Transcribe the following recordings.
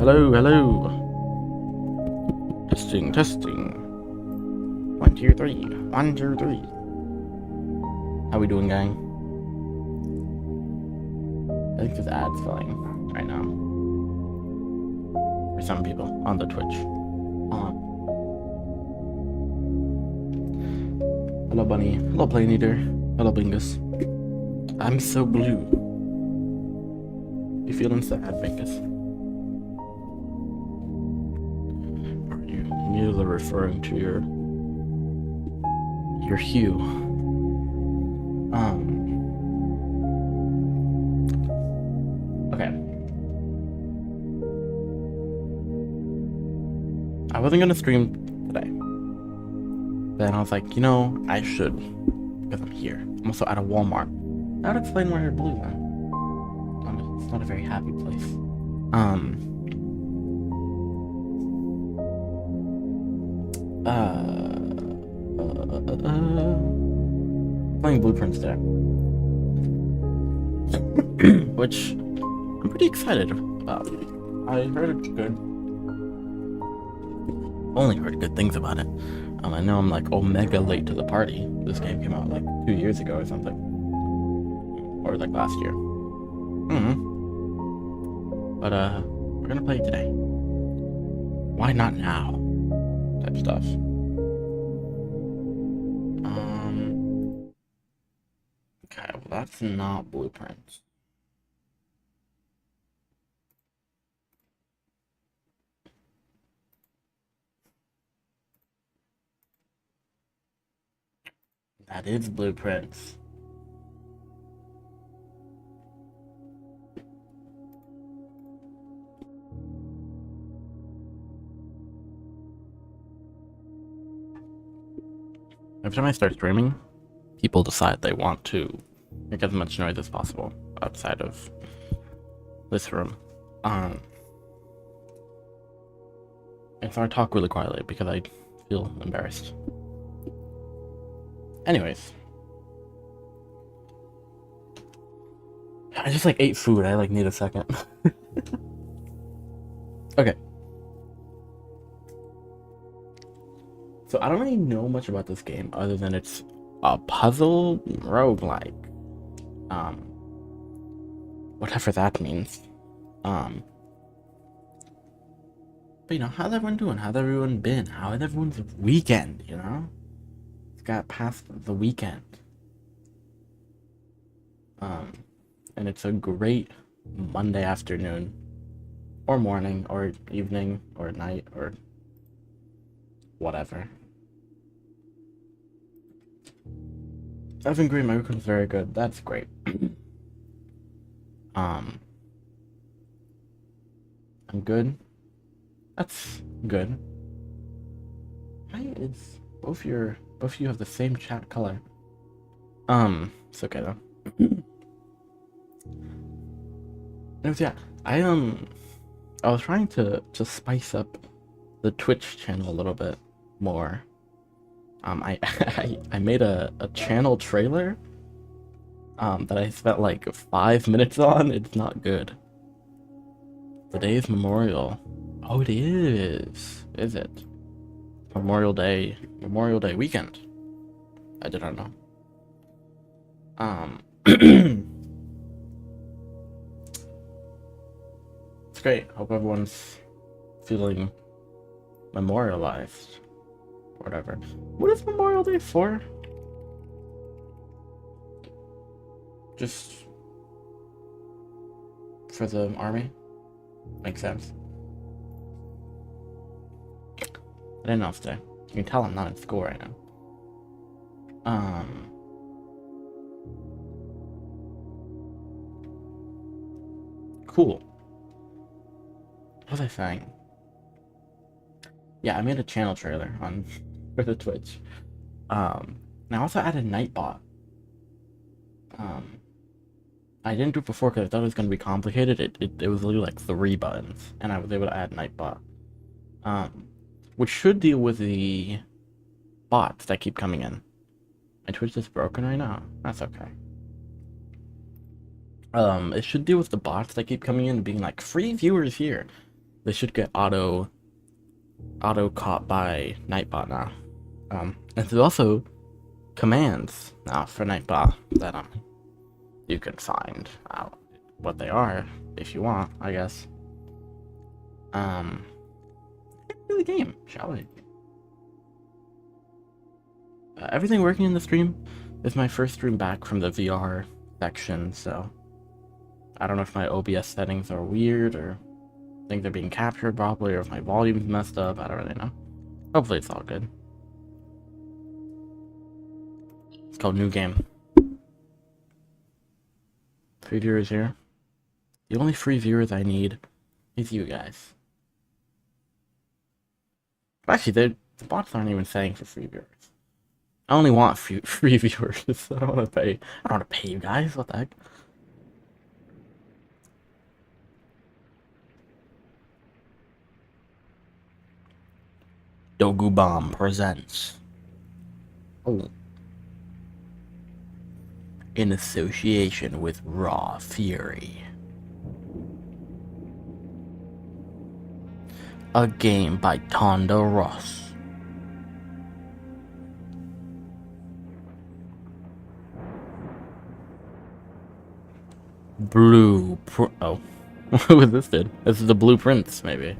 Hello, hello. Testing, testing. 1, 2, 3. 1, 2, 3. How we doing, gang? I think this ad's flying right now. For some people on the Twitch. Hello, Bunny. Hello, Plane Eater. Hello, Bingus. I'm so blue. You feeling sad, Bingus? Are you merely referring to your hue? Okay. I wasn't gonna stream today. Then I was like, you know, I should, because I'm here. I'm also at a Walmart. That would explain why you're blue, man. It's not a very happy place. Playing Blueprints today. Which I'm pretty excited about. I heard good. Only heard good things about it. I know I'm like omega late to the party. This game came out like 2 years ago or something. Or like last year. But we're gonna play it today. Why not now? Type stuff. Okay, well that's not Blueprints. That is Blueprints. Every time I start streaming, people decide they want to make as much noise as possible outside of this room. And so I talk really quietly because I feel embarrassed. Anyways. I just like ate food, I like need a second. Okay. So I don't really know much about this game other than it's a puzzle roguelike. Whatever that means. But you know, how's everyone doing? How's everyone been? How is everyone's weekend, you know? It's got past the weekend. And it's a great Monday afternoon. Or morning, or evening, or night, or whatever. I've been great, my weekend was very good. That's great. I'm good. That's good. Why is both of you have the same chat color? It's okay though. Anyways, yeah, I was trying to spice up the Twitch channel a little bit more. I made a channel trailer that I spent like 5 minutes on. It's not good. Today's Memorial. Oh, it is. Is it? Memorial Day weekend. I did not know. It's great. Hope everyone's feeling memorialized. Whatever. What is Memorial Day for? Just for the army? Makes sense. I didn't know today. You can tell I'm not in school right now. Cool. What was I saying? Yeah, I made a channel trailer on for the Twitch. And I also added Nightbot. I didn't do it before because I thought it was going to be complicated. It was literally like 3 buttons, and I was able to add Nightbot. Which should deal with the bots that keep coming in. My Twitch is broken right now. That's okay. It should deal with the bots that keep coming in and being like, free viewers here. They should get auto caught by Nightbot now. And there's also commands now for Nightbot that you can find out what they are if you want, I guess. Get to the game, shall we? Everything working in the stream is my first stream back from the VR section, so I don't know if my OBS settings are weird or think they're being captured properly, or if my volume's messed up. I don't really know. Hopefully it's all good. It's called New Game. 3 viewers here. The only free viewers I need is you guys. Actually, the bots aren't even saying for free viewers. I only want free viewers. I don't want to pay. I don't want to pay you guys. What the heck? Dogu Bomb presents. Oh. In association with Raw Fury. A game by Tonda Ross. Oh. What was this did? This is the blueprints, maybe.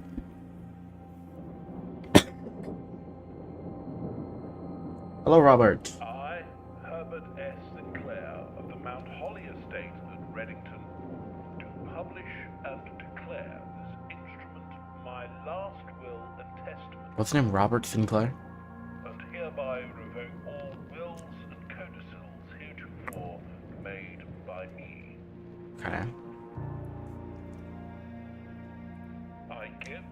Hello, Robert. I, Herbert S. Sinclair of the Mount Holly Estate at Reddington, do publish and declare this instrument my last will and testament. What's his name? Robert Sinclair? And hereby revoke all wills and codicils heretofore made by me. Okay. I give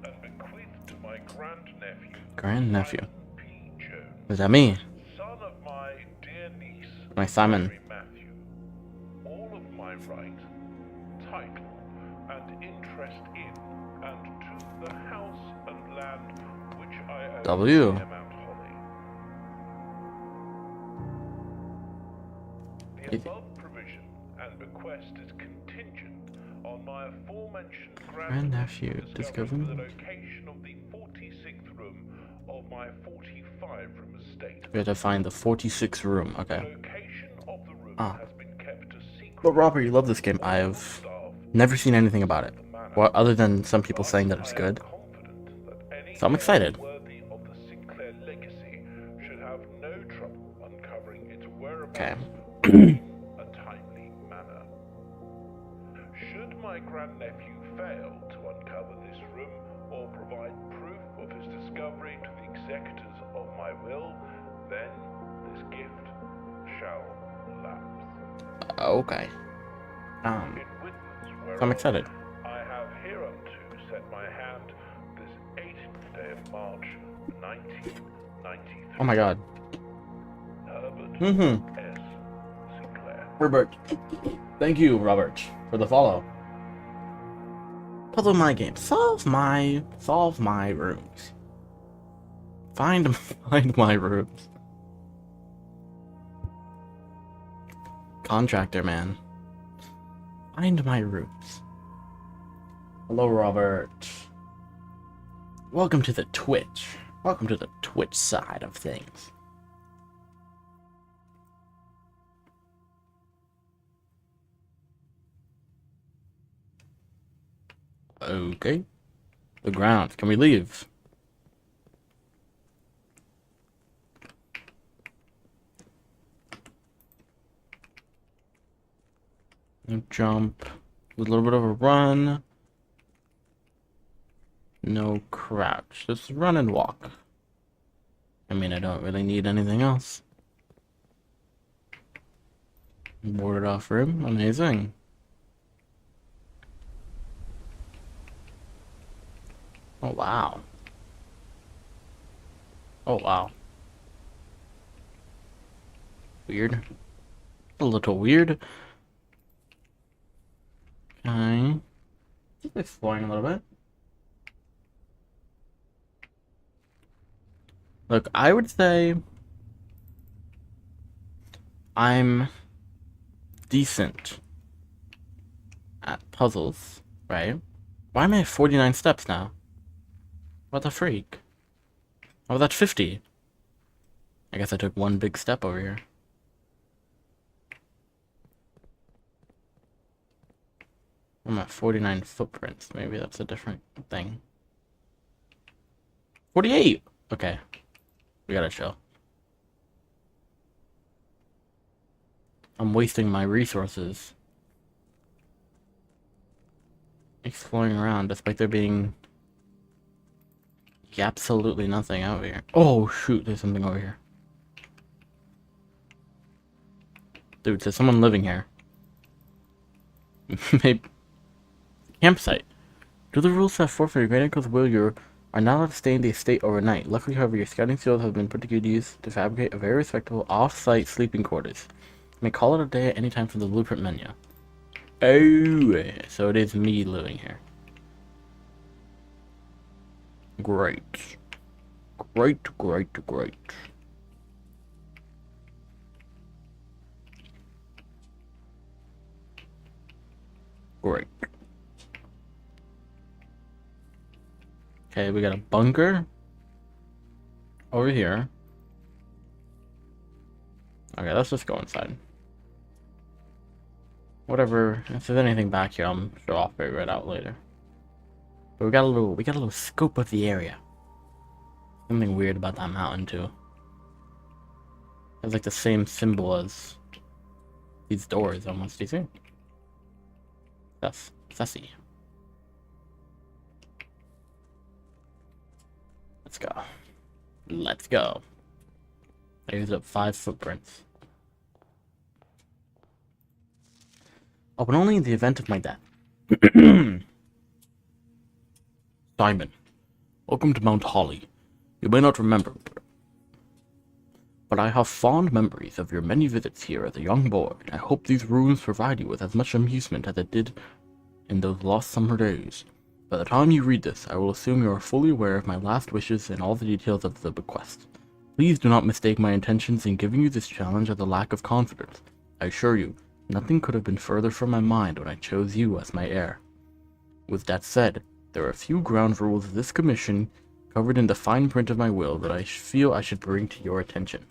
and bequeath to my grandnephew. Grandnephew. P. Jones, Is that me? son of my dear niece, My Simon. Mary Matthew, all of my right, title, and interest in and to the house and land which I own W. near Mount Holly. The above provision and bequest is contingent on my aforementioned Grandnephew discovering the discovering. location of the 46th room of my 45-room estate. We have to find the 46th room. The Okay. location of the room Ah. has been kept a secret. But Robert, you love this game. I've never seen anything about it. Well, other than some people saying that it's good. So I'm excited. Worthy of the Sinclair legacy should have no trouble uncovering its whereabouts Okay. in a timely manner. Should my grandnephew fail to uncover this room or provide proof of his discovery to the executors of my will, then this gift shall lapse. Okay. In witness So whereof I'm excited. I have hereunto set my hand this 18th day of March, 1993. Oh my god. Herbert S. Sinclair. Robert. Thank you, Robert, for the follow. Puzzle my game. Solve my rooms. Find my rooms. Contractor man. Find my rooms. Hello, Robert. Welcome to the Twitch. Welcome to the Twitch side of things. Okay. The ground. Can we leave? No jump. A little bit of a run. No crouch. Just run and walk. I mean, I don't really need anything else. Boarded off room. Amazing. Oh, wow. Oh, wow. Weird. A little weird. Okay. Just exploring a little bit. Look, I would say I'm decent at puzzles, right? Why am I at 49 steps now? What the freak? Oh, that's 50. I guess I took one big step over here. I'm at 49 footprints. Maybe that's a different thing. 48! Okay. We gotta chill. I'm wasting my resources exploring around despite there being absolutely nothing out here. Oh shoot, there's something over here. Dude, there's someone living here. Maybe. Campsite. Do the rules set forth for your great uncle's will, you are not allowed to stay in the estate overnight. Luckily, however, your scouting skills have been put to good use to fabricate a very respectable off-site sleeping quarters. You may call it a day at any time from the blueprint menu. Oh, so it is me living here. Great. Great. Great. Okay, we got a bunker over here. Okay, let's just go inside. Whatever, if there's anything back here, I'm sure I'll figure it out later. But we got a little scope of the area. Something weird about that mountain too. It's like the same symbol as these doors almost, do you think? That's sussy. Let's go. Let's go. I used up 5 footprints. Oh, but only in the event of my death. Simon, welcome to Mount Holly. You may not remember, but I have fond memories of your many visits here as a young boy, and I hope these rooms provide you with as much amusement as it did in those lost summer days. By the time you read this, I will assume you are fully aware of my last wishes and all the details of the bequest. Please do not mistake my intentions in giving you this challenge as a lack of confidence. I assure you, nothing could have been further from my mind when I chose you as my heir. With that said, there are a few ground rules of this commission covered in the fine print of my will that I feel I should bring to your attention.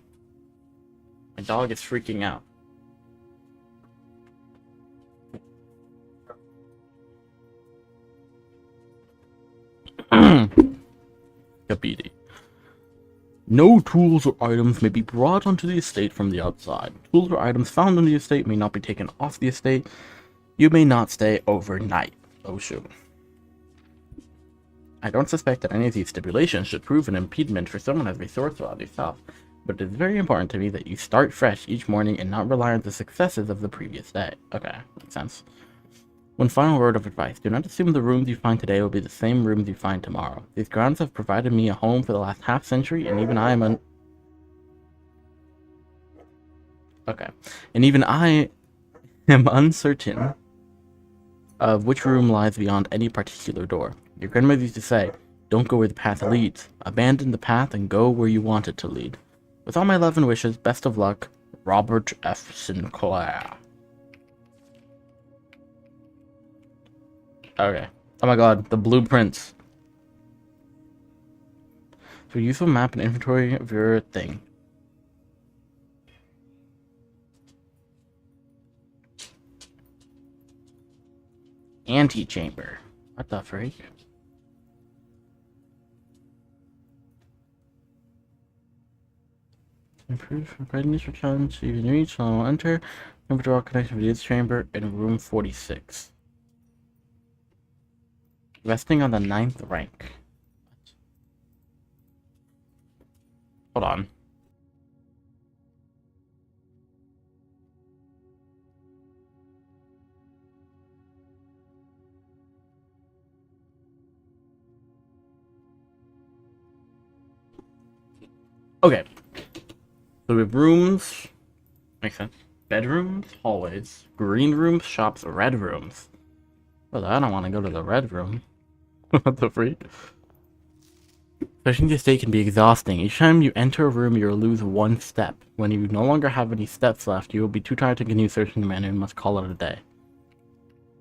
My dog is freaking out. Capiti. No tools or items may be brought onto the estate from the outside. Tools or items found on the estate may not be taken off the estate. You may not stay overnight. Oh shoot. I don't suspect that any of these stipulations should prove an impediment for someone as resourceful as yourself, but it is very important to me that you start fresh each morning and not rely on the successes of the previous day. Okay, makes sense. One final word of advice. Do not assume the rooms you find today will be the same rooms you find tomorrow. These grounds have provided me a home for the last half-century, and even I am uncertain of which room lies beyond any particular door. Your grandmother used to say, don't go where the path leads. Abandon the path and go where you want it to lead. With all my love and wishes, best of luck, Robert F. Sinclair. Okay. Oh my god, the blueprints. So useful map and inventory of your thing. Antechamber. What the freak? Improve readiness for challenge so you can reach, so I'll enter. Remember to draw connection with this chamber in room 46. Resting on the 9th rank. Hold on. Okay. So we have rooms. Makes sense. Bedrooms, hallways, green rooms, shops, red rooms. Well, I don't want to go to the red room. What the freak? Searching the estate can be exhausting. Each time you enter a room, you'll lose 1 step. When you no longer have any steps left, you will be too tired to continue searching the menu and must call it a day.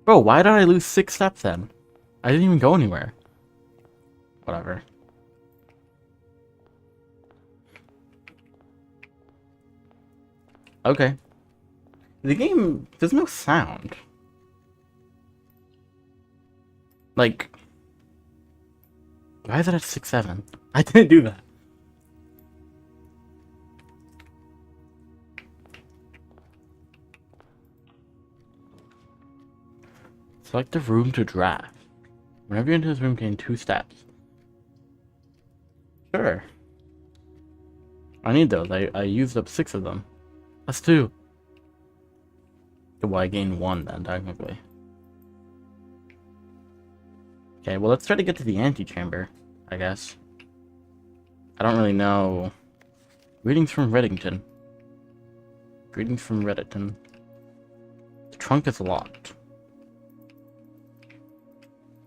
Bro, why did I lose 6 steps then? I didn't even go anywhere. Whatever. Okay. The game, there's no sound. Like, why is it at 6-7? I didn't do that. Select the room to draft. Whenever you enter this room, gain 2 steps. Sure. I need those. I used up 6 of them. That's 2. Well, I gained 1 then, technically. Okay, well, let's try to get to the antechamber, I guess. I don't really know. Greetings from Reddington. Greetings from Reddington. The trunk is locked.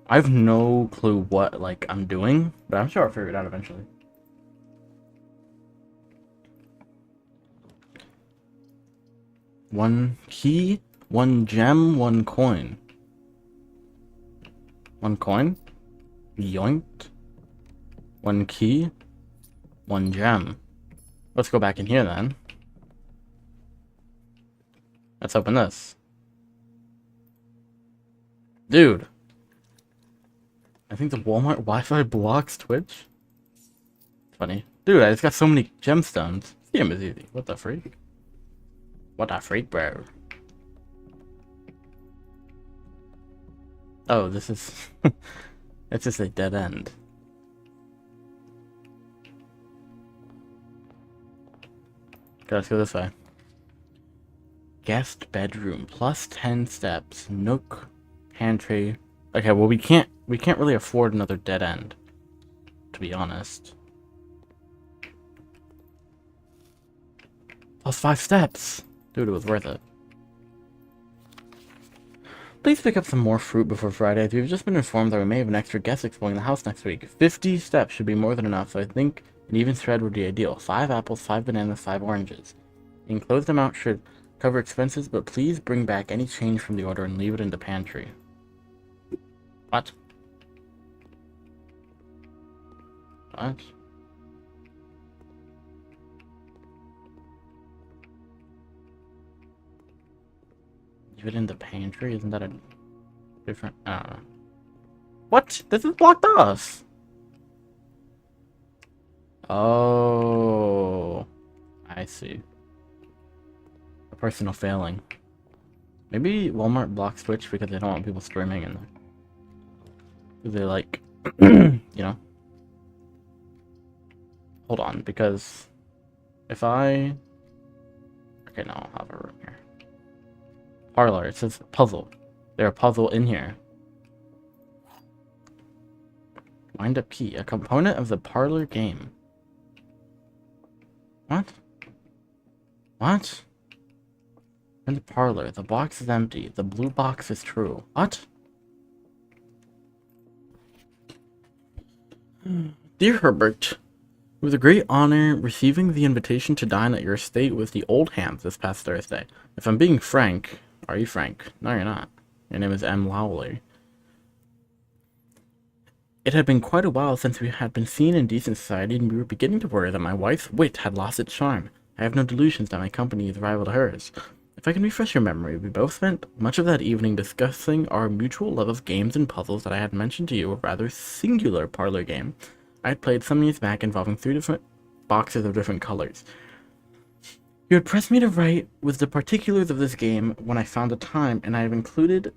I have no clue what, like, I'm doing, but I'm sure I'll figure it out eventually. One key, 1 gem, 1 coin. 1 coin? Yoinked. 1 key, 1 gem. Let's go back in here then. Let's open this. Dude. I think the Walmart Wi-Fi blocks Twitch. Funny. Dude, I just got so many gemstones. This game is easy. What the freak? What the freak, bro? Oh, this is... it's just a dead end. Okay, let's go this way. Guest bedroom. Plus 10 steps. Nook. Pantry. Okay, well we can't really afford another dead end. To be honest. Plus 5 steps! Dude, it was worth it. Please pick up some more fruit before Friday. We've just been informed that we may have an extra guest exploring the house next week. 50 steps should be more than enough, so I think an even spread would be ideal. 5 apples, 5 bananas, 5 oranges. The enclosed amount should cover expenses, but please bring back any change from the order and leave it in the pantry. What? What? Leave it in the pantry? Isn't that a different... I don't know. What? This is blocked off! Oh... I see. A personal failing. Maybe Walmart blocks Twitch because they don't want people streaming in there. They're like, you know. Hold on, because if I... Okay, no, I'll have a room here. Parlor, it says puzzle. There's a puzzle in here. Wind up key, a component of the parlor game. What? What? In the parlor, the box is empty. The blue box is true. What? Dear Herbert, it was a great honor receiving the invitation to dine at your estate with the Oldhams this past Thursday. If I'm being frank, are you Frank? No, you're not. Your name is M. Lowley. It had been quite a while since we had been seen in decent society, and we were beginning to worry that my wife's wit had lost its charm. I have no delusions that my company is rival to hers. If I can refresh your memory, we both spent much of that evening discussing our mutual love of games and puzzles that I had mentioned to you, a rather singular parlor game I had played some years back involving 3 different boxes of different colors. You had pressed me to write with the particulars of this game when I found the time, and I have included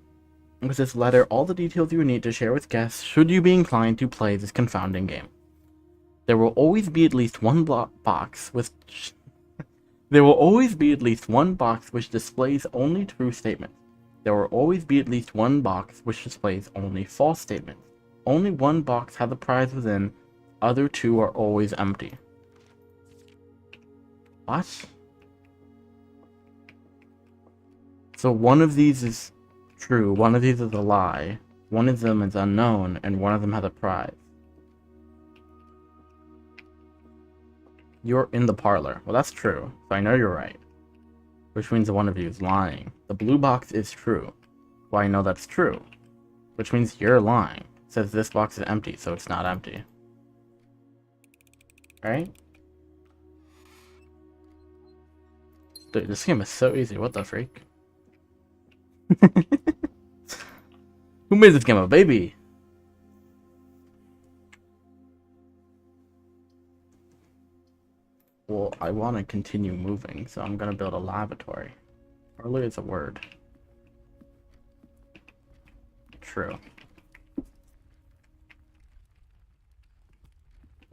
with this letter all the details you would need to share with guests should you be inclined to play this confounding game. There will always be at least one box with... There will always be at least one box which displays only true statements. There will always be at least one box which displays only false statements. Only one box has a prize within, other 2 are always empty. What? So one of these is true, one of these is a lie, one of them is unknown, and one of them has a prize. You're in the parlor. Well, that's true, so I know you're right. Which means one of you is lying. The blue box is true. Well, I know that's true. Which means you're lying. says this box is empty, so it's not empty. Right? Dude, this game is so easy. What the freak? Who made this game a baby? Well, I want to continue moving, so I'm gonna build a lavatory. Early is a word. True.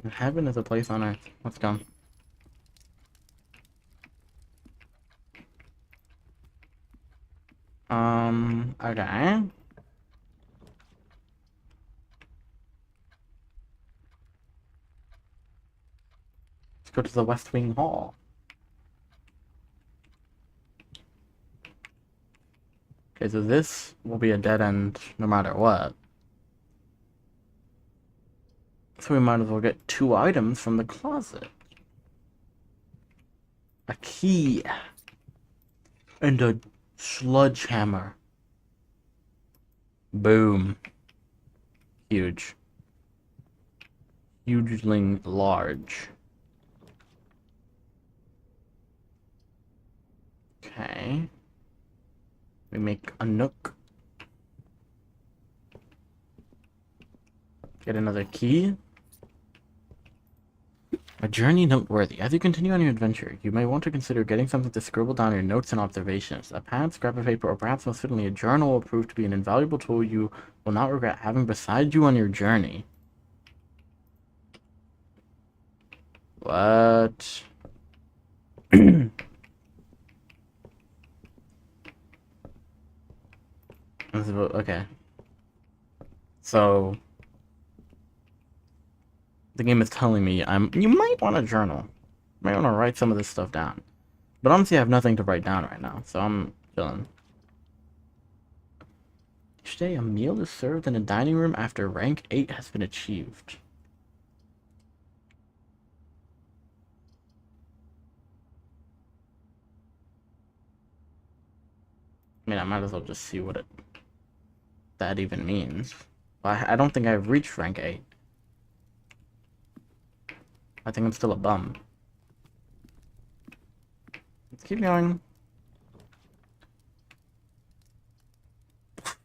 Heaven is a place on earth. Let's go. Okay. Let's go to the West Wing Hall. Okay, so this will be a dead end no matter what. So we might as well get 2 items from the closet. A key. And a sledgehammer. Boom. Huge. Hugely large. Okay. We make a nook. Get another key. A journey noteworthy. As you continue on your adventure, you may want to consider getting something to scribble down your notes and observations. A pad, scrap of paper, or perhaps most fittingly, a journal will prove to be an invaluable tool you will not regret having beside you on your journey. What? Okay. So the game is telling me you might want a journal. You might want to write some of this stuff down. But honestly, I have nothing to write down right now, so I'm chilling. Each day, a meal is served in a dining room after rank 8 has been achieved. I mean, I might as well just see what that even means. I don't think I've reached rank 8. I think I'm still a bum. Let's keep going.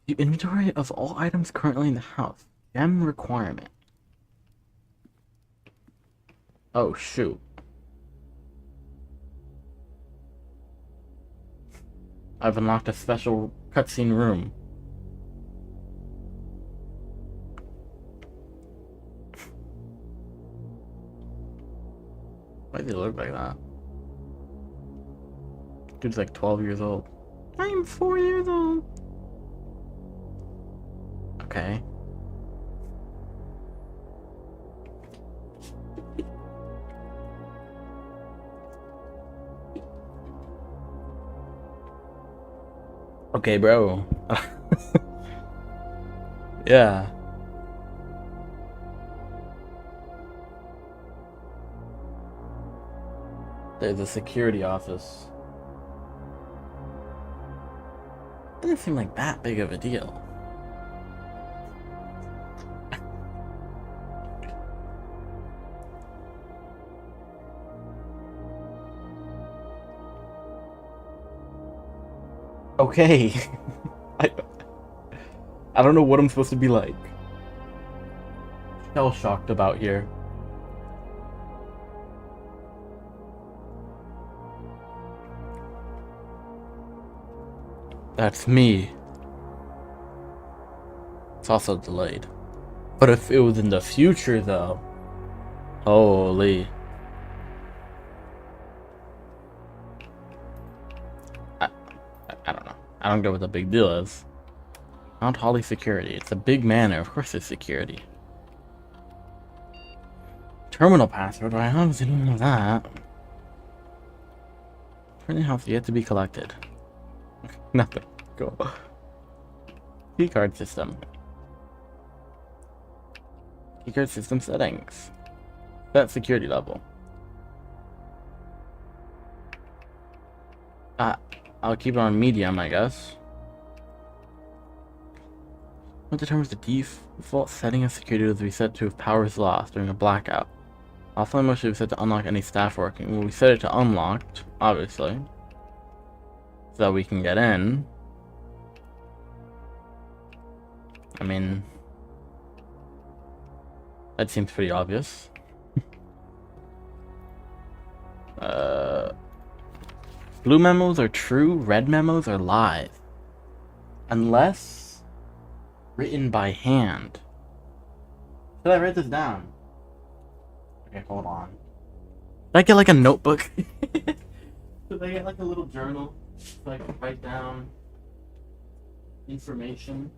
The inventory of all items currently in the house. Gem requirement. Oh, shoot. I've unlocked a special cutscene room. Why do they look like that? Dude's like 12 years old. I'm 4 years old. Okay. Okay, bro. Yeah. There's a security office. Doesn't seem like that big of a deal. Okay. I, I don't know what I'm supposed to be like. Shell shocked about here. That's me. It's also delayed. But if it was in the future, though, holy. I don't know. I don't get what the big deal is. Mount Holly security. It's a big manor. Of course there's security. Terminal password. I obviously don't know that. Printing house yet to be collected. Nothing. Go. Keycard system. Keycard system settings. Set security level. I'll keep it on medium, I guess. What determines the default setting of security was reset to if power is lost during a blackout. Offline mode should be set to unlock any staff working. Well, we set it to unlocked, obviously, so that we can get in. I mean, that seems pretty obvious. Blue memos are true, red memos are lies. Unless written by hand. Should I write this down? Okay, hold on. Should I get like a notebook? Should I get like a little journal so I can write down information?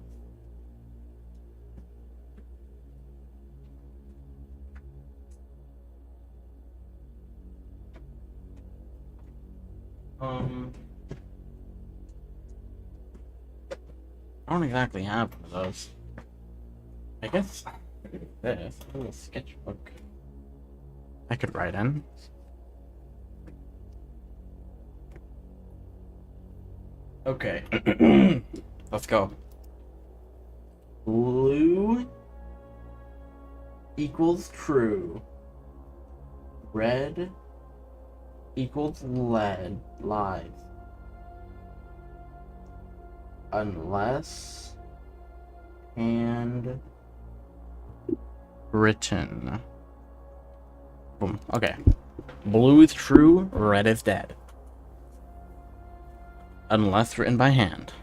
I don't exactly have one of those. I guess this a little sketchbook I could write in. Okay. Let's go. Blue equals true. Red equals lead, lies. Unless and written. Boom. Okay. Blue is true, red is dead. Unless written by hand.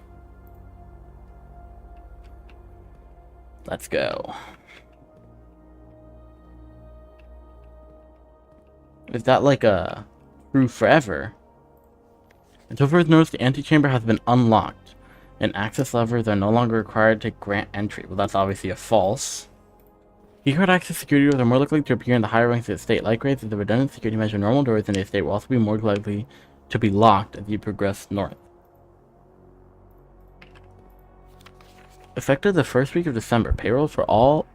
Let's go. Is that like a true forever? Until further notice, the antechamber has been unlocked, and access levers are no longer required to grant entry. Well, that's obviously a false. Keycard access security doors are more likely to appear in the higher ranks of the estate. Likewise, the redundant security measure normal doors in the estate will also be more likely to be locked as you progress north. Effective the first week of December, payroll for all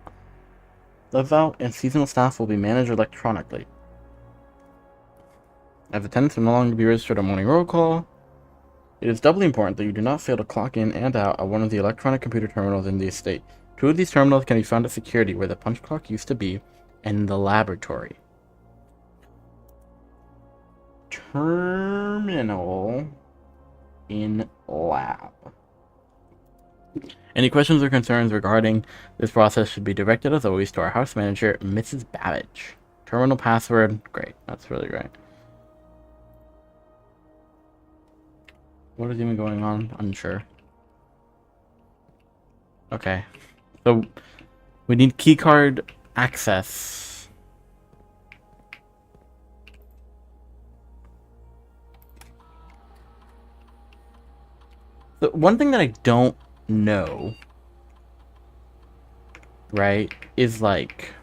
live-out and seasonal staff will be managed electronically. As attendants will no longer be registered on morning roll call, it is doubly important that you do not fail to clock in and out at one of the electronic computer terminals in the estate. 2 of these terminals can be found at security, where the punch clock used to be, and in the laboratory. Terminal in lab. Any questions or concerns regarding this process should be directed, as always, to our house manager, Mrs. Babbage. Terminal password. Great. That's really great. What is even going on? Unsure. Okay. So, we need keycard access. The one thing that I don't know, right, is like,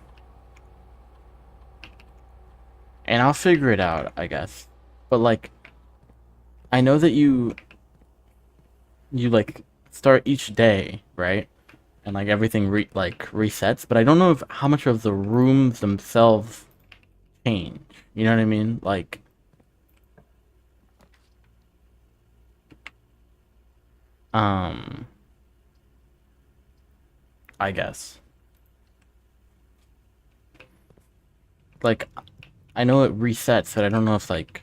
and I'll figure it out, I guess, but like, I know that you like start each day, right, and like everything resets, but I don't know if how much of the rooms themselves change. You know what I mean? Like, I guess. Like, I know it resets, but I don't know if, like,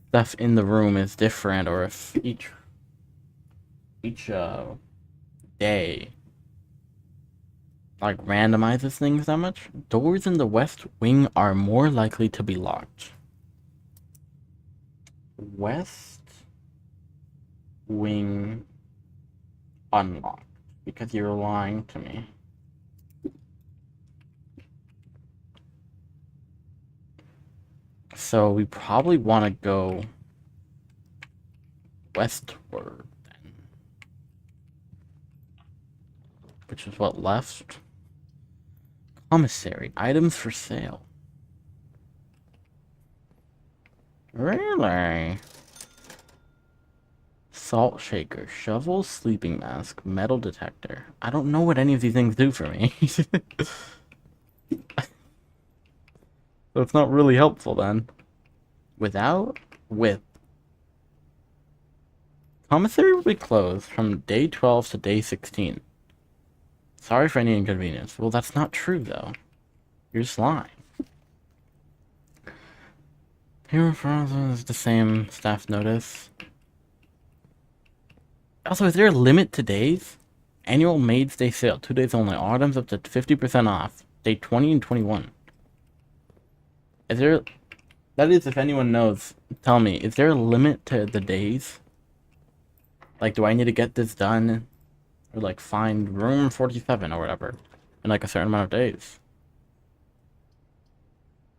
stuff in the room is different, or if each day, like, randomizes things that much. Doors in the west wing are more likely to be locked. West wing unlocked. Because you're lying to me. So we probably want to go westward then. Which is what left? Commissary. Items for sale. Really? Salt shaker, shovel, sleeping mask, metal detector. I don't know what any of these things do for me. So it's not really helpful then. Without? With. Commissary will be closed from day 12 to day 16. Sorry for any inconvenience. Well, that's not true, though. You're just lying. Here for the same staff notice. Also, is there a limit to days? Annual Maid's Day sale, 2 days only. All items up to 50% off. Day 20 and 21. Is there... That is, if anyone knows, tell me. Is there a limit to the days? Like, do I need to get this done? Or, like, find room 47 or whatever. In, like, a certain amount of days.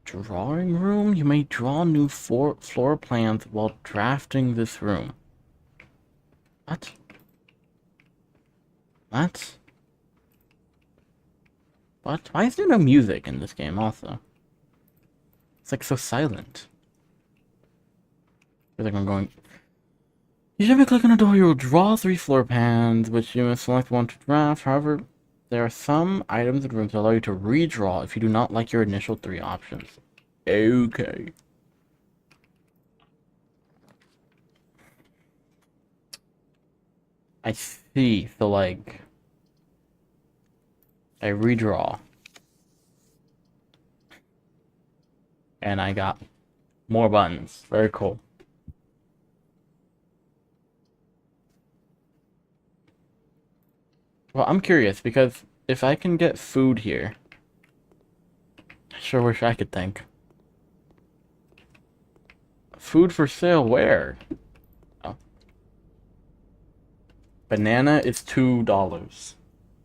Drawing room? You may draw new floor plans while drafting this room. What? What? What? Why is there no music in this game also? It's like so silent. I feel like I'm going... You should be clicking a door. You will draw 3 floor plans, which you must select one to draft. However, there are some items in rooms that allow you to redraw if you do not like your initial 3 options. Okay. I see. So, like... I redraw. And I got more buttons. Very cool. Well, I'm curious, because if I can get food here... I sure wish I could think. Food for sale where? Oh. Banana is $2.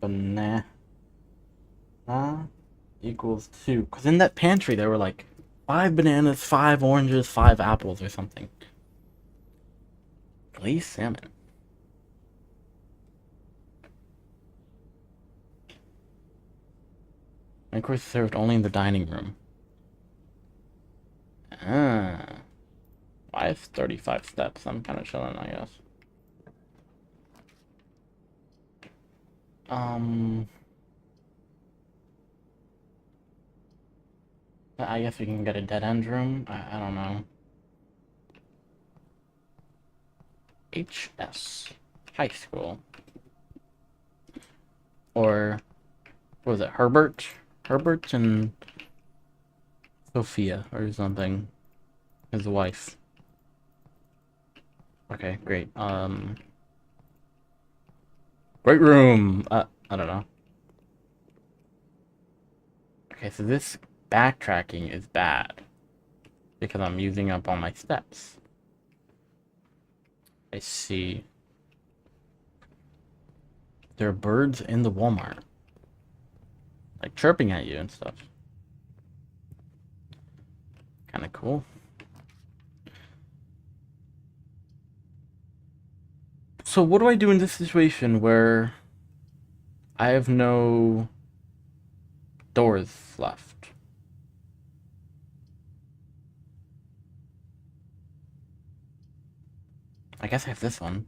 Banana equals 2. Because in that pantry there were like 5 bananas, 5 oranges, 5 apples or something. Glazed salmon. Of course, served only in the dining room. Ah. Why is 35 steps? I'm kind of chilling, I guess. I guess we can get a dead end room. I don't know. HS. High school. Or, what was it, Herbert? Herbert and Sophia or something. His wife. Okay, great. Great room! I don't know. Okay, so this backtracking is bad. Because I'm using up all my steps. I see. There are birds in the Walmart. Like chirping at you and stuff. Kinda cool. So what do I do in this situation where I have no doors left? I guess I have this one.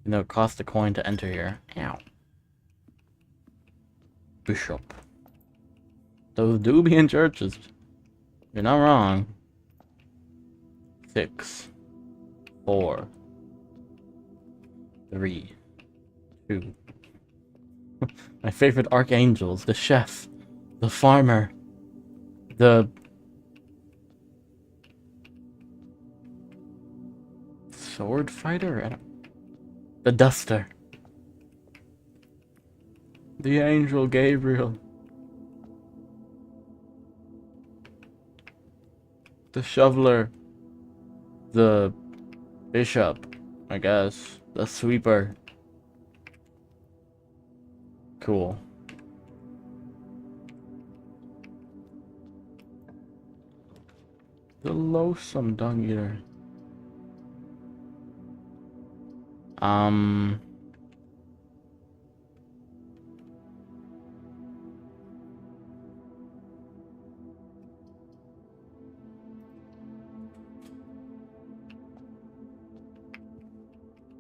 You know, it costs a coin to enter here. Ow. Bishop. Those do be in churches. You're not wrong. 6, 4, 3, 2. My favorite archangels, the chef, the farmer, the sword fighter? The duster. The angel Gabriel. The shoveler. The bishop, I guess. The sweeper. Cool. The loathsome dung eater.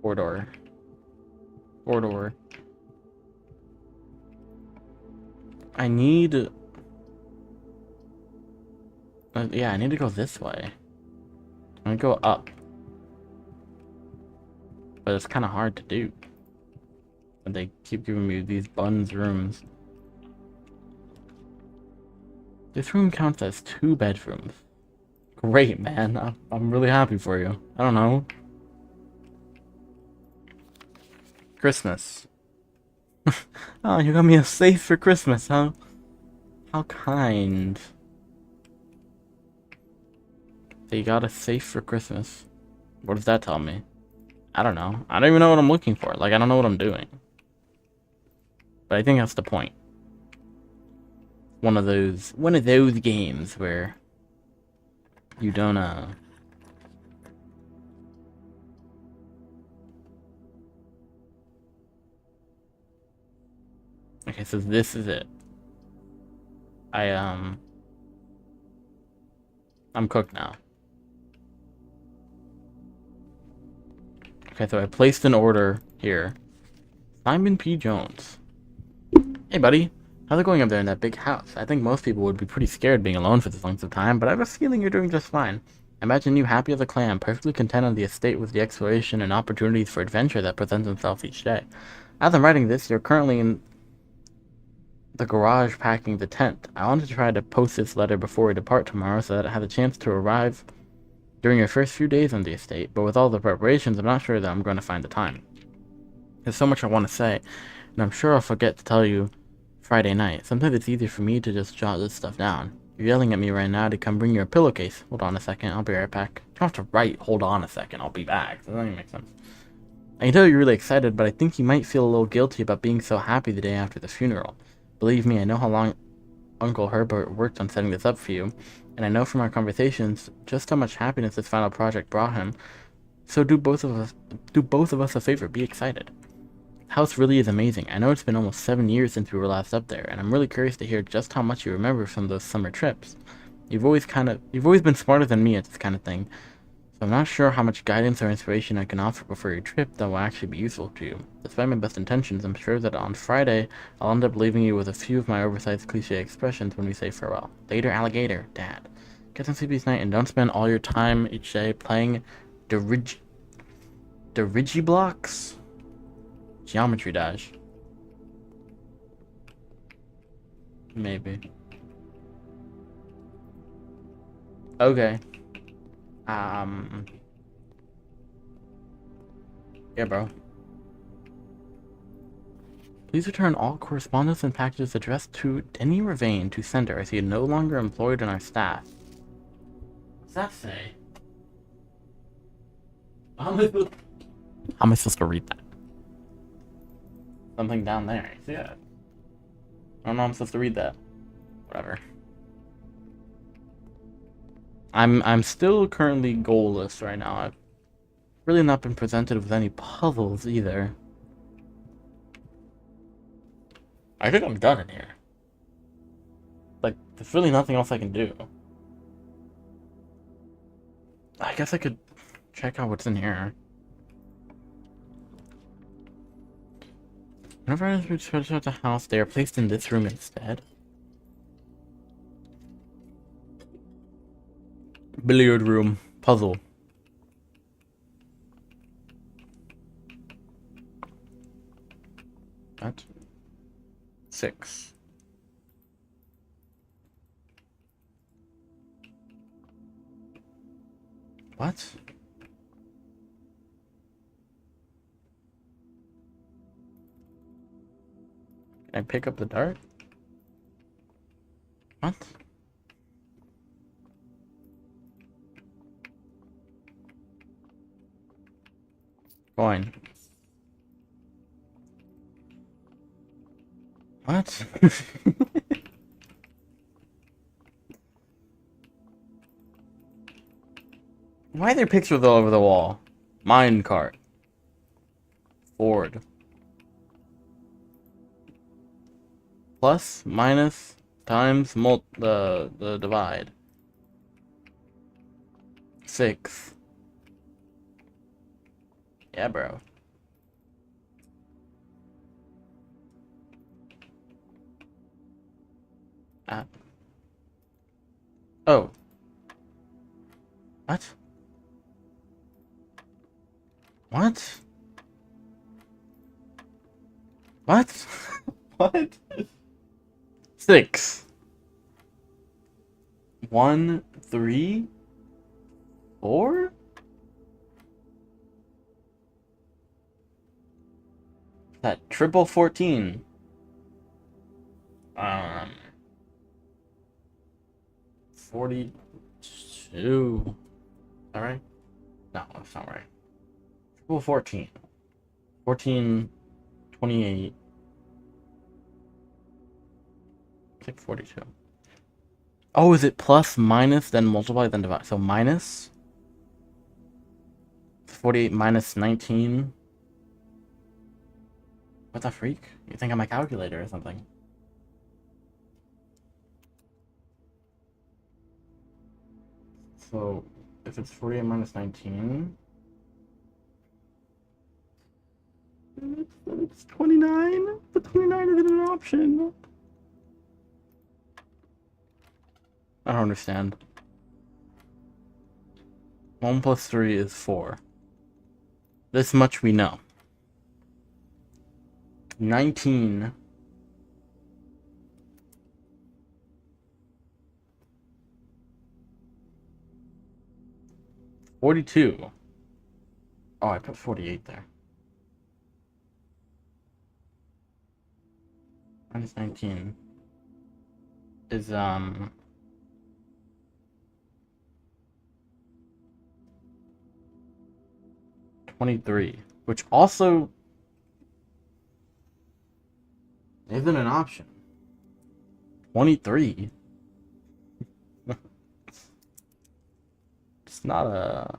Four-door. Four-door. I need... yeah, I need to go this way. I'm gonna go up. But it's kind of hard to do. And they keep giving me these buns rooms. This room counts as 2 bedrooms. Great, man. I'm really happy for you. I don't know. Christmas. Oh, you got me a safe for Christmas, huh? How kind. They got a safe for Christmas. What does that tell me? I don't know. I don't even know what I'm looking for. Like, I don't know what I'm doing. But I think that's the point. One of those games where you don't, Okay, so this is it. I'm cooked now. Okay, so I placed an order here. Simon P. Jones. Hey, buddy. How's it going up there in that big house? I think most people would be pretty scared being alone for this length of time, but I have a feeling you're doing just fine. Imagine you happy as a clam, perfectly content on the estate with the exploration and opportunities for adventure that presents themselves each day. As I'm writing this, you're currently in the garage packing the tent. I wanted to try to post this letter before we depart tomorrow so that it has a chance to arrive during your first few days on the estate, but with all the preparations, I'm not sure that I'm going to find the time. There's so much I want to say, and I'm sure I'll forget to tell you Friday night. Sometimes it's easier for me to just jot this stuff down. You're yelling at me right now to come bring your pillowcase. Hold on a second, I'll be right back. You don't have to write, hold on a second, I'll be back. That doesn't even make sense. I can tell you're really excited, but I think you might feel a little guilty about being so happy the day after the funeral. Believe me, I know how long Uncle Herbert worked on setting this up for you, and I know from our conversations just how much happiness this final project brought him. So do both of us a favor, be excited. The house really is amazing. I know it's been almost 7 years since we were last up there, and I'm really curious to hear just how much you remember from those summer trips. You've always been smarter than me at this kind of thing, so I'm not sure how much guidance or inspiration I can offer before your trip that will actually be useful to you. Despite my best intentions, I'm sure that on Friday, I'll end up leaving you with a few of my oversized cliche expressions when we say farewell. Later, alligator, Dad. Get some sleep each night and don't spend all your time each day playing Digiblocks? Geometry Dash. Maybe. Okay. Yeah, bro. Please return all correspondence and packages addressed to Denny Ravane to sender as he is no longer employed in our staff. What's that say? How am I supposed to read that? Something down there. See it? I don't know how I'm supposed to read that. Whatever. I'm still currently goalless right now. I've really not been presented with any puzzles either. I think I'm done in here. Like, there's really nothing else I can do. I guess I could check out what's in here. Whenever I return to the house, they are placed in this room instead. Billiard room. Puzzle. What? 6. What? Can I pick up the dart? What? Coin. What? Why are there pictures all over the wall? Minecart. Ford. Plus, minus, times, the divide. 6. Yeah, bro. Oh. What? What? What? What? 6. 1, 3, 4? That triple 14. 42. Alright? No, that's not right. Triple 14. 14, 28. It's like 42. Oh, is it plus, minus, then multiply, then divide? So minus 48 minus 19. What the freak? You think I'm a calculator or something? So if it's 48 minus 19, it's 29. But 29 isn't an option. I don't understand. 1 plus 3 is 4. This much we know. 19. $42. Oh, I put 48 there. Minus 19 is 23, which also isn't an option. 23. It's not a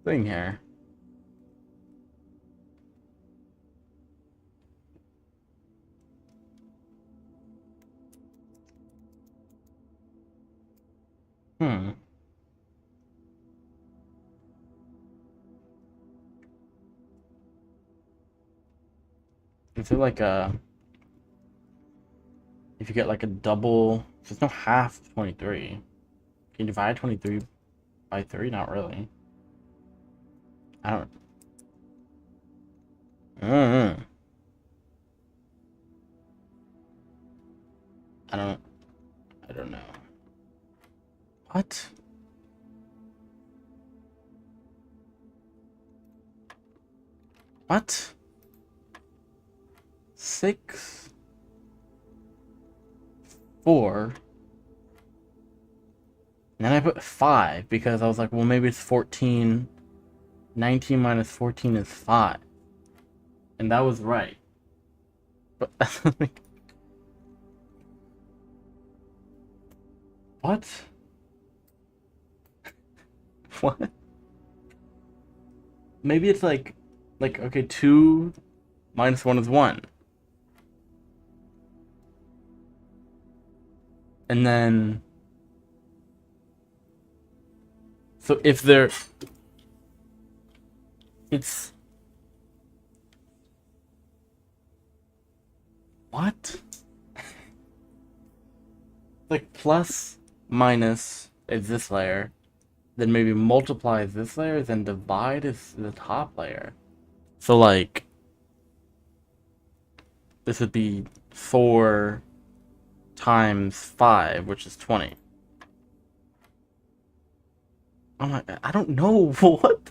thing here. Is it like a... If you get like a double... There's no half of 23. Can you divide 23 by 3? Not really. I don't... Mm-hmm. I don't know. What? What? 6, 4. And then I put 5 because I was like, well, maybe it's 14. 19 minus 14 is 5. And that was right. But what? What? Maybe it's like okay, 2 minus 1 is 1. And then so if there it's what? Like plus minus is this layer, then maybe multiply is this layer, then divide is the top layer. So like this would be 4 times 5, which is 20. Oh my, I don't know. What?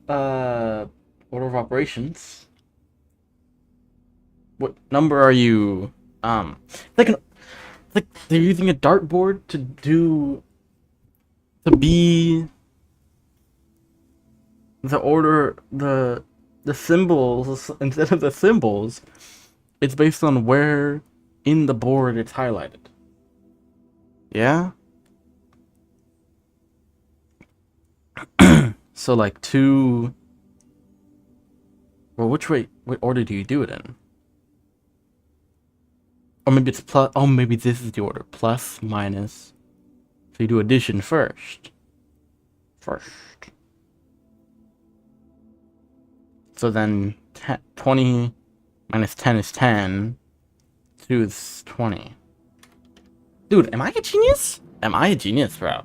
Order of operations. What number are you? Like they're using a dartboard to be the order, the symbols instead of the symbols. It's based on where in the board it's highlighted. Yeah? So like 2... Well, what order do you do it in? Or maybe it's plus... Oh, maybe this is the order. Plus, minus. So you do addition first. So then 20 minus 10 is 10. 2 is 20. Dude, am I a genius? Am I a genius, bro?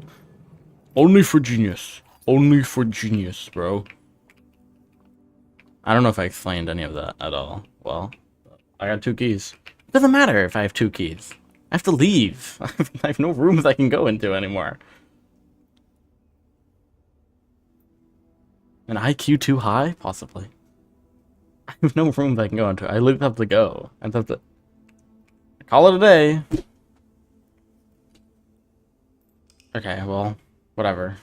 Only for genius. Only for genius, bro. I don't know if I explained any of that at all. Well, I got 2 keys. It doesn't matter if I have 2 keys. I have to leave. I have no rooms I can go into anymore. An IQ too high? Possibly. I have no rooms I can go into. I literally have to go. I have to call it a day. Okay, well, whatever.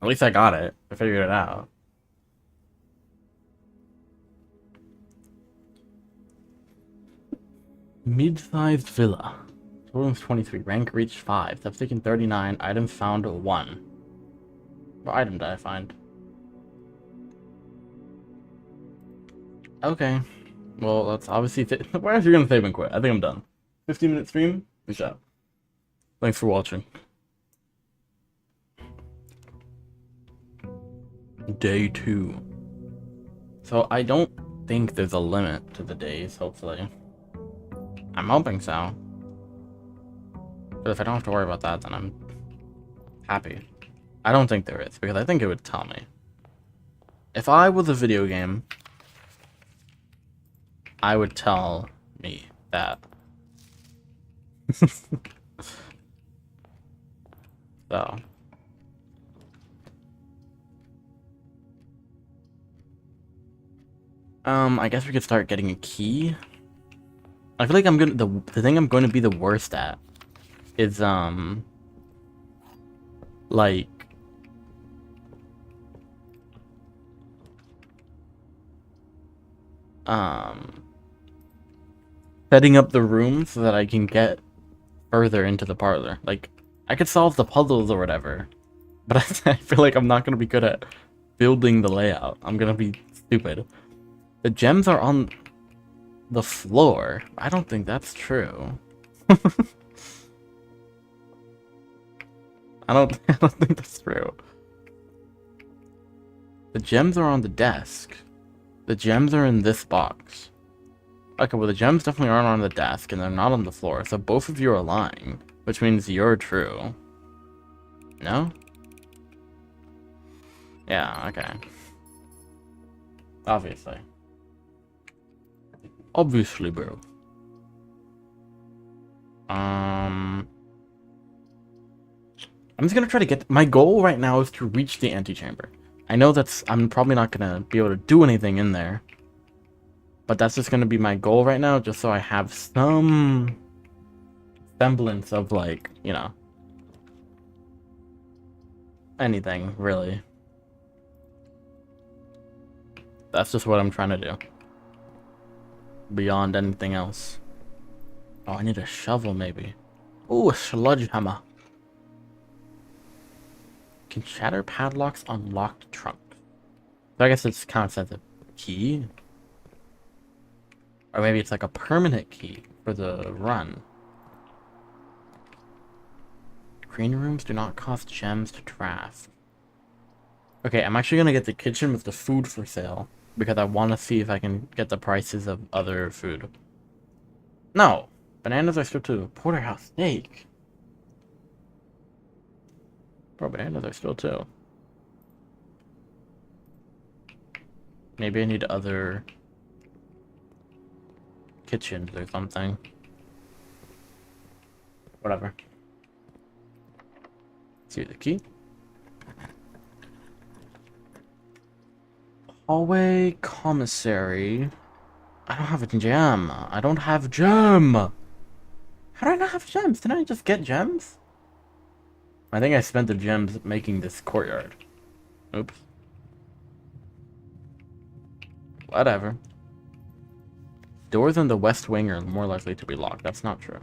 At least I got it. I figured it out. Mid-sized villa. Total is 23. Rank reached 5. Steps taken 39. Items found 1. What item did I find? Okay. Well, that's obviously... Why are you gonna save and quit? I think I'm done. 15-minute stream? Good job. Thanks for watching. Day 2. So I don't think there's a limit to the days, hopefully. I'm hoping so. But if I don't have to worry about that, then I'm happy. I don't think there is, because I think it would tell me. If I was a video game, I would tell me that. So. I guess we could start getting a key. I feel like I'm gonna the thing I'm going to be the worst at is like setting up the room so that I can get further into the parlor. Like I could solve the puzzles or whatever, but I feel like I'm not gonna be good at building the layout. I'm gonna be stupid. The gems are on the floor. I don't think that's true. I don't think that's true. The gems are on the desk. The gems are in this box. Okay, well the gems definitely aren't on the desk and they're not on the floor, so both of you are lying, which means you're true. No? Yeah, okay. Obviously. Obviously, bro. I'm just gonna try to get... My goal right now is to reach the antechamber. I know that's... I'm probably not gonna be able to do anything in there. But that's just gonna be my goal right now, just so I have some semblance of, like, you know, anything, really. That's just what I'm trying to do. Beyond anything else. Oh, I need a shovel, maybe. Ooh, a sludge hammer. Can shatter padlocks on locked trunks? So I guess it's kind of says a key. Or maybe it's like a permanent key for the run. Green rooms do not cost gems to draft. Okay, I'm actually gonna get the kitchen with the food for sale. Because I want to see if I can get the prices of other food. No! Bananas are still 2. Porterhouse steak. Bro, bananas are still 2. Maybe I need other kitchens or something. Whatever. See the key. Hallway commissary. I don't have a gem. I don't have gem. How do I not have gems? Didn't I just get gems? I think I spent the gems making this courtyard. Oops. Whatever. Doors in the west wing are more likely to be locked. That's not true.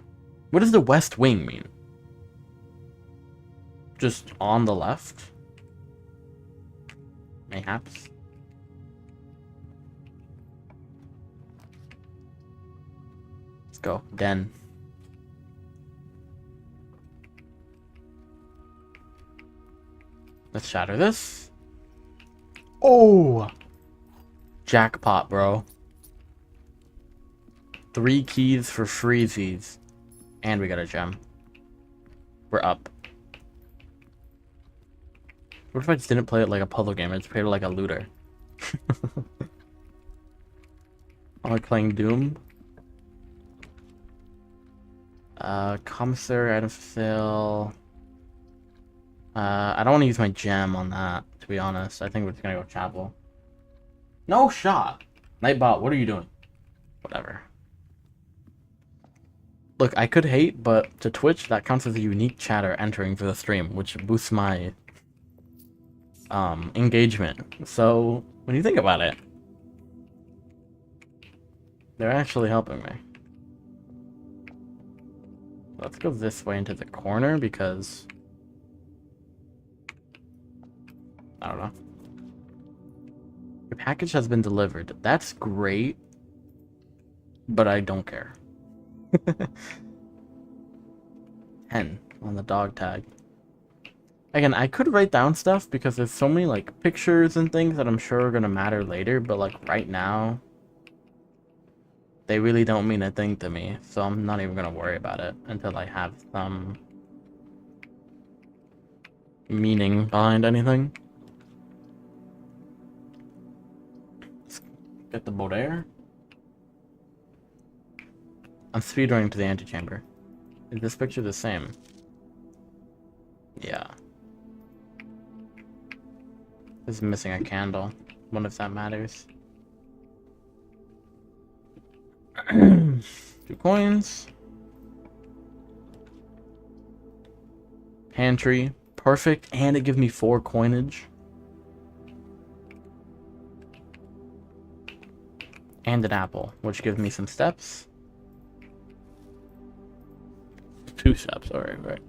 What does the west wing mean? Just on the left? Mayhaps. Let's go. Den. Let's shatter this. Oh! Jackpot, bro. 3 keys for freezies. And we got a gem. We're up. What if I just didn't play it like a puzzle game? I just played it like a looter. I like playing Doom. Commissary, item for sale. I don't want to use my gem on that, to be honest. I think we're just gonna go chapel. No shot! Nightbot, what are you doing? Whatever. Look, I could hate, but to Twitch, that counts as a unique chatter entering for the stream, which boosts my engagement. So, when you think about it, they're actually helping me. Let's go this way into the corner because I don't know. Your package has been delivered. That's great, but I don't care. 10 on the dog tag. Again, I could write down stuff because there's so many like pictures and things that I'm sure are gonna matter later, but like right now, they really don't mean a thing to me, so I'm not even gonna worry about it until I have some meaning behind anything. Let's get the boat air. I'm speedrunning to the antechamber. Is this picture the same? Yeah. This is missing a candle. Wonder if that matters. 2 coins. Pantry. Perfect. And it gives me 4 coinage. And an apple, which gives me some steps. 2 steps, alright, right.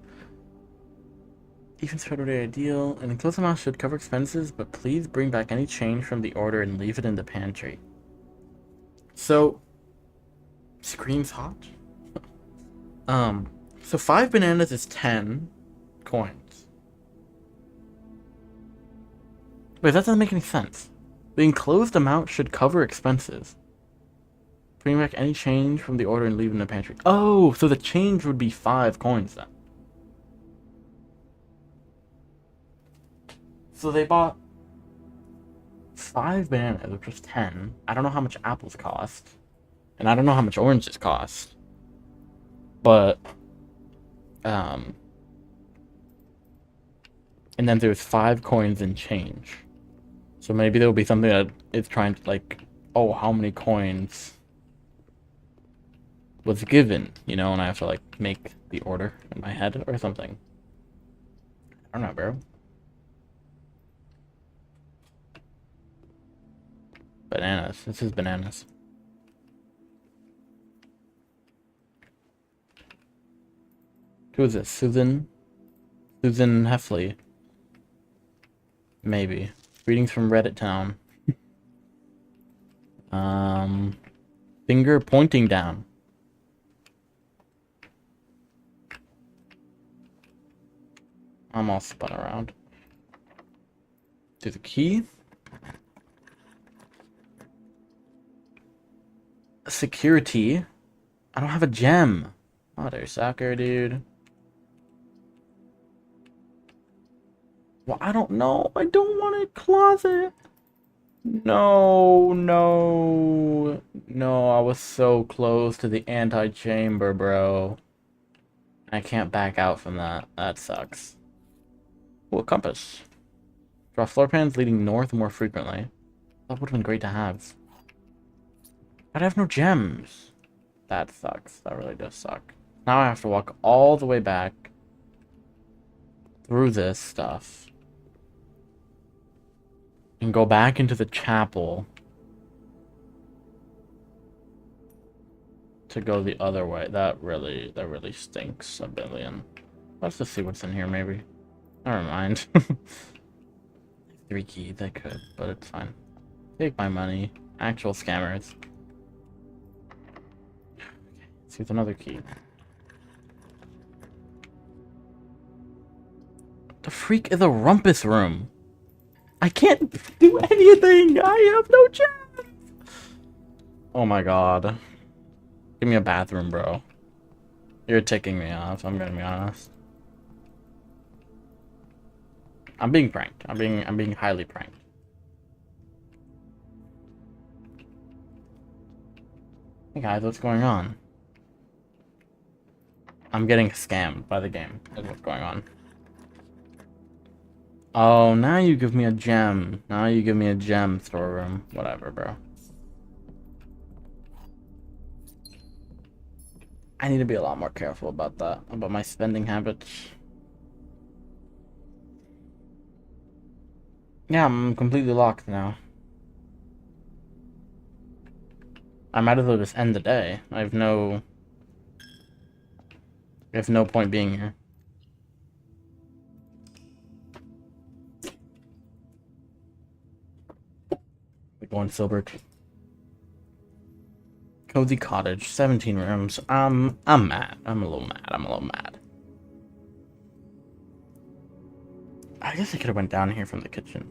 Even spread order ideal. An enclosed amount should cover expenses, but please bring back any change from the order and leave it in the pantry. So, screams hot. So 5 bananas is 10 coins. Wait, that doesn't make any sense. The enclosed amount should cover expenses. Bring back any change from the order and leave it in the pantry. Oh, so the change would be 5 coins then. So they bought 5 bananas, which was 10. I don't know how much apples cost. And I don't know how much oranges cost. But, and then there's 5 coins in change. So maybe there'll be something that is trying to, like, oh, how many coins was given, you know, and I have to, like, make the order in my head or something. I don't know, bro. Bananas. This is bananas. Who is this? Susan Heffley. Maybe. Greetings from Reddit Town. Finger pointing down. I'm all spun around. To the key. Security. I don't have a gem. Mother sucker, dude. Well, I don't know. I don't want a closet. No. I was so close to the anti-chamber, bro. I can't back out from that. That sucks. Oh, a compass. Draw floor plans leading north more frequently. That would have been great to have. But I have no gems. That sucks. That really does suck. Now I have to walk all the way back through this stuff and go back into the chapel to go the other way. That really stinks a billion. Let's just see what's in here, maybe. Never mind. 3 keys, I could, but it's fine. Take my money. Actual scammers. Okay, let's use another key. The freak is a rumpus room. I can't do anything. I have no chance. Oh my god. Give me a bathroom, bro. You're ticking me off, I'm gonna be honest. I'm being pranked. I'm being highly pranked. Hey guys, what's going on? I'm getting scammed by the game. That's what's going on. Oh, now you give me a gem. Now you give me a gem storeroom. Whatever, bro. I need to be a lot more careful about that. About my spending habits. Yeah, I'm completely locked now. I might as well just end the day. I have no point being here. We're going Silbert. Cozy cottage, 17 rooms. I'm mad. I'm a little mad. I guess I could have went down here from the kitchen.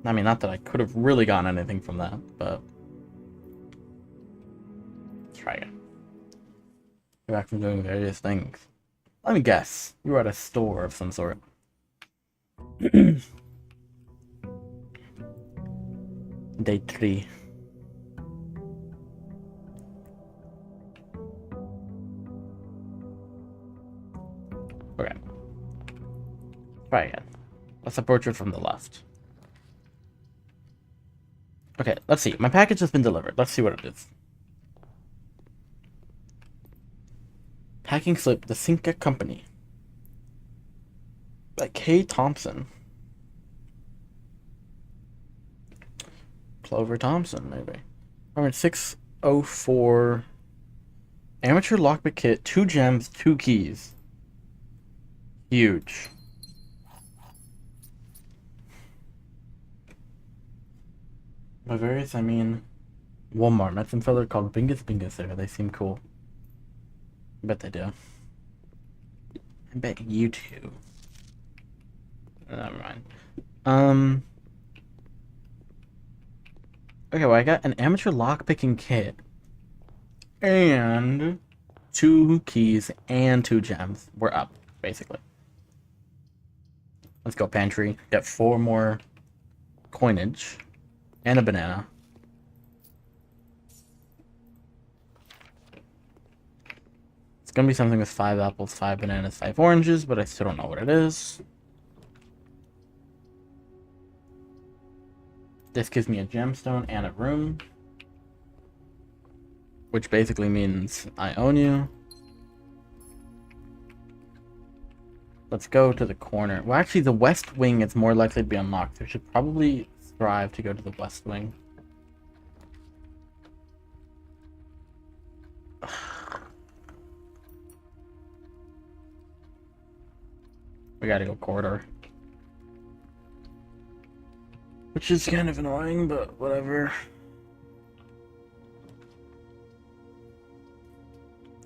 I mean, not that I could have really gotten anything from that, but let's try again. Go back from doing various things. Let me guess. You were at a store of some sort. Day 3. Okay. Try again. Let's approach it from the left. Okay, let's see. My package has been delivered. Let's see what it is. Packing slip, the Sinca Company. By K. Thompson. Clover Thompson, maybe. Alright, 604. Amateur lockpick kit, 2 gems, 2 keys. Huge. By various, I mean Walmart. Met some fella called Bingus Bingus there. They seem cool. I bet they do. I bet you too. Never mind. Okay, well, I got an amateur lockpicking kit. And 2 keys and 2 gems. We're up, basically. Let's go pantry. Get 4 more coinage. And a banana. It's gonna be something with 5 apples, 5 bananas, 5 oranges, but I still don't know what it is. This gives me a gemstone and a room. Which basically means I own you. Let's go to the corner. Well, actually, the west wing is more likely to be unlocked. So we should probably strive to go to the west wing. We gotta go corridor. Which is kind of annoying, but whatever.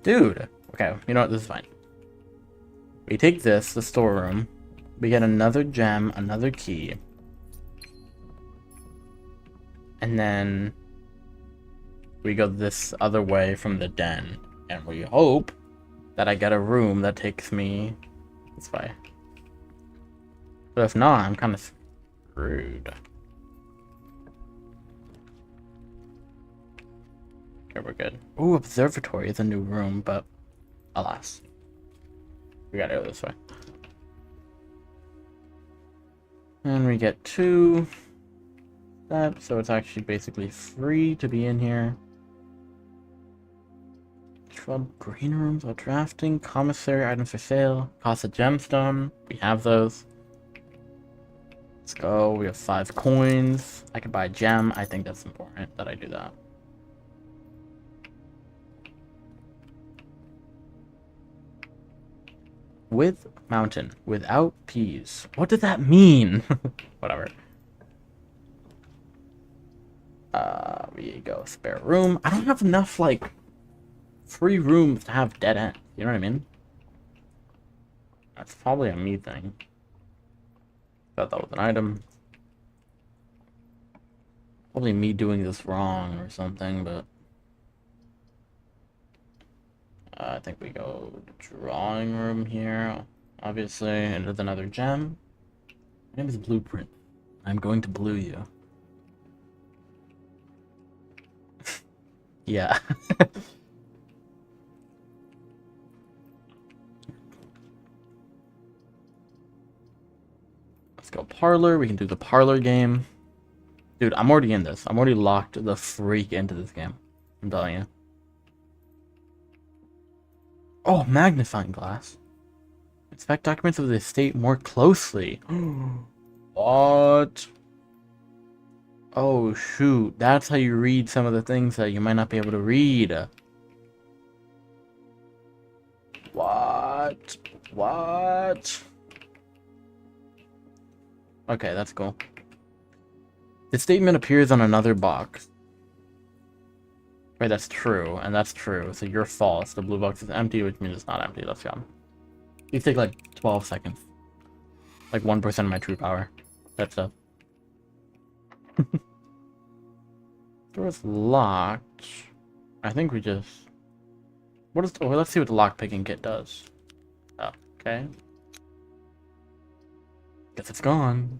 Dude! Okay, you know what? This is fine. We take this, the storeroom. We get another gem, another key. And then we go this other way from the den. And we hope that I get a room that takes me this way. But if not, I'm kind of screwed. Okay, we're good. Ooh, observatory is a new room, but alas. We gotta go this way. And we get 2 steps, so it's actually basically free to be in here. Shrub green rooms while drafting. Commissary items for sale. Cost a gemstone. We have those. Let's go. We have 5 coins. I could buy a gem. I think that's important that I do that. With mountain. Without peas. What did that mean? Whatever. We go spare room. I don't have enough, like, free rooms to have dead end. You know what I mean? That's probably a me thing. Thought that was an item. Probably me doing this wrong or something, but I think we go to drawing room here. Obviously, and with another gem. My name is Blueprint. I'm going to blue you. Yeah. Let's go parlor. We can do the parlor game. Dude, I'm already in this. I'm already locked the freak into this game. I'm telling you. Oh, magnifying glass. Inspect documents of the estate more closely. What? Oh, shoot. That's how you read some of the things that you might not be able to read. What? What? Okay, that's cool. The statement appears on another box. Wait, that's true, and that's true. So you're false. The blue box is empty, which means it's not empty. Let's go. These take like 12 seconds. Like 1% of my true power. That's up. Door's locked. I think we just... What is... Oh, let's see what the lockpicking kit does. Oh, okay. Guess it's gone.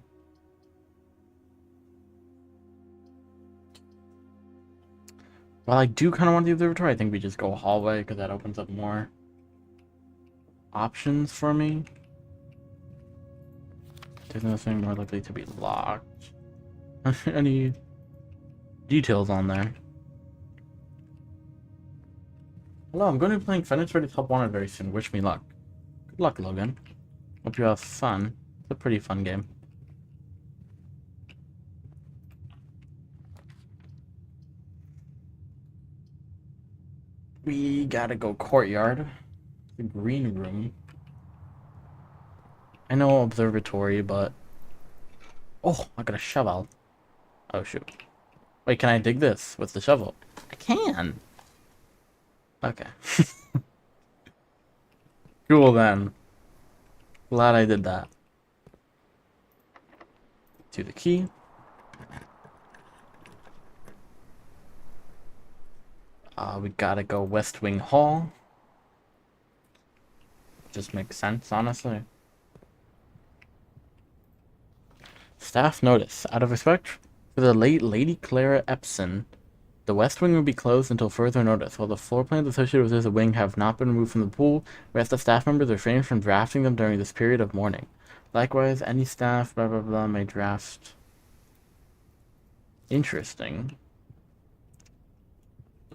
Well, I do kind of want the observatory. I think we just go hallway because that opens up more options for me. There's nothing more likely to be locked. Any details on there? Hello, I'm going to be playing FNAF Ready Top 1 very soon. Wish me luck. Good luck, Logan. Hope you have fun. It's a pretty fun game. We gotta go courtyard. The green room. I know observatory, but... Oh, I got a shovel. Oh, shoot. Wait, can I dig this with the shovel? I can! Okay. Cool, then. Glad I did that. To the key. We gotta go West Wing Hall. Just makes sense, honestly. Staff notice. Out of respect for the late Lady Clara Epson, the West Wing will be closed until further notice. While the floor plans associated with this wing have not been removed from the pool, we ask the staff members refrain from drafting them during this period of mourning. Likewise, any staff, blah blah blah, may draft. Interesting.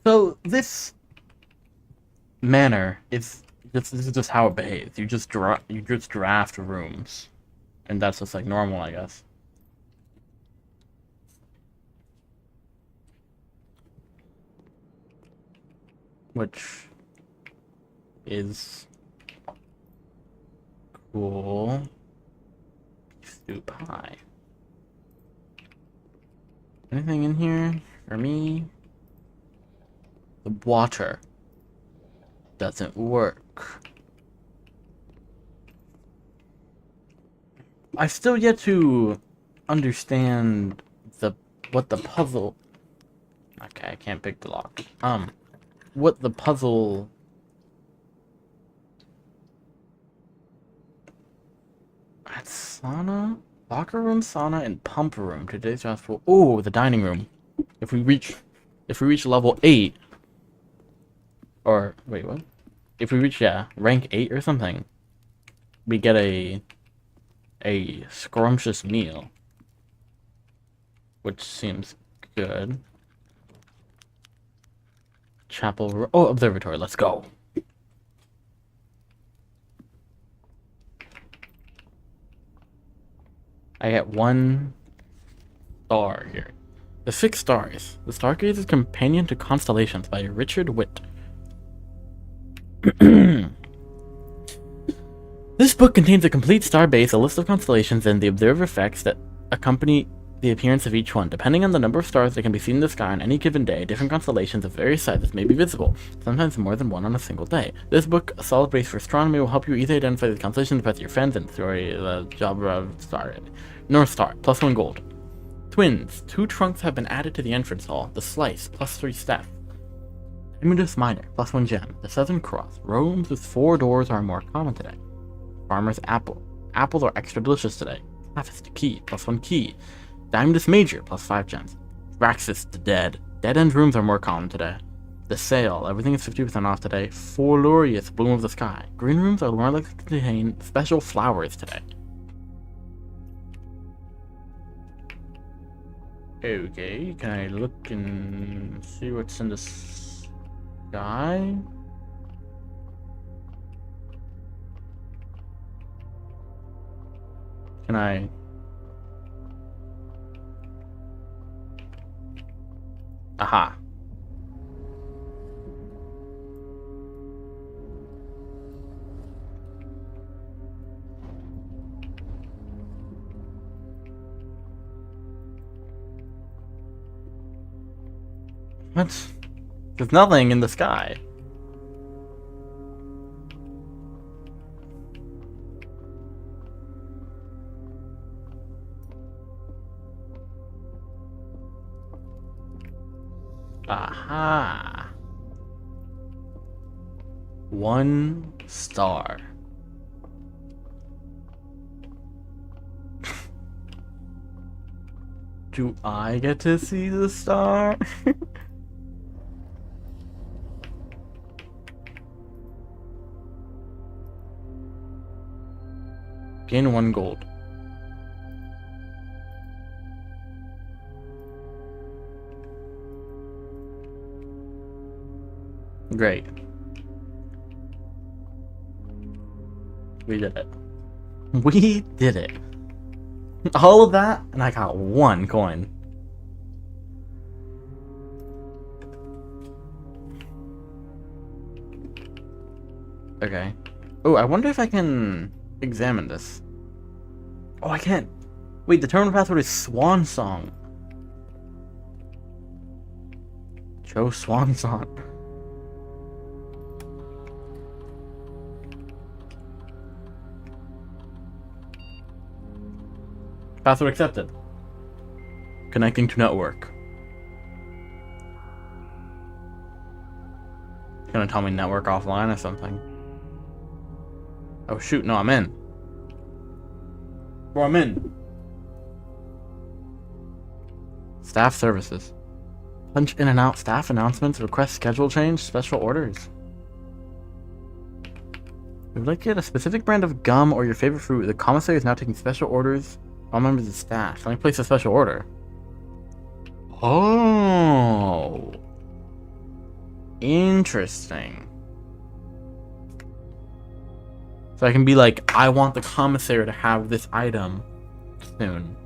So this manor is this is just how it behaves. You just draft rooms, and that's just like normal, I guess. Which is cool. Stew pie. Anything in here for me? The water doesn't work. I still yet to understand what the puzzle. Okay, I can't pick the lock. What the puzzle. At sauna, locker room, sauna, and pump room. Today's transport. Oh, the dining room. If we reach level 8. Or, wait, what? If we reach, rank 8 or something, we get a scrumptious meal. Which seems good. Chapel, oh, observatory, let's go. I get 1 star here. The 6 stars. The Stargaze is Companion to Constellations by Richard Witt. This book contains a complete star base, a list of constellations, and the observer effects that accompany the appearance of each one. Depending on the number of stars that can be seen in the sky on any given day, different constellations of various sizes may be visible, sometimes more than one on a single day. This book, a solid base for astronomy, will help you easily identify the constellations with your friends and the job of star. North Star, +1 gold. Twins, 2 trunks have been added to the entrance hall. The Slice, +3 staff. Imidus Minor, +1 gem. The Southern Cross, rooms with 4 doors are more common today. Farmer's Apple, apples are extra delicious today. Taphist Key, +1 key. Diamondus Major, +5 gems. Raxus the Dead, dead end rooms are more common today. The sale. Everything is 50% off today. Florious bloom of the sky. Green rooms are more likely to contain special flowers today. Okay, can I look and see what's in the sky? Can I... Aha. What? There's nothing in the sky. Aha. 1 star. Do I get to see the star? Gain 1 gold. Great. We did it. We did it. All of that, and I got 1 coin. Okay. Oh, I wonder if I can examine this. Oh, I can't. Wait, the terminal password is Swan Song. Joe Swan Song. Password accepted. Connecting to network. It's gonna tell me network offline or something. Oh shoot, no, I'm in. Bro, I'm in. Staff services. Punch in and out staff announcements, request schedule change, special orders. If you would like to get a specific brand of gum or your favorite fruit, the commissary is now taking special orders. All members of staff. Let me place a special order. Oh. Interesting. So I can be like, I want the commissary to have this item soon.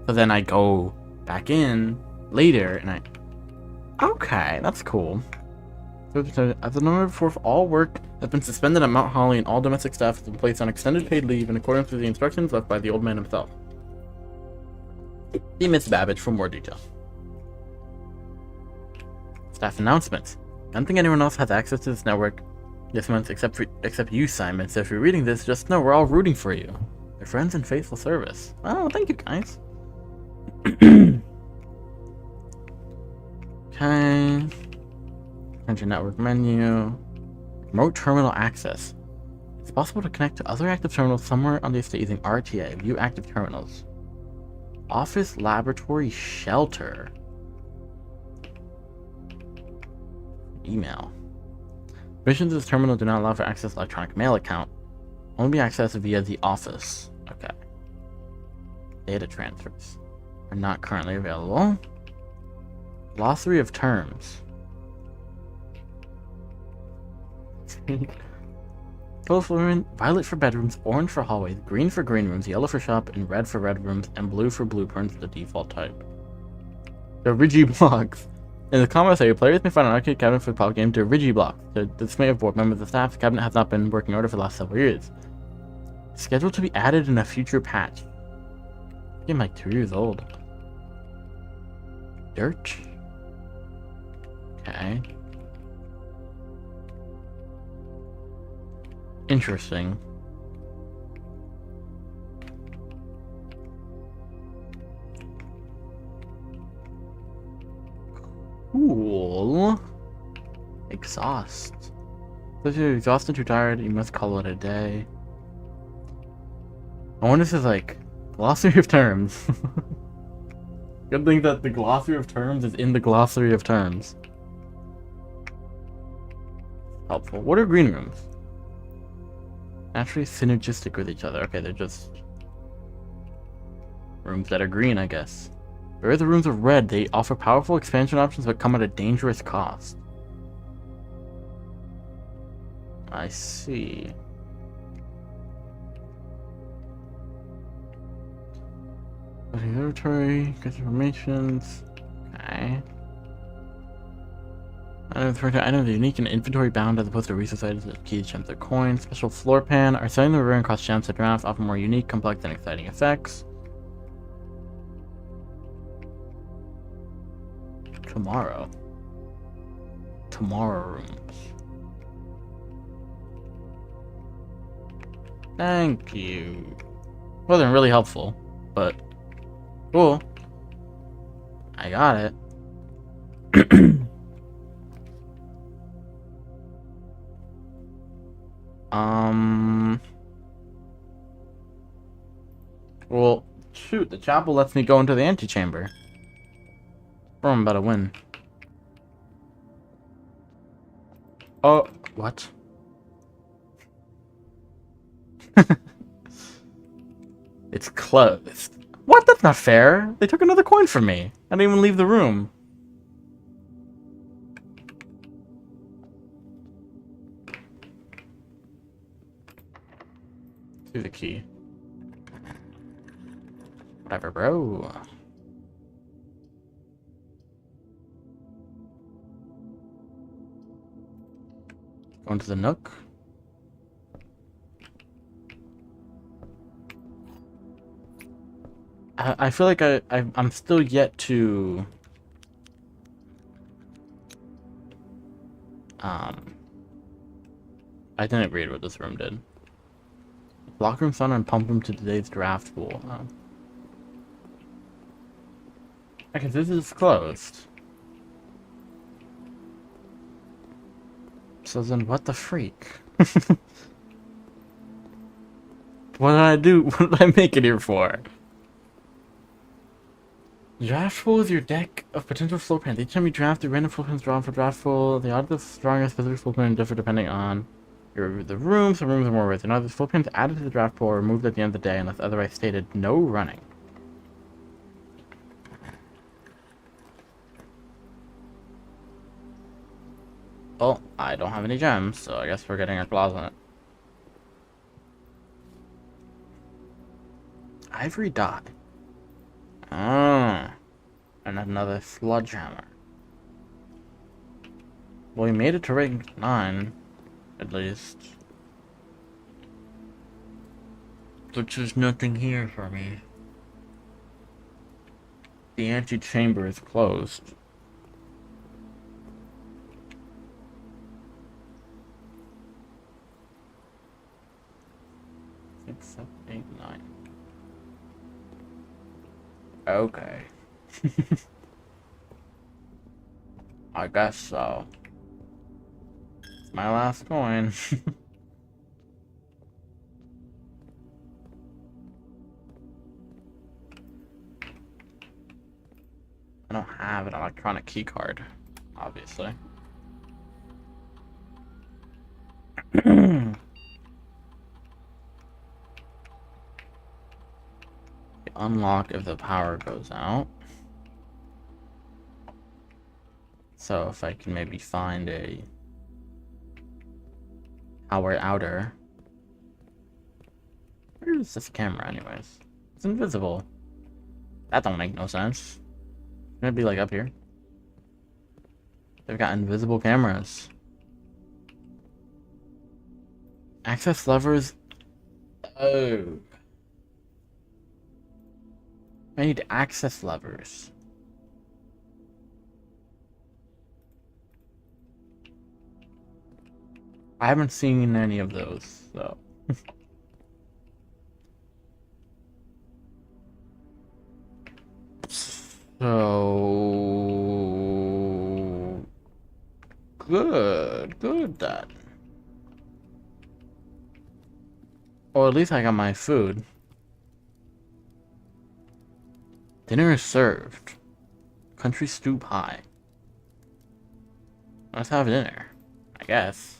So then I go back in later and I... Okay, that's cool. So, as the number before, all work has been suspended at Mount Holly and all domestic staff has been placed on extended paid leave in accordance with the instructions left by the old man himself. See Miss Babbage for more detail. Staff announcements. I don't think anyone else has access to this network this month except you, Simon. So if you're reading this, just know we're all rooting for you. Your friends in faithful service. Oh, thank you guys. Okay. Enter network menu. Remote terminal access. It's possible to connect to other active terminals somewhere on the estate using RTA. View active terminals. Office, laboratory, shelter. Email. Permissions of this terminal do not allow for access to electronic mail account. Only be accessed via the office. Okay. Data transfers are not currently available. Glossary of terms. Color for women, violet for bedrooms, orange for hallways, green for green rooms, yellow for shop, and red for red rooms, and blue for blueprints, the default type. The Rigi blocks. In the commissary, players may find an arcade cabinet for the pop game to Rigi blocks. To the dismay of board members of the staff, the cabinet has not been in working order for the last several years. Scheduled to be added in a future patch. I'm like 2 years old. Dirt? Okay. Interesting. Cool. Exhaust. So if you're exhausted, too tired, you must call it a day. I wonder if this is like glossary of terms. Good thing that the glossary of terms is in the glossary of terms. Helpful. What are green rooms? Naturally synergistic with each other. Okay, they're just rooms that are green, I guess. Whereas the rooms are red, they offer powerful expansion options but come at a dangerous cost. I see. Inventory, get informations. Okay. Items are unique and inventory bound as opposed to resource items that keys, gems, or coins. Special floor pan are selling the rare and cost gems to draft, offer more unique, complex, and exciting effects. Tomorrow rooms. Thank you. Wasn't really helpful, but cool. I got it. Well, shoot, the chapel lets me go into the antechamber. Or I'm about to win. Oh, what? It's closed. What? That's not fair. They took another coin from me. I didn't even leave the room. To the key. Whatever, bro. Going to the nook. I feel like I'm still yet to I didn't read what this room did. Lock room son and pump him to today's draft pool. Oh. Okay, this is closed. So then what the freak? What did I do? What did I make it here for? Draft pool is your deck of potential floor plans. Each time you draft, the random floor plans drawn for draft pool. The odds of drawing a specific floor plan differ depending on the rooms. Some rooms are more worth. And other floor plans added to the draft pool or removed at the end of the day unless otherwise stated. No running. Oh, I don't have any gems, so I guess we're getting our claws on it. Ivory dot. Ah, and another sledgehammer. Well, we made it to rank 9, at least. But there's nothing here for me. The antechamber is closed. Six, 7, 8, 9. Okay. I guess so. It's my last coin. I don't have an electronic key card, obviously. The unlock if the power goes out. So if I can maybe find a power outer. Where is this camera anyways? It's invisible. That don't make no sense. It's gonna be like up here. They've got invisible cameras. Access levers. Oh. I need access levers. I haven't seen any of those, so. So good then. Or at least I got my food. Dinner is served. Country stew pie. Let's have dinner, I guess.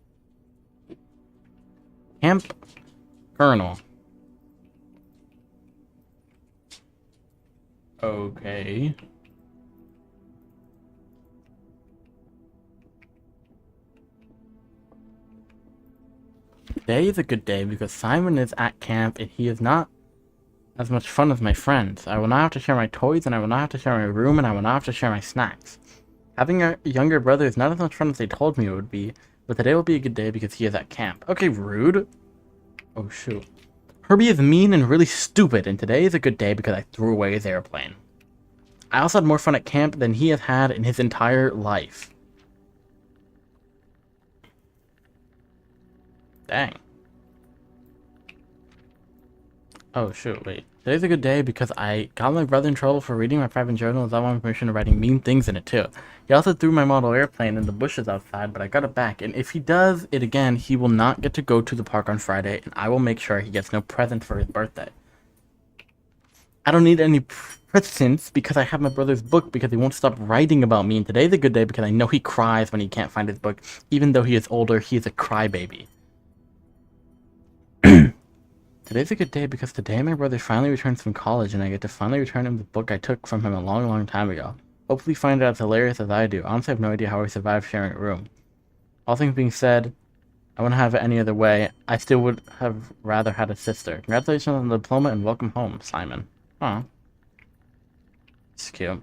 camp colonel. Okay. Today is a good day because Simon is at camp and he is not as much fun as my friends. I will not have to share my toys, and I will not have to share my room, and I will not have to share my snacks. Having a younger brother is not as much fun as they told me it would be, but today will be a good day because he is at camp. Okay, rude. Oh, shoot. Herbie is mean and really stupid, and today is a good day because I threw away his airplane. I also had more fun at camp than he has had in his entire life. Dang. Oh, shoot, wait. Today's a good day because I got my brother in trouble for reading my private journal without my permission and writing mean things in it, too. He also threw my model airplane in the bushes outside, but I got it back, and if he does it again, he will not get to go to the park on Friday, and I will make sure he gets no present for his birthday. I don't need any presents because I have my brother's book because he won't stop writing about me, and today's a good day because I know he cries when he can't find his book. Even though he is older, he is a crybaby. Today's a good day because today my brother finally returns from college and I get to finally return him the book I took from him a long, long time ago. Hopefully find it as hilarious as I do. Honestly, I have no idea how I survived sharing a room. All things being said, I wouldn't have it any other way. I still would have rather had a sister. Congratulations on the diploma and welcome home, Simon. Aw. It's cute.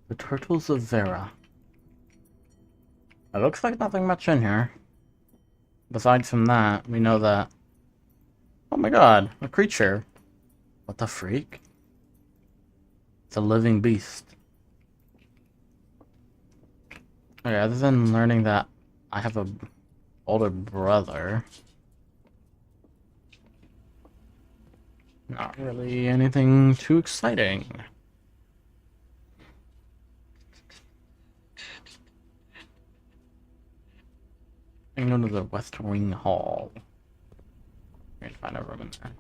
The Turtles of Vera. It looks like nothing much in here. Besides from that, we know that... Oh my god, a creature. What the freak? It's a living beast. Okay, other than learning that I have a older brother... Not really anything too exciting. I can go to the West Wing Hall. I can find a room in there.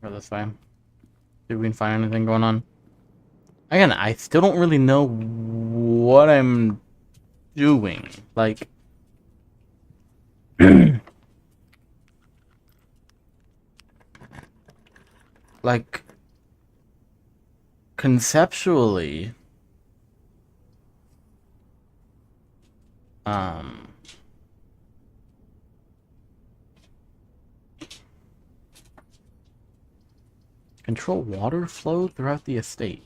Go this way. See if we can find anything going on. Again, I still don't really know what I'm doing. Like... like... conceptually... Control water flow throughout the estate.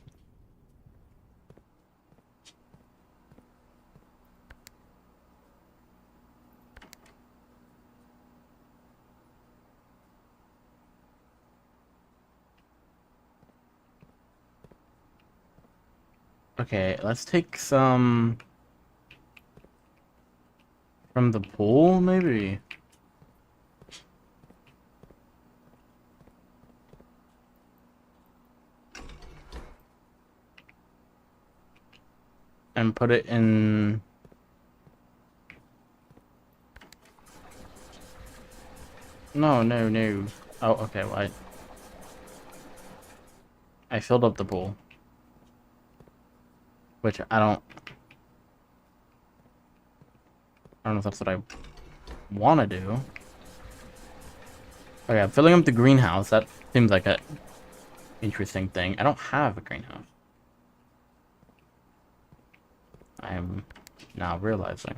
Okay, let's take some from the pool, maybe. And put it in... No. Oh, okay, well, I filled up the pool. Which I don't know if that's what I want to do. Okay, I'm filling up the greenhouse. That seems like a interesting thing. I don't have a greenhouse. I am now realizing.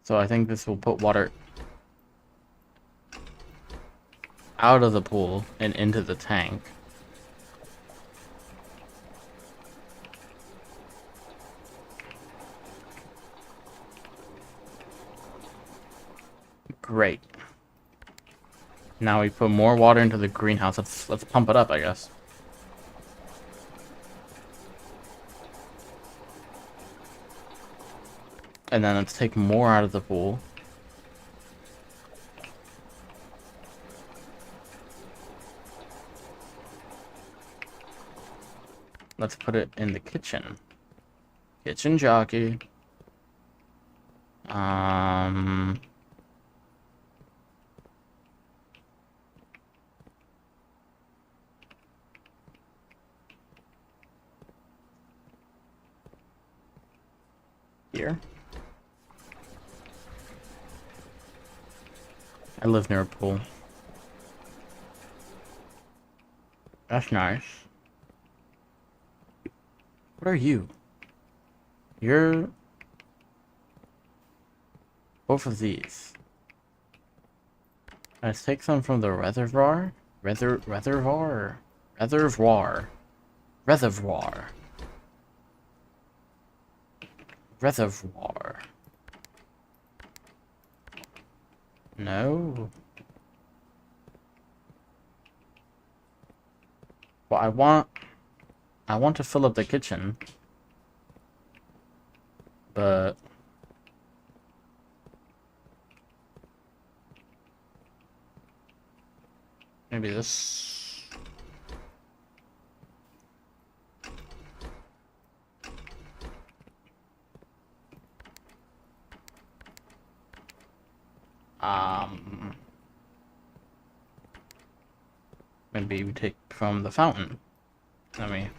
So I think this will put water out of the pool and into the tank. Great. Now we put more water into the greenhouse. Let's pump it up, I guess. And then let's take more out of the pool. Let's put it in the kitchen. Kitchen jockey. Here. I live near a pool. That's nice. What are you? You're... both of these. Let's take some from the reservoir. Reservoir. No. Well, I want to fill up the kitchen. But maybe this. Maybe we take from the fountain. Let me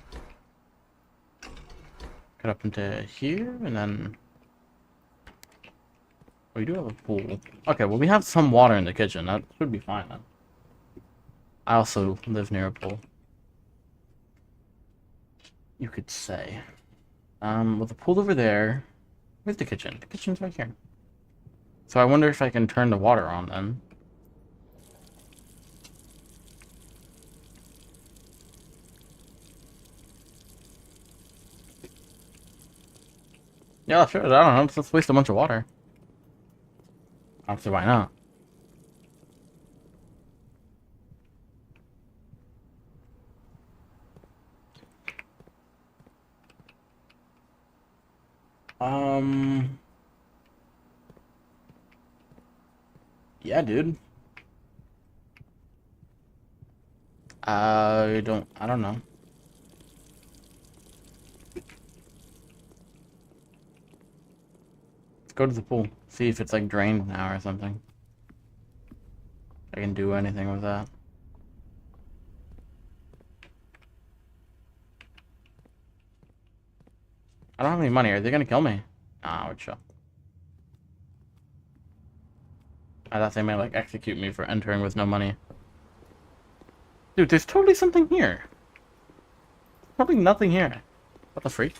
cut up into here, and then we do have a pool. Okay, well we have some water in the kitchen. That should be fine then. I also live near a pool, you could say. With the pool over there, where's the kitchen? The kitchen's right here. So I wonder if I can turn the water on then. Yeah, sure. I don't know. Let's waste a bunch of water. I don't see why not. Yeah, dude. I don't know. Let's go to the pool. See if it's like drained now or something. I can do anything with that. I don't have any money. Are they gonna kill me? Nah, I would chill. I thought they might like execute me for entering with no money. Dude, there's totally something here. Probably nothing here. What the freak?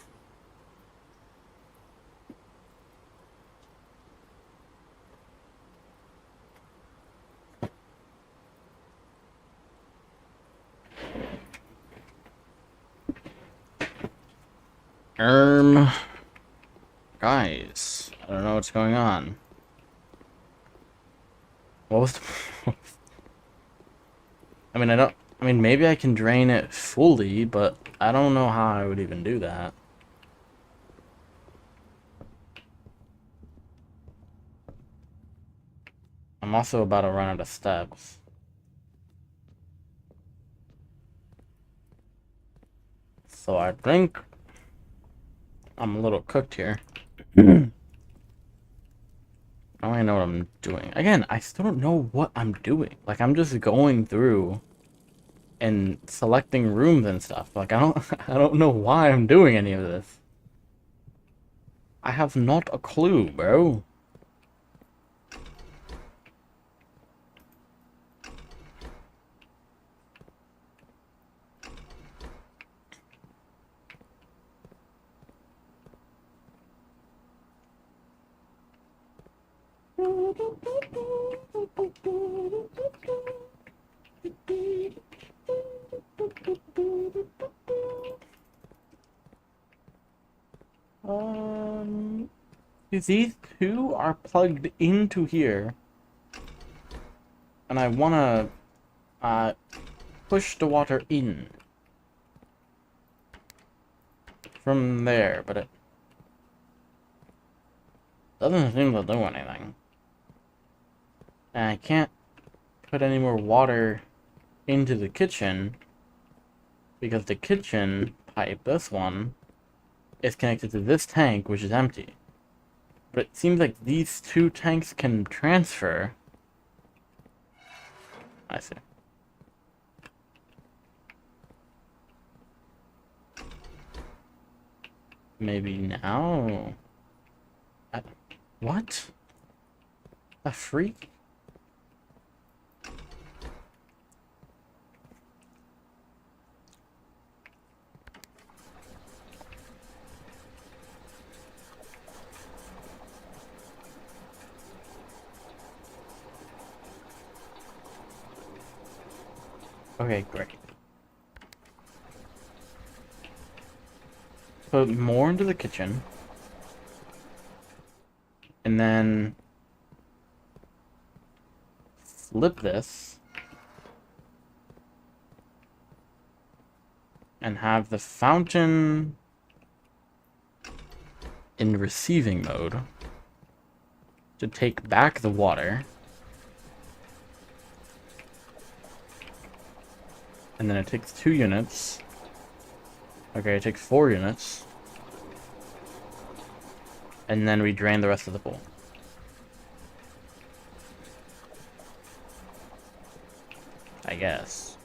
Guys, I don't know what's going on. What was the... I mean, maybe I can drain it fully, but I don't know how I would even do that. I'm also about to run out of steps. So I think I'm a little cooked here. I don't even know what I'm doing. Again, I still don't know what I'm doing. Like, I'm just going through and selecting rooms and stuff. Like, I don't know why I'm doing any of this. I have not a clue, bro. These two are plugged into here, and I wanna push the water in from there, but Doesn't seem to do anything. And I can't put any more water into the kitchen because the kitchen pipe, this one, is connected to this tank, which is empty. But it seems like these two tanks can transfer. I see. Maybe now? What? A freak? Okay, great. Put more into the kitchen. And then flip this. And have the fountain in receiving mode to take back the water. And then it takes 2 units. Okay, it takes 4 units. And then we drain the rest of the pool. I guess.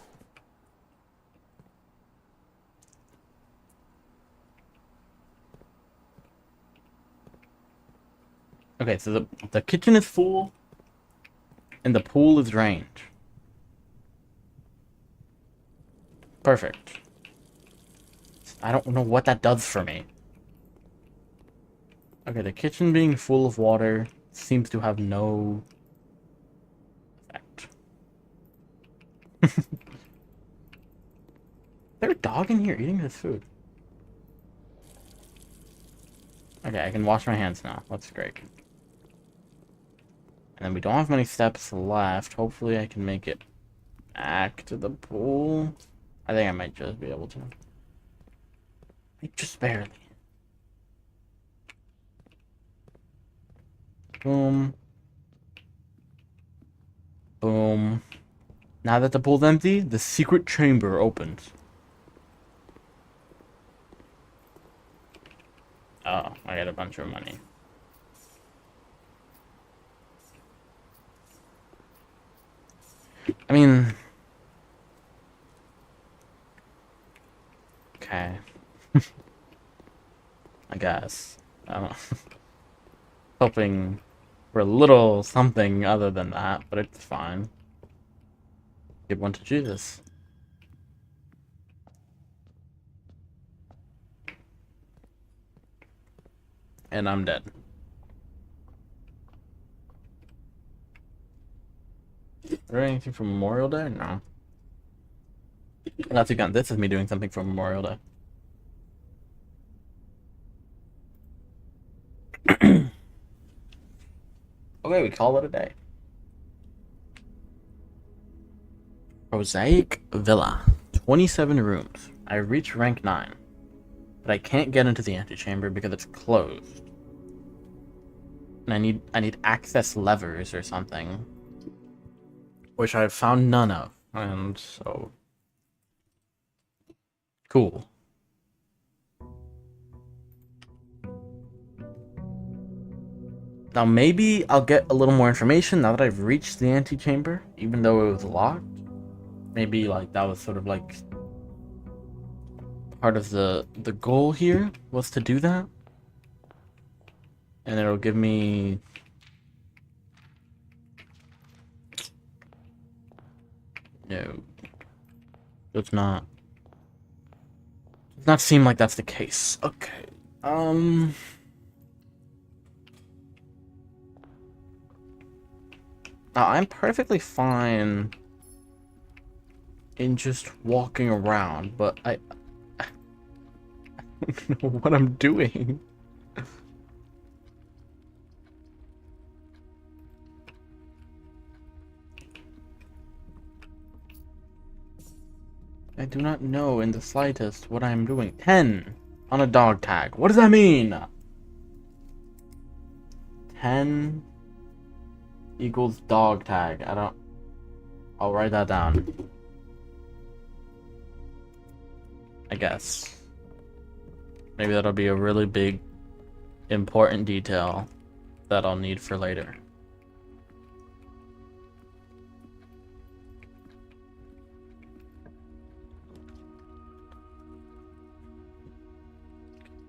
Okay, so the kitchen is full and the pool is drained. Perfect. I don't know what that does for me. Okay, the kitchen being full of water seems to have no effect. Is there a dog in here eating this food? Okay, I can wash my hands now. That's great. And then we don't have many steps left. Hopefully I can make it back to the pool. I think I might just be able to. Like, just barely. Boom. Boom. Now that the pool's empty, the secret chamber opens. Oh, I got a bunch of money. I mean... Okay. I guess. I don't know. Hoping for a little something other than that, but it's fine. Give one to Jesus. And I'm dead. Is there anything for Memorial Day? No. Unless you count this as me doing something for Memorial Day. Okay, we call it a day. Mosaic Villa. 27 rooms. I reach rank 9. But I can't get into the antechamber because it's closed. And I need access levers or something. Which I've found none of. And so... Cool. Now maybe I'll get a little more information now that I've reached the antechamber, even though it was locked. Maybe like that was sort of like part of the goal here was to do that. And it'll give me no. It's not. Does not seem like that's the case. Okay. Now, I'm perfectly fine in just walking around, but I don't know what I'm doing. I do not know in the slightest what I'm doing. 10 on a dog tag. What does that mean? 10 equals dog tag. I'll write that down. I guess. Maybe that'll be a really big, important detail that I'll need for later.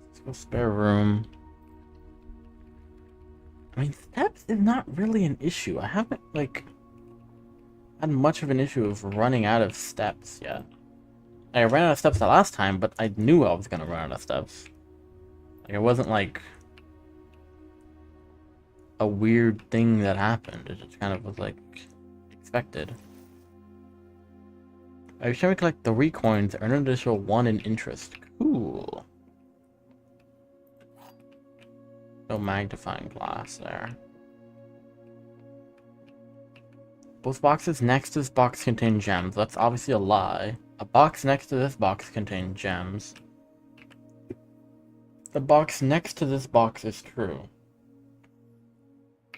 Let's go spare room. I mean, steps is not really an issue. I haven't, like, had much of an issue of running out of steps yet. I ran out of steps the last time, but I knew I was gonna run out of steps. Like, it wasn't like a weird thing that happened. It just kind of was like expected. Every time we collect 3 coins, earn an additional 1 in interest. Cool. No magnifying glass there. Both boxes next to this box contain gems. That's obviously a lie. A box next to this box contains gems. The box next to this box is true.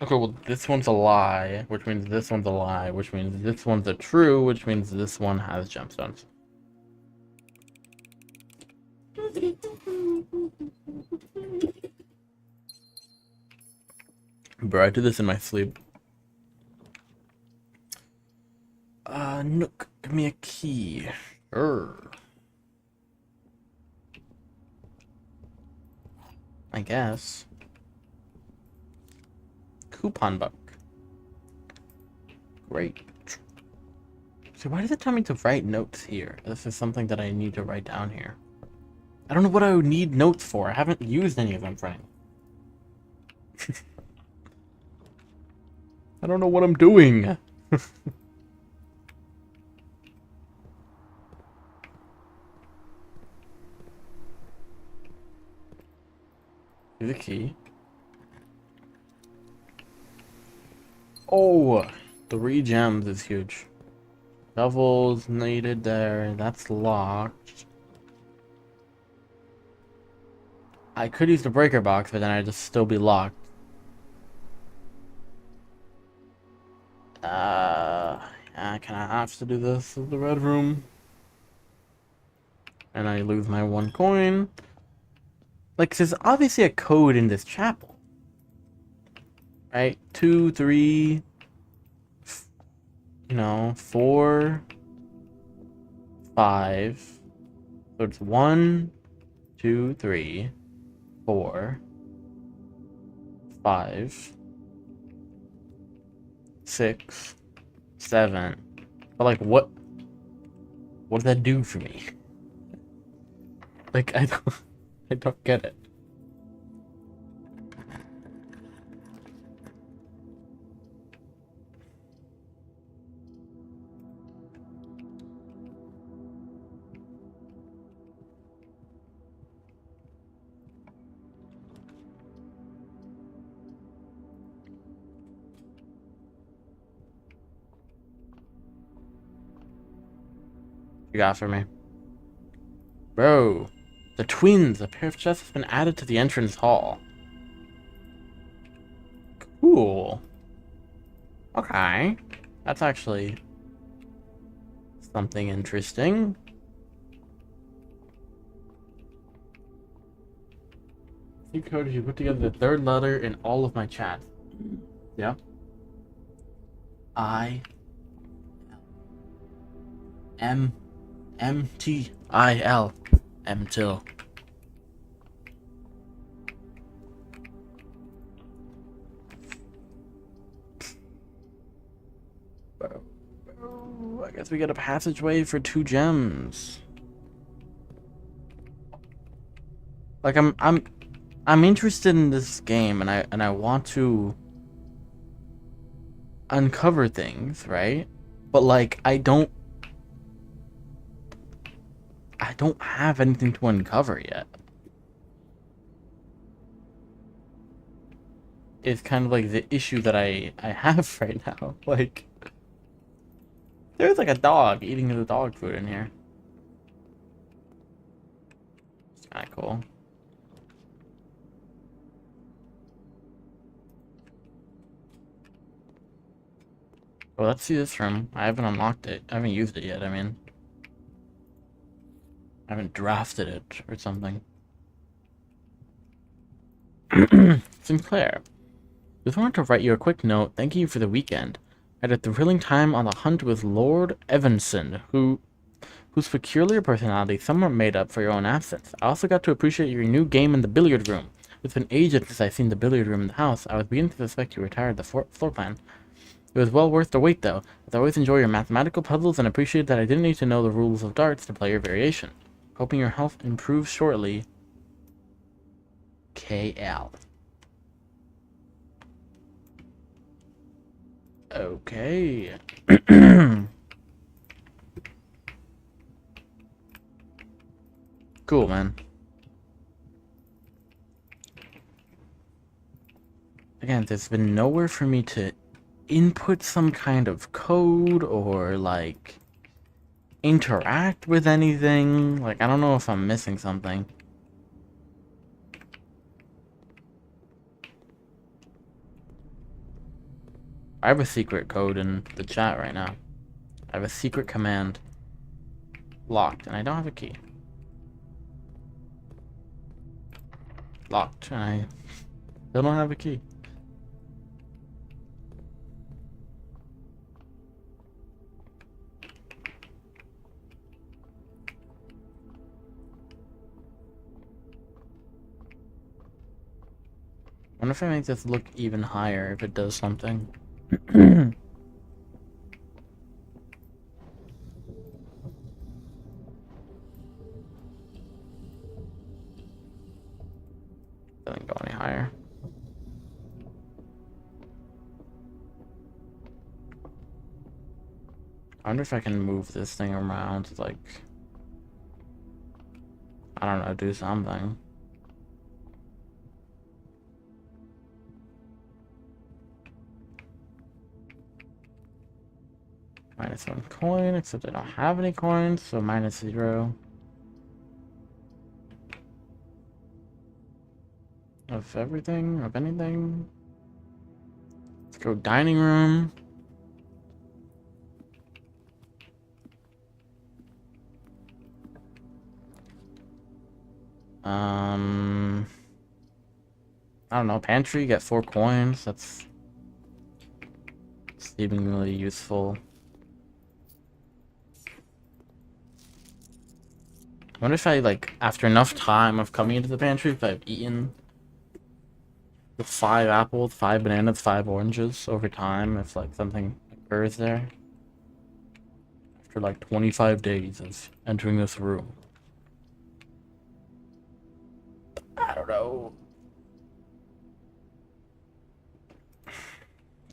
Okay, well, this one's a lie, which means this one's a lie, which means this one's a true, which means this one has gemstones. Bro, I did this in my sleep. Nook, give me a key. I guess. Coupon book. Great. So why does it tell me to write notes here? This is something that I need to write down here. I don't know what I would need notes for. I haven't used any of them for anything. I don't know what I'm doing. Here's a key. Oh, 3 gems is huge. Shovels needed there. That's locked. I could use the breaker box, but then I'd just still be locked. Yeah, can I have to do this in the red room? And I lose my 1 coin. Like, there's obviously a code in this chapel. Right? 2, 3, 4, 5. So it's 1, 2, 3, 4, 5, 6, 7. But like, what does that do for me? Like, I don't get it. You got for me? Bro, the twins, a pair of chests has been added to the entrance hall. Cool. Okay. That's actually something interesting. See, Cody, you put together the 3rd letter in all of my chats. Yeah. MTIL. MTIL. I guess we get a passageway for 2 gems. Like, I'm interested in this game, and I want to uncover things, right? But like, I don't have anything to uncover yet. It's kind of like the issue that I have right now. Like, there's like a dog eating the dog food in here. It's kind of cool. Well, let's see this room. I haven't unlocked it. I haven't used it yet, I mean. I haven't drafted it or something. Sinclair. Just wanted to write you a quick note thanking you for the weekend. I had a thrilling time on the hunt with Lord Evanson, whose peculiar personality somewhat made up for your own absence. I also got to appreciate your new game in the billiard room. It's been ages since I've seen the billiard room in the house. I was beginning to suspect you retired the floor plan. It was well worth the wait, though, as I always enjoy your mathematical puzzles and appreciate that I didn't need to know the rules of darts to play your variation. Hoping your health improves shortly. KL. Okay. Cool, man. Again, there's been nowhere for me to input some kind of code or, like, interact with anything. Like, I don't know if I'm missing something. I have a secret code in the chat right now. I have a secret command. Locked, and I don't have a key. Locked, and I still don't have a key. I wonder if I make this look even higher if it does something. Doesn't go any higher. I wonder if I can move this thing around, like, I don't know, do something. -1 coin, except I don't have any coins, so -0. Of everything, of anything. Let's go dining room. I don't know, pantry, get 4 coins, that's seemingly useful. I wonder if I, like, after enough time of coming into the pantry, if I've eaten the 5 apples, 5 bananas, 5 oranges over time, if, like, something occurs there. After, like, 25 days of entering this room. I don't know.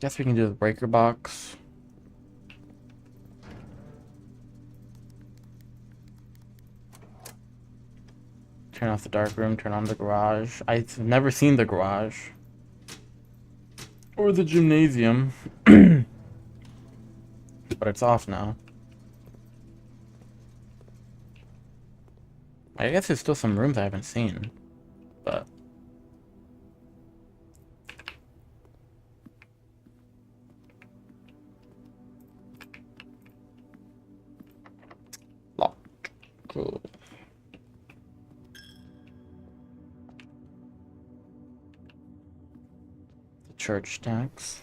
Guess we can do the breaker box. Turn off the dark room, turn on the garage. I've never seen the garage. Or the gymnasium. But it's off now. I guess there's still some rooms I haven't seen. But locked. Cool. The church tax.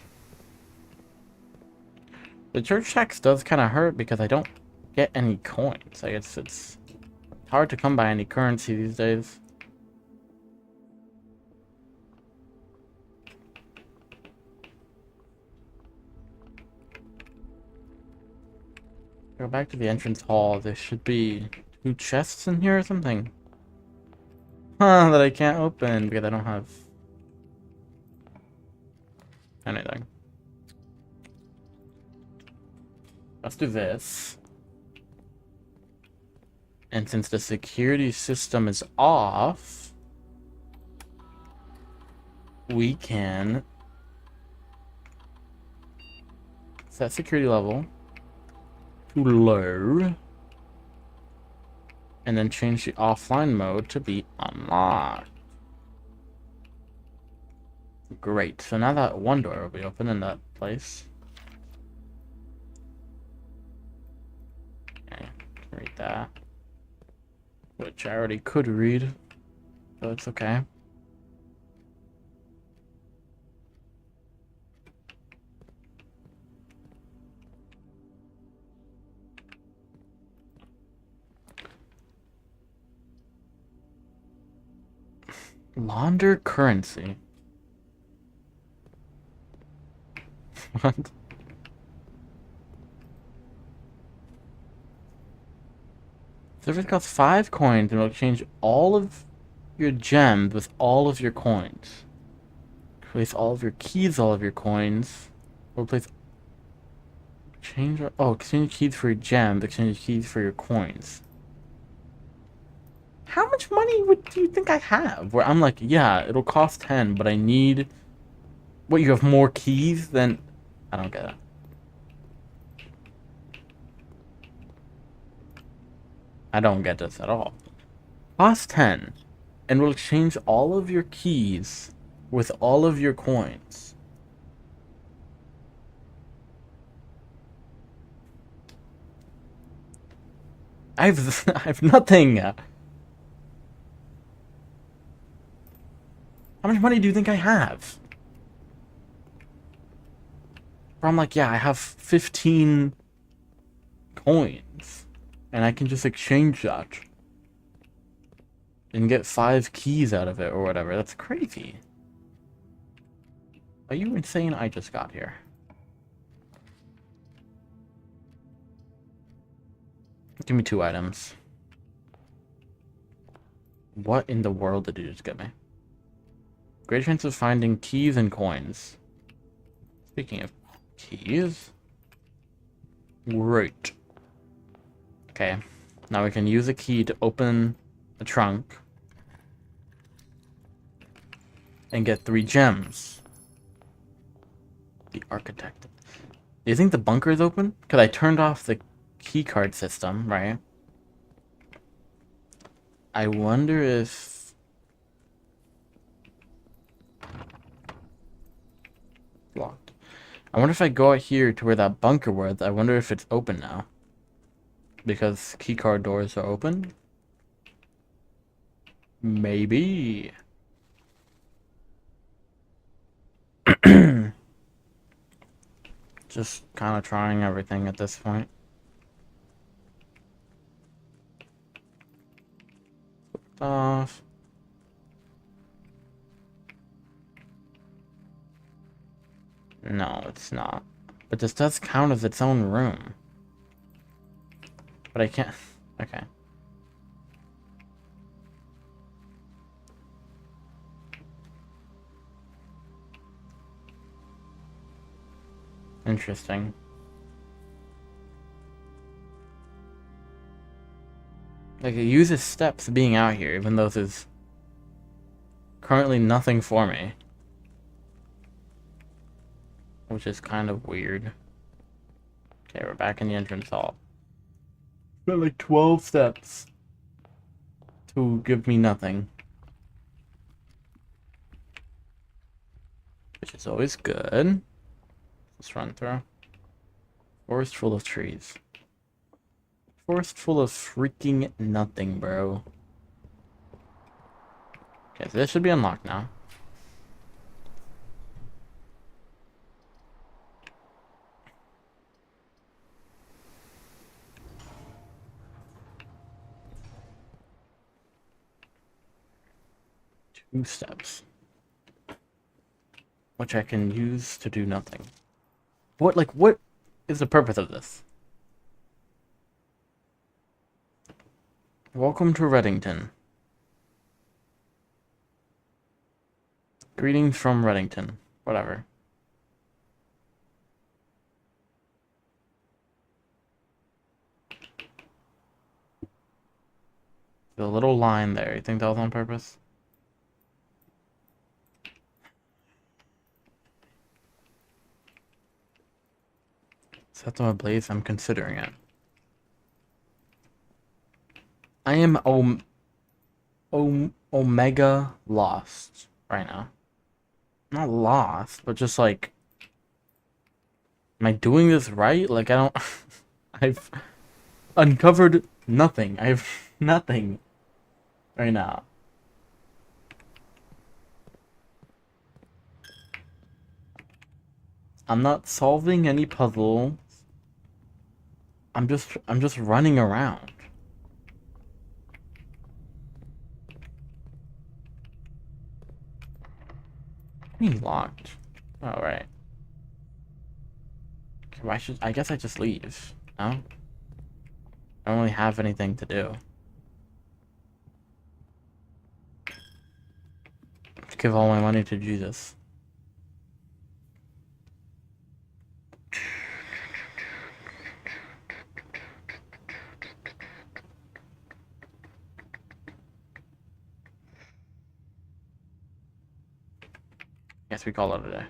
The church tax does kind of hurt because I don't get any coins. I guess it's hard to come by any currency these days. Go back to the entrance hall. There should be 2 chests in here or something. Huh, that I can't open because I don't have anything. Let's do this. And since the security system is off, we can set security level to low, and then change the offline mode to be unlocked. Great. So now that one door will be open in that place. which I already could read, so it's okay. Launder currency. What? Service costs 5 coins and will exchange all of your gems with all of your coins. Replace all of your keys, all of your coins. Or replace. Exchange keys for your gems, exchange keys for your coins. How much money do you think I have? Where I'm like, yeah, it'll cost 10, but I need. What, you have more keys than. I don't get it. I don't get this at all. Cost 10, and will exchange all of your keys with all of your coins. I have nothing. How much money do you think I have? Where I'm like, yeah, I have 15 coins, and I can just exchange that and get 5 keys out of it or whatever. That's crazy. Are you insane? I just got here. Give me 2 items. What in the world did you just get me? Great chance of finding keys and coins. Speaking of keys. Great. Okay. Now we can use a key to open the trunk. And get 3 gems. The architect. Do you think the bunker is open? Because I turned off the keycard system, right? I wonder if... Locked. I wonder if I go out here to where that bunker was, I wonder if it's open now. Because keycard doors are open? Maybe. Just kind of trying everything at this point. Off. No, it's not. But this does count as its own room. But I can't... Okay. Interesting. Like, it uses steps being out here, even though there's currently nothing for me. Which is kind of weird. Okay, we're back in the entrance hall. Got like 12 steps to give me nothing. Which is always good. Let's run through. Forest full of trees. Forest full of freaking nothing, bro. Okay, so this should be unlocked now. Two steps. Which I can use to do nothing. What is the purpose of this? Welcome to Reddington. Greetings from Reddington. Whatever. The little line there, you think that was on purpose? Set them ablaze, I'm considering it. I am omega lost right now. Not lost, but just like, am I doing this right? Like, I don't... I've uncovered Nothing. I have nothing right now. I'm not solving any puzzle. I'm just running around. He's locked. All right. Okay, I guess I just leave. No? I don't really have anything to do. Just give all my money to Jesus. Guess we call it a day.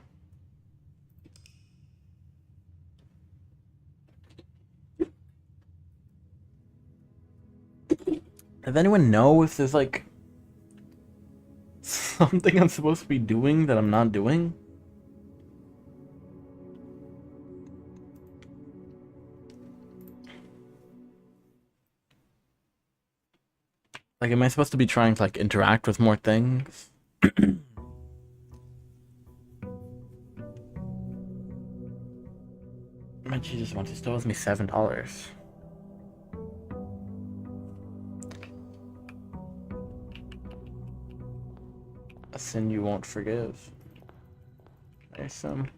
Does anyone know if there's like something I'm supposed to be doing that I'm not doing? Like, am I supposed to be trying to like interact with more things? My Jesus wants to still owes me $7. A sin you won't forgive. There's some.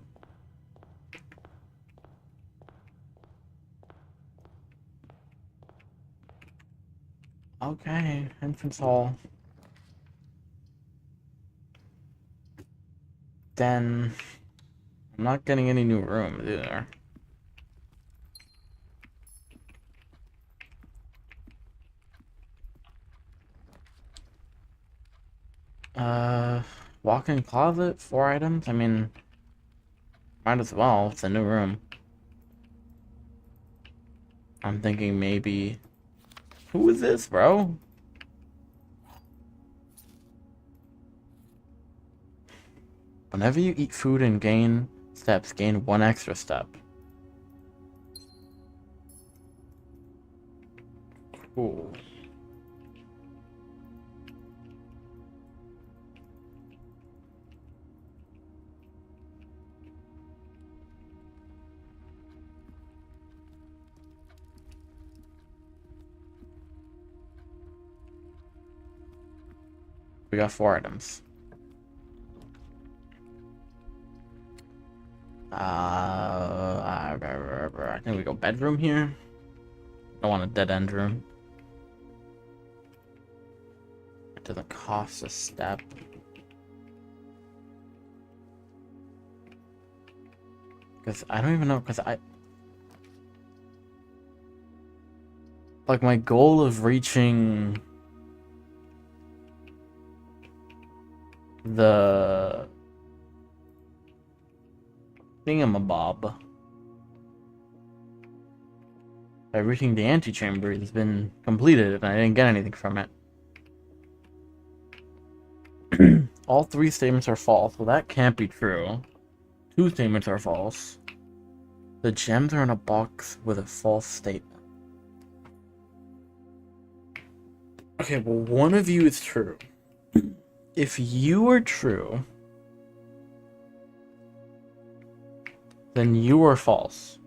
Okay, entrance hall. Then I'm not getting any new rooms either. Walk-in closet, 4 items. I mean, might as well. It's a new room. I'm thinking maybe. Who is this, bro? Whenever you eat food and gain steps, gain 1 extra step. Cool. We got 4 items. I think we go bedroom here. I want a dead end room. It doesn't cost a step. Because I don't even know, because like, my goal of reaching the thingamabob by reaching the antechamber has been completed, and I didn't get anything from it. All 3 statements are false, well that can't be true. 2 statements are false. The gems are in a box with a false statement. Okay, well, one of you is true. If you are true, then you are false.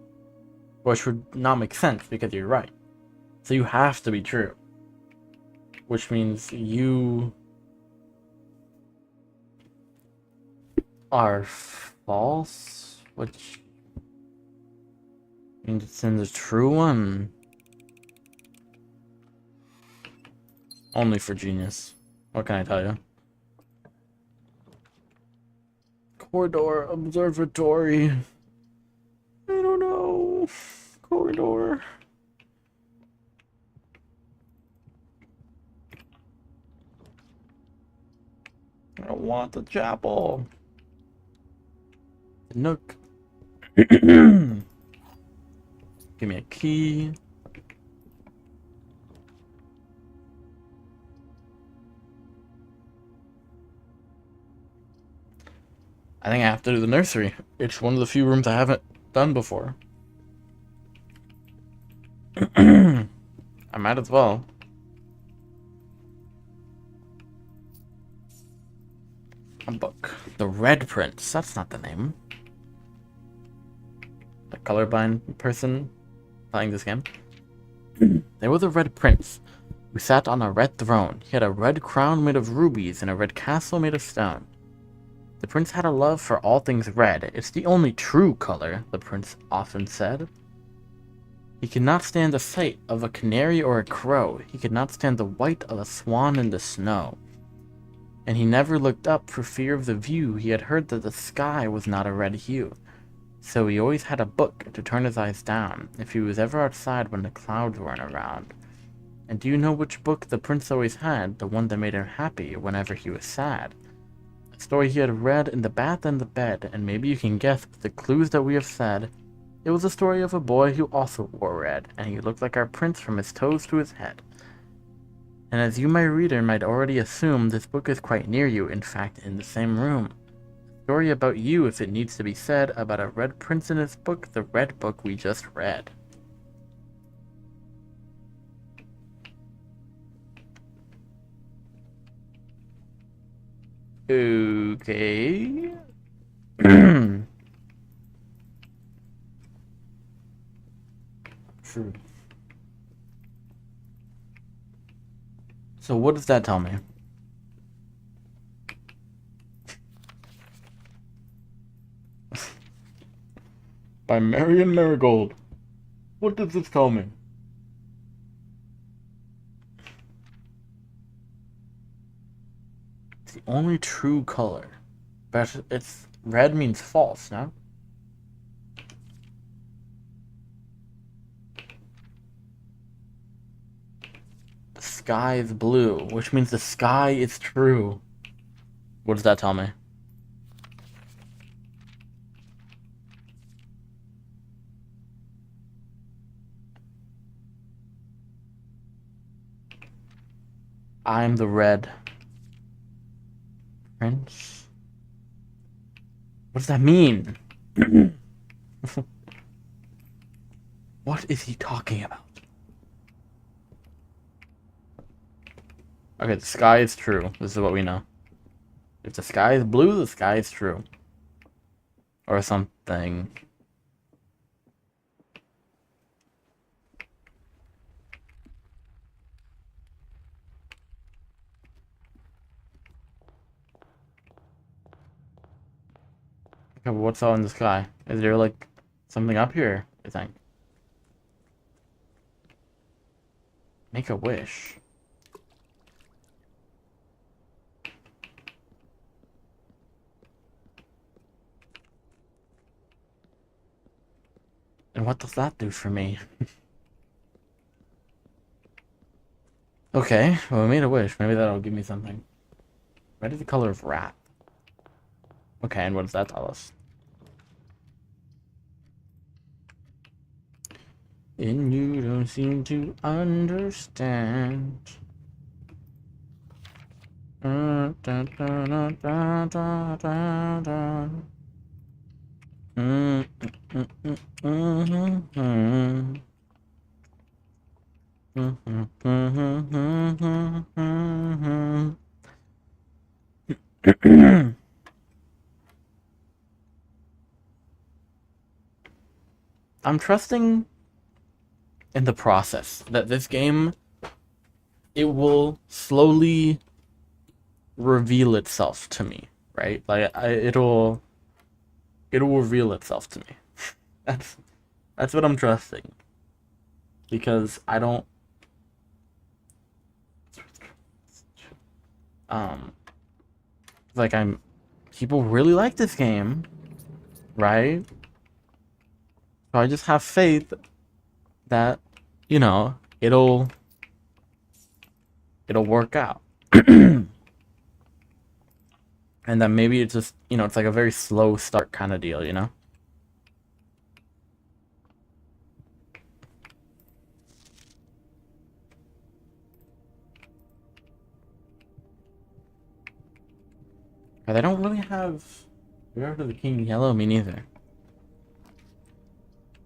Which would not make sense because you're right. So you have to be true. Which means you are false, which means it's in the true one. Only for genius. What can I tell you? Corridor, observatory. I don't know. Corridor. I don't want the chapel. The nook. Give me a key. I think I have to do the nursery. It's one of the few rooms I haven't done before. I'm might as well. A book. The Red Prince. That's not the name. A colorblind person playing this game. There was a Red Prince who sat on a red throne. He had a red crown made of rubies and a red castle made of stone. The prince had a love for all things red. It's the only true color, the prince often said. He could not stand the sight of a canary or a crow. He could not stand the white of a swan in the snow. And he never looked up for fear of the view. He had heard that the sky was not a red hue. So he always had a book to turn his eyes down if he was ever outside when the clouds weren't around. And do you know which book the prince always had? The one that made him happy whenever he was sad. A story he had read in the bath and the bed, and maybe you can guess with the clues that we have said. It was a story of a boy who also wore red, and he looked like our prince from his toes to his head. And as you, my reader, might already assume, this book is quite near you, in fact, in the same room. A story about you, if it needs to be said, about a red prince in his book, the red book we just read. Okay. True. So what does that tell me? By Marion Marigold. What does this tell me? It's the only true color. But it's red means false, no? The sky is blue, which means the sky is true. What does that tell me? I'm the red prince. What does that mean? What is he talking about? Okay, the sky is true. This is what we know. If the sky is blue, the sky is true. Or something. Okay, but what's all in the sky? Is there like something up here, I think? Make a wish. And what does that do for me? Okay, well, we made a wish. Maybe that'll give me something. Red is the color of wrath. Okay, and what does that tell us? And you don't seem to understand. Dun, dun, dun, dun, dun, dun, dun, dun. I'm trusting in the process that this game, it will slowly reveal itself to me, right? Like it'll reveal itself to me. That's what I'm trusting, because I don't like people really like this game, right? So I just have faith that, you know, it'll work out. And then maybe it's just, you know, it's like a very slow start kind of deal, you know? But I don't really have Beware of the King Yellow, me neither.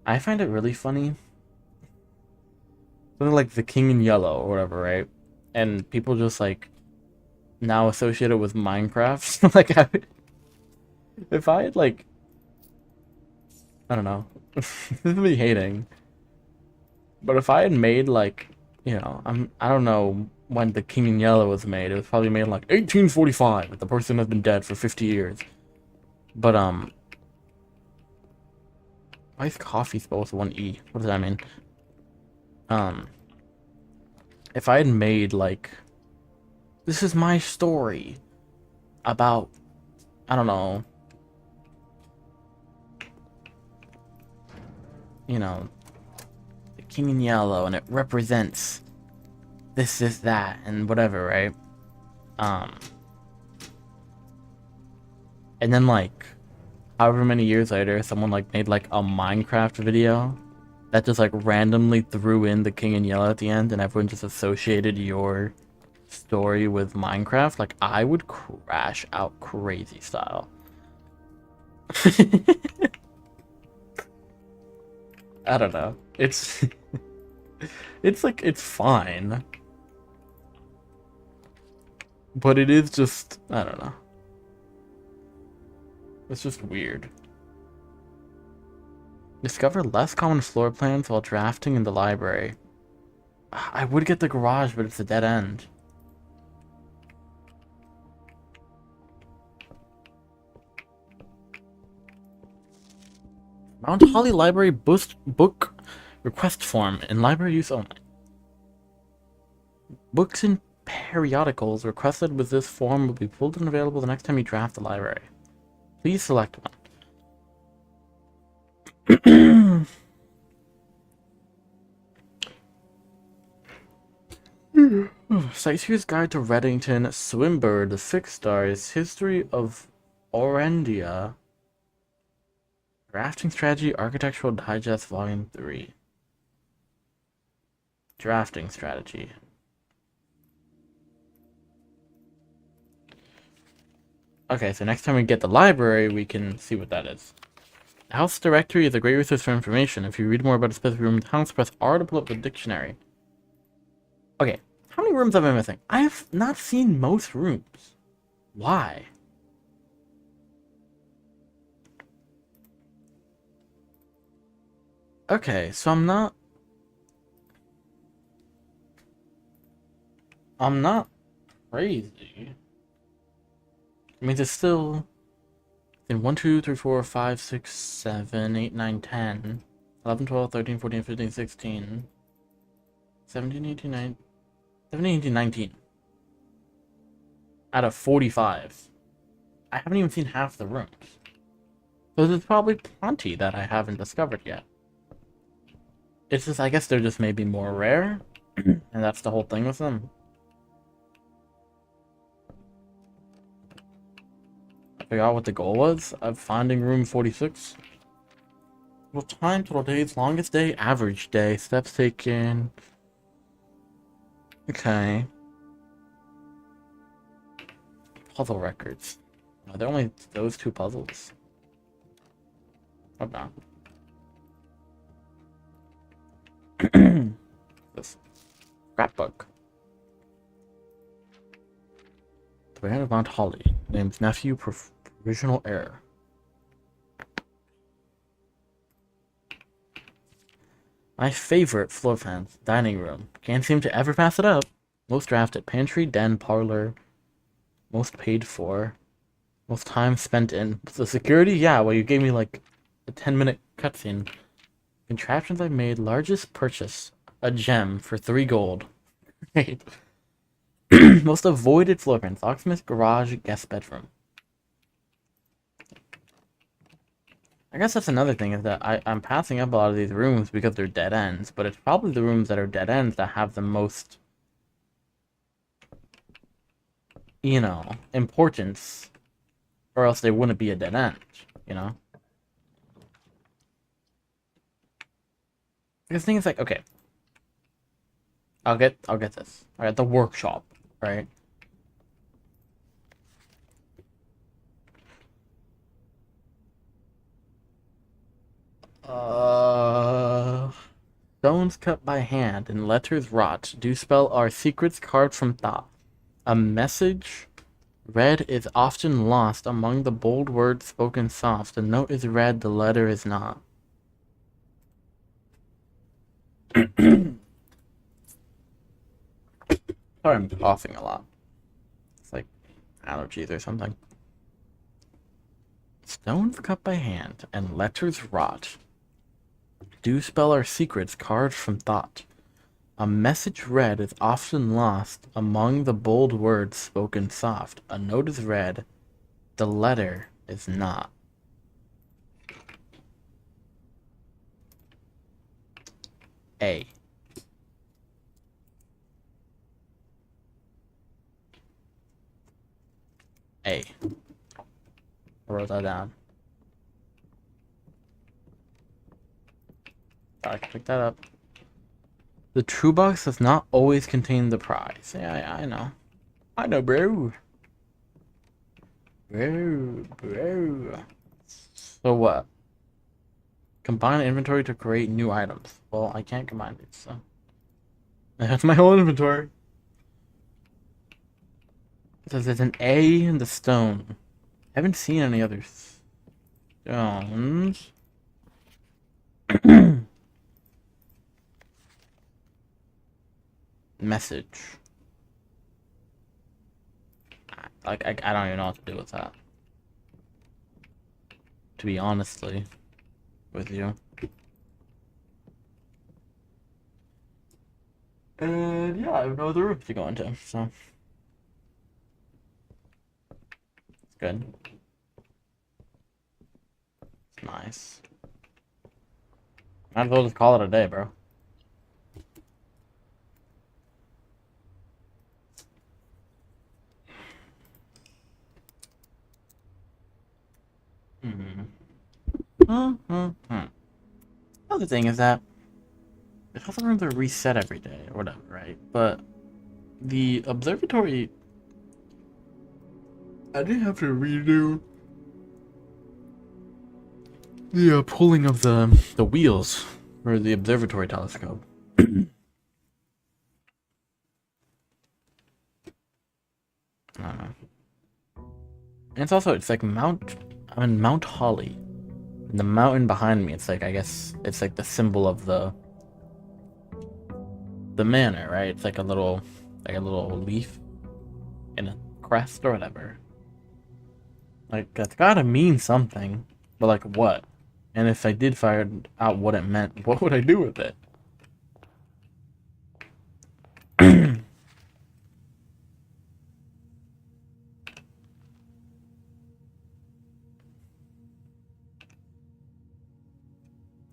I find it really funny something like the King in Yellow or whatever, right? And people just like now associate it with Minecraft. Like, if I had like, I don't know, this is me hating, but if I had made like, I don't know when the King in Yellow was made. It was probably made in like 1845. The person has been dead for 50 years. But why is coffee spelled with one E? What does that mean? Um, if I had made like, this is my story about, I don't know, the King in Yellow, and it represents this, that, and whatever, right? Um, and then like, however many years later, someone like made like a Minecraft video that just like randomly threw in the King in Yellow at the end, and everyone just associated your story with Minecraft. Like, I would crash out crazy style. I don't know. It's like, it's fine, but it is just, I don't know. It's just weird. Discover less common floor plans while drafting in the library. I would get the garage, but it's a dead end. Mount Holly Library book request form in library use only. Books and periodicals requested with this form will be pulled and available the next time you draft the library. Please select one. Sightseer's Guide to Reddington, Swinburne, 6 stars, History of Orendia, Drafting Strategy, Architectural Digest, Volume 3. Drafting Strategy. Okay, so next time we get the library, we can see what that is. House Directory is a great resource for information. If you read more about a specific room in the house, press R to pull up the dictionary. Okay, how many rooms am I missing? I have not seen most rooms. Why? Okay, so I'm not crazy. I mean, there's still in 1, 2, 3, 4, 5, 6, 7, 8, 9, 10, 11, 12, 13, 14, 15, 16, 17, 18, 19, 17, 18, 19. Out of 45. I haven't even seen half the rooms. So there's probably plenty that I haven't discovered yet. It's just, I guess they're just maybe more rare, and that's the whole thing with them. I forgot what the goal was of finding room 46. Well, time, total days, longest day, average day, steps taken. Okay. Puzzle records. Are there only those 2 puzzles? Oh no. This scrapbook. The band of Mount Holly. Name's nephew, provisional heir. My favorite floor plans. Dining room. Can't seem to ever pass it up. Most drafted. Pantry, den, parlor. Most paid for. Most time spent in. The security? Yeah, well, you gave me like a 10-minute cutscene. Contraptions I made. Largest purchase. A gem for 3 gold. Right. Most avoided floor plans. Locksmith, garage, guest bedroom. I guess that's another thing, is that I'm passing up a lot of these rooms because they're dead ends, but it's probably the rooms that are dead ends that have the most, importance, or else they wouldn't be a dead end, you know? Because the thing is, like, okay, I'll get this. Alright, the workshop, right? Uh, Stones cut by hand and letters wrought do spell our secrets carved from thought. A message read is often lost among the bold words spoken soft. The note is read, the letter is not. Sorry, I'm coughing a lot. It's like allergies or something. Stones cut by hand and letters wrought do spell our secrets carved from thought. A message read is often lost among the bold words spoken soft. A note is read, the letter is not. A. A. I wrote that down. I can pick that up. The true box does not always contain the prize. Yeah, I know. I know, bro. Bro. So what? Combine inventory to create new items. Well, I can't combine these, so. I have my whole inventory. It says there's an A in the stone. I haven't seen any other stones. Message. Like, I don't even know what to do with that. To be honestly with you. And yeah, I have no other rooms to go into, so. It's good. It's nice. Might as well just call it a day, bro. Other thing is that the health rooms are reset every day or whatever, right? But the observatory, I didn't have to redo the pulling of the wheels for the observatory telescope. I don't know. And it's also, it's like I'm in Mount Holly. And the mountain behind me, it's like, I guess, it's like the symbol of the manor, right? It's like a little leaf in a crest or whatever. Like, that's gotta mean something. But like, what? And if I did find out what it meant, what would I do with it?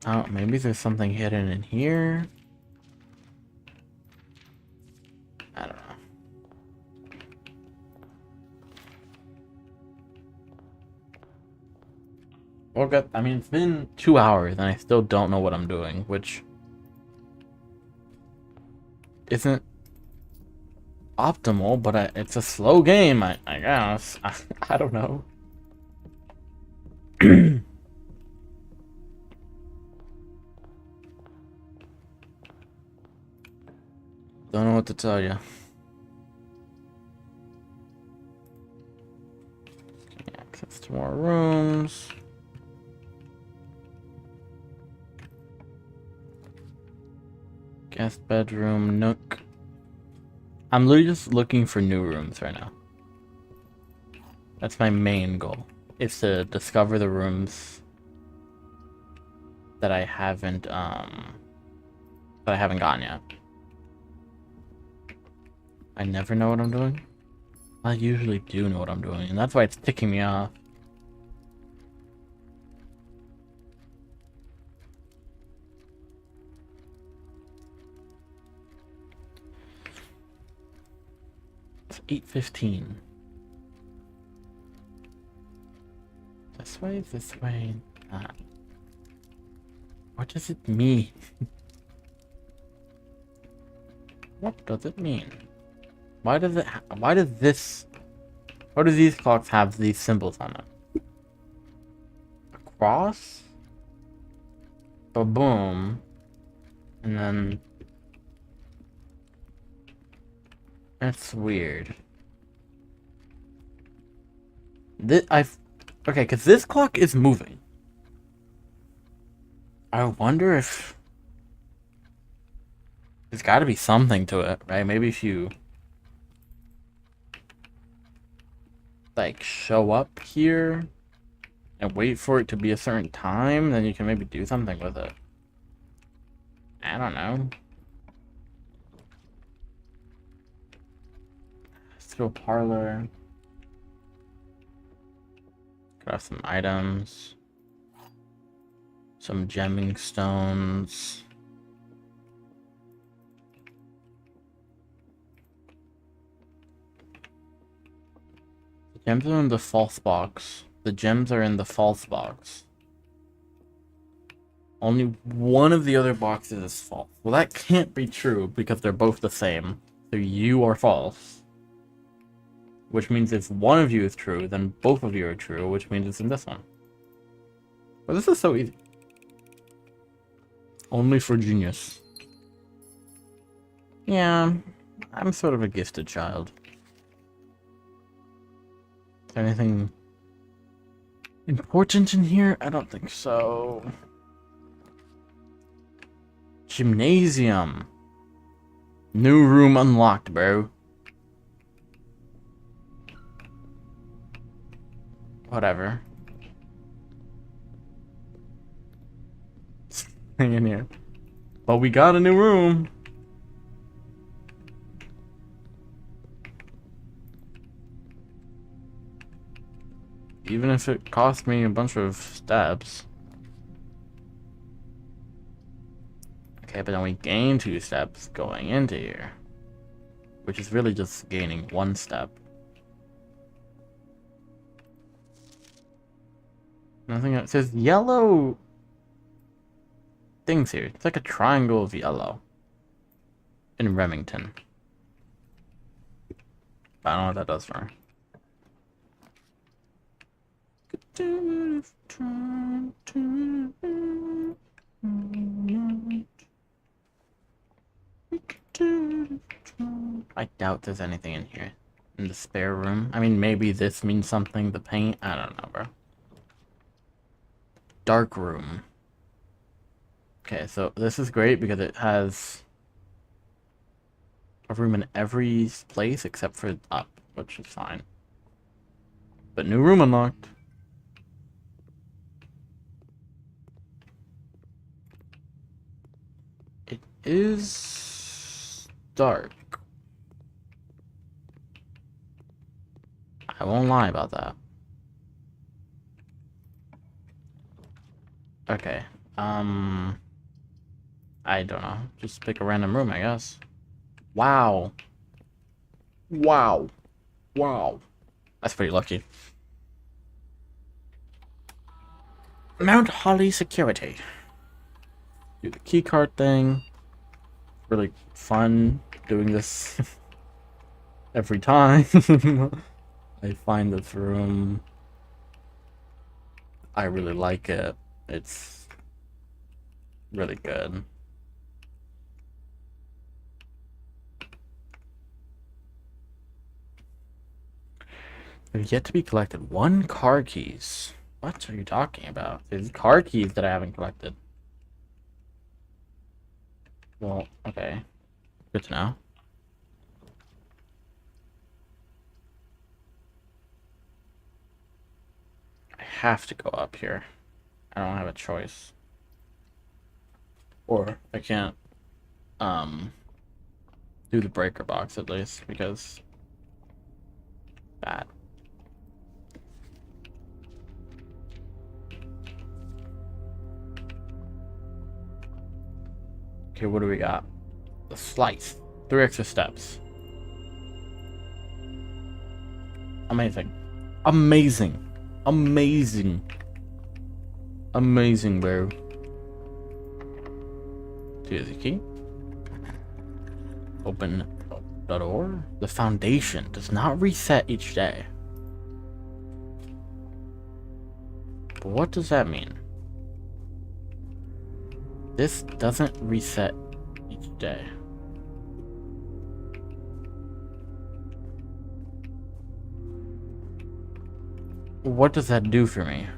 Oh, maybe there's something hidden in here. I don't know. Well, good. I mean, it's been 2 hours and I still don't know what I'm doing, which isn't optimal, but it's a slow game, I guess. I don't know. Don't know what to tell you. Access to more rooms. Guest bedroom, nook. I'm literally just looking for new rooms right now. That's my main goal. Is to discover the rooms that I haven't gotten yet. I never know what I'm doing. I usually do know what I'm doing, and that's why it's ticking me off. It's 8:15. This way, this way, that. What does it mean? What does it mean? Why do these clocks have these symbols on them? A cross? A boom. And then... That's weird. Okay, because this clock is moving. I wonder if... There's gotta be something to it, right? Maybe if you... like, show up here and wait for it to be a certain time, then you can maybe do something with it. I don't know. Let's go parlor. Grab some items. Some gemming stones. The gems are in the false box. The gems are in the false box. Only one of the other boxes is false. Well, that can't be true because they're both the same. So you are false. Which means if one of you is true, then both of you are true, which means it's in this one. But this is so easy. Only for genius. Yeah, I'm sort of a gifted child. Is there anything important in here? I don't think so. Gymnasium. New room unlocked, bro. Whatever. Hang in here. But we got a new room. Even if it cost me a bunch of steps. Okay, but then we gain 2 steps going into here. Which is really just gaining 1 step. Nothing else. It says yellow things here. It's like a triangle of yellow. In Remington. I don't know what that does for her. I doubt there's anything in here. In the spare room. I mean, maybe this means something. The paint. I don't know, bro. Dark room. Okay, so this is great because it has a room in every place except for up, which is fine. But new room unlocked. It is dark. I won't lie about that. Okay. I don't know. Just pick a random room, I guess. Wow. Wow. Wow. That's pretty lucky. Mount Holly security. Do the keycard thing. Really fun doing this every time. I find this room. I really like it. It's really good. They've yet to be collected. 1 car keys. What are you talking about? There's car keys that I haven't collected. Well, okay. Good to know. I have to go up here. I don't have a choice. Or I can't do the breaker box at least because that. Okay, what do we got? The slice. 3 extra steps. Amazing. Amazing. Amazing. Amazing, bro. Here's the key. Open the door. The foundation does not reset each day. But what does that mean? This doesn't reset each day. What does that do for me?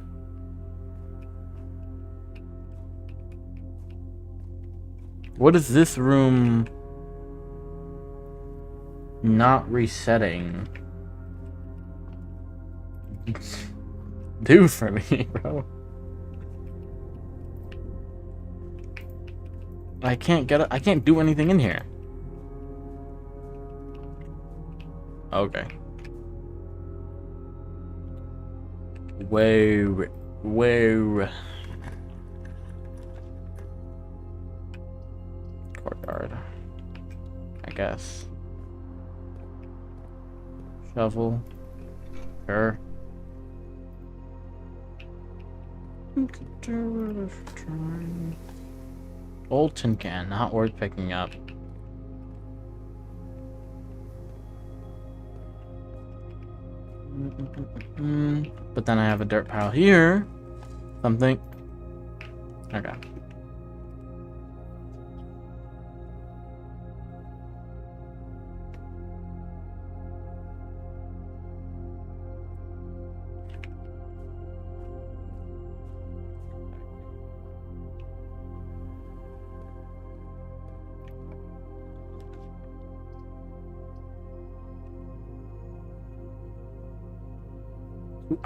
What is this room not resetting do for me, bro? I can't do anything in here. Okay. Whoa. Courtyard, I guess. Shovel. Sure. Old tin can, not worth picking up. But then I have a dirt pile here. Something. Okay.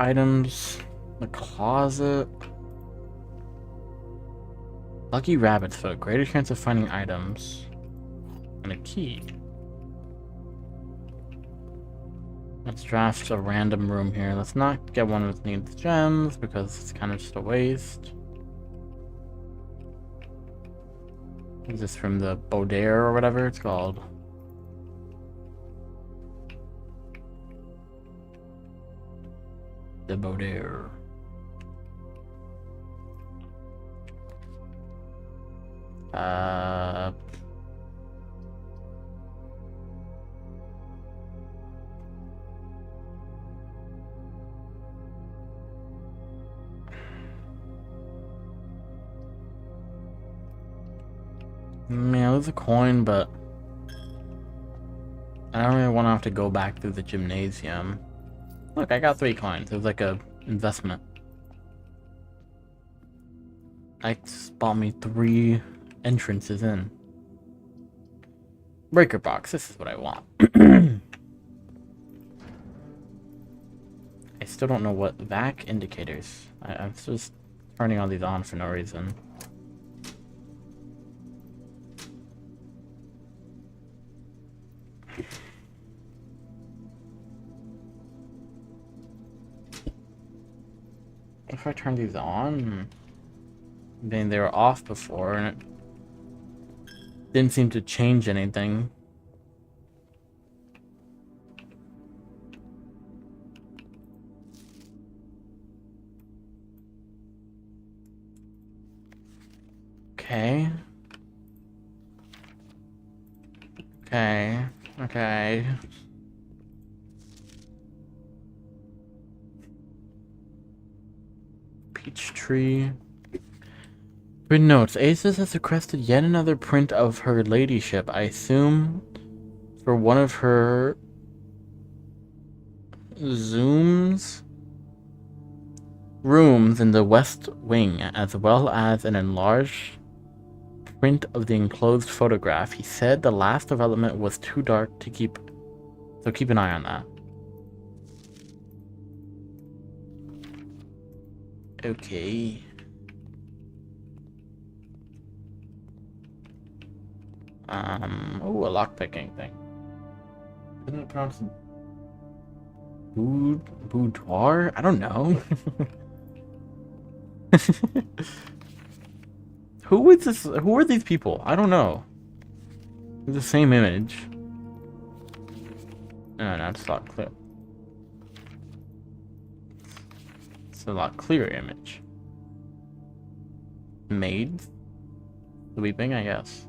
Items, the closet. Lucky rabbit's foot, greater chance of finding items. And a key. Let's draft a random room here. Let's not get one with needs gems because it's kind of just a waste. Is this from the Baudelaire or whatever it's called? The Baudelaire. Man, there's a coin, but I don't really want to have to go back through the gymnasium. Look, I got 3 coins. It was like a investment. I bought me 3 entrances in. Breaker box, this is what I want. I still don't know what vac indicators. I'm just turning all these on for no reason. If I turn these on, then they were off before and it didn't seem to change anything. Okay. Okay. Peach tree. Good notes. Aces has requested yet another print of her ladyship. I assume for one of her rooms in the West Wing, as well as an enlarged print of the enclosed photograph. He said the last development was too dark to keep, so keep an eye on that. Okay. Oh, a lockpicking thing. Isn't it pronounced boudoir? I don't know. Who is this? Who are these people? I don't know. It's the same image. No, it's a lot clear. It's a lot clearer image. Maids? Sweeping, I guess.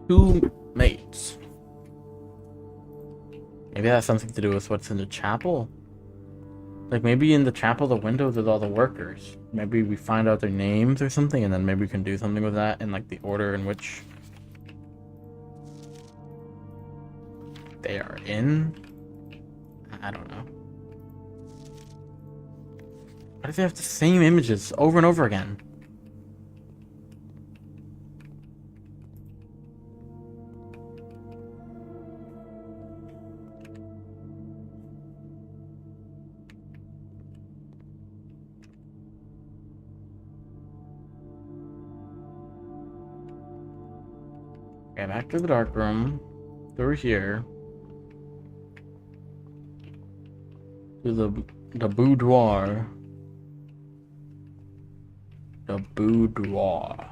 2 maids. Maybe that has something to do with what's in the chapel? Like, maybe in the chapel, the windows with all the workers. Maybe we find out their names or something, and then maybe we can do something with that in, like, the order in which they are in. I don't know. Why do they have the same images over and over again? Okay, back to the dark room. Through here. To the boudoir. The boudoir.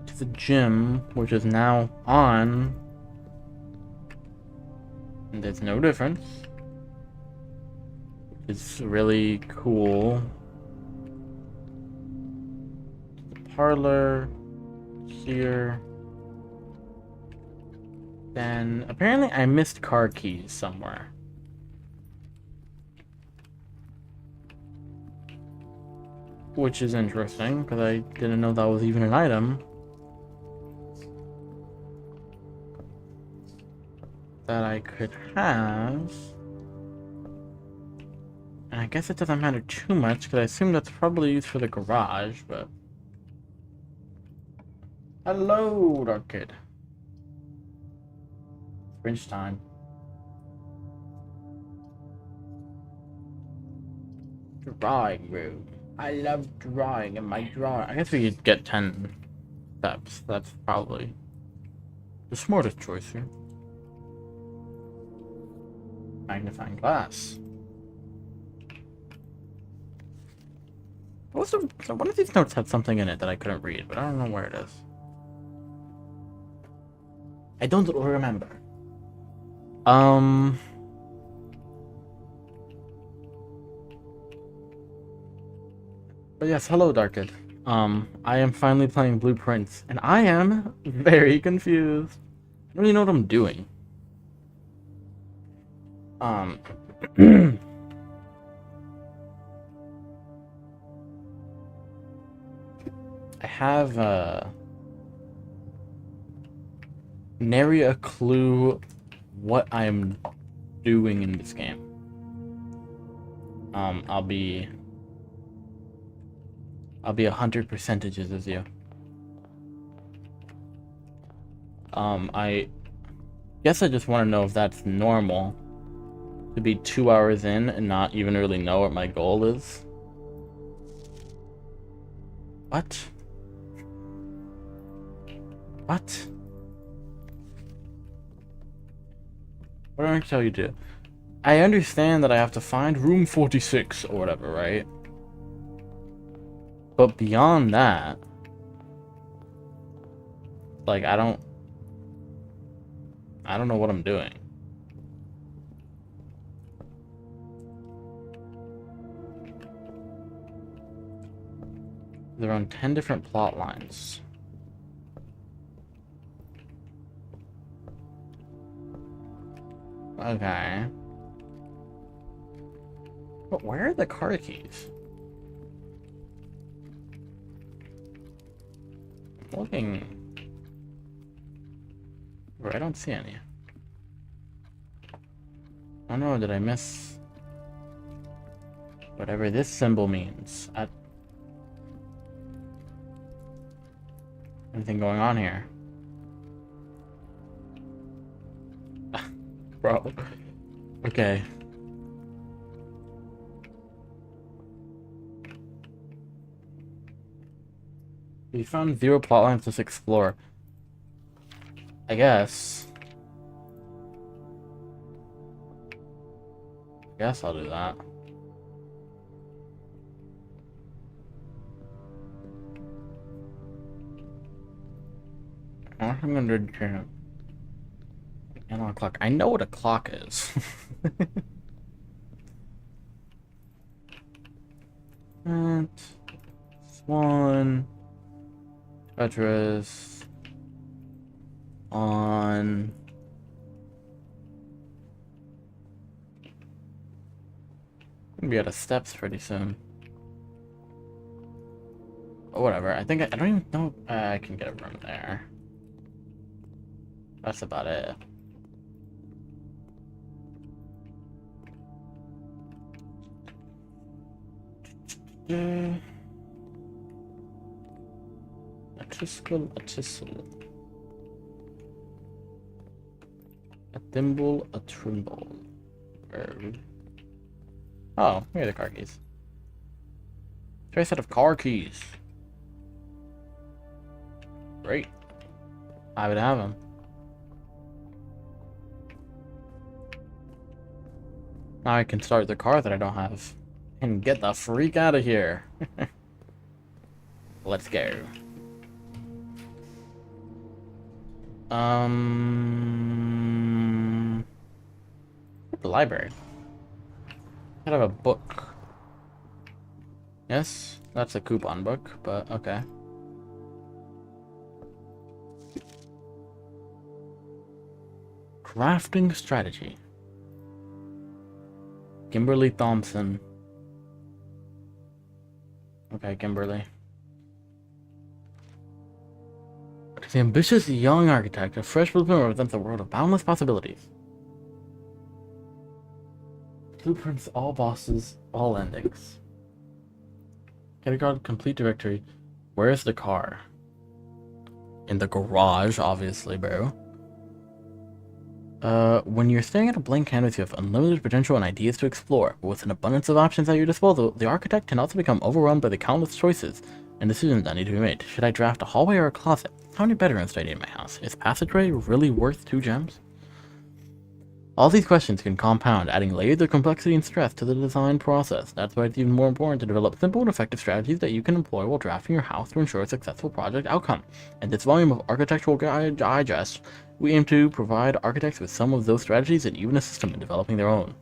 To the gym, which is now on. And there's no difference. It's really cool. The parlor. Here. Then apparently I missed car keys somewhere. Which is interesting, because I didn't know that was even an item that I could have. And I guess it doesn't matter too much, because I assume that's probably used for the garage, but... Hello, Dark Kid. Fringe time. Drawing room. I love drawing in my drawing. I guess we could get 10 steps. That's probably the smartest choice here. Magnifying glass. One of these notes had something in it that I couldn't read, but I don't know where it is. I don't remember. But yes, hello, Darkid. I am finally playing Blueprints, and I am very confused. I don't really know what I'm doing. I have, nary a clue what I'm doing in this game. I'll be 100% as you. I guess I just want to know if that's normal to be 2 hours in and not even really know what my goal is. What? What? What do I tell you to do? I understand that I have to find room 46 or whatever, right? But beyond that, like, I don't know what I'm doing. They're on 10 different plot lines. Okay. But where are the car keys? I'm looking. Where I don't see any. Oh no, did I miss whatever this symbol means? Anything going on here? Bro. Okay. We found 0 plotlines to explore. I guess. I'll do that. I'm gonna do analog clock. I know what a clock is. Swan. Tetris. On. Gonna be out of steps pretty soon. But whatever. I think I don't even know if I can get a room there. That's about it. A chisel, a chisel. A thimble, a trimble. Oh, here are the car keys. Try a set of car keys. Great. I would have them. Now I can start the car that I don't have. And get the freak out of here. Let's go. The library. I have a book. Yes, that's a coupon book, but okay. Crafting strategy. Kimberly Thompson. Okay, Kimberly. The ambitious young architect, a fresh blueprint represents a world of boundless possibilities. Blueprints, all bosses, all endings. Category complete directory. Where's the car? In the garage, obviously, bro. When you're staring at a blank canvas, you have unlimited potential and ideas to explore. But with an abundance of options at your disposal, the architect can also become overwhelmed by the countless choices and decisions that need to be made. Should I draft a hallway or a closet? How many bedrooms do I need in my house? Is passageway really worth 2 gems? All these questions can compound, adding layers of complexity and stress to the design process. That's why it's even more important to develop simple and effective strategies that you can employ while drafting your house to ensure a successful project outcome. In this volume of Architectural Digest, we aim to provide architects with some of those strategies and even a system in developing their own.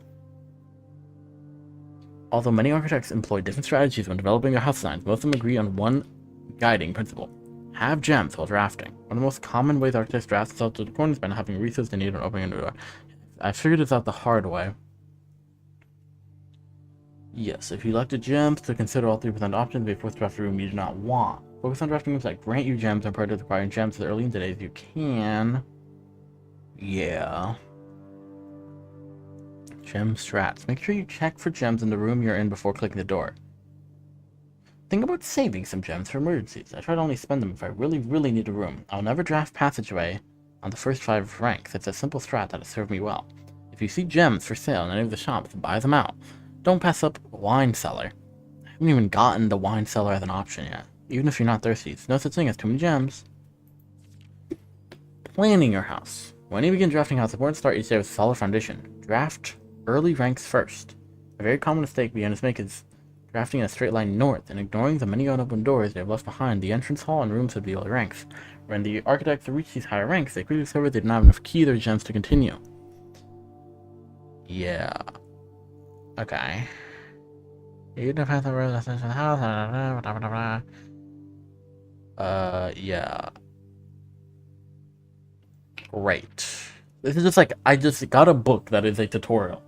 Although many architects employ different strategies when developing their house designs, most of them agree on one guiding principle. Have gems while drafting. One of the most common ways architects draft themselves to the corner is by not having resources they need when opening a door. I figured this out the hard way. Yes, if you elected gems to consider all 3% options before drafting a room you do not want. Focus on drafting rooms that grant you gems and prior to acquiring gems as early in the day as you can. Yeah. Gem strats. Make sure you check for gems in the room you're in before clicking the door. Think about saving some gems for emergencies. I try to only spend them if I really need a room. I'll never draft passageway on the first 5 ranks. It's a simple strat that has served me well. If you see gems for sale in any of the shops, buy them out. Don't pass up wine cellar. I haven't even gotten the wine cellar as an option yet. Even if you're not thirsty, it's no such thing as too many gems. Planning your house. When you begin drafting house, it's important to start each day with a solid foundation. Draft early ranks first. A very common mistake beginners make is drafting in a straight line north and ignoring the many unopened doors they have left behind. The entrance hall and rooms would be early ranks. When the architects reach these higher ranks, they quickly discover they didn't have enough keys or gems to continue. Yeah. Okay. You don't have the road that's in the house. Yeah. Great. This is just like, I just got a book that is a tutorial.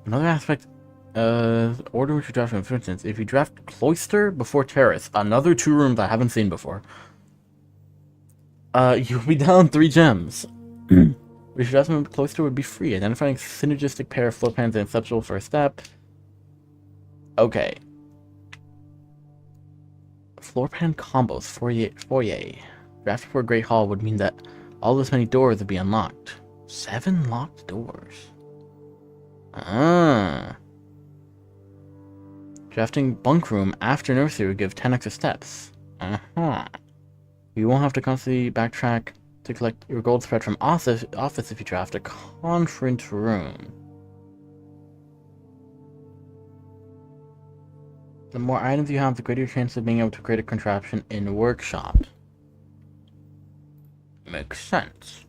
Another aspect, order which you draft from, for instance, if you draft cloister before terrace, another 2 rooms I haven't seen before, you'll be down 3 gems. Which draft cloister would be free. Identifying synergistic pair of floor plans is an exceptional first step. Okay. Floor plan combos, foyer. Draft before Great Hall would mean that all this many doors would be unlocked. 7 locked doors. Drafting bunk room after nursery would give 10 extra steps. You won't have to constantly backtrack to collect your gold spread from office if you draft a conference room. The more items you have, the greater your chance of being able to create a contraption in workshop. Makes sense.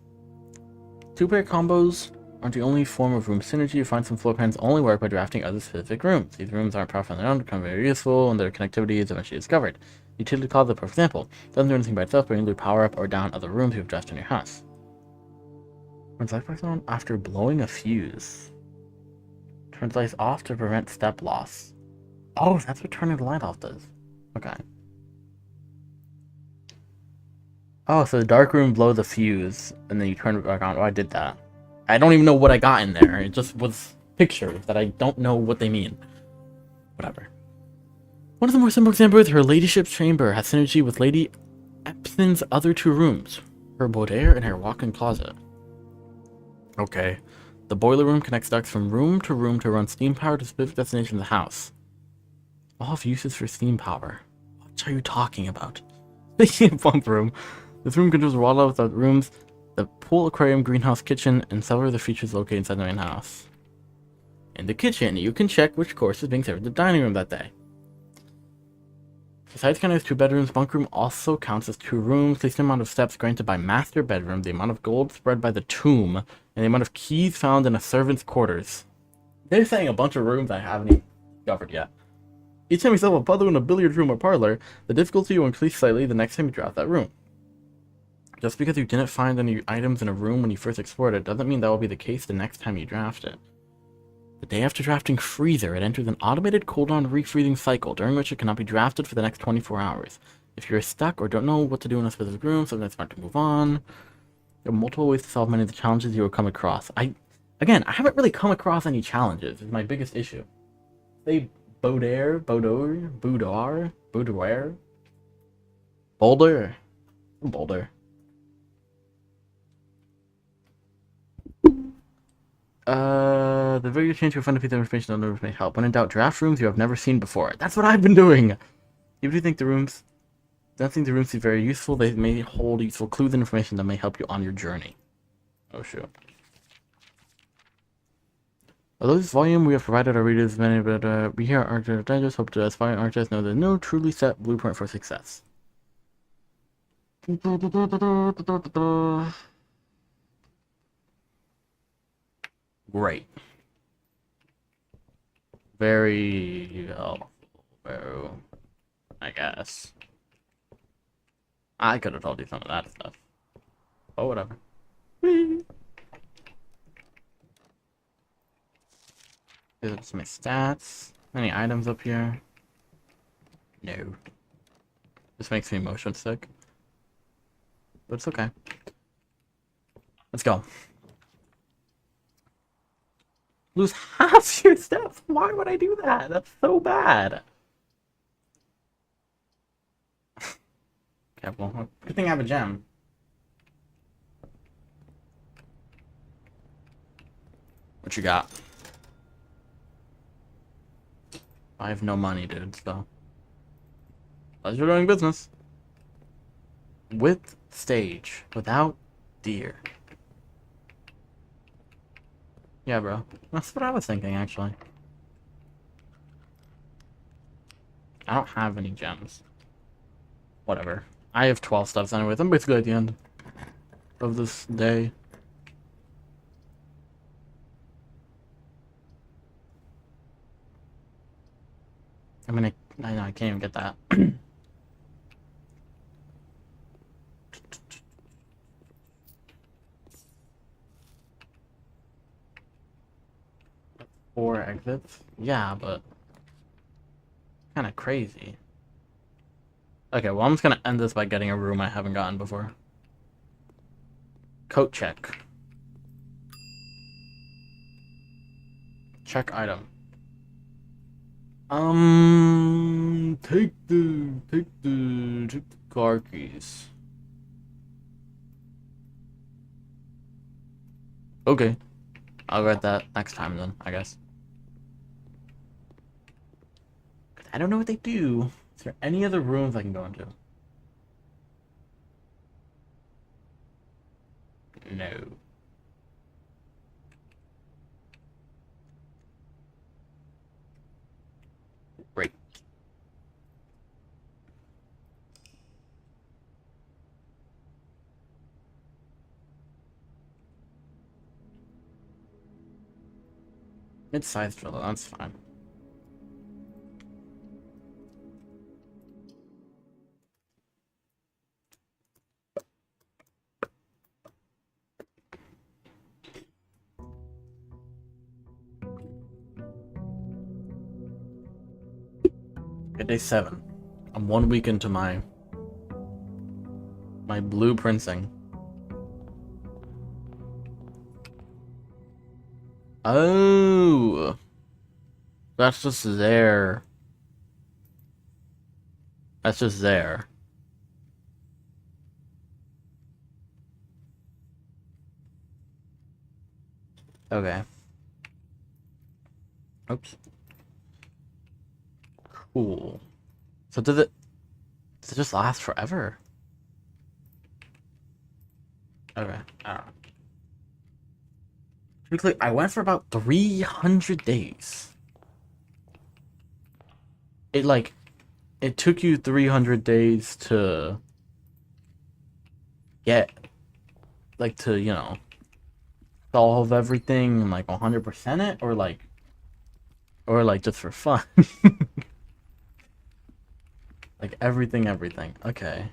2-player combos aren't the only form of room synergy. You find some floor plans only work by drafting other specific rooms. These rooms aren't powerful on their own, become very useful, and their connectivity is eventually discovered. Utility closet, for example, doesn't do anything by itself, but you can power up or down other rooms you have drafted in your house. Turns lights on after blowing a fuse. Turns lights off to prevent step loss. Oh, that's what turning the light off does. Okay. Oh, so the dark room blows a fuse, and then you turn it back on. Oh, I did that. I don't even know what I got in there. It just was pictures that I don't know what they mean. Whatever. One of the more simple examples, her ladyship's chamber has synergy with Lady Epson's other two rooms, her boudoir and her walk-in closet. Okay. The boiler room connects ducts from room to run steam power to specific destinations in the house. All have uses for steam power. What are you talking about? Speaking of pump room, this room controls water with the rooms, the pool, aquarium, greenhouse, kitchen, and several other features located inside the main house. In the kitchen, you can check which course is being served in the dining room that day. Besides counting as 2 bedrooms, bunk room also counts as 2 rooms. The amount of steps granted by master bedroom, the amount of gold spread by the tomb, and the amount of keys found in a servant's quarters. They're saying a bunch of rooms I haven't even covered yet. Each time you set up a puzzle in a billiard room or parlor, the difficulty will increase slightly the next time you draft that room. Just because you didn't find any items in a room when you first explored it doesn't mean that will be the case the next time you draft it. The day after drafting Freezer, it enters an automated cooldown refreezing cycle, during which it cannot be drafted for the next 24 hours. If you're stuck or don't know what to do in a specific room, sometimes it's smart to move on. There are multiple ways to solve many of the challenges you will come across. I haven't really come across any challenges. It's my biggest issue. They boudoir, boulder. The very good chance you'll find a piece of information that may help. When in doubt, draft rooms you have never seen before. That's what I've been doing! Even if you think the rooms seem very useful, they may hold useful clues and information that may help you on your journey. Oh shoot. Although this volume we have provided our readers many, but we here at Archers Digest hope to aspiring artists know there's no truly set blueprint for success. Great. Very helpful, I guess. I could have told you some of that stuff. Oh, whatever. Whee! These are just my stats. Any items up here? No. This makes me motion sick. But it's okay. Let's go. Lose half your steps? Why would I do that? That's so bad. Okay, well, good thing I have a gem. What you got? I have no money, dude, so. Unless you're doing business. With stage. Without deer. Yeah, bro. That's what I was thinking, actually. I don't have any gems. Whatever. I have 12 steps anyways. I'm basically at the end of this day. I mean, I know I can't even get that. 4 exits? Yeah, but kind of crazy. Okay, well, I'm just gonna end this by getting a room I haven't gotten before. Coat check. Check item. Take the car keys. Okay. I'll get that next time then, I guess. I don't know what they do. Is there any other rooms I can go into? No. Great. Mid-sized driller, that's fine. Okay, day 7. I'm 1 week into my blueprinting. Oh, that's just there. That's just there. Okay. Oops. Cool. So does it just last forever? Okay. I don't know. Typically, I went for about 300 days. It took you 300 days to get, solve everything and 100% it, or just for fun. Everything. Okay.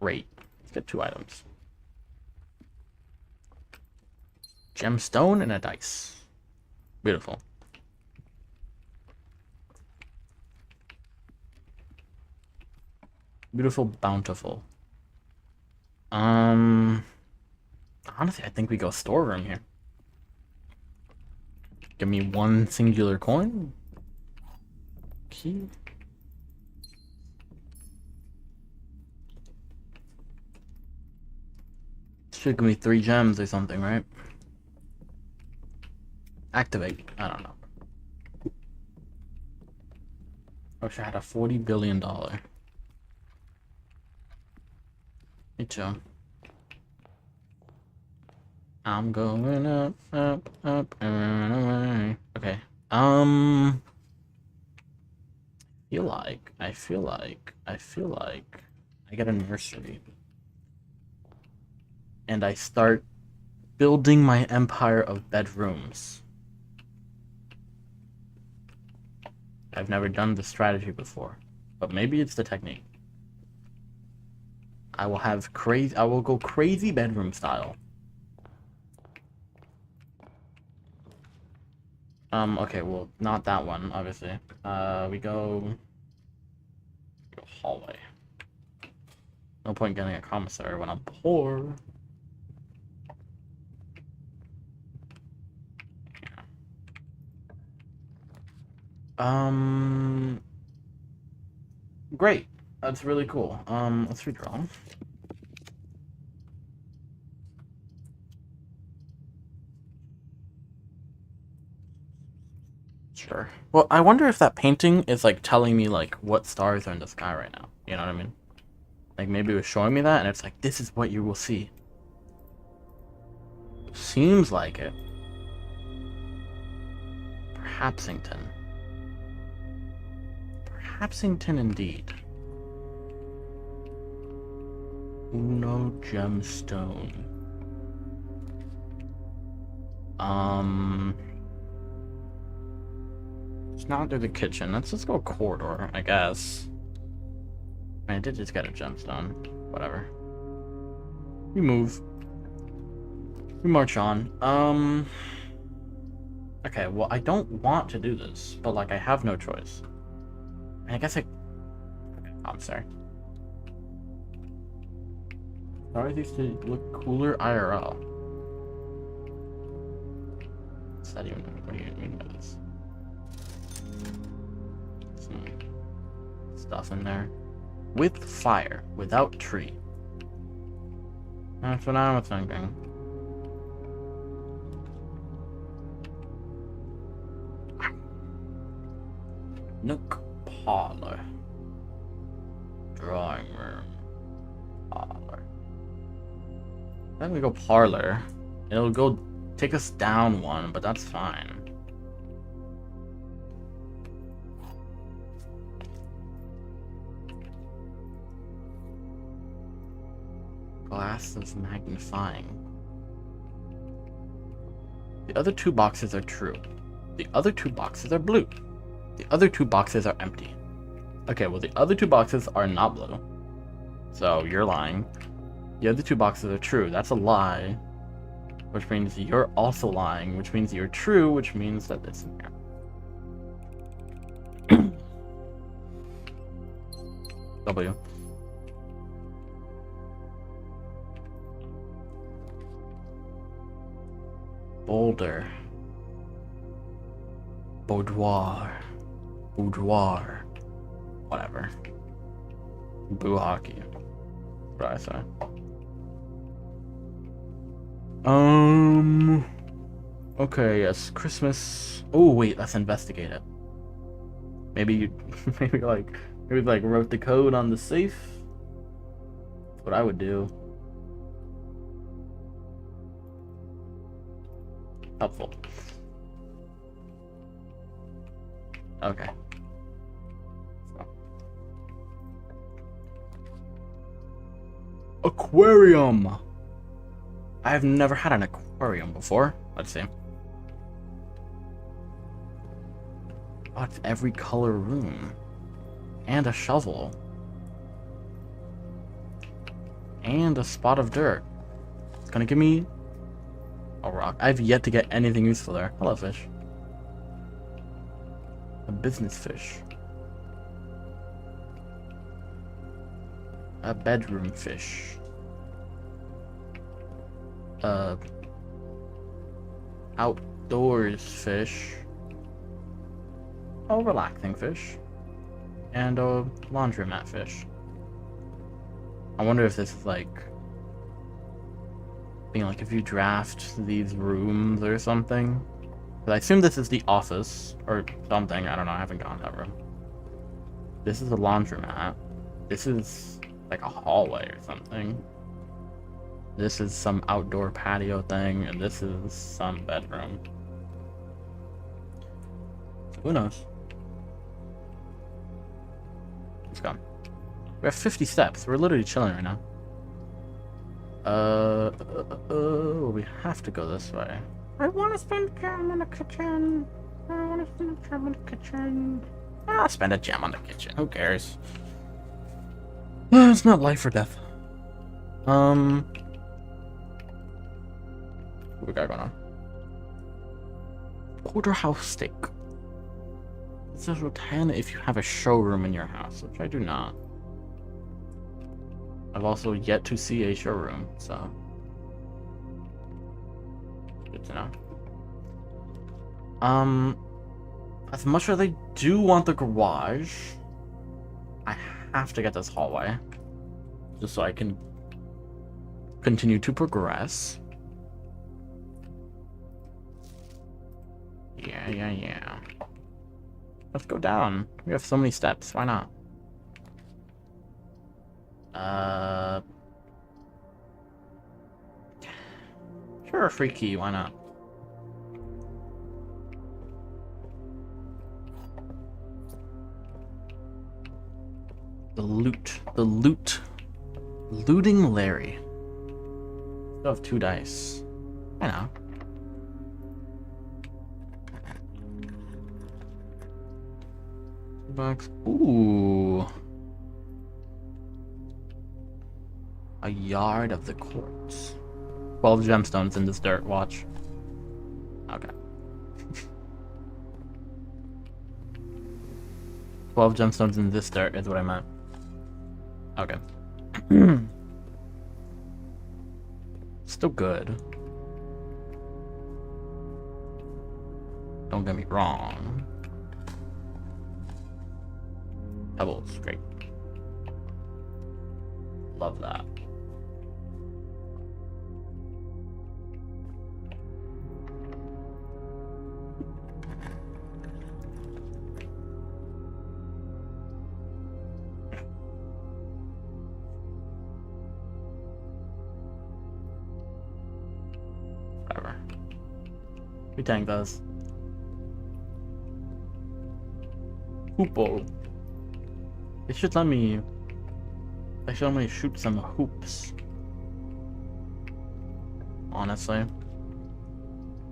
Great. Let's get 2 items. Gemstone and a dice. Beautiful. Beautiful, bountiful. Honestly, I think we go storeroom here. Give me 1 singular coin. Key. Should give me 3 gems or something, right? Activate. I don't know. I wish I had a $40 billion. Me too. I'm going up, up, up, and away. Okay. I feel like I get a nursery. And I start building my empire of bedrooms. I've never done this strategy before, but maybe it's the technique. I will go crazy bedroom style. Okay, well, not that one, obviously. We go hallway. No point getting a commissary when I'm poor. Great. That's really cool. Let's redraw. Sure. Well, I wonder if that painting is telling me what stars are in the sky right now. You know what I mean? Maybe it was showing me that, and it's this is what you will see. Seems like it. Perhapsington. Perhapsington indeed. Uno gemstone. It's not through the kitchen. Let's just go corridor, I guess. I did just get a gemstone. Whatever. We move. We march on. Okay, well, I don't want to do this, but I have no choice. I guess okay, I'm sorry. Stars used to look cooler IRL. What's that even? What do you mean by this? Some stuff in there. With fire, without tree. That's what I was thinking. Nook parlor. Drawing room. Parlor. Then we go parlor. It'll go take us down 1, but that's fine. Glass of magnifying. The other 2 boxes are true. The other 2 boxes are blue. The other 2 boxes are empty. Okay, well, the other 2 boxes are not blue. So, you're lying. The other 2 boxes are true. That's a lie. Which means you're also lying. Which means you're true. Which means that it's in here. W. Boulder. Boudoir. Boudoir. Whatever. Boo hockey. What did I say? Okay, yes, Christmas. Oh wait, let's investigate it. Maybe you, maybe like wrote the code on the safe. That's what I would do. Helpful. Okay. Aquarium. I've never had an aquarium before. Let's see. Oh, it's every color room. And a shovel. And a spot of dirt. It's gonna give me a rock. I've yet to get anything useful there. Hello, fish. A business fish. A bedroom fish. Outdoors fish. A relaxing fish. And a laundromat fish. I wonder if this is like being like if you draft these rooms or something. But I assume this is the office or something. I don't know. I haven't gone that room. This is a laundromat. This is like a hallway or something. This is some outdoor patio thing, and this is some bedroom. Who knows? Let's go. We have 50 steps. We're literally chilling right now. We have to go this way. I want to spend jam on the kitchen. I want to spend jam on the kitchen. I'll spend a gem on the kitchen. Who cares? It's not life or death. What we got going on? Porterhouse steak. It says 10 if you have a showroom in your house, which I do not. I've also yet to see a showroom, so good to know. As much as I do want the garage, I have to get this hallway just so I can continue to progress. Yeah. Let's go down. We have so many steps. Why not? Sure, a free key. Why not? The loot. Looting Larry. Still have 2 dice. I know. $2. Ooh. A yard of the quartz. 12 gemstones in this dirt. Watch. Okay. 12 gemstones in this dirt is what I meant. Okay. Still good. Don't get me wrong. Pebbles, great. Love that. Whatever. We tank those. Hoopo. They should let me shoot some hoops. Honestly.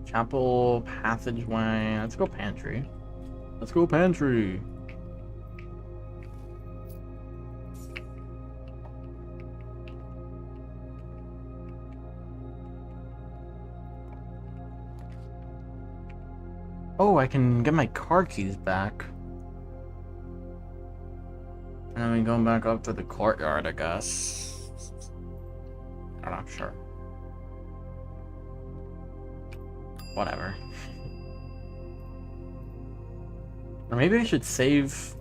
Chapel, passageway. Let's go pantry. Let's go pantry. Oh, I can get my car keys back. And I mean, going back up to the courtyard, I guess. I'm not sure. Whatever. Or maybe I should save.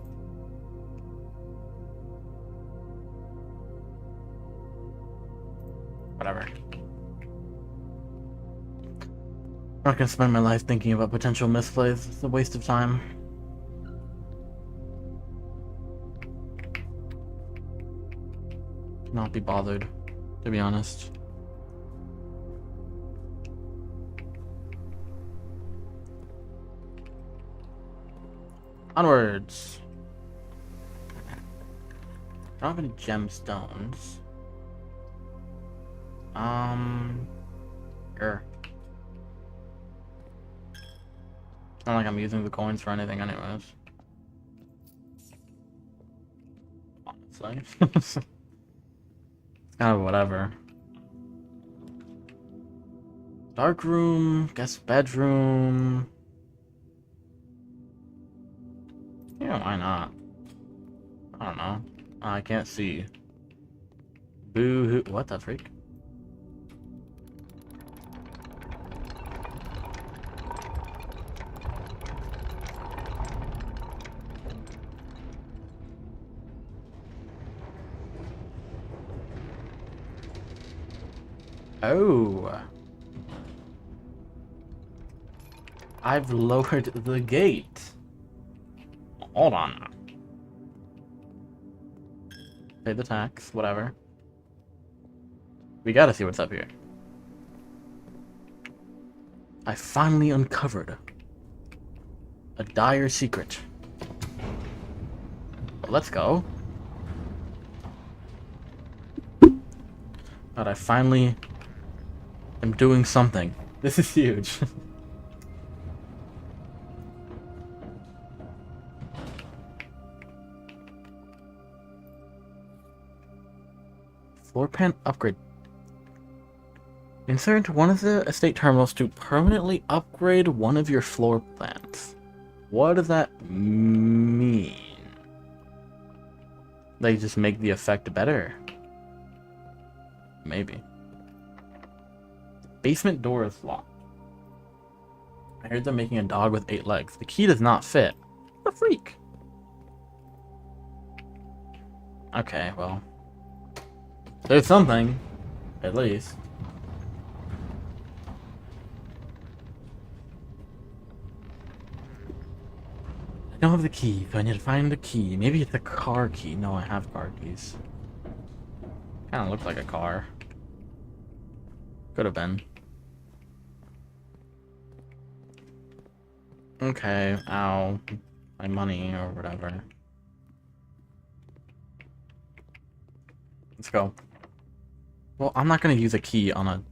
Whatever. I'm not gonna spend my life thinking about potential misplays. It's a waste of time. Not be bothered, to be honest. Onwards. I don't have any gemstones. Sure. Not like I'm using the coins for anything anyways. Honestly. It's kind of whatever. Dark room, guest bedroom. Yeah, why not? I don't know. I can't see. Boo hoo. What the freak? Oh. I've lowered the gate. Hold on. Pay the tax, whatever. We gotta see what's up here. I finally uncovered a dire secret. Let's go. But I finally am doing something. This is huge. Floor pan upgrade. Insert one of the estate terminals to permanently upgrade one of your floor plans. What does that mean? They just make the effect better? Maybe. Basement door is locked. I heard them making a dog with 8 legs. The key does not fit. What a freak. Okay, well. There's something. At least. I don't have the key, so I need to find the key. Maybe it's a car key. No, I have car keys. Kind of looks like a car. Could have been. Okay, ow. My money or whatever. Let's go. Well, I'm not gonna use a key on a...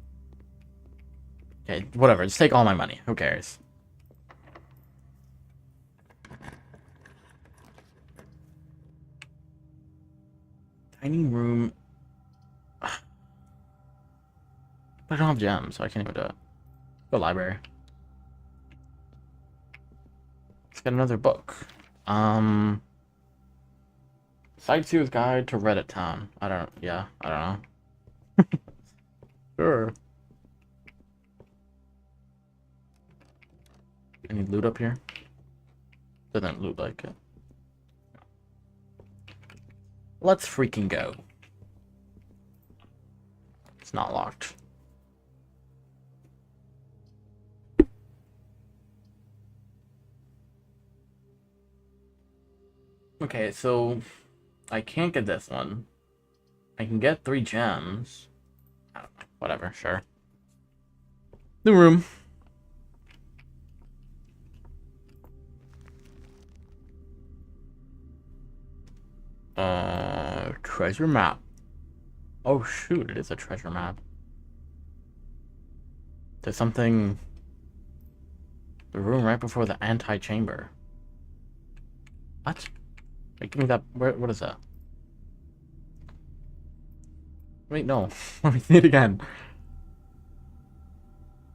Okay, whatever. Just take all my money. Who cares? Dining room... I don't have gems, so I can't even do it. Go library. Let's get another book. Sightseer's Guide to Reddit Town. I don't know. Sure. Any loot up here? Doesn't loot like it. Let's freaking go. It's not locked. Okay, so I can't get this one. I can get 3 gems. I don't know. Whatever, sure. New room. Treasure map. Oh shoot, it is a treasure map. There's something... The room right before the anti-chamber. What? Wait, give me that. What is that? Wait, no. Let me see it again.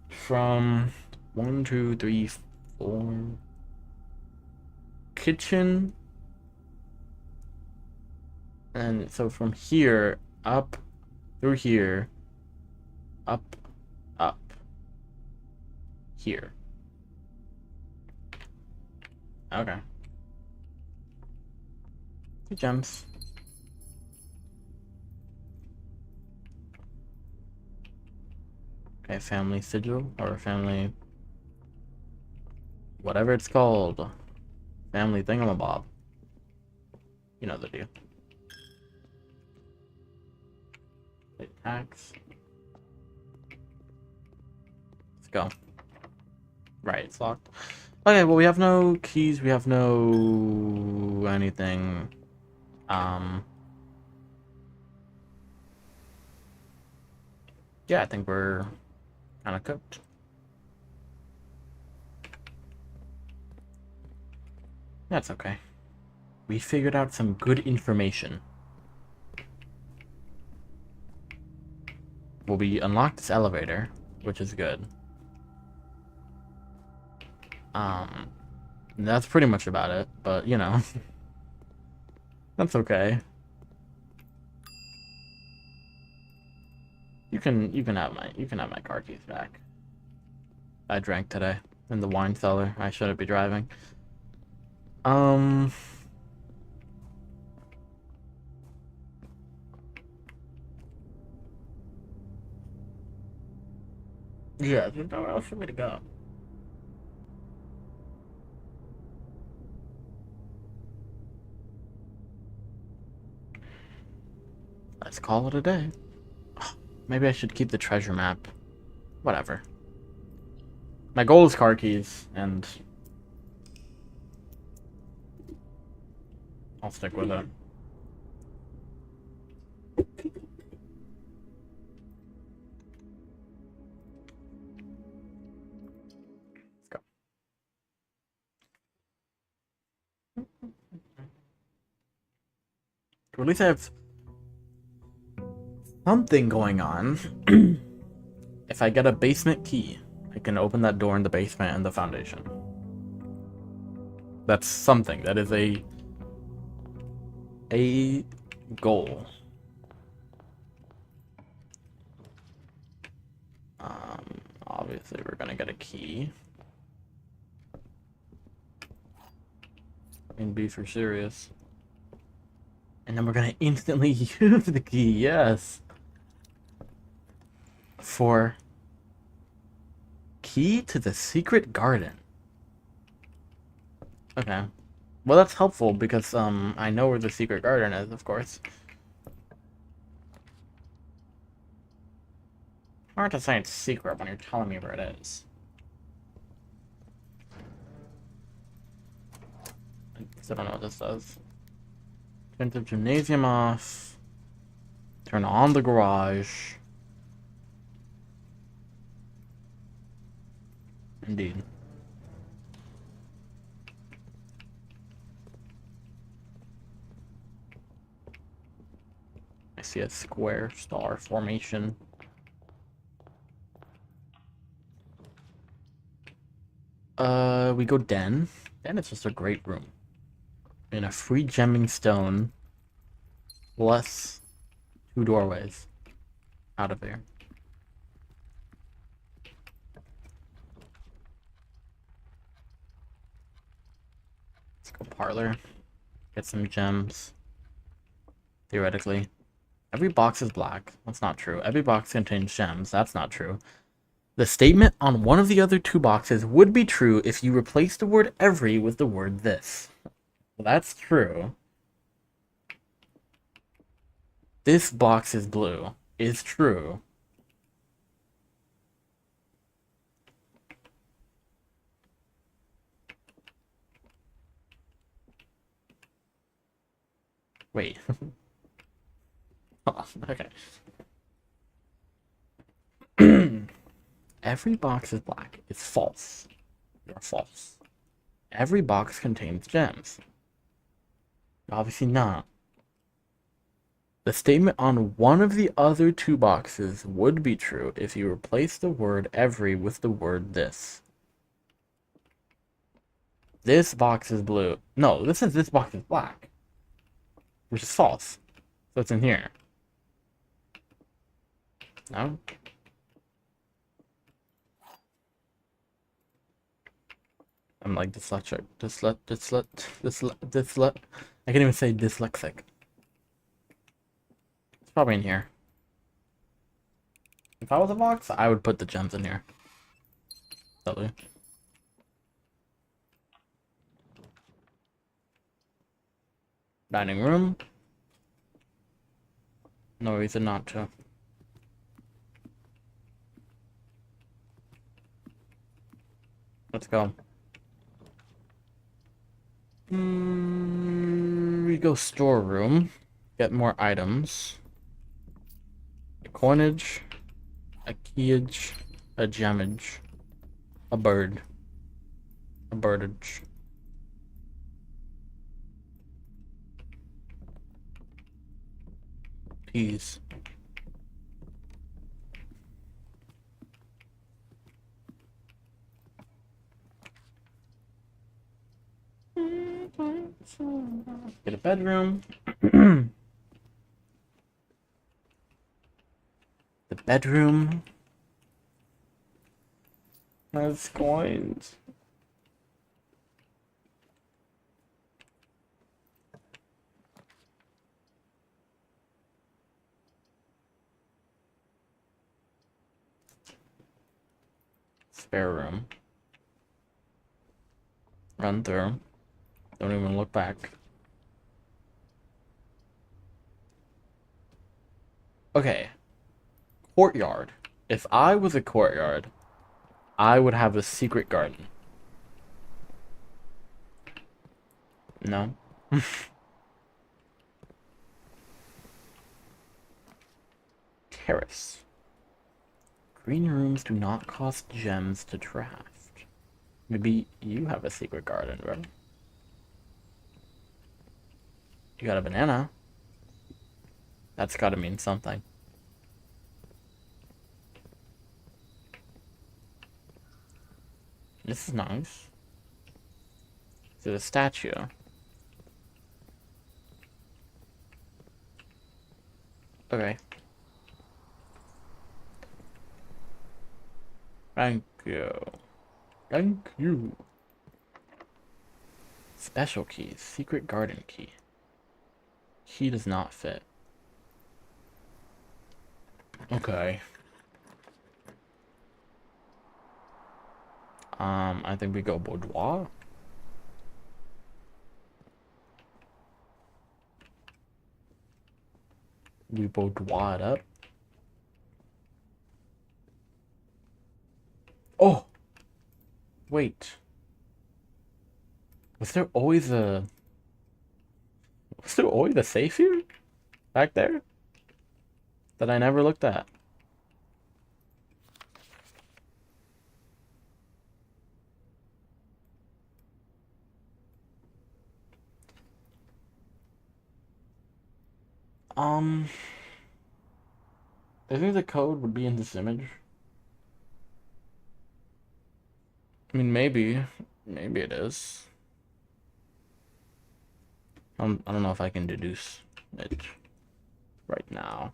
From 1, 2, 3, 4. Kitchen. And so from here, up, through here, up, up, here. Okay. 2 gems. Okay, family sigil, or family... whatever it's called. Family thingamabob. You know the deal. Tax. Let's go. Right, it's locked. Okay, well, we have no keys, we have no... anything. Yeah, I think we're kind of cooked. That's okay. We figured out some good information. Well, we unlocked this elevator, which is good. That's pretty much about it, but you know, that's okay. You can have my car keys back. I drank today in the wine cellar. I shouldn't be driving. Yeah, there's nowhere else for me to go. Let's call it a day. Maybe I should keep the treasure map. Whatever. My goal is car keys, and I'll stick with it. Let's go. At least I have something going on. If I get a basement key, I can open that door in the basement and the foundation. That's something. That is a goal. Obviously we're gonna get a key. And be for serious. And then we're gonna instantly use the key, yes. For key to the secret garden. Okay. Well, that's helpful because I know where the secret garden is, of course. Hard to say it's secret when you're telling me where it is. I still don't know what this does. Turn the gymnasium off. Turn on the garage. Indeed. I see a square star formation. We go den. Den is just a great room. In a free gemming stone. Plus 2 doorways. Out of there. Let's go parlor. Get some gems. Theoretically. Every box is black. That's not true. Every box contains gems. That's not true. The statement on one of the other 2 boxes would be true if you replace the word every with the word this. Well, that's true. This box is blue. Is true. Wait. Oh, okay. Every box is black. It's false. You're false. Every box contains gems. Obviously not. The statement on one of the other 2 boxes would be true if you replace the word every with the word this. This box is blue. No, this box is black. Which is false. So it's in here. No? I'm like dyslexic. I can't even say dyslexic. It's probably in here. If I was a Vox, I would put the gems in here. Totally. Dining room. No reason not to. Let's go. We go storeroom. Get more items. A coinage. A keyage. A gemage. A bird. A birdage. Peas. Get a bedroom. The bedroom has coins. Spare room. Run through. Don't even look back. Okay. Courtyard. If I was a courtyard, I would have a secret garden. No? Terrace. Green rooms do not cost gems to draft. Maybe you have a secret garden, bro. You got a banana. That's gotta mean something. This is nice. Is it a statue? Okay. Thank you. Thank you. Special keys. Secret garden key. Key does not fit. Okay. I think we go boudoir. We boudoir it up. Oh! Wait. Was there always a safe here? Back there? That I never looked at. I think the code would be in this image. I mean, maybe it is. I don't know if I can deduce it right now.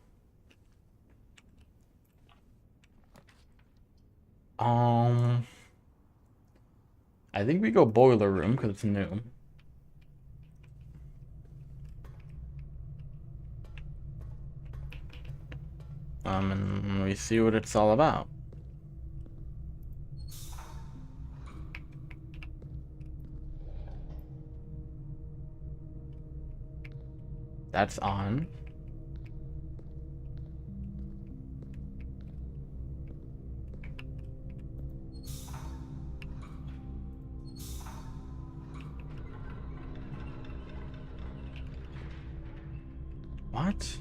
I think we go boiler room because it's new. And we see what it's all about. That's on. What?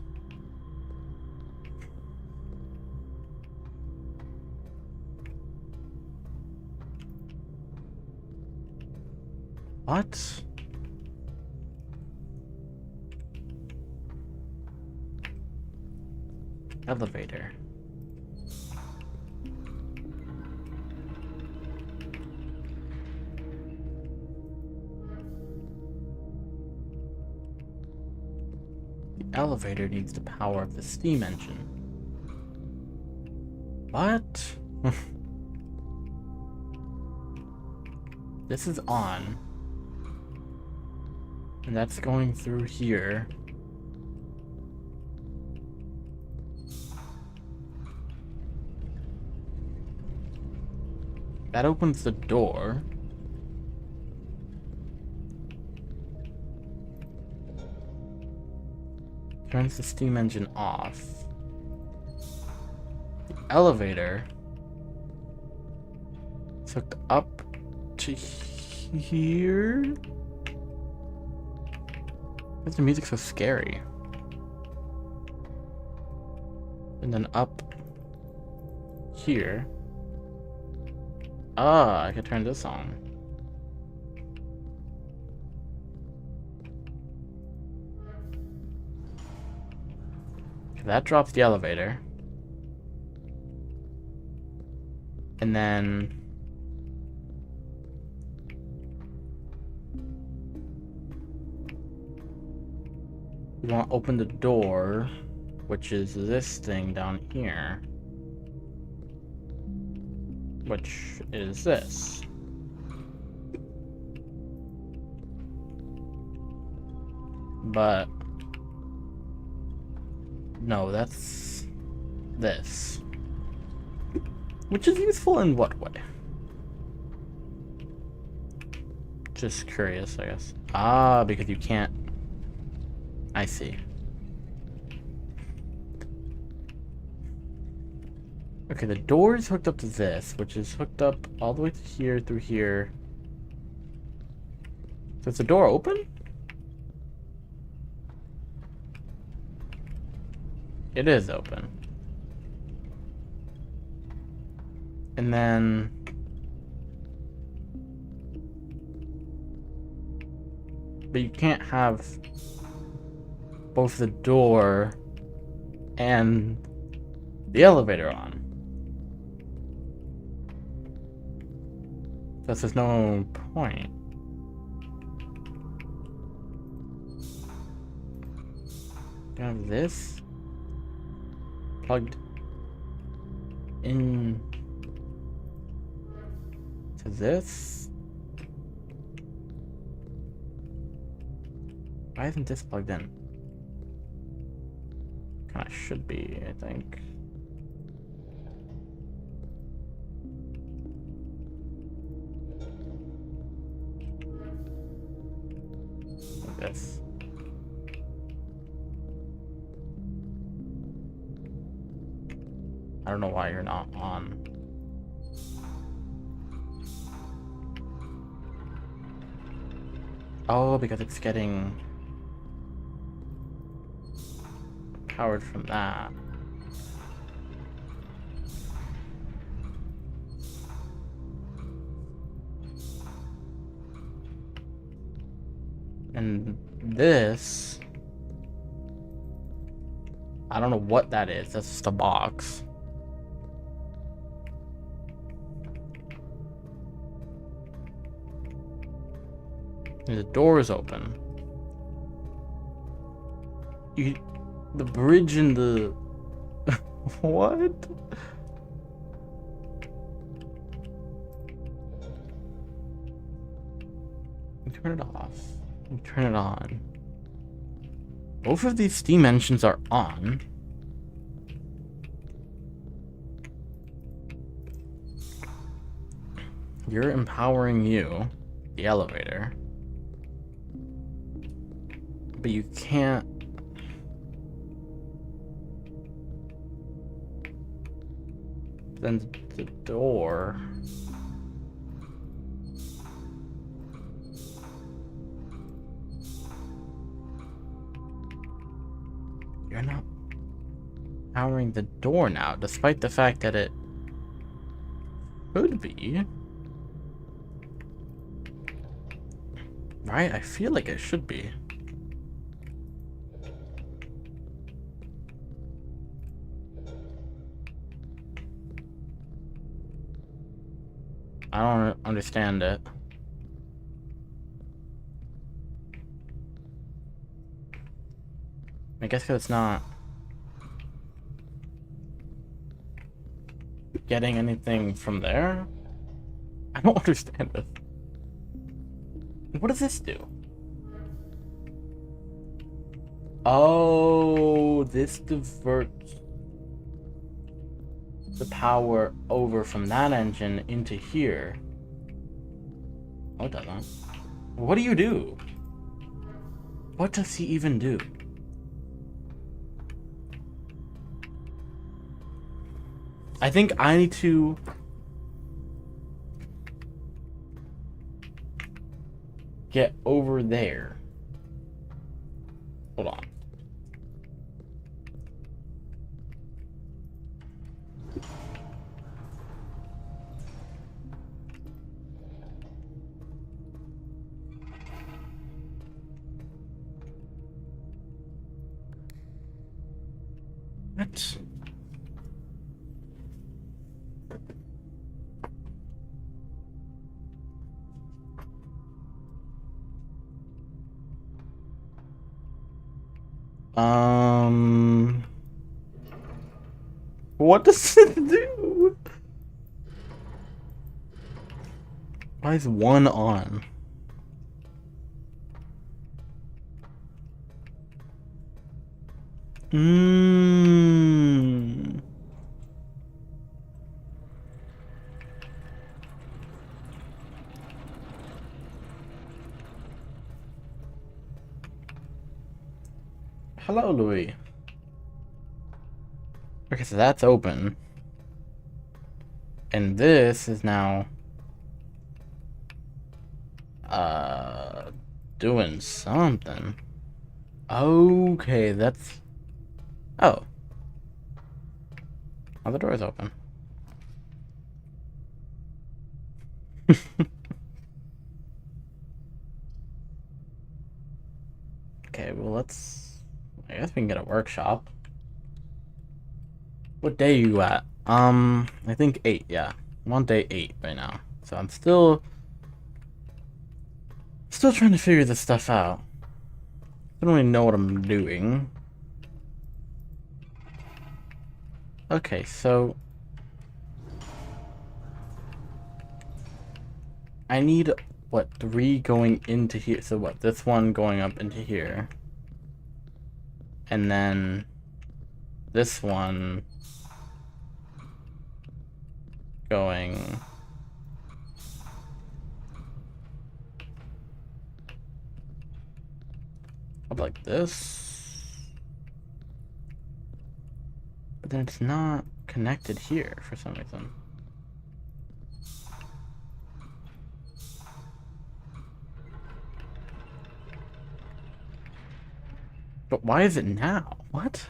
What? Elevator. elevator needs to power up the steam engine. What? This is on. And that's going through here. That opens the door. Turns the steam engine off. The elevator is hooked up to here. Why is the music so scary? And then up here. Ah, I could turn this on. That drops the elevator. And then we want to open the door, which is this thing down here. Which is this. But no, that's this. Which is useful in what way? Just curious, I guess. Ah, because you can't. I see. Okay, the door is hooked up to this, which is hooked up all the way to here through here. So is the door open? It is open. And then but you can't have both the door and the elevator on. Thus there's no point. You have this plugged in to this. Why isn't this plugged in? Kinda should be, I think. Like this. I don't know why you're not on. Oh, because it's getting powered from that. And this, I don't know what that is. That's just a box. And the door is open. The bridge and the what? You turn it off. You turn it on. Both of these steam engines are on. You're empowering you, the elevator. But you can't. Then the door. You're not powering the door now, despite the fact that it could be. Right? I feel like it should be. I don't understand it. I guess because it's not getting anything from there? I don't understand this. What does this do? Oh, this diverts the power over from that engine into here. Oh, it doesn't. What do you do? What does he even do? I think I need to get over there. Hold on. What? What does it do? Why is one on? Hello, Louis. Okay, so that's open. And this is now doing something. Okay, that's oh. Oh, the door is open. Okay, well I guess we can get a workshop. What day are you at? I think 8, yeah. I'm on day 8 right now. So I'm still trying to figure this stuff out. I don't really know what I'm doing. Okay, so I need what, 3 going into here. So what, this one going up into here. And then this one going up like this. But then it's not connected here for some reason. But why is it now? What?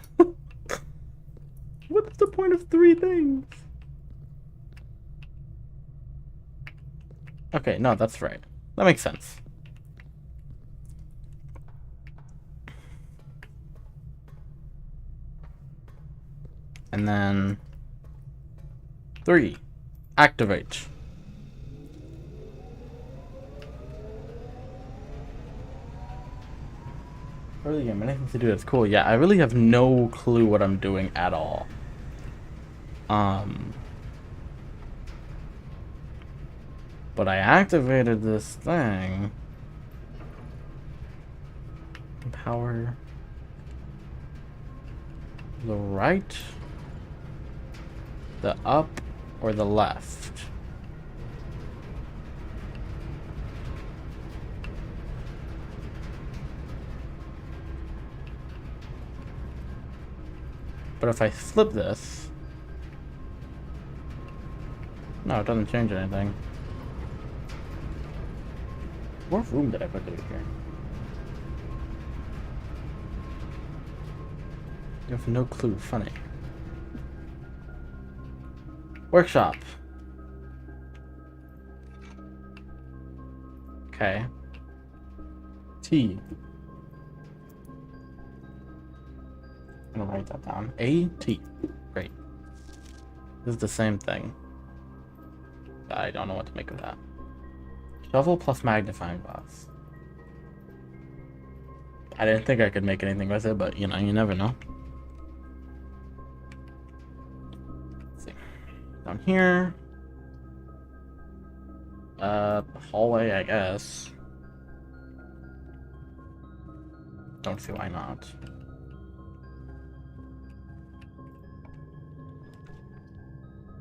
What's the point of 3 things? Okay, no, that's right. That makes sense. And then 3. Activate. Early game, anything to do that's cool. Yeah, I really have no clue what I'm doing at all. But I activated this thing. Power the right, the up, or the left. But if I flip this, no, it doesn't change anything. What room did I put through here? You have no clue. Funny. Workshop. Okay. T. I'm gonna write that down. A-T. Great. This is the same thing. I don't know what to make of that. Shovel plus magnifying glass. I didn't think I could make anything with it, but you know, you never know. Let's see. Down here. Hallway, I guess. Don't see why not.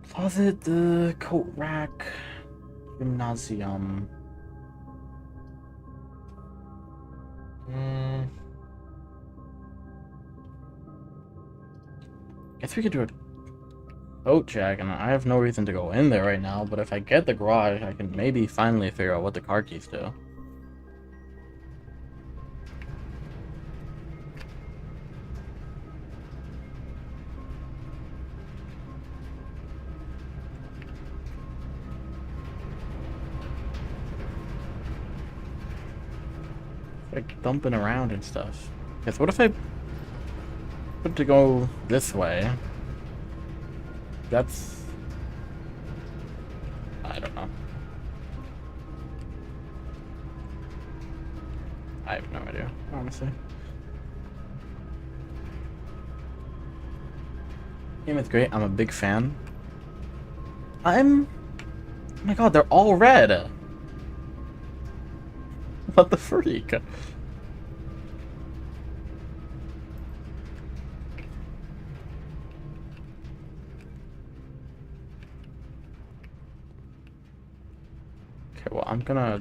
Closet, the coat rack, gymnasium. Guess we could do a coat check, and I have no reason to go in there right now, but if I get the garage, I can maybe finally figure out what the car keys do. Like dumping around and stuff. Guess what if I put to go this way? That's... I don't know. I have no idea, honestly. Game is great. I'm a big fan. Oh my god, they're all red! What the freak? Okay, well, I'm gonna...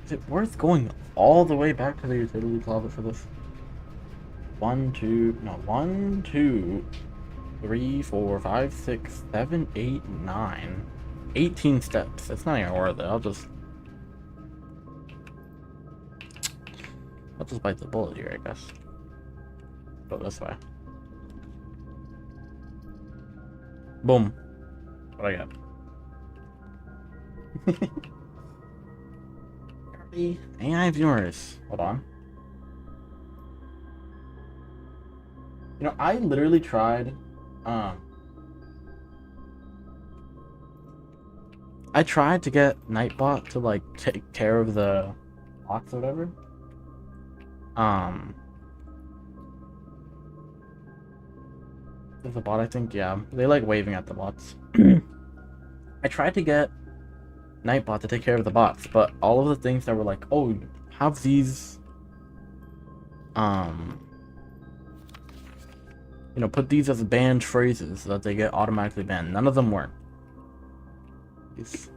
Is it worth going all the way back to the utility closet for this? 1, 2, 3, 4, 5, 6, 7, 8, 9. 18 steps. It's not even worth it. I'll just bite the bullet here, I guess. Go this way. Boom. What I got? AI viewers. Hold on. You know, I literally tried I tried to get Nightbot to like take care of the box or whatever. There's a bot, I think, yeah. They like waving at the bots. I tried to get Nightbot to take care of the bots, but all of the things that were like, oh, have these you know, put these as banned phrases so that they get automatically banned. None of them work.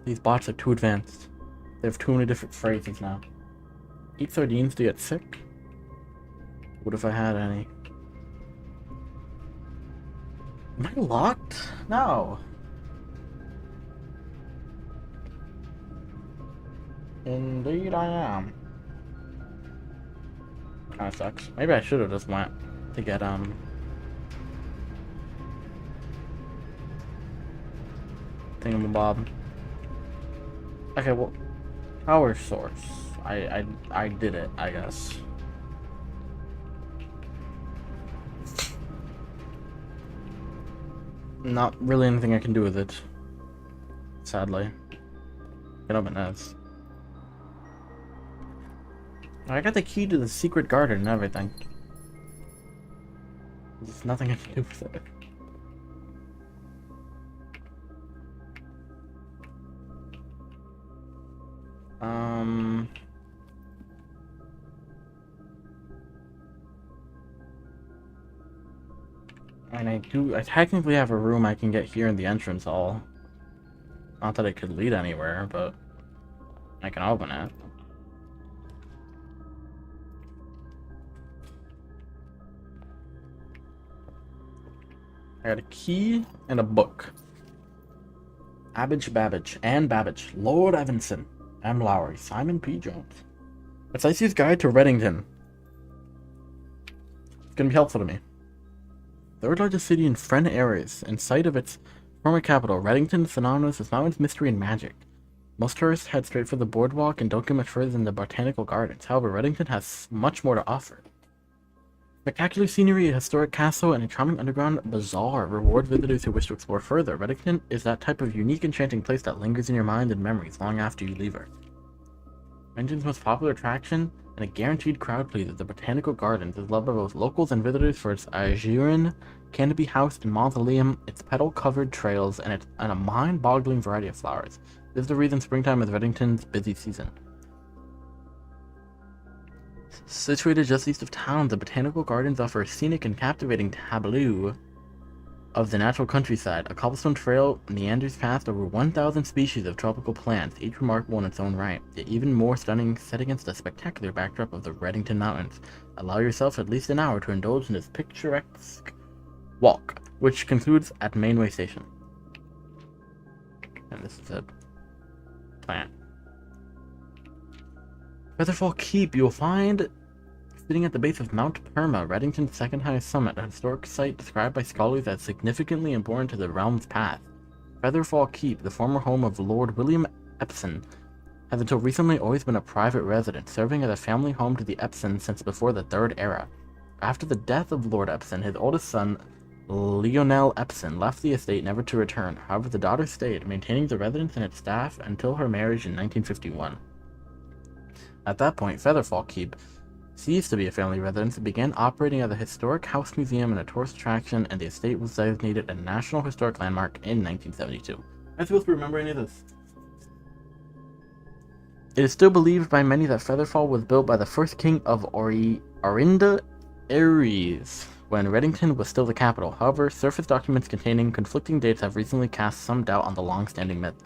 These bots are too advanced. They have too many different phrases now. Eat sardines to get sick? What if I had any? Am I locked? No. Indeed I am. Kinda sucks. Maybe I should have just went to get thingamabob. Okay, well, power source. I did it, I guess. Not really anything I can do with it. Sadly. Get open this. I got the key to the secret garden and everything. There's nothing I can do with it. And I technically have a room I can get here in the entrance hall. Not that it could lead anywhere, but I can open it. I got a key and a book. Anne Babbage, Lord Evanson, M. Lowry, Simon P. Jones. It's Icy's Guide to Reddington. It's gonna be helpful to me. Third largest city in Fen areas, in sight of its former capital, Reddington is synonymous with mountains, mystery, and magic. Most tourists head straight for the boardwalk and don't get much further than the botanical gardens. However, Reddington has much more to offer. Spectacular scenery, a historic castle, and a charming underground bazaar reward visitors who wish to explore further. Reddington is that type of unique, enchanting place that lingers in your mind and memories long after you leave Earth. Rentington's most popular attraction and a guaranteed crowd pleaser, the Botanical Gardens is loved by both locals and visitors for its azure canopy house and mausoleum, its petal-covered trails, and a mind-boggling variety of flowers. This is the reason springtime is Redington's busy season. Situated just east of town, the Botanical Gardens offer a scenic and captivating tableau of the natural countryside. A cobblestone trail meanders past over 1,000 species of tropical plants, each remarkable in its own right, yet even more stunning set against the spectacular backdrop of the Redington Mountains. Allow yourself at least an hour to indulge in this picturesque walk, which concludes at Mainway Station. And this is a plant. Featherfall Keep, you will find sitting at the base of Mount Perma, Redington's second highest summit, a historic site described by scholars as significantly important to the realm's past. Featherfall Keep, the former home of Lord William Epson, has until recently always been a private residence, serving as a family home to the Epsons since before the Third Era. After the death of Lord Epson, his oldest son, Lionel Epson, left the estate never to return. However, the daughter stayed, maintaining the residence and its staff until her marriage in 1951. At that point, Featherfall Keep ceased to be a family residence and began operating as a historic house museum and a tourist attraction, and the estate was designated a National Historic Landmark in 1972. Am I supposed to remember any of this? It is still believed by many that Featherfall was built by the first king of Orinda Aries, when Redington was still the capital. However, surface documents containing conflicting dates have recently cast some doubt on the long-standing myth.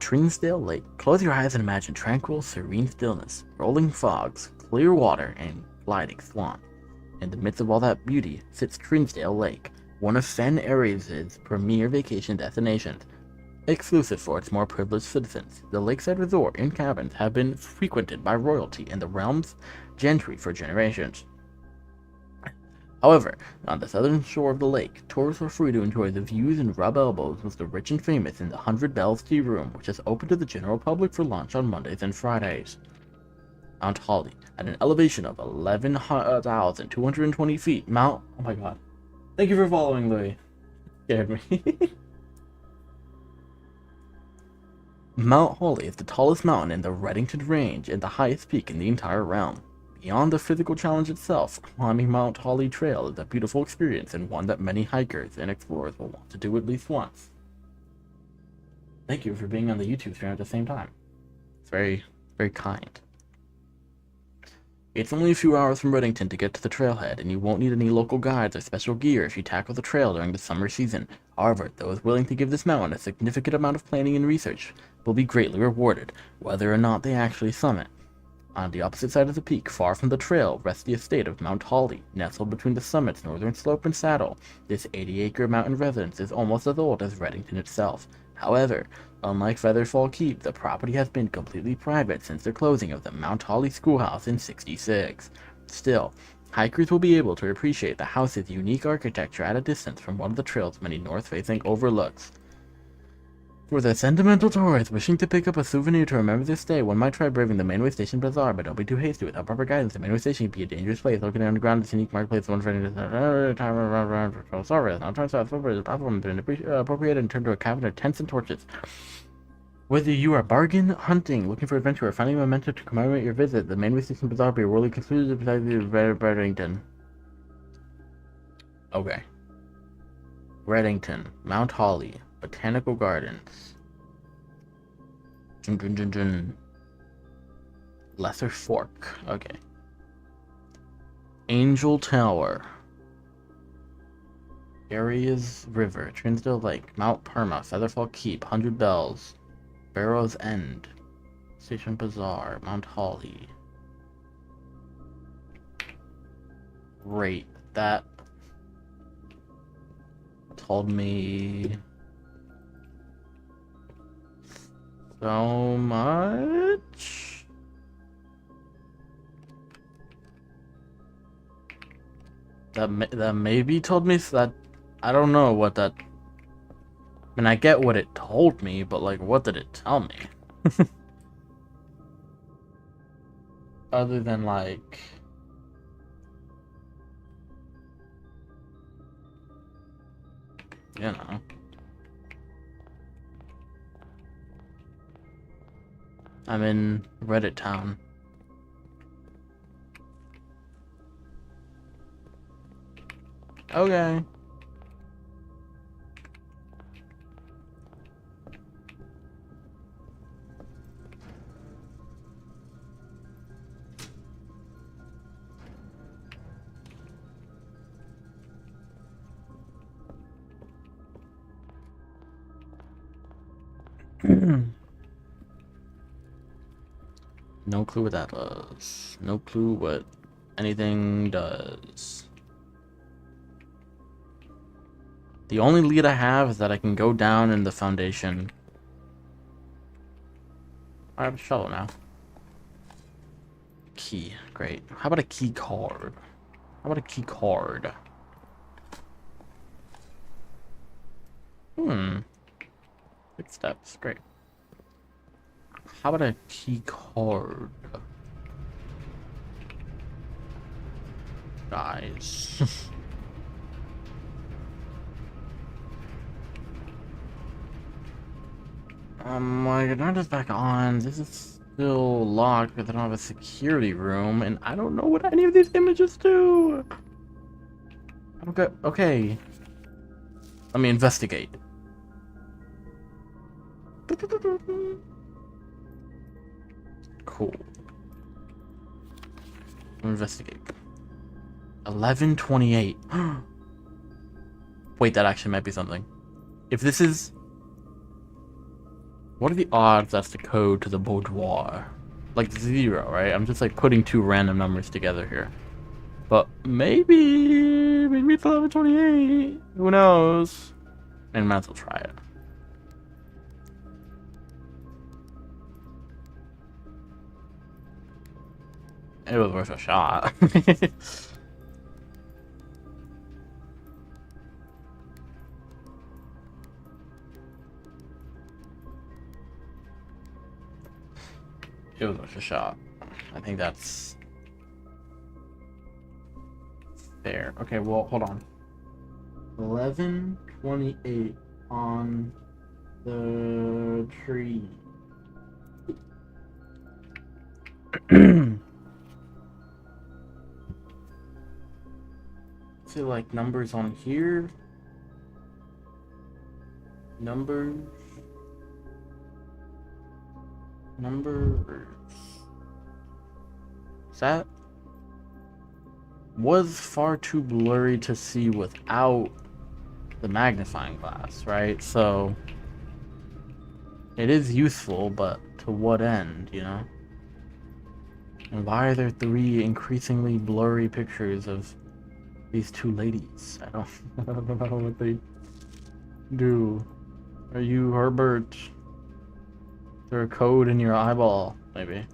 Trinsdale Lake. Close your eyes and imagine tranquil, serene stillness, rolling fogs, clear water, and gliding swan. In the midst of all that beauty sits Trinsdale Lake, one of Fen Aries' premier vacation destinations. Exclusive for its more privileged citizens, the lakeside resort and cabins have been frequented by royalty and the realm's gentry for generations. However, on the southern shore of the lake, tourists are free to enjoy the views and rub elbows with the rich and famous in the 100 Bells Tea Room, which is open to the general public for lunch on Mondays and Fridays. Mount Holly, at an elevation of 11,220 feet, oh my god. Thank you for following, Louis. Scared me. Mount Holly is the tallest mountain in the Redington Range and the highest peak in the entire realm. Beyond the physical challenge itself, climbing Mount Holly Trail is a beautiful experience and one that many hikers and explorers will want to do at least once. Thank you for being on the YouTube stream at the same time. It's very, very kind. It's only a few hours from Redington to get to the trailhead, and you won't need any local guides or special gear if you tackle the trail during the summer season. However, those willing to give this mountain a significant amount of planning and research will be greatly rewarded, whether or not they actually summit. On the opposite side of the peak, far from the trail, rests the estate of Mount Holly. Nestled between the summit's northern slope and saddle, this 80-acre mountain residence is almost as old as Redington itself. However, unlike Featherfall Keep, the property has been completely private since the closing of the Mount Holly Schoolhouse in '66. Still, hikers will be able to appreciate the house's unique architecture at a distance from one of the trail's many north-facing overlooks. For the sentimental tourist wishing to pick up a souvenir to remember this day, one might try braving the Mainway Station Bazaar, but don't be too hasty. Without proper guidance, the Mainway Station can be a dangerous place. Located underground, this unique marketplace, one friend is sorry, not trying to stop the platform has been appropriated and turned to a cabin of tents and torches. Whether you are bargain hunting, looking for adventure, or finding a memento to commemorate your visit, the Mainway Station Bazaar will be a worldly conclusive beside the Redington. Okay. Redington, Mount Holly, Botanical Gardens. Lesser Fork. Okay. Angel Tower. Areas River. Trinsdale Lake. Mount Perma. Featherfall Keep. 100 Bells. Barrow's End. Station Bazaar. Mount Holly. Great. That told me so much. That maybe told me that. I don't know what that. I mean, I get what it told me, but like, what did it tell me? Other than like, you know. I'm in Reddit town. Okay. No clue what that does. No clue what anything does. The only lead I have is that I can go down in the foundation. I have a shovel now. Key. Great. How about a key card? How about a key card? Hmm. 6 steps. Great. How about a key card? Guys. My internet is back on. This is still locked because I don't have a security room, and I don't know what any of these images do. Okay. Okay. Let me investigate. Cool. Investigate. 11:28. Wait, that actually might be something. If this is... What are the odds that's the code to the boudoir? Like 0, right? I'm just like putting 2 random numbers together here. But maybe it's 11:28. Who knows? And might as well try it. It was worth a shot. It was worth a shot. I think that's fair. Okay, well, hold on. 11:28 on the tree. See, like numbers on here. Numbers. That was far too blurry to see without the magnifying glass, right? So it is useful, but to what end, you know? And why are there 3 increasingly blurry pictures of these 2 ladies? I don't know what they do. Are you Herbert? Is there a code in your eyeball, maybe?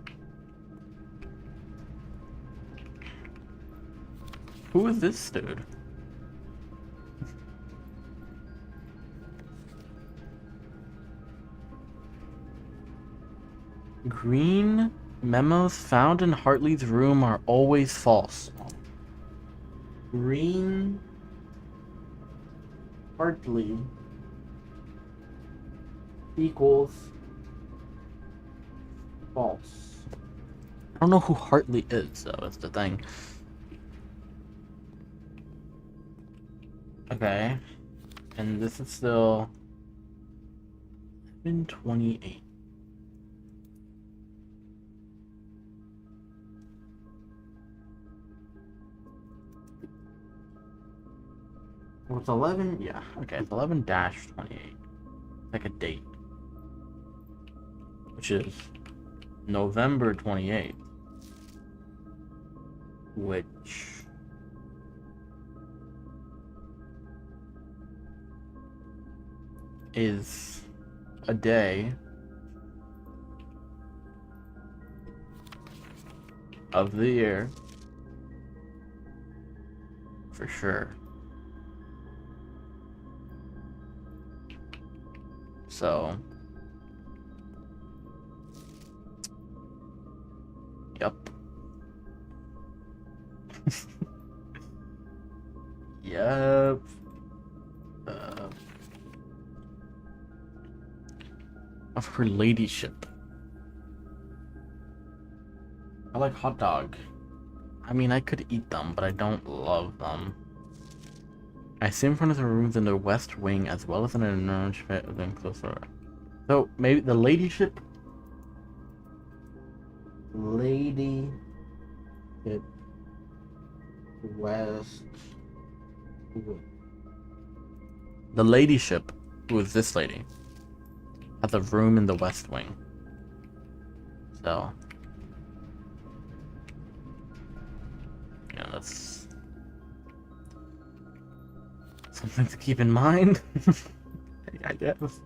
Who is this dude? Green memos found in Hartley's room are always false. Green Hartley equals false. I don't know who Hartley is, though. That's the thing. Okay. And this is still 7:28. Well, it's 11. Yeah. Okay. It's 11-28. Like a date, which is November 28th, which is a day of the year for sure. So, yep. Yep. Of her ladyship. like hot dog. I mean, I could eat them, but I don't love them. I see in front of the rooms in the west wing as well as in an orange building closer. So maybe the ladyship. Ladyship west. The ladyship, who is this lady, has a room in the west wing. So yeah, that's something to keep in mind. I guess.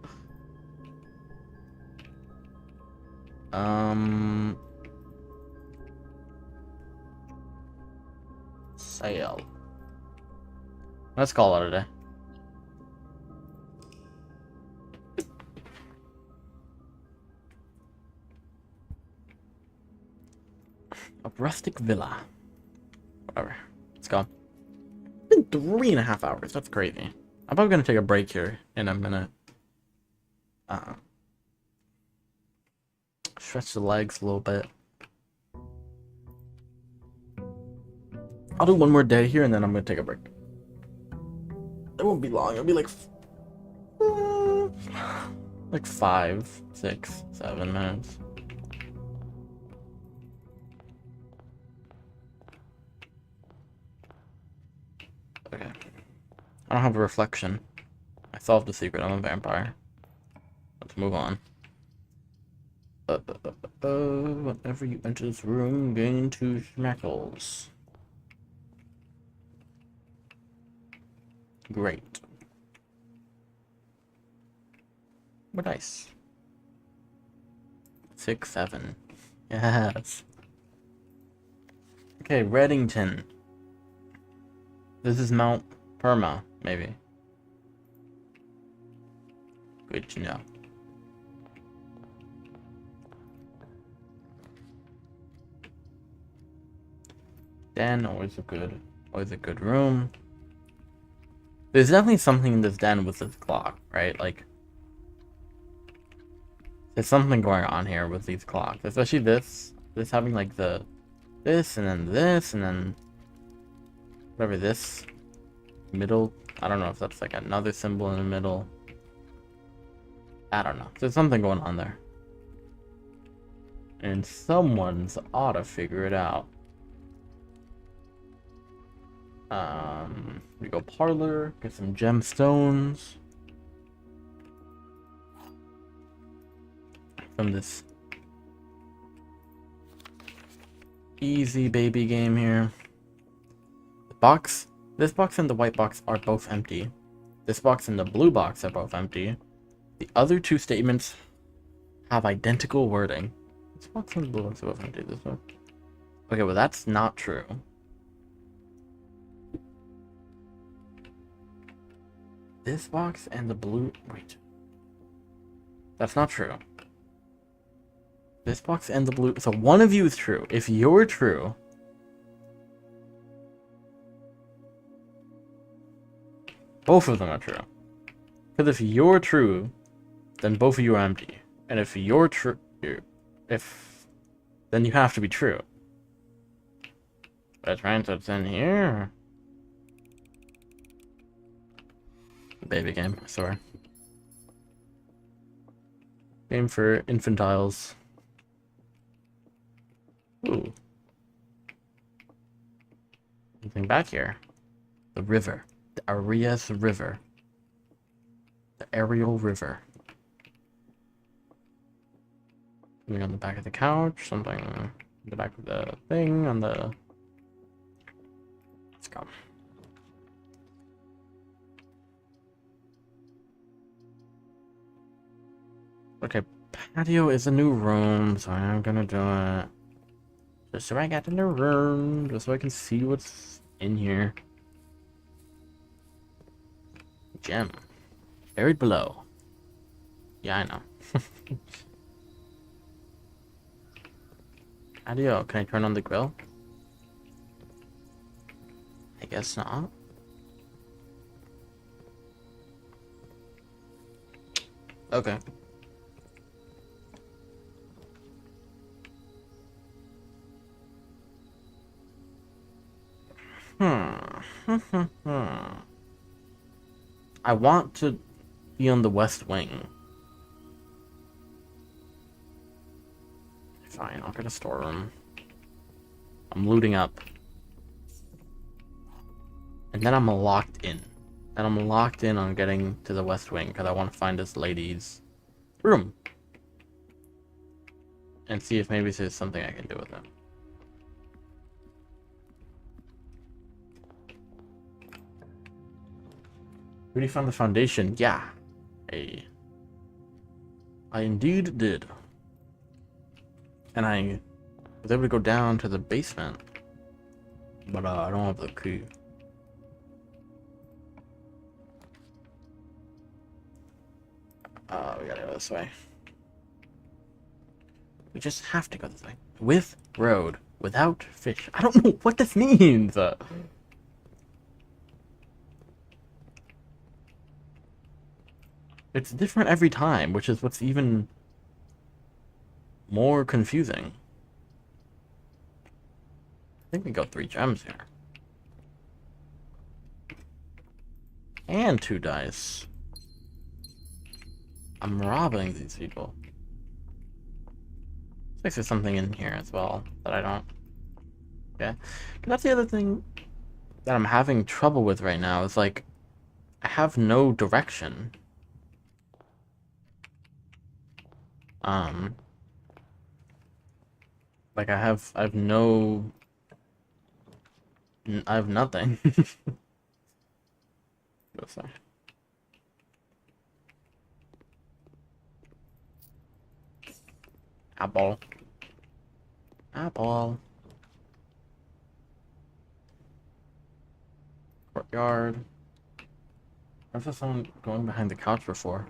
Sale. Let's call it a day. A rustic villa. Whatever. Let's go. It's been 3.5 hours. That's crazy. I'm probably gonna take a break here in a minute. Stretch the legs a little bit. I'll do one more day here and then I'm gonna take a break. It won't be long. It'll be like 5, 6, 7 minutes. Okay. I don't have a reflection. I solved the secret. I'm a vampire. Let's move on. Whenever you enter this room, gain 2 schmackles. Great. We're nice. 6, 7. Yes. Okay, Reddington. This is Mount Perma, maybe. Good to know. Den, always a good room. There's definitely something in this den with this clock, right? Like, there's something going on here with these clocks, especially this having like this and then whatever this middle. I don't know if that's like another symbol in the middle. I don't know. There's something going on there, and someone's ought to figure it out. We go parlor, get some gemstones from this easy baby game here. This box and the white box are both empty. This box and the blue box are both empty. The other 2 statements have identical wording. This box and the blue box are both empty. This one. Okay, well that's not true. This box and the blue... Wait. That's not true. This box and the blue... So one of you is true. If you're true... Both of them are true. Because if you're true, then both of you are empty. And if you're true... Then you have to be true. Let's try and it's in here. Baby game, sorry. Game for infantiles. Ooh. Anything back here? The river. The Arias River. The Ariel River. Something on the back of the couch, something on the back of the thing, on the... Let's go. Okay, patio is a new room, so I'm gonna do it. Just so I got in the room, just so I can see what's in here. Gem. Buried below. Yeah, I know. Patio, can I turn on the grill? I guess not. Okay. I want to be on the west wing. Fine, I'll get a storeroom. I'm looting up. And then I'm locked in. And I'm locked in on getting to the west wing because I want to find this lady's room. And see if maybe there's something I can do with it. Really found the foundation? Yeah. Hey. I indeed did. And I was able to go down to the basement. But I don't have the key. We gotta go this way. We just have to go this way. With road. Without fish. I don't know what this means! It's different every time, which is what's even more confusing. I think we got 3 gems here. And 2 dice. I'm robbing these people. Looks like there's something in here as well that I don't. Okay. But that's the other thing that I'm having trouble with right now is like I have no direction. Like I have no I have nothing. Oh, sorry. Apple. Apple. Courtyard. I saw someone going behind the couch before.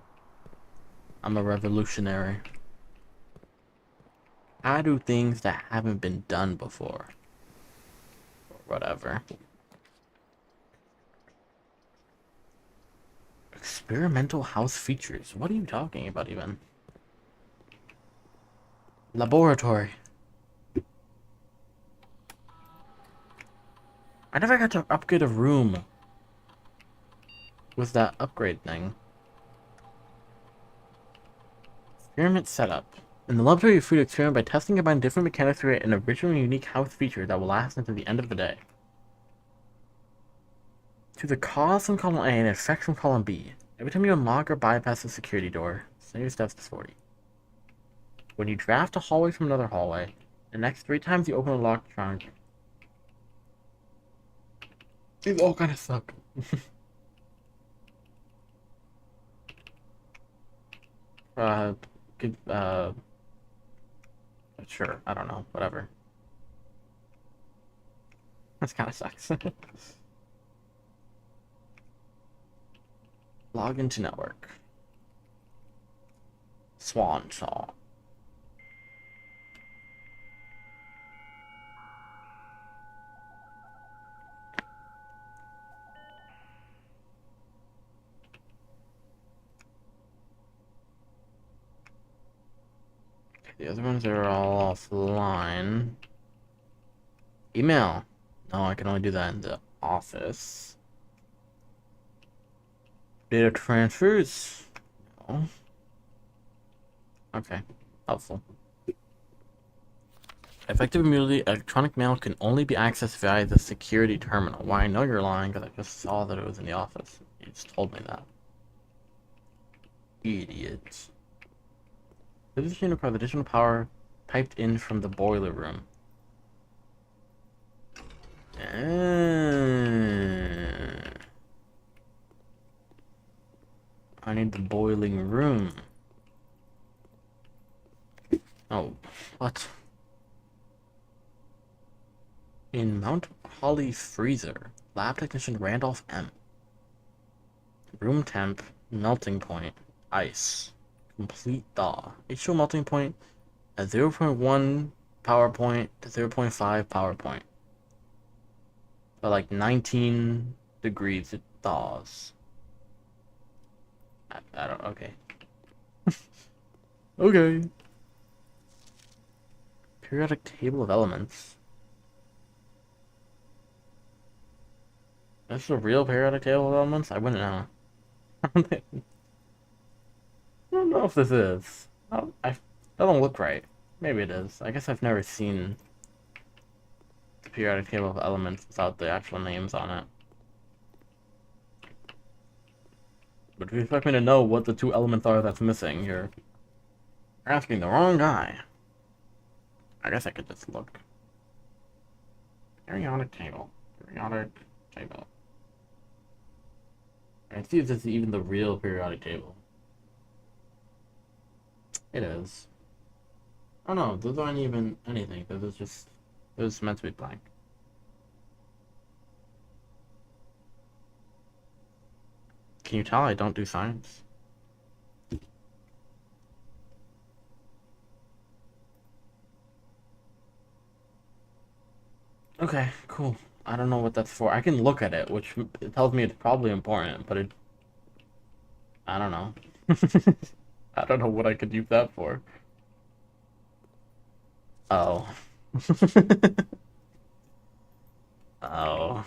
I'm a revolutionary. I do things that haven't been done before. Or whatever. Experimental house features. What are you talking about even? Laboratory. I never got to upgrade a room with that upgrade thing. Experiment setup. In the laboratory, you're free to experiment by testing and combining different mechanics to create an original unique house feature that will last until the end of the day. To the cause from column A and effect from column B. Every time you unlock or bypass a security door, send your steps to 40. When you draft a hallway from another hallway, the next 3 times you open a locked trunk. These all kind of suck. Good, sure, I don't know, whatever. This kind of sucks. Log into network. Swan saw. The other ones are all offline. Email. No, I can only do that in the office. Data transfers. No. Okay. Helpful. Effective immunity. Electronic mail can only be accessed via the security terminal. Why, I know you're lying because I just saw that it was in the office. You just told me that. Idiot. This machine requires additional power piped in from the boiler room. I need the boiling room. Oh, what? In Mount Holly freezer, lab technician Randolph M. Room temp, melting point, ice. Complete thaw. H2O melting point at 0.1 power point to 0.5 power point. But like 19 degrees it thaws. I don't, okay. Okay. Periodic table of elements. This is a real periodic table of elements? I wouldn't know. I don't know if this is. That don't look right. Maybe it is. I guess I've never seen the periodic table of elements without the actual names on it. But if you expect me to know what the two elements are that's missing, you're asking the wrong guy. I guess I could just look. Periodic table. Periodic table. And see if this is even the real periodic table. It is. Oh no, those aren't even anything. Those are meant to be blank. Can you tell I don't do science? Okay, cool. I don't know what that's for. I can look at it, which it tells me it's probably important, but I don't know. I don't know what I could use that for. Oh. Oh.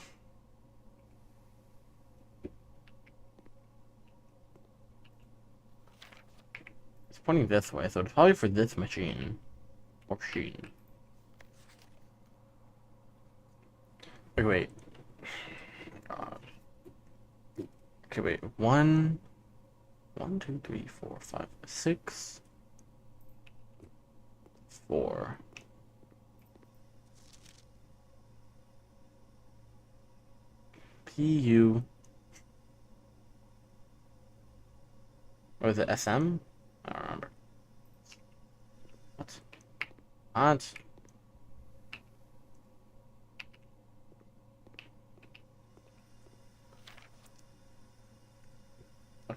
It's pointing this way, so it's probably for this machine. Or machine. Okay, wait. God. Okay, wait. 1, 2, 3, 4, 5, 6, 4. PU. Or is it SM? I don't remember. What? What?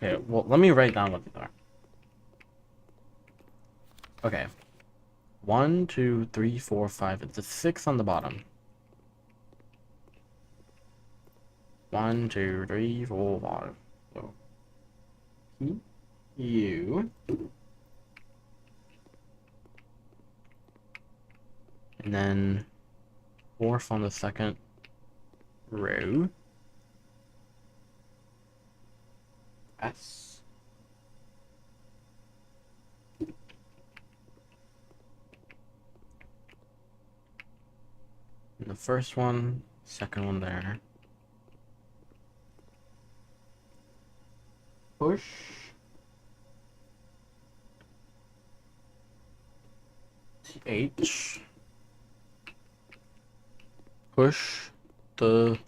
Okay, well, let me write down what these are. Okay. 1, 2, 3, 4, 5. It's a 6 on the bottom. 1, 2, 3, 4, 5. So, U. And then 4th on the second row. S. And the first one, second one there. Push. H. Push the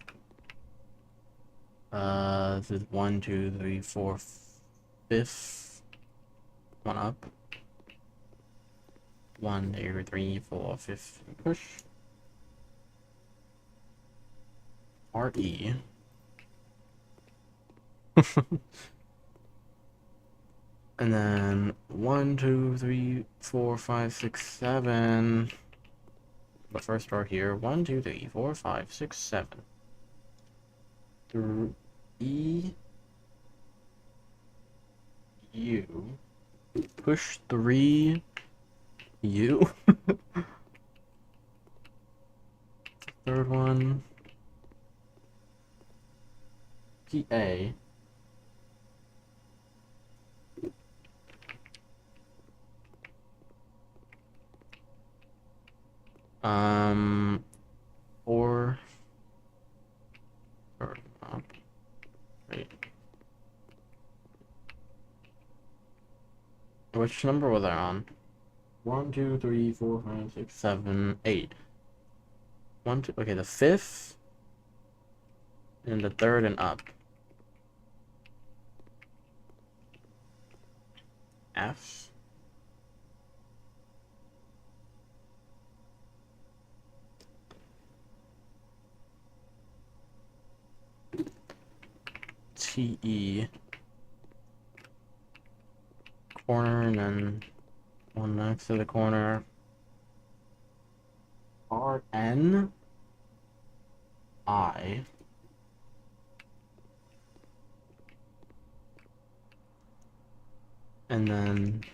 this is 1, 2, 3, 4, 5th one up. 1, 2, 3, 4, 5th push. RE. And then 1, 2, 3, 4, 5, 6, 7. The first row here. 1, 2, 3, 4, 5, 6, 7. 3 U. Push 3 U. Third one. PA. Or wait. Which number was I on? 1, 2, 3, 4, 5, 6, 7, 8. 1, 2. Okay, the 5th and the 3rd and up. F. TE. Corner and then one next to the corner. RN. I. And then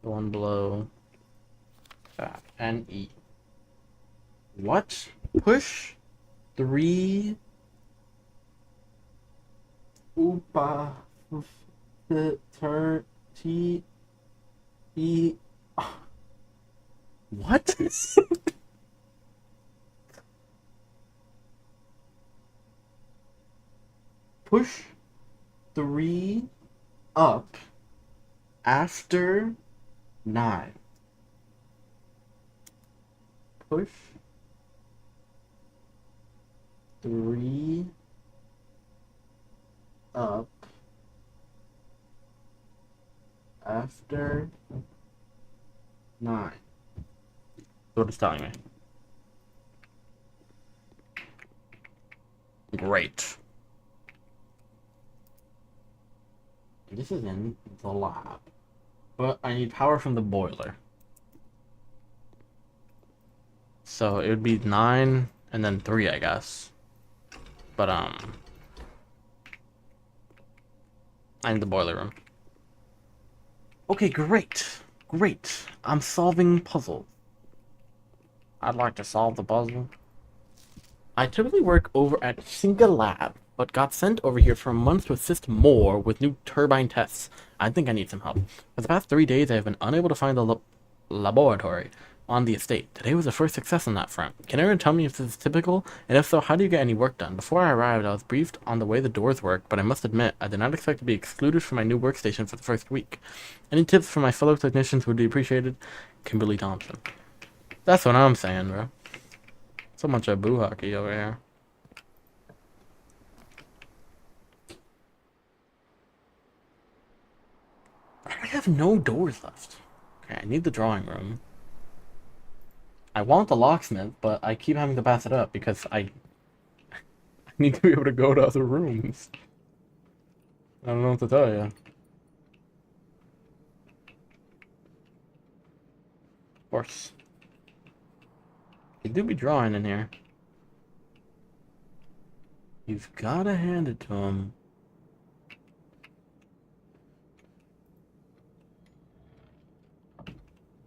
the one below that. NE. What? Push 3 Oopa. Turn. T. E. What? Push 3 up after 9. Push 3 up after 9. What it's telling me. Great. This is in the lab. But I need power from the boiler. So it would be 9 and then 3, I guess. But I need the boiler room. Okay, great. Great. I'm solving puzzles. I'd like to solve the puzzle. I typically work over at Singa Lab, but got sent over here for a month to assist more with new turbine tests. I think I need some help. For the past 3 days, I have been unable to find the laboratory on the estate. Today was the first success on that front. Can anyone tell me if this is typical? And if so, how do you get any work done? Before I arrived, I was briefed on the way the doors work, but I must admit, I did not expect to be excluded from my new workstation for the first week. Any tips from my fellow technicians would be appreciated. Kimberly Thompson. That's what I'm saying, bro. So much of boo hockey over here. I have no doors left. Okay, I need the drawing room. I want the locksmith, but I keep having to pass it up because I need to be able to go to other rooms. I don't know what to tell you. Of course. You do be drawing in here. You've gotta hand it to him.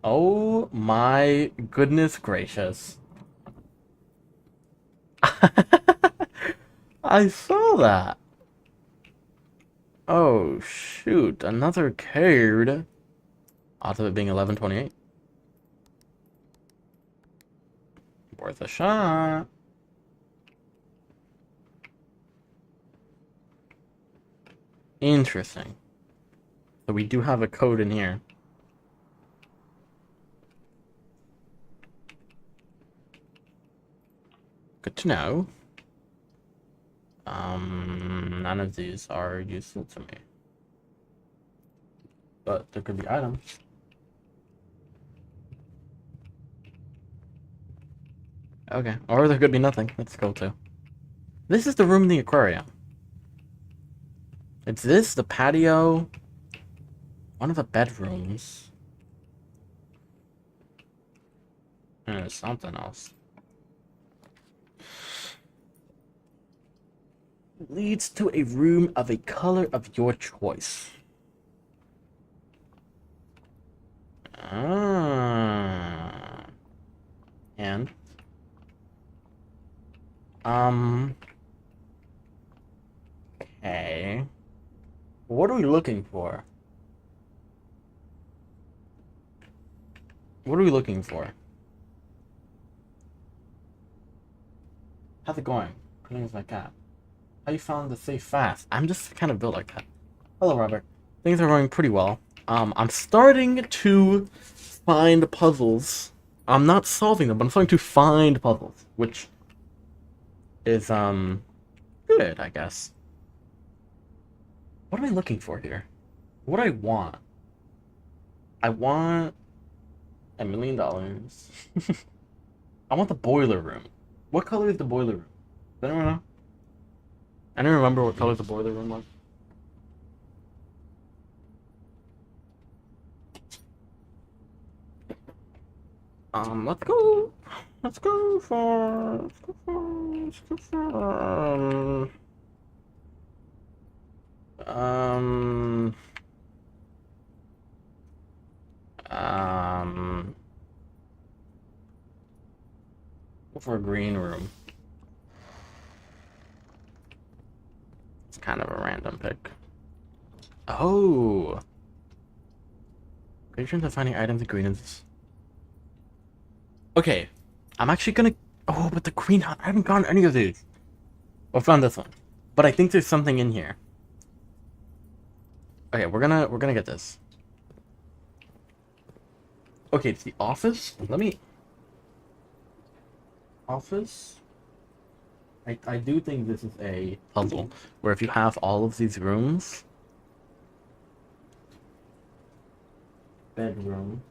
Oh my goodness gracious. I saw that. Oh shoot, another card. Odds of it being 1128. Worth a shot. Interesting. So we do have a code in here. Good to know. None of these are useful to me. But there could be items. Okay, or there could be nothing. Let's go to. This is the room in the aquarium. It's this, the patio, one of the bedrooms. And there's something else. Leads to a room of a color of your choice. Ah. And okay. What are we looking for? What are we looking for? How's it going? Things like that. How you found the safe fast? I'm just kind of built like that. Hello, Robert. Things are going pretty well. I'm starting to find puzzles. I'm not solving them, but I'm starting to find puzzles, which is good, I guess. What am I looking for here? What do I want? I want $1 million. I want the boiler room. What color is the boiler room? Does anyone know? I don't remember what color the boiler room was. Let's go. Let's go for. Um. Go for a green room. It's kind of a random pick. Oh! Patrons are finding items and ingredients. Okay, I'm actually gonna... Oh, but the green hunt, I haven't gotten any of these. Well, I found this one. But I think there's something in here. Okay, we're gonna get this. Okay, it's the office. Let me... Office? I do think this is a puzzle, where if you have all of these rooms... Bedroom...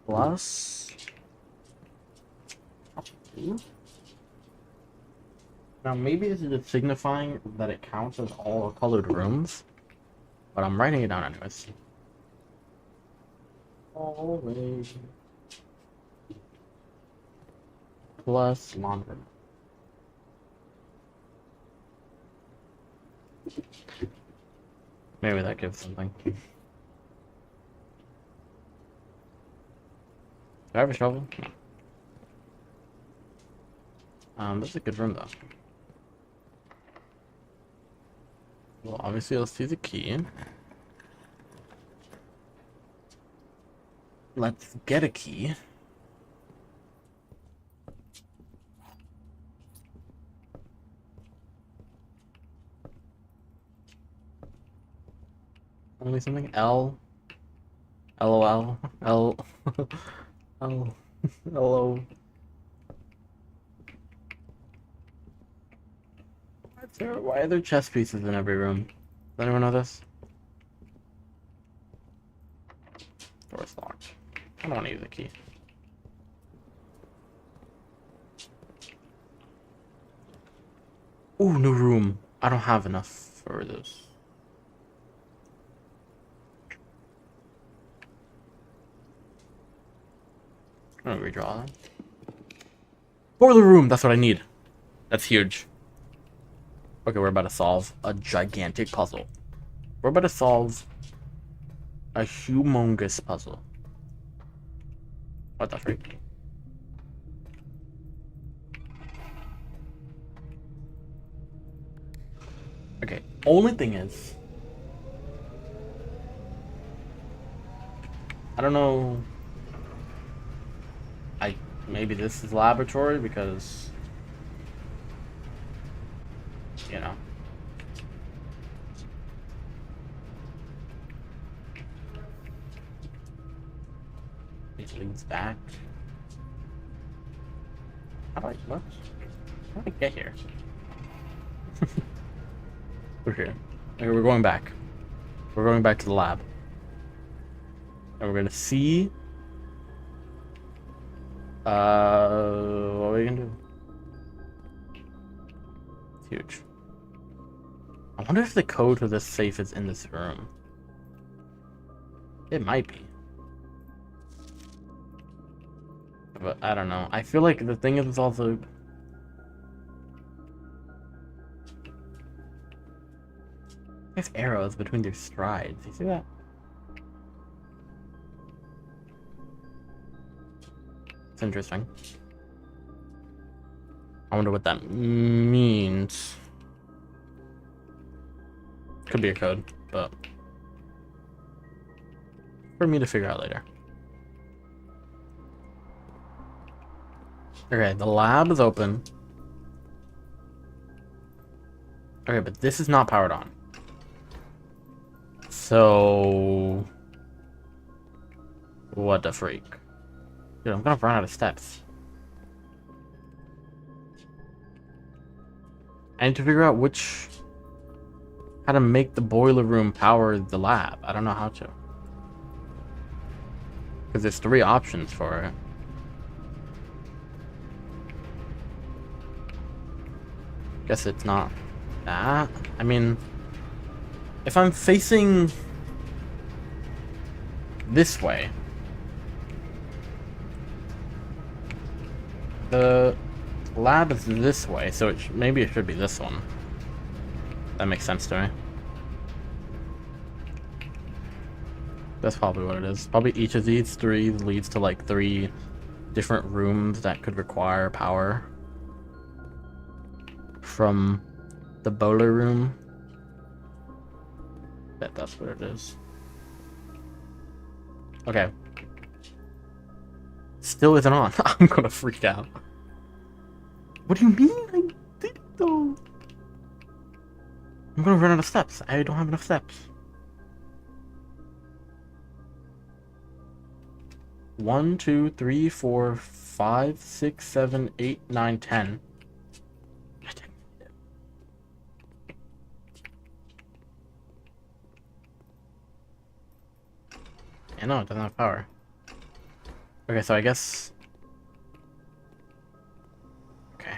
Plus... Now maybe this is just signifying that it counts as all colored rooms, but I'm writing it down anyways. Always. Plus laundry. Maybe that gives something. Do I have a shovel? No. That's a good room though. Well, obviously let's see the key. Let's get a key. Only something L. LOL. L. L. Hello. Why are there chess pieces in every room? Does anyone know this? Door's locked. I don't want to use the key. Ooh, new room. I don't have enough for this. I'm gonna redraw that. Boiler room! That's what I need. That's huge. Okay, we're about to solve a gigantic puzzle. We're about to solve a humongous puzzle. What the freak? Okay, only thing is... I don't know... Maybe this is laboratory because... You know. It leads back. How do I... What? How do I get here? We're here. Okay, we're going back. We're going back to the lab. And we're gonna see... what are we gonna do? It's huge. I wonder if the code to this safe is in this room. It might be. But I don't know. I feel like the thing is also... There's arrows between their strides. You see that? It's interesting. I wonder what that means. Could be a code, but for me to figure out later. Okay, the lab is open. Okay, but this is not powered on. So... What the freak? Dude, I'm gonna run out of steps. I need to figure out how to make the boiler room power the lab. I don't know how to. Because there's 3 options for it. Guess it's not that. I mean, if I'm facing this way, the lab is this way, so maybe it should be this one. That makes sense to me. That's probably what it is. Probably each of these 3 leads to like 3 different rooms that could require power from The boiler room. Bet that's what it is. Okay. Still isn't on. I'm gonna freak out. What do you mean? I did it though. I'm gonna run out of steps. I don't have enough steps. 1, 2, 3, 4, 5, 6, 7, 8, 9, 10. I know, it doesn't have power. Okay, so I guess... Okay.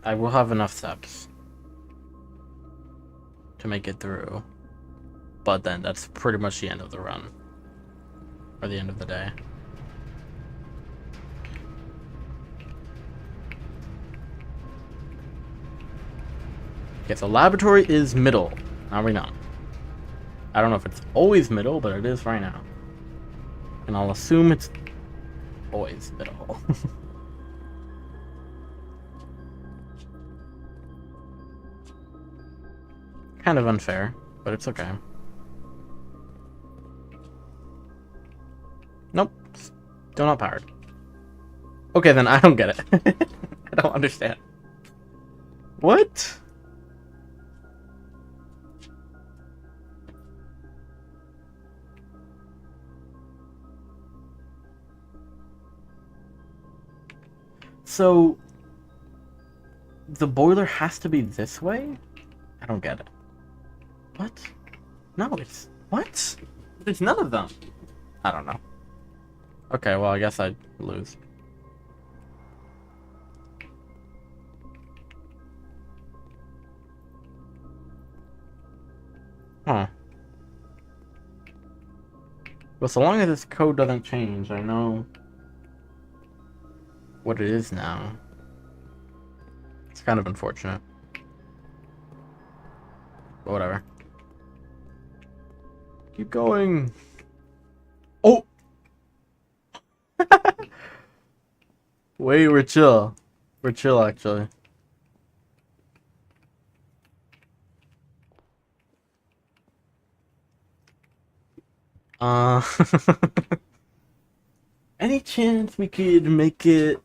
I will have enough steps to make it through. But then that's pretty much the end of the run. Or the end of the day. Okay, so laboratory is middle. Now we know. I don't know if it's always middle, but it is right now. And I'll assume it's always middle. Kind of unfair, but it's okay. Nope. Still not powered. Okay, then I don't get it. I don't understand. What? So, the boiler has to be this way? I don't get it. What? No, it's... What? There's none of them. I don't know. Okay, well, I guess I'd lose. Huh. Well, so long as this code doesn't change, I know what it is now. It's kind of unfortunate. But whatever. Keep going. Oh! Wait, we're chill. We're chill, actually. Any chance we could make it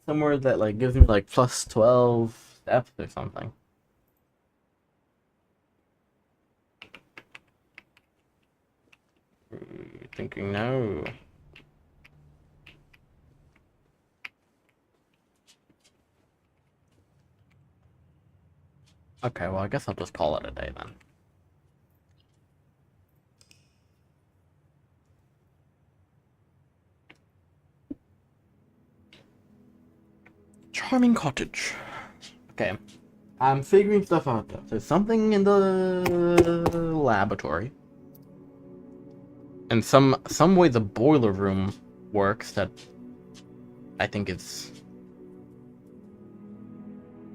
somewhere that like gives me like plus 12 steps or something? Thinking no. Okay, well I guess I'll just call it a day then. Charming cottage. Okay. I'm figuring stuff out though. There's something in the laboratory. And some way the boiler room works that I think is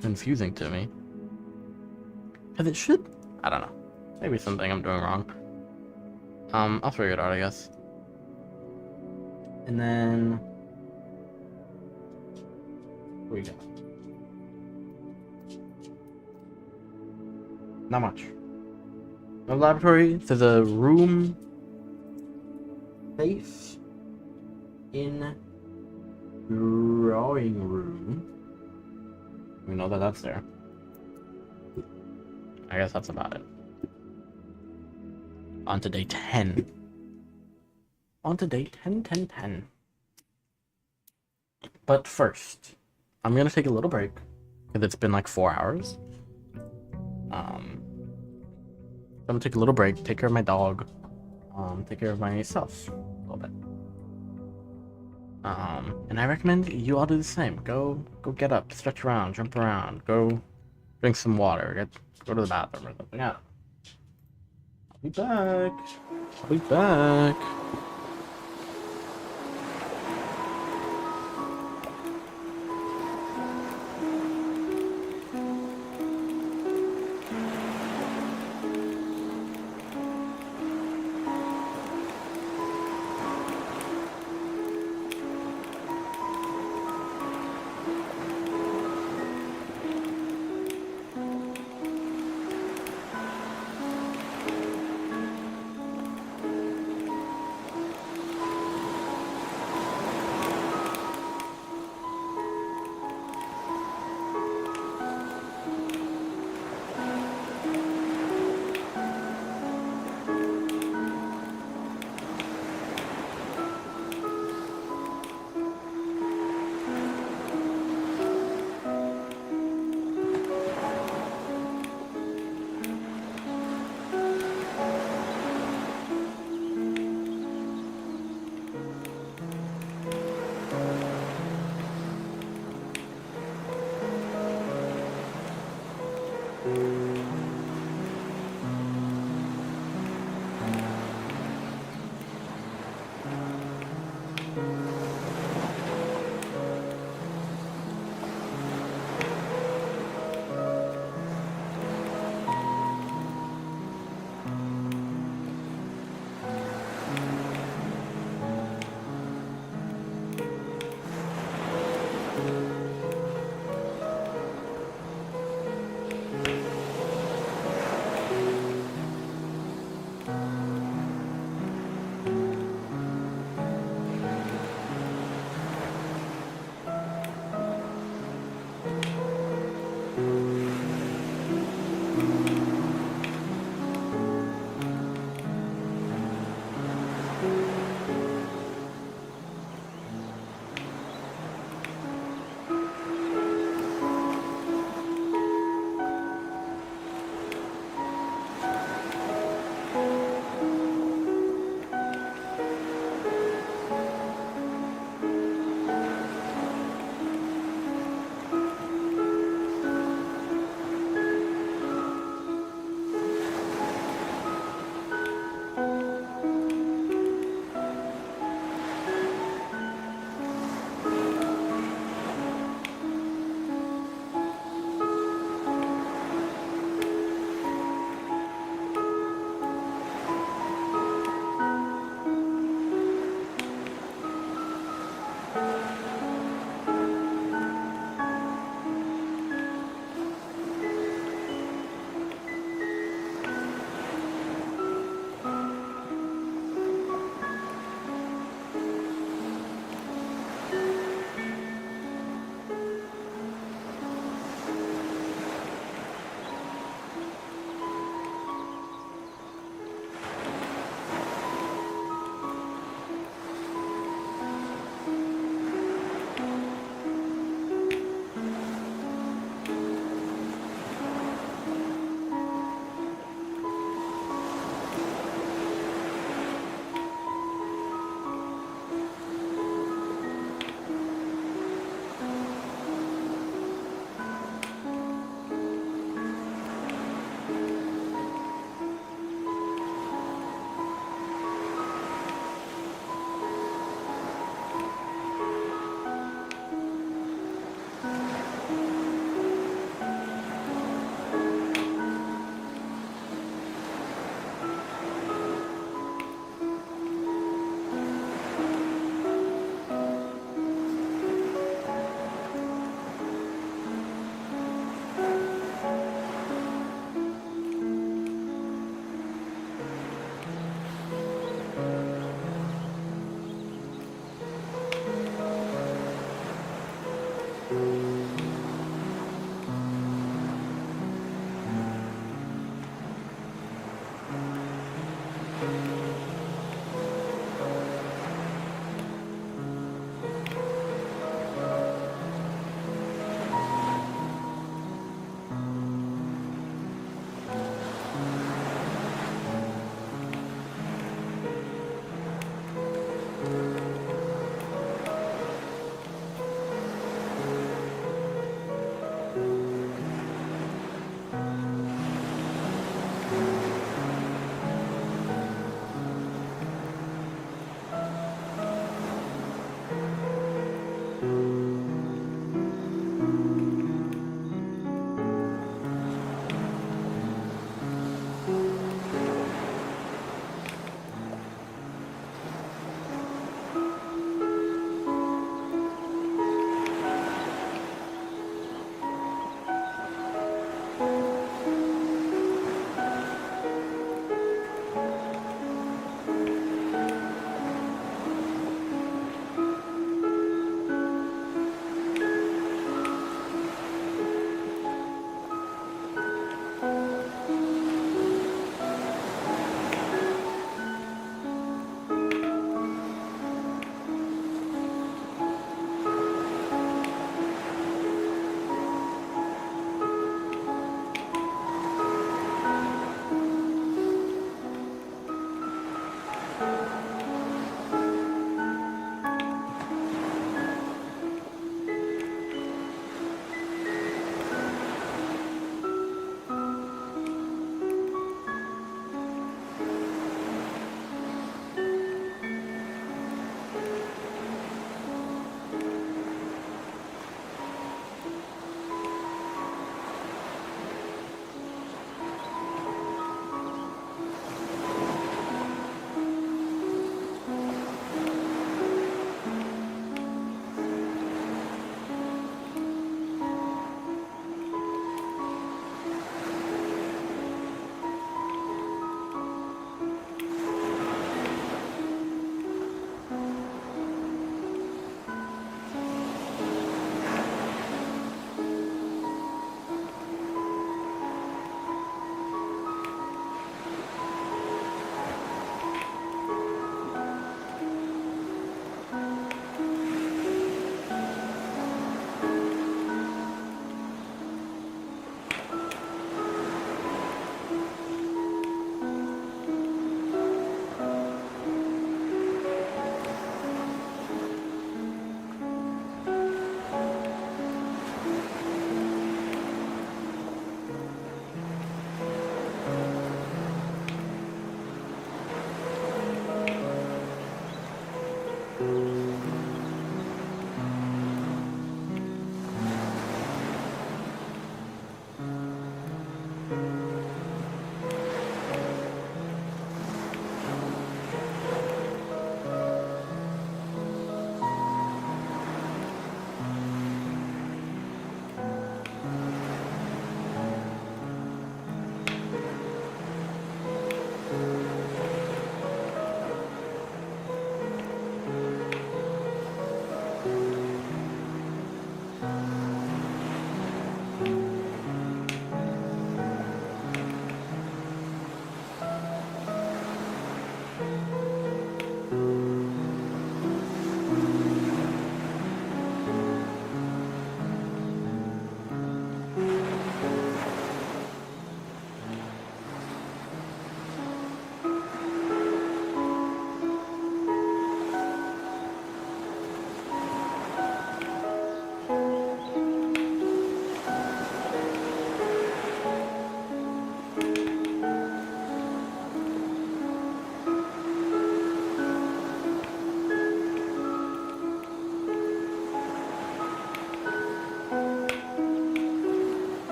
confusing to me. Cause it should, I don't know. Maybe something I'm doing wrong. I'll figure it out, I guess. And then what we got? Not much. No laboratory. There's a room safe in drawing room. We know that that's there. I guess that's about it. On to day 10. On to day 10, 10, 10. But first, I'm gonna take a little break because it's been like 4 hours. I'm gonna take a little break, take care of my dog, take care of myself a little bit. And I recommend you all do the same. Go get up, stretch around, jump around, go drink some water, go to the bathroom or something. Yeah. I'll be back. I'll be back.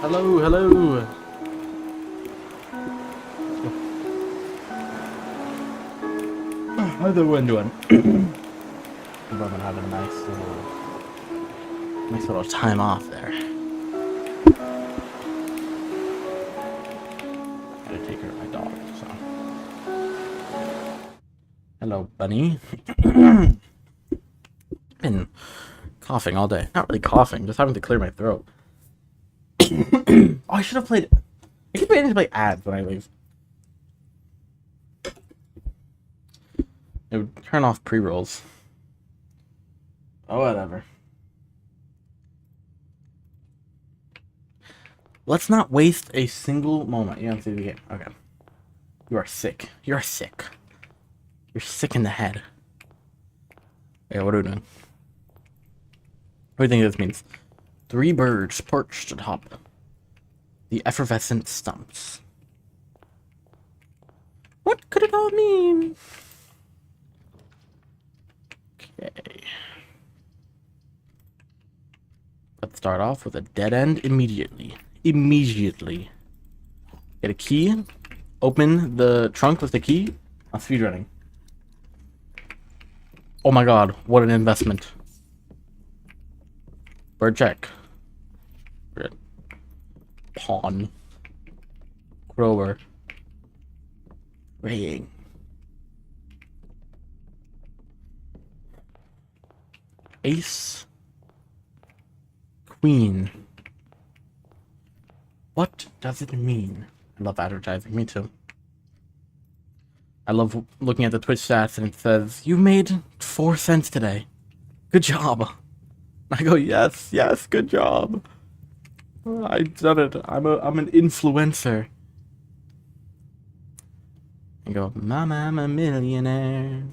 Hello, hello. How's everyone doing? Everyone having a nice little time off there. Gotta take care of my dog, so. Hello, bunny. Been coughing all day. Not really coughing, just having to clear my throat. Oh, I should have played. I keep waiting to play ads when I leave. It would turn off pre-rolls. Oh, whatever. Let's not waste a single moment. You don't see the game. Okay. You are sick. You're sick. You're sick in the head. Okay, what are we doing? What do you think this means? 3 birds perched atop the effervescent stumps. What could it all mean? Okay. Let's start off with a dead end immediately. Immediately. Get a key. Open the trunk with the key. I'm speedrunning. Oh my god, what an investment. Bird check. Good. Pawn. Grower. Raying. Ace. Queen. What does it mean? I love advertising. Me too. I love looking at the Twitch stats and it says, you made 4 cents today. Good job. I go, yes, yes, good job. I've done it. I'm an influencer. I go, Mama, I'm a millionaire.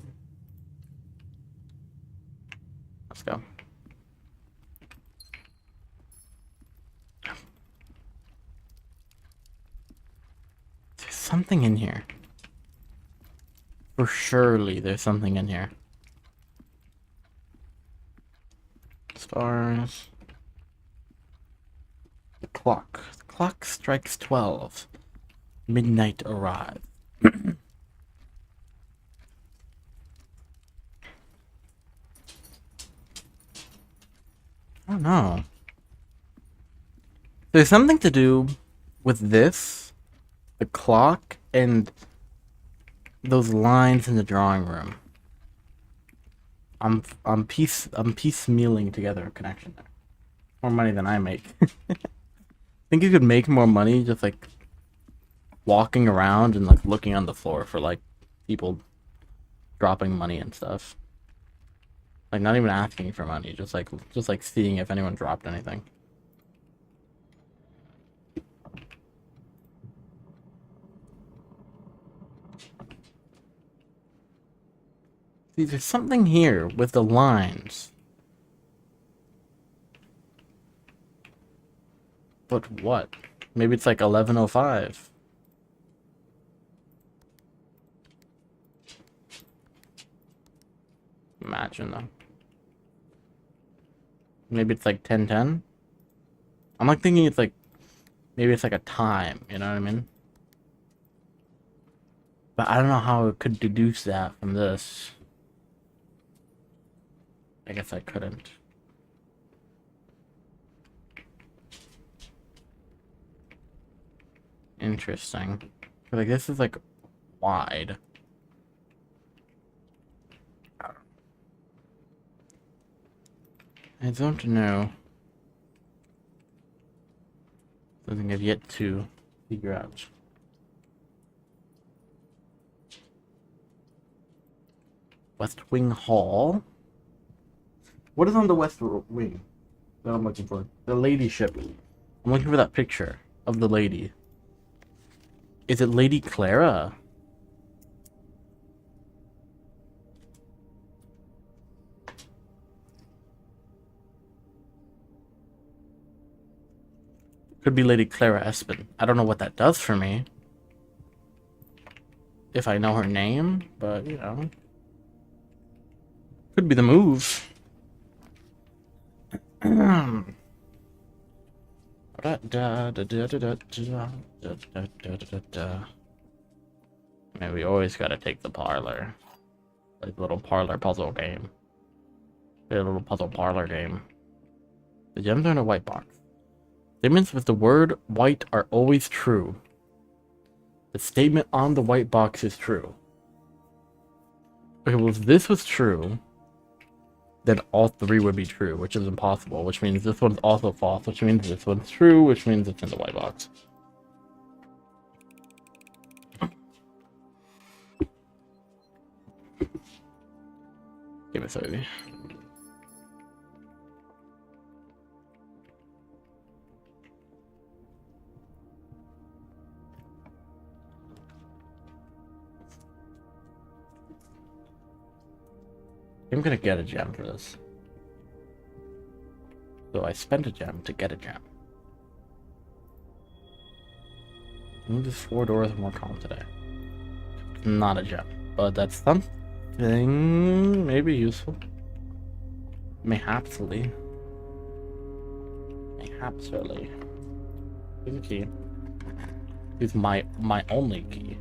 Let's go. There's something in here. For surely there's something in here. Stars. The clock. The clock strikes 12. Midnight arrives. I don't know. There's something to do with this, the clock, and those lines in the drawing room. I'm piecemealing together a connection there. More money than I make. Think you could make more money just like walking around and like looking on the floor for like people dropping money and stuff. Like not even asking for money, just like seeing if anyone dropped anything. See, there's something here with the lines. But what? Maybe it's like 11:05. Imagine though. Maybe it's like 10:10. I'm like thinking it's like maybe it's like a time, you know what I mean? But I don't know how it could deduce that from this. I guess I couldn't. Interesting. Like this is like wide. I don't know. Something I've yet to figure out. West Wing Hall. What is on the West Wing that I'm looking for? The lady ship. I'm looking for that picture of the lady. Is it Lady Clara? Could be Lady Clara Espen. I don't know what that does for me. If I know her name, but you know. Could be the move. Okay, Man, we always gotta take the parlor. Like the little parlor puzzle game. A little puzzle parlor game. The gems are in a white box. Statements with the word white are always true. The statement on the white box is true. Okay, well, if this was true, then all three would be true, which is impossible, which means this one's also false, which means this one's true, which means it's in the white box. Give it 30. I'm gonna get a gem for this. So I spent a gem to get a gem. Move this 4 doors more calm today. Not a gem, but that's something maybe useful. Mayhapsly. Mayhapsly. Here's a key. Here's my only key.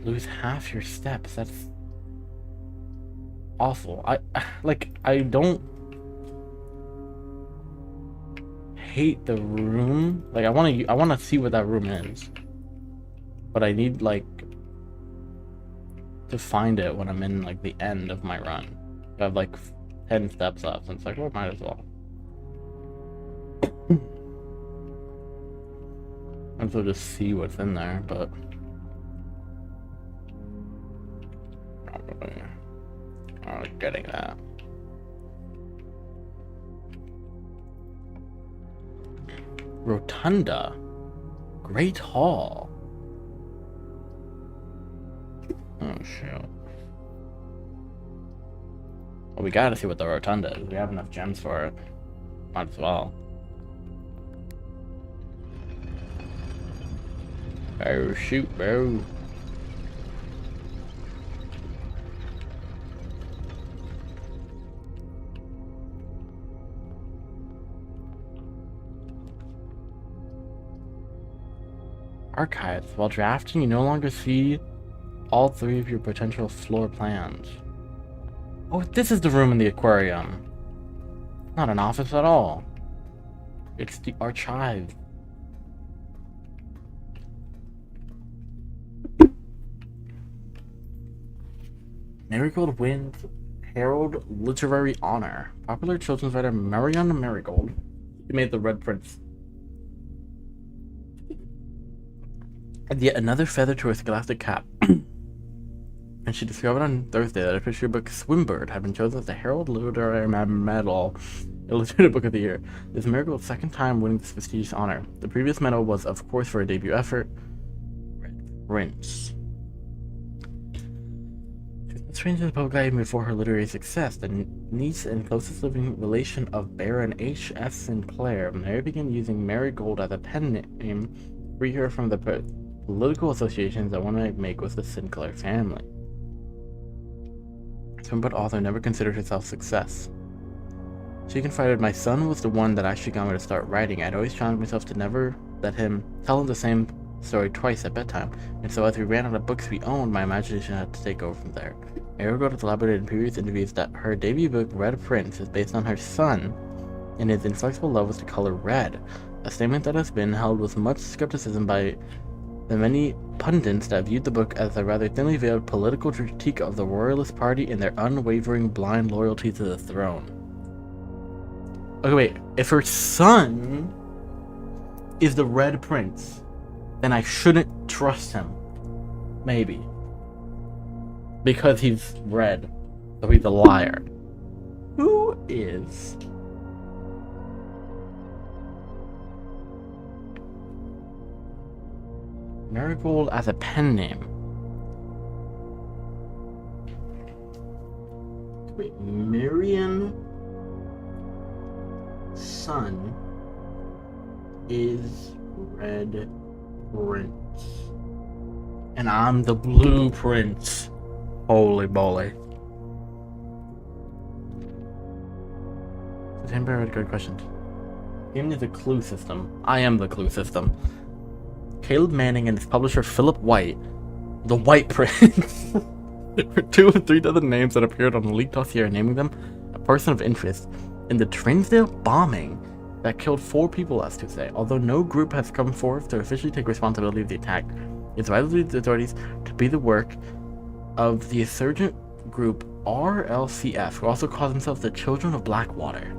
Lose half your steps. That's awful. I don't hate the room. Like I want to see what that room is, but I need like to find it when I'm in like the end of my run. I have like 10 steps left, and it's like, well, might as well. I'm so just see what's in there, but not really. Not getting that. Rotunda. Great Hall. Oh, shoot. Well, we gotta see what the Rotunda is. We have enough gems for it. Might as well. Oh, shoot, bro. Archives. While drafting, you no longer see all 3 of your potential floor plans. Oh, this is the room in the aquarium. Not an office at all. It's the archive. Marigold wins Herald Literary Honor. Popular children's writer Marion Marigold. He made The Red Prince. And yet another feather to her scholastic cap. And she discovered on Thursday that her picture book Swimbird had been chosen as the Herald Literary Medal Illustrated Book of the Year. This is Marigold's 2nd time winning this prestigious honor. The previous medal was, of course, for a debut effort, Red Prince. She was strange in the public eye even before her literary success. The niece and closest living relation of Baron H.S. Sinclair, Mary began using Marigold as a pen name to free her from the political associations that one might make with the Sinclair family. Swinburne author never considered herself a success. She confided, my son was the one that actually got me to start writing. I'd always challenged myself to never let him tell him the same story twice at bedtime, and so as we ran out of books we owned, my imagination had to take over from there. Marigold has elaborated in previous interviews that her debut book, Red Prince, is based on her son and his inflexible love with the color red, a statement that has been held with much skepticism by the many pundits that viewed the book as a rather thinly veiled political critique of the Royalist Party and their unwavering blind loyalty to the throne. Okay, wait. If her son is the Red Prince, then I shouldn't trust him. Maybe. Because he's red. So he's a liar. Who is... Marigold as a pen name? Wait, Marion son is Red Prince. And I'm the Blue Prince. Holy moly. Good questions. Game is a clue system. I am the clue system. Caleb Manning and his publisher Philip White, the White Prince, were 2 of 3 dozen names that appeared on the leaked dossier, naming them a person of interest in the Trinsdale bombing that killed 4 people last Tuesday. Although no group has come forth to officially take responsibility of the attack, it's widely believed the authorities to be the work of the insurgent group RLCF, who also call themselves the Children of Blackwater.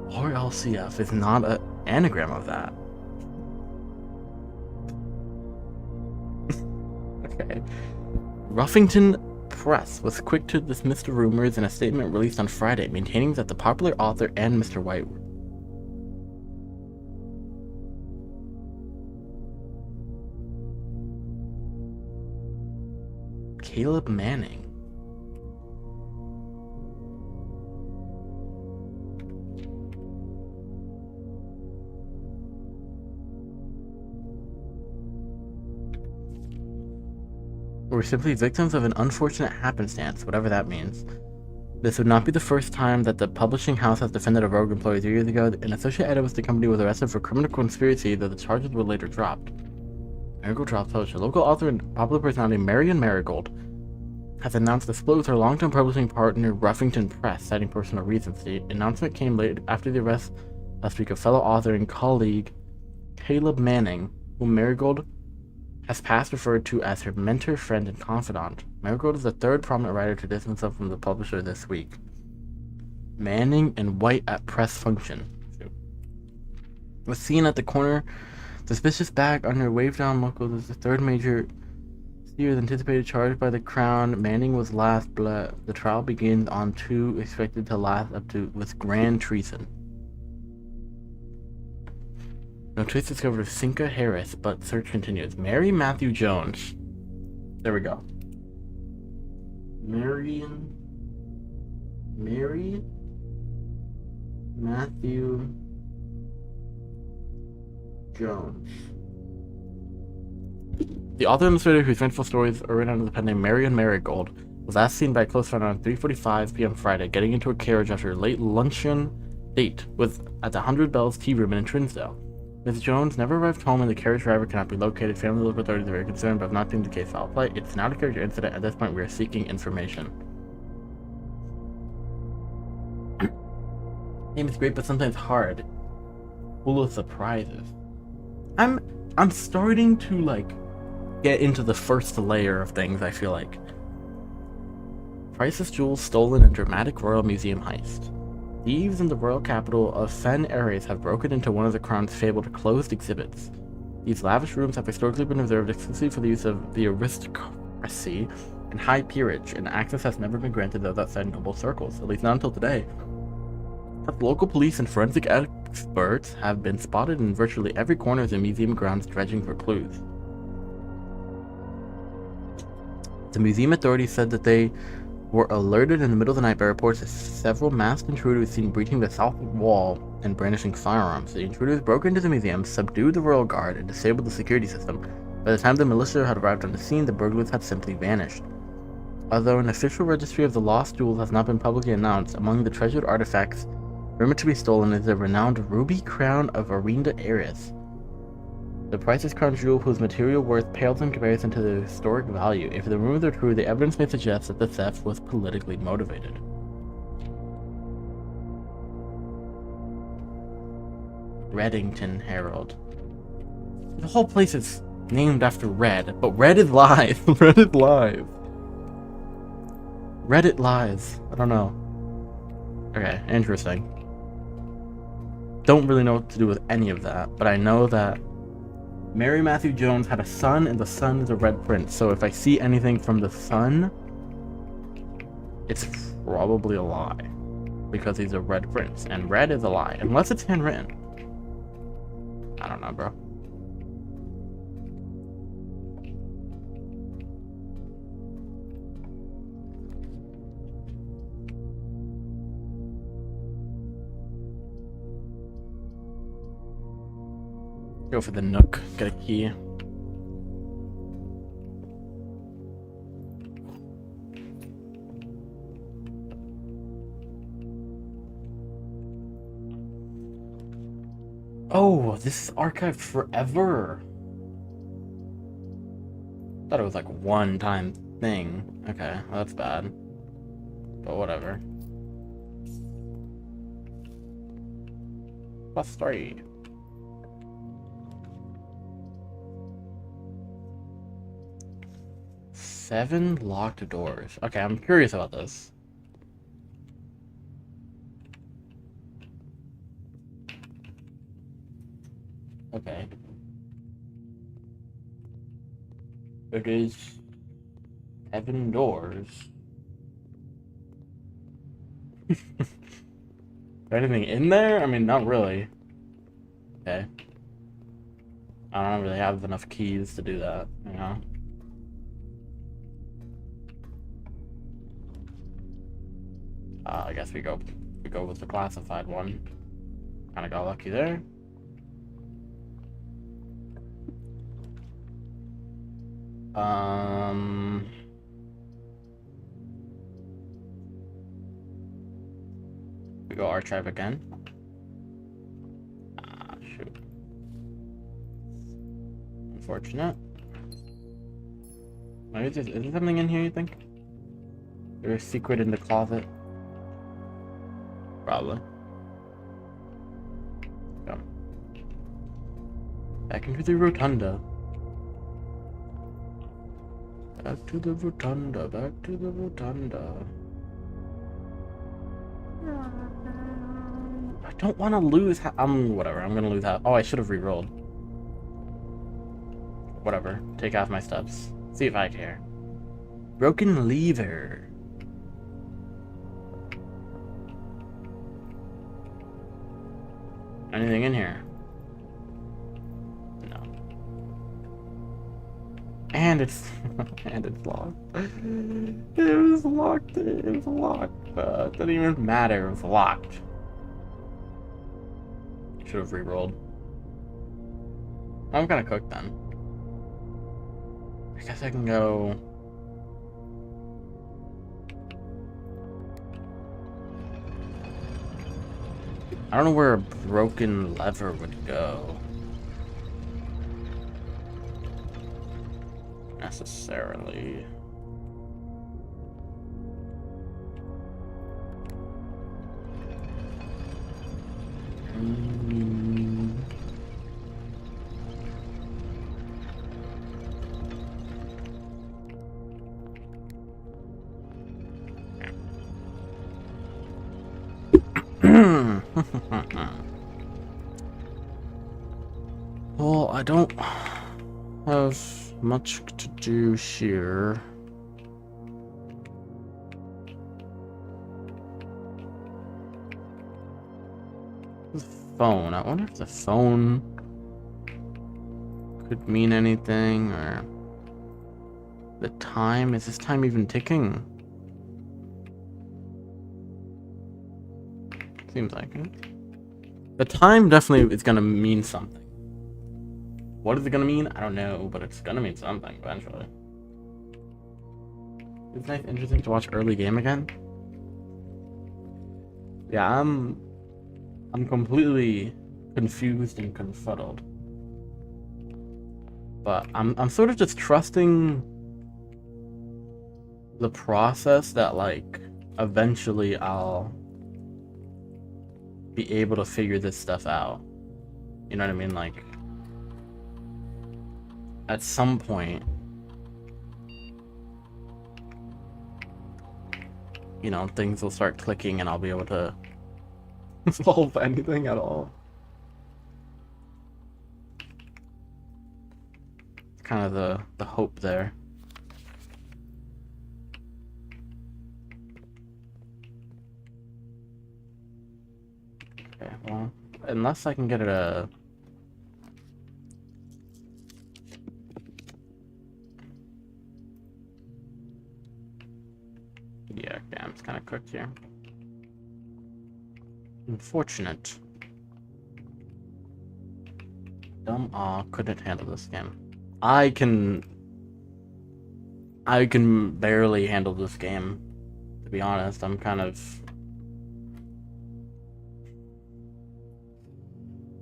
RLCF is not an anagram of that. Okay. Ruffington Press was quick to dismiss the rumors in a statement released on Friday, maintaining that the popular author and Mr. White Caleb Manning. Were simply victims of an unfortunate happenstance, whatever that means. This would not be the first time that the publishing house has defended a rogue employee. 3 years ago, an associate editor with the company was arrested for criminal conspiracy, though the charges were later dropped. Marigold dropped publisher. Local author and popular personality Marion Marigold has announced a split with her long-term publishing partner Ruffington Press, citing personal reasons. The announcement came late after the arrest last week of fellow author and colleague Caleb Manning, whom Marigold has past referred to as her mentor, friend, and confidant. Marigold is the 3rd prominent writer to distance himself from the publisher this week. Manning and White at press function. Was seen at the corner. Suspicious bag under wave down locals is the 3rd major series anticipated charge by the Crown. Manning was last, but the trial begins on 2, expected to last up to with grand treason. No trace discovered of Cinca Harris, but search continues. Mary Matthew Jones. There we go. Mary Matthew Jones. The author and illustrator whose vengeful stories are written under the pen name Marion Marigold was last seen by a close friend around 3:45 p.m. Friday, getting into a carriage after a late luncheon date at the 100 Bells Tea Room in Trinsdale. Ms. Jones never arrived home and the carriage driver cannot be located. Family and local authorities are very concerned but have not deemed the case foul play. It's not a character incident. At this point, we are seeking information. Game is great, but sometimes hard. Full of surprises. I'm starting to get into the first layer of things, I feel like. Priceless jewels stolen in dramatic Royal Museum heist. Thieves in the royal capital of Fen Ares have broken into one of the Crown's fabled closed exhibits. These lavish rooms have historically been reserved exclusively for the use of the aristocracy and high peerage, and access has never been granted those outside noble circles, at least not until today. But local police and forensic experts have been spotted in virtually every corner of the museum grounds dredging for clues. The museum authorities said that they were alerted in the middle of the night by reports of several masked intruders seen breaching the south wall and brandishing firearms. The intruders broke into the museum, subdued the royal guard, and disabled the security system. By the time the militia had arrived on the scene, the burglars had simply vanished. Although an official registry of the lost jewels has not been publicly announced, among the treasured artifacts rumored to be stolen is the renowned ruby crown of Arinda Ares. The priceless crown jewel whose material worth pales in comparison to the historic value. If the rumors are true, the evidence may suggest that the theft was politically motivated. Reddington Herald. The whole place is named after Red, but Red is lies. Red is lies. Reddit lies. I don't know. Okay, interesting. Don't really know what to do with any of that, but I know that Mary Matthew Jones had a son, and the son is a red prince. So if I see anything from the son, it's probably a lie, because he's a red prince, and red is a lie, unless it's handwritten. I don't know, bro. Go for the nook, get a key. Oh, this is archived forever. Thought it was like one time thing. Okay, well, that's bad. But whatever. +3. Seven locked doors. Okay, I'm curious about this. Okay. It is 7 doors. Is there anything in there? I mean, not really. Okay. I don't really have enough keys to do that, you know? I guess we go with the classified one. Kinda got lucky there. We go archive again. Ah, shoot. Unfortunate. Is there something in here, you think? There's a secret in the closet? Probably. Come. Back into the rotunda. Back to the rotunda, back to the rotunda. I don't want to lose. Whatever. I'm gonna lose half. Oh, I should have re-rolled. Whatever. Take off my steps. See if I care. Broken lever. Anything in here? No. And it's and it's locked. It was locked. It was locked. It didn't even matter. It was locked. Should have re-rolled. I'm gonna cook then. I guess I can go. I don't know where a broken lever would go. Necessarily. Well, I don't have much to do here. The phone. I wonder if the phone could mean anything, or the time. Is this time even ticking? Seems like it. The time definitely is gonna mean something. What is it gonna mean? I don't know, but it's gonna mean something eventually. Isn't it interesting to watch early game again? Yeah, I'm completely confused and confuddled. But I'm sort of just trusting the process that, like, eventually I'll be able to figure this stuff out. You know what I mean? Like, at some point, you know, things will start clicking and I'll be able to solve anything at all. It's kind of the hope there. Okay, well, unless I can get a... Yeah, okay, I'm just kind of cooked here. Unfortunate. Dumb aw, couldn't handle this game. I can barely handle this game, to be honest. I'm kind of...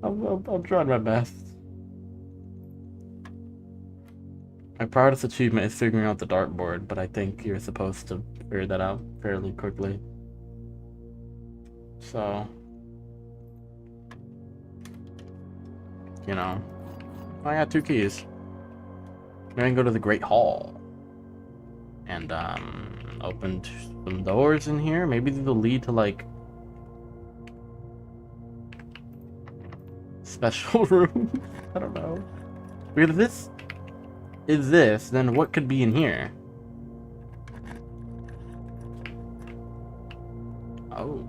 I'll try my best. My proudest achievement is figuring out the dartboard, but I think you're supposed to figure that out fairly quickly. So, you know, I got 2 keys. Then I can go to the Great Hall and open some doors in here. Maybe these will lead to like special room. I don't know. Because if this is this, then what could be in here? Oh.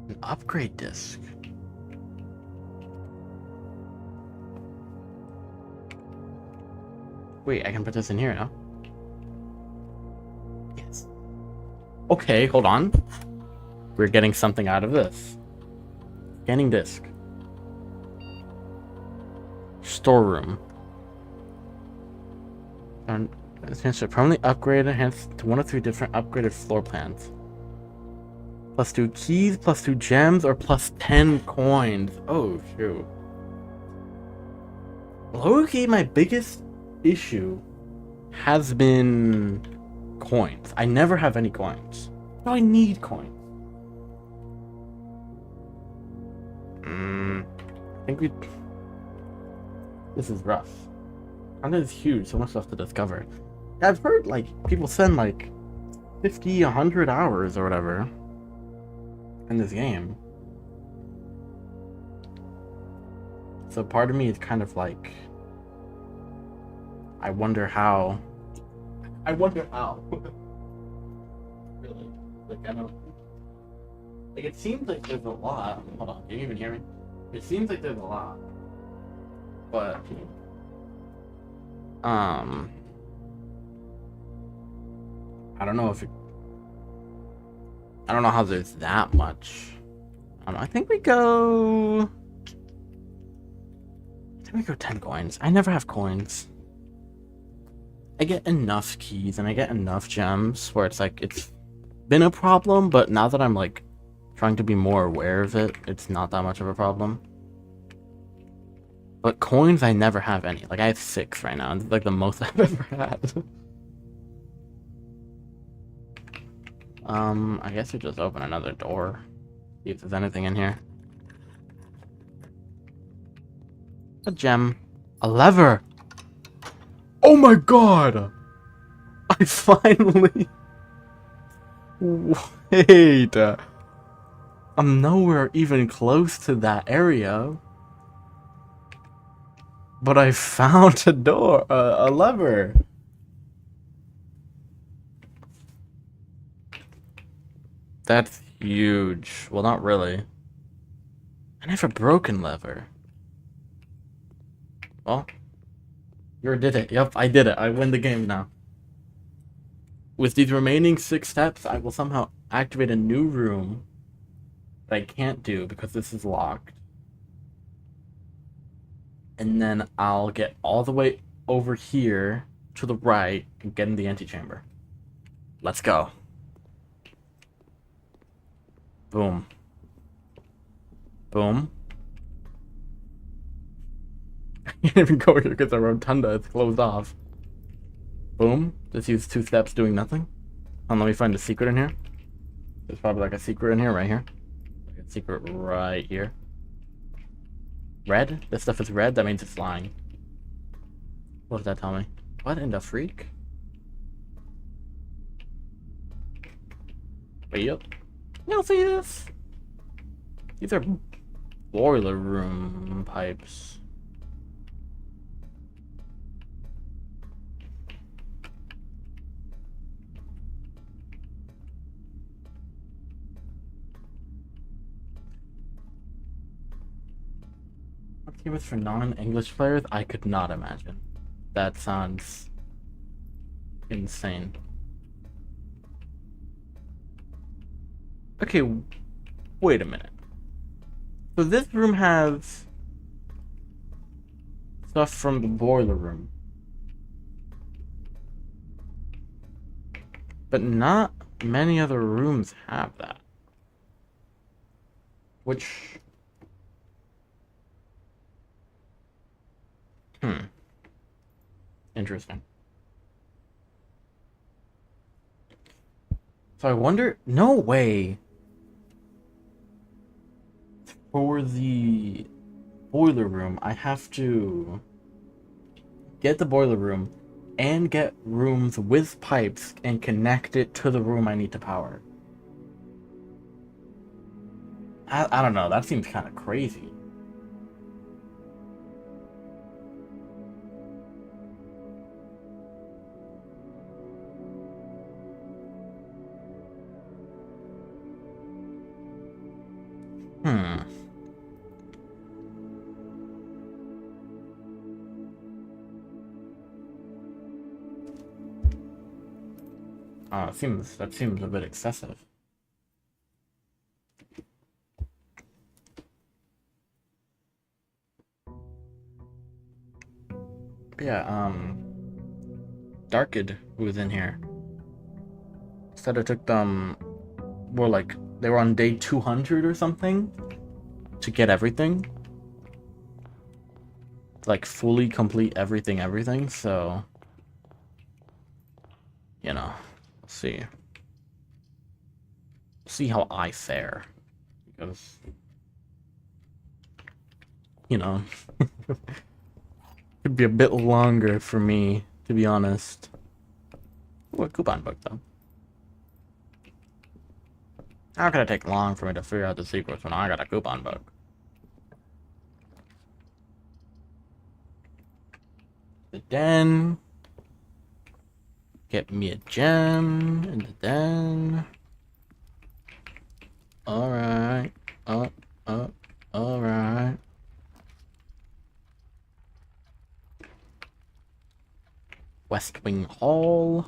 An upgrade disc. Wait, I can put this in here now. Yes. Okay, hold on. We're getting something out of this. Scanning disc. Storeroom. And it's permanently upgraded, hence to 1 of 3 different upgraded floor plans. +2 keys, +2 gems, or +10 coins. Oh, shoot. Low-key, my biggest issue has been coins. I never have any coins. No, I need coins. I think we... This is rough. Content is huge, so much stuff to discover. I've heard, like, people spend, like, 50, 100 hours or whatever in this game. So part of me is kind of like... I wonder how. Really? Like, I don't... Like, it seems like there's a lot. Hold on, can you even hear me? It seems like there's a lot. But... I don't know if it... I don't know how there's that much. I don't know, I think we go... 10 coins. I never have coins. I get enough keys and I get enough gems where it's like, it's been a problem, but now that I'm like trying to be more aware of it, it's not that much of a problem. But coins, I never have any. Like, I have 6 right now, and it's like the most I've ever had. I guess we just open another door. See if there's anything in here. A gem. A lever! Oh my god! I finally... Wait! I'm nowhere even close to that area. But I found a door, a lever. That's huge. Well, not really. I have a broken lever. Well, you did it. Yep, I did it. I win the game now. With these remaining 6 steps, I will somehow activate a new room that I can't do because this is locked. And then I'll get all the way over here to the right and get in the antechamber. Let's go. Boom. Boom. I can't even go here because the rotunda is closed off. Boom. Just use 2 steps doing nothing. And let me find a secret in here. There's probably like a secret in here, right here. Like a secret right here. Red? This stuff is red? That means it's lying. What does that tell me? What in the freak? Wait, yep. You don't see this? These are boiler room pipes. Games for non-English players? I could not imagine. That sounds insane. Okay, wait a minute. So this room has stuff from the boiler room. But not many other rooms have that. Which Hmm. Interesting. So I wonder. No way. For the boiler room, I have to get the boiler room and get rooms with pipes and connect it to the room I need to power. I don't know. That seems kind of crazy. Hmm. That seems a bit excessive. But yeah. Darkid, who was in here, said it took them. Well, like they were on day 200 or something to get everything. Like fully complete everything. So you know, see. See how I fare. Because, you know, could be a bit longer for me, to be honest. Ooh, a coupon book, though. How could it take long for me to figure out the secrets when I got a coupon book? The den. Get me a gem in the den. Alright. Alright. West Wing Hall.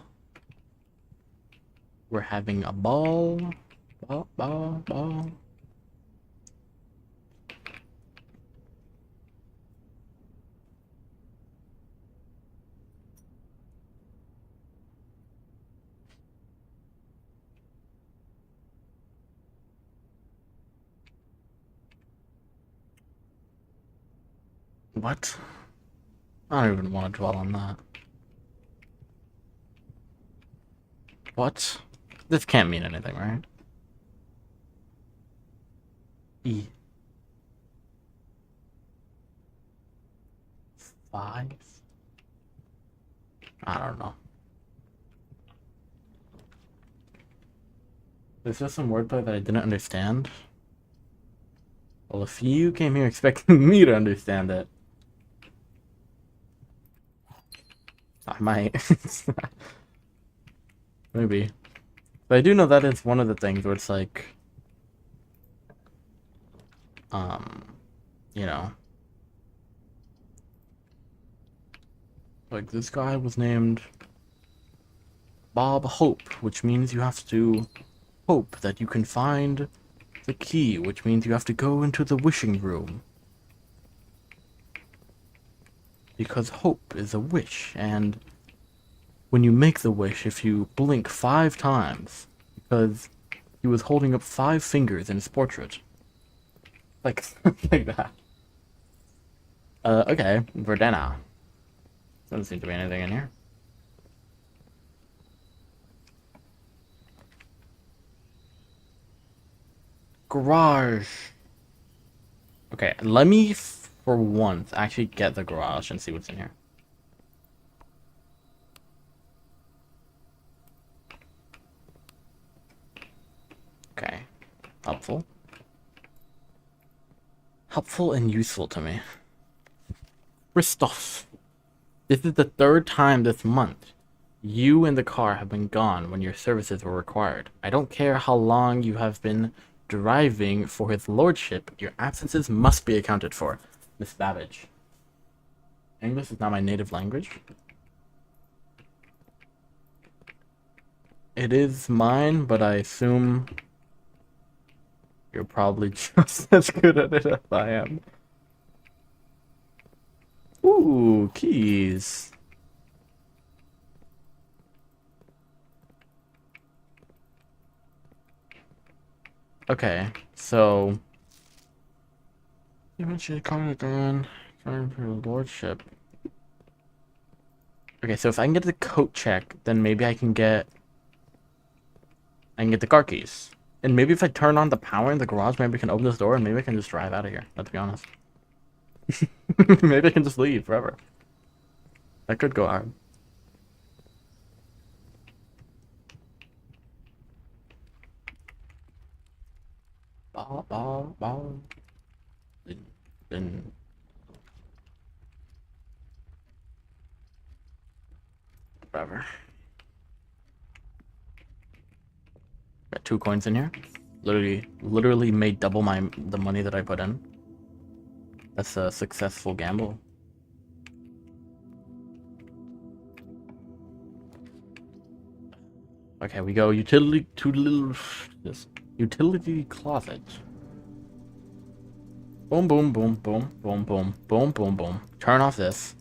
We're having a ball. Ball. What? I don't even want to dwell on that. What? This can't mean anything, right? E. 5? I don't know. There's just some wordplay that I didn't understand. Well, if you came here expecting me to understand it, I might. Maybe. But I do know that is one of the things where it's like, um, you know, like this guy was named Bob Hope, which means you have to hope that you can find the key, which means you have to go into the wishing room. Because hope is a wish, and when you make the wish, if you blink 5 times, because he was holding up 5 fingers in his portrait. Like, like that. Okay, Verdena. Doesn't seem to be anything in here. Garage. Okay, let me, for once, actually get the garage and see what's in here. Okay. Helpful. Helpful and useful to me. Christoph. This is the 3rd time this month. You and the car have been gone when your services were required. I don't care how long you have been driving for his lordship, your absences must be accounted for. Miss Babbage. English is not my native language. It is mine, but I assume you're probably just as good at it as I am. Ooh, keys. Okay, so you mentioned comment again. Trying for the lordship. Okay, so if I can get the coat check, then maybe I can get the car keys. And maybe if I turn on the power in the garage, maybe I can open this door and maybe I can just drive out of here. Let's be honest. Maybe I can just leave forever. That could go hard. Ball, ball, ball. Then whatever. Got 2 coins in here. Literally made double the money that I put in. That's a successful gamble. Okay, we go utility closet. Boom, boom, boom, boom, boom, boom, boom, boom, boom. Turn off this.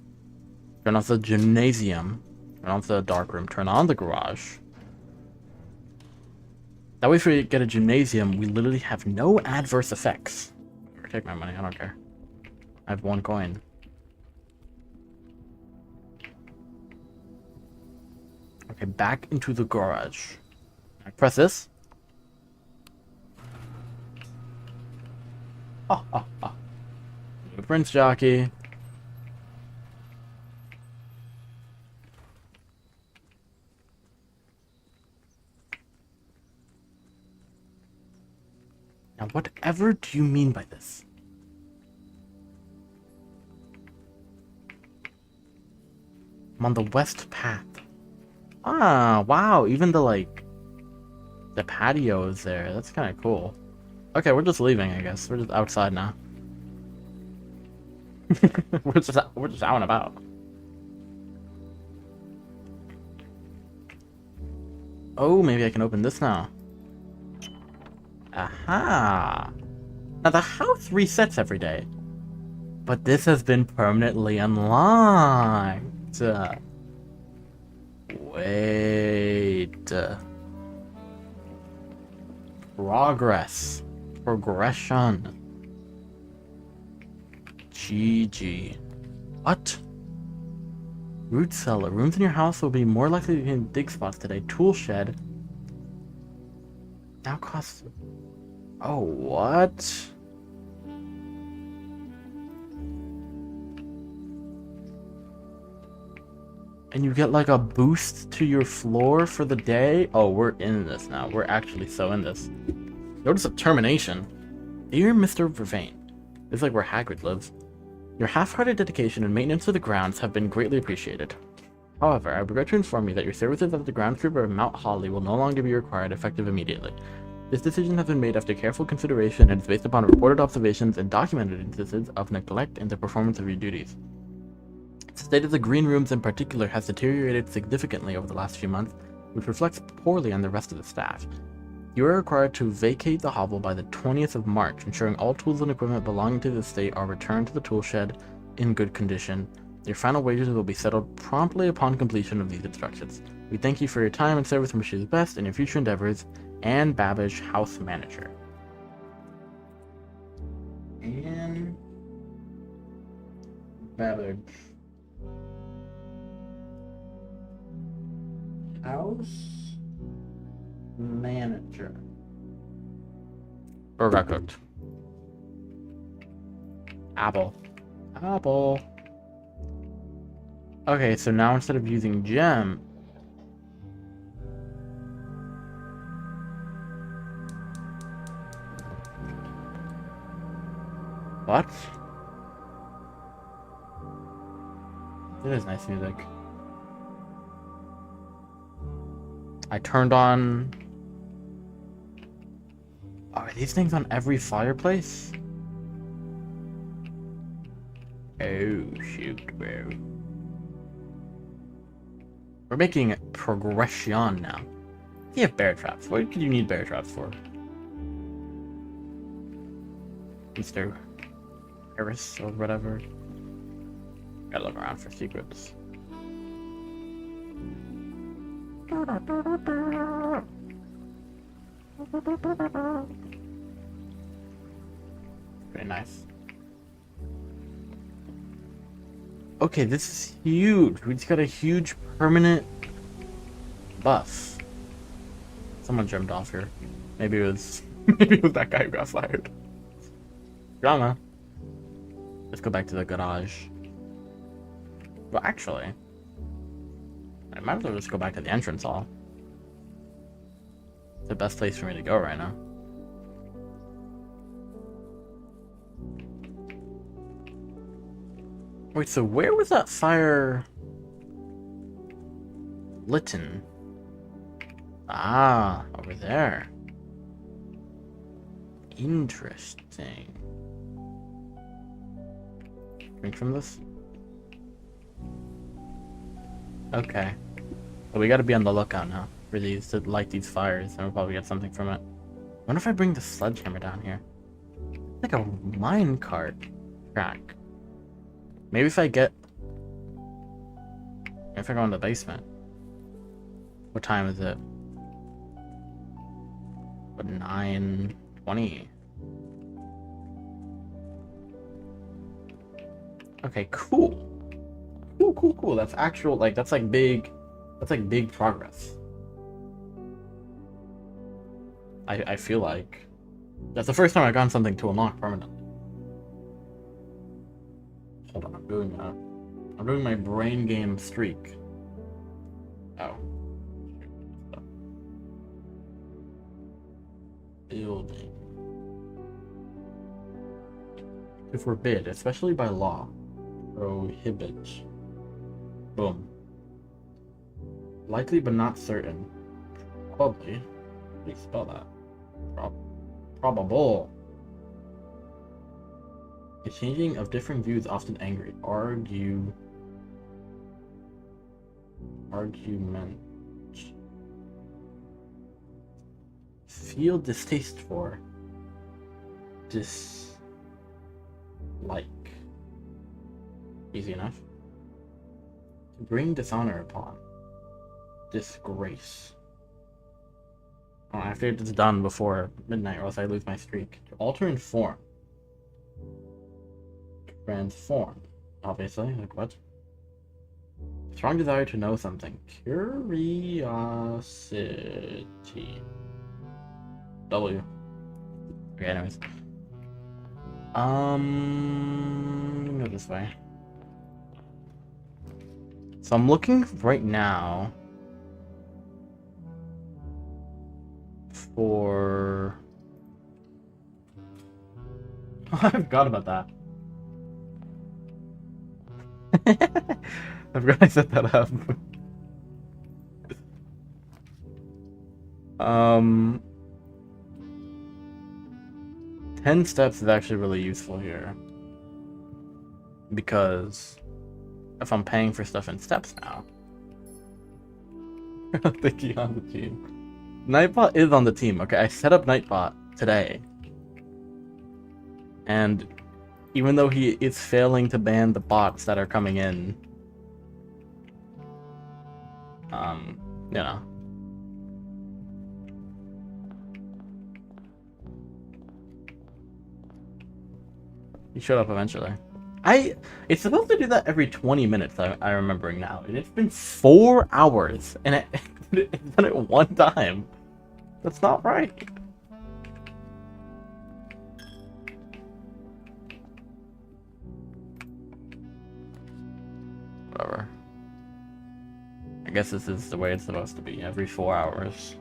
Turn off the gymnasium. Turn off the dark room. Turn on the garage. That way, if we get a gymnasium, we literally have no adverse effects. Take my money. I don't care. I have 1 coin. Okay, back into the garage. Press this. Prince jockey. Now, whatever do you mean by this? I'm on the west path. Ah, wow. Even the patio is there. That's kind of cool. Okay, we're just leaving, I guess. We're just outside now. we're just out and about. Oh, maybe I can open this now. Aha! Now the house resets every day, but this has been permanently unlocked. Wait. Progression. GG. What? Root cellar. Rooms in your house will be more likely to be in dig spots today. Tool shed. Now costs... Oh, what? And you get like a boost to your floor for the day? Oh, we're in this now. We're actually so in this. Notice of termination. Dear Mr. Vervain, this is like where Hagrid lives. Your half-hearted dedication and maintenance of the grounds have been greatly appreciated. However, I regret to inform you that your services as the groundskeeper of Mount Holly will no longer be required effective immediately. This decision has been made after careful consideration and is based upon reported observations and documented instances of neglect in the performance of your duties. The state of the green rooms in particular has deteriorated significantly over the last few months, which reflects poorly on the rest of the staff. You are required to vacate the hovel by the 20th of March, ensuring all tools and equipment belonging to the estate are returned to the tool shed in good condition. Your final wages will be settled promptly upon completion of these instructions. We thank you for your time and service and wish you the best in your future endeavors. Anne Babbage, House Manager. Anne Babbage. House Manager. Or got cooked. Apple. Apple. Okay, so now instead of using gem, what? It is nice music. I turned on... Oh, are these things on every fireplace? Oh, shoot, bro. We're making progression now. You have bear traps. What could you need bear traps for? Mr. Harris or whatever. Gotta look around for secrets. Pretty nice. Okay, this is huge. We just got a huge permanent buff. Someone jumped off here. Maybe it was maybe it was that guy who got fired. Drama. Let's go back to the garage. Well, actually, I might as well just go back to the entrance hall. It's the best place for me to go right now. Wait, so where was that fire litten? Ah, over there. Interesting. Drink from this? Okay. But we gotta be on the lookout now for these to light these fires, and we'll probably get something from it. I wonder if I bring the sledgehammer down here. Like a minecart track. Maybe if I go in the basement. What time is it? What, 9:20? Okay, cool. Cool. That's actual, like, that's like big progress. I feel like that's the first time I've gotten something to unlock permanently. Hold on, I'm doing my brain game streak. Oh. Building. To forbid, especially by law. Prohibit. Boom. Likely but not certain. Probably. How do you spell that? Probable. A changing of different views often angry. Argument. Feel distaste for. Dislike. Easy enough. To bring dishonor upon. Disgrace. Oh, I have to get this done before midnight or else I lose my streak. To alter in form. Transform. Obviously, like what? Strong desire to know something. Curiosity. W. Okay, anyways. Go this way. So I'm looking right now for... I forgot about that. I forgot I set that up. 10 steps is actually really useful here. Because if I'm paying for stuff in steps now. Thinking on the team. Nightbot is on the team, okay? I set up Nightbot today. And even though he is failing to ban the bots that are coming in, you know. He showed up eventually. It's supposed to do that every 20 minutes, I'm remembering now. And it's been 4 hours, and it's done it one time. That's not right. Whatever. I guess this is the way it's supposed to be, every 4 hours.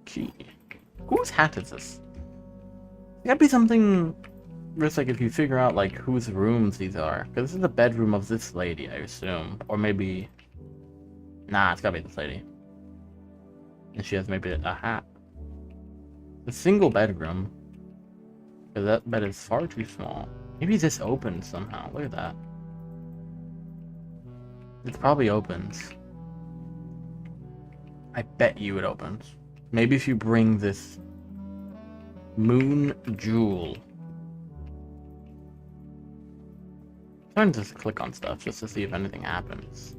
Key. Whose hat is this? It gotta be something where it's like if you figure out like whose rooms these are. Because this is the bedroom of this lady, I assume. Or maybe... Nah, it's gotta be this lady. And she has maybe a hat. A single bedroom. Because that bed is far too small. Maybe this opens somehow. Look at that. It probably opens. I bet you it opens. Maybe if you bring this moon jewel. I'm trying to just click on stuff just to see if anything happens.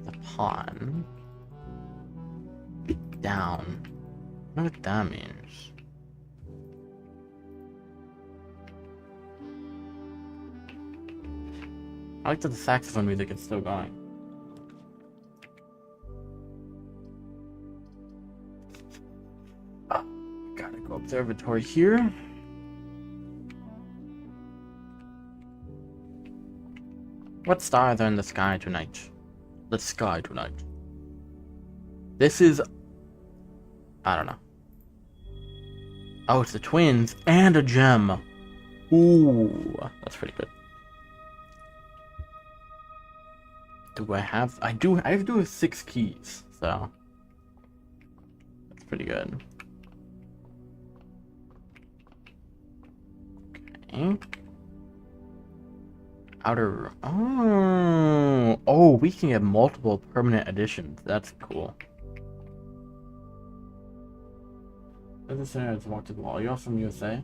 The pawn. Down. I don't know what that means. I like that the saxophone music is still going. Gotta go observatory here. What stars are in the sky tonight? The sky tonight. This is... I don't know. Oh, it's the twins and a gem. Ooh, that's pretty good. Do I have... I have to do 6 keys, so... That's pretty good. Okay. Outer... Oh, we can get multiple permanent additions. That's cool. As I say, I just walked to the wall. You're from USA?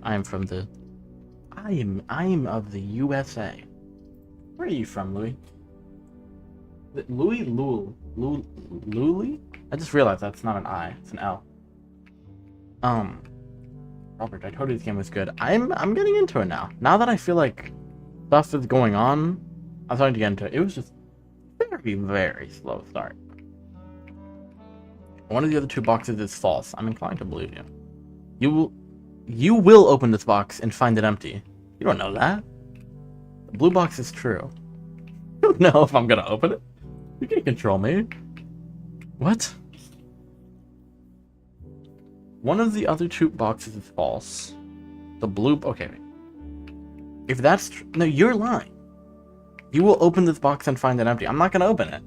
I am from the... I am of the USA. Where are you from, Louis? Louis? Louis? I just realized that's not an I, it's an L. Robert, I told you this game was good. I'm getting into it now. Now that I feel like stuff is going on, I'm starting to get into it. It was just very, very slow start. One of the other 2 boxes is false. I'm inclined to believe you. You will open this box and find it empty. You don't know that. The blue box is true. You don't know if I'm gonna open it. You can't control me. What? One of the other 2 boxes is false. The blue... Okay. If that's true... No, you're lying. You will open this box and find it empty. I'm not gonna open it.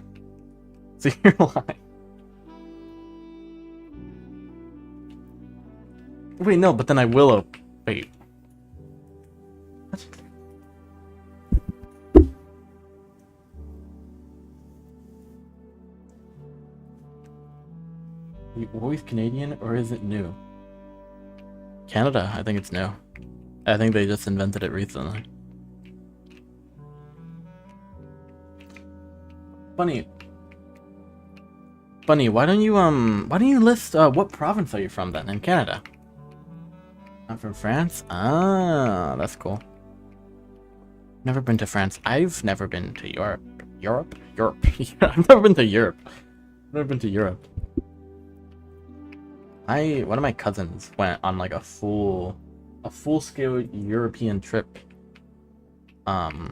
So you're lying. Wait, no, but then I will open... Wait. What? Are you always Canadian, or is it new? Canada, I think it's new. I think they just invented it recently. Bunny, why don't you list what province are you from then in Canada? I'm from France? Ah, that's cool. Never been to France. I've never been to Europe. Europe? I've never been to Europe. Never been to Europe. One of my cousins went on like a full-scale European trip. For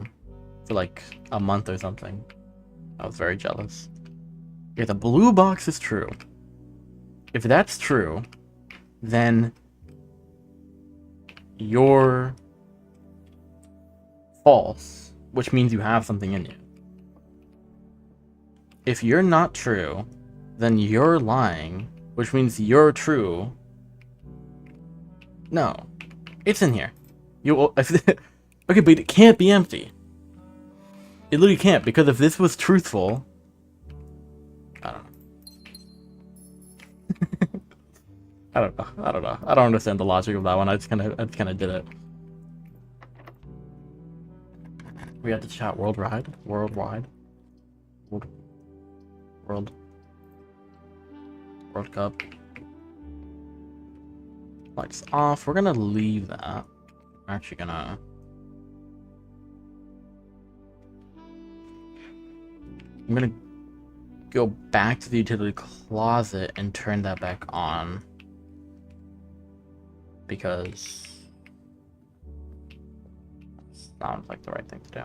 like a month or something. I was very jealous. Yeah, the blue box is true. If that's true, then you're false, which means you have something in you. If you're not true, then you're lying, which means you're true. No, it's in here. Okay, but it can't be empty. It literally can't, because if this was truthful, I don't know. I don't know. I don't understand the logic of that one. I just kind of did it. We had to chat worldwide. World Cup. Lights off. We're gonna leave that. We're actually gonna. I'm gonna go back to the utility closet and turn that back on. Because it sounds like the right thing to do.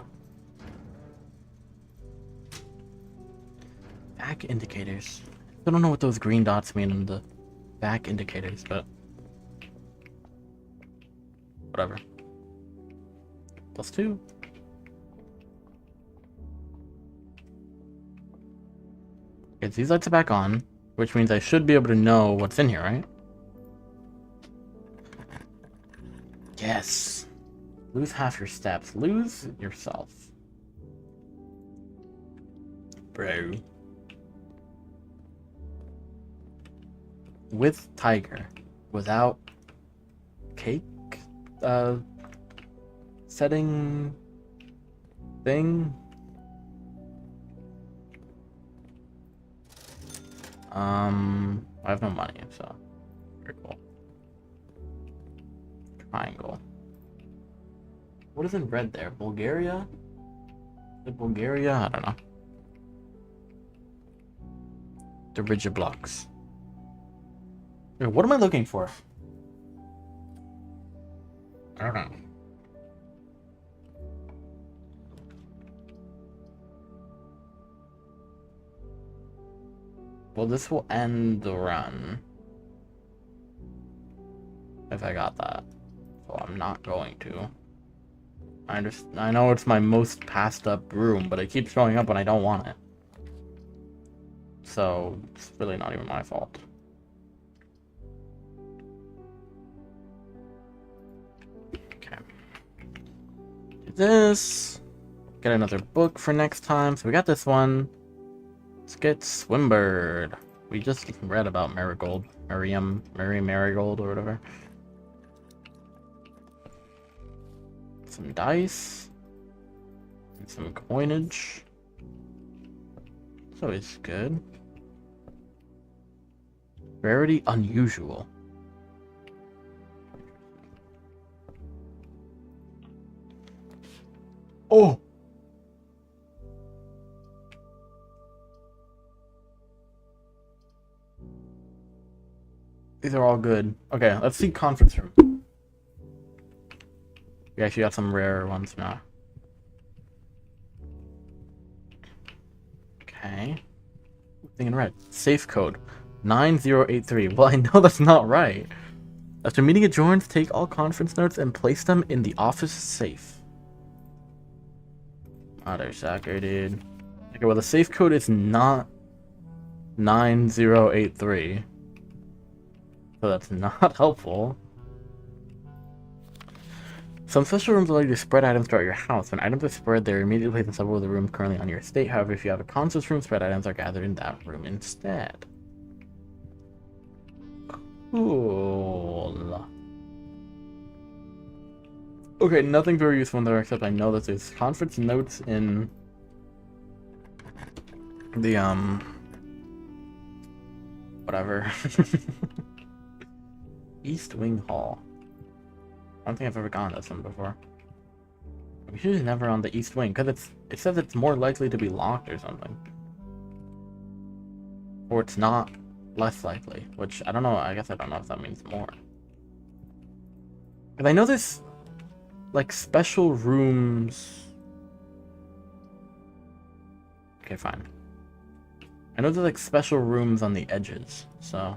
Back indicators. I don't know what those green dots mean in the back indicators, but whatever. +2. Okay, these lights are back on, which means I should be able to know what's in here, right? Yes. Lose half your steps. Lose yourself. Bro. With tiger. Without cake? Setting thing? I have no money, so very cool. Triangle. What is in red there? Bulgaria? Bulgaria? I don't know. The rigid blocks. Wait, what am I looking for? I don't know. Well, this will end the run. If I got that. So I'm not going to. I know it's my most passed up room, but it keeps showing up when I don't want it. So it's really not even my fault. Okay. Do this. Get another book for next time. So we got this one. Let's get Swimbird. We just read about Marigold. Mary Marigold or whatever. Some dice. And some coinage. It's always good. Rarity unusual. Oh! These are all good. Okay, let's see conference room. We actually got some rarer ones now. Okay. Thing in red. Safe code 9083. Well, I know that's not right. After meeting adjourns, take all conference notes and place them in the office safe. Mother sucker, dude. Okay, well, the safe code is not 9083. So that's not helpful. Some special rooms allow you to spread items throughout your house. When items are spread, they're immediately placed in several of the rooms currently on your estate. However, if you have a conference room, spread items are gathered in that room instead. Cool. Okay, nothing very useful in there, except I know that there's conference notes in the, whatever. East Wing Hall. I don't think I've ever gone to this one before. I'm usually never on the East Wing, because it says it's more likely to be locked or something. Or it's not less likely, which I don't know, I guess I don't know if that means more. But I know there's, like, special rooms... Okay, fine. I know there's, like, special rooms on the edges, so...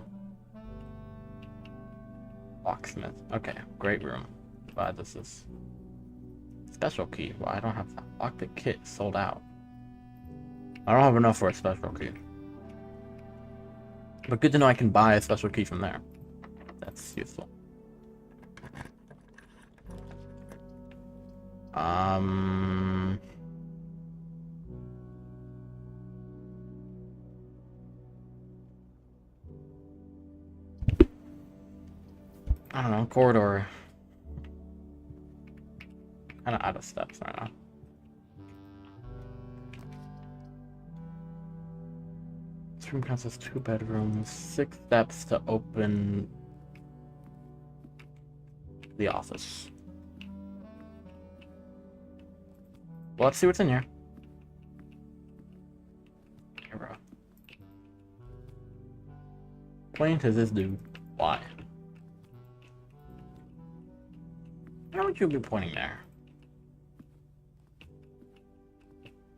Locksmith. Okay, great room. Glad this is... Special key. Well, I don't have that. Lockpick kit sold out. I don't have enough for a special key. But good to know I can buy a special key from there. That's useful. I don't know, corridor. Kind of out of steps right now. This room counts as 2 bedrooms, 6 steps to open the office. Well, let's see what's in here. Here, bro. Pointing to this dude. Why? Why would you be pointing there?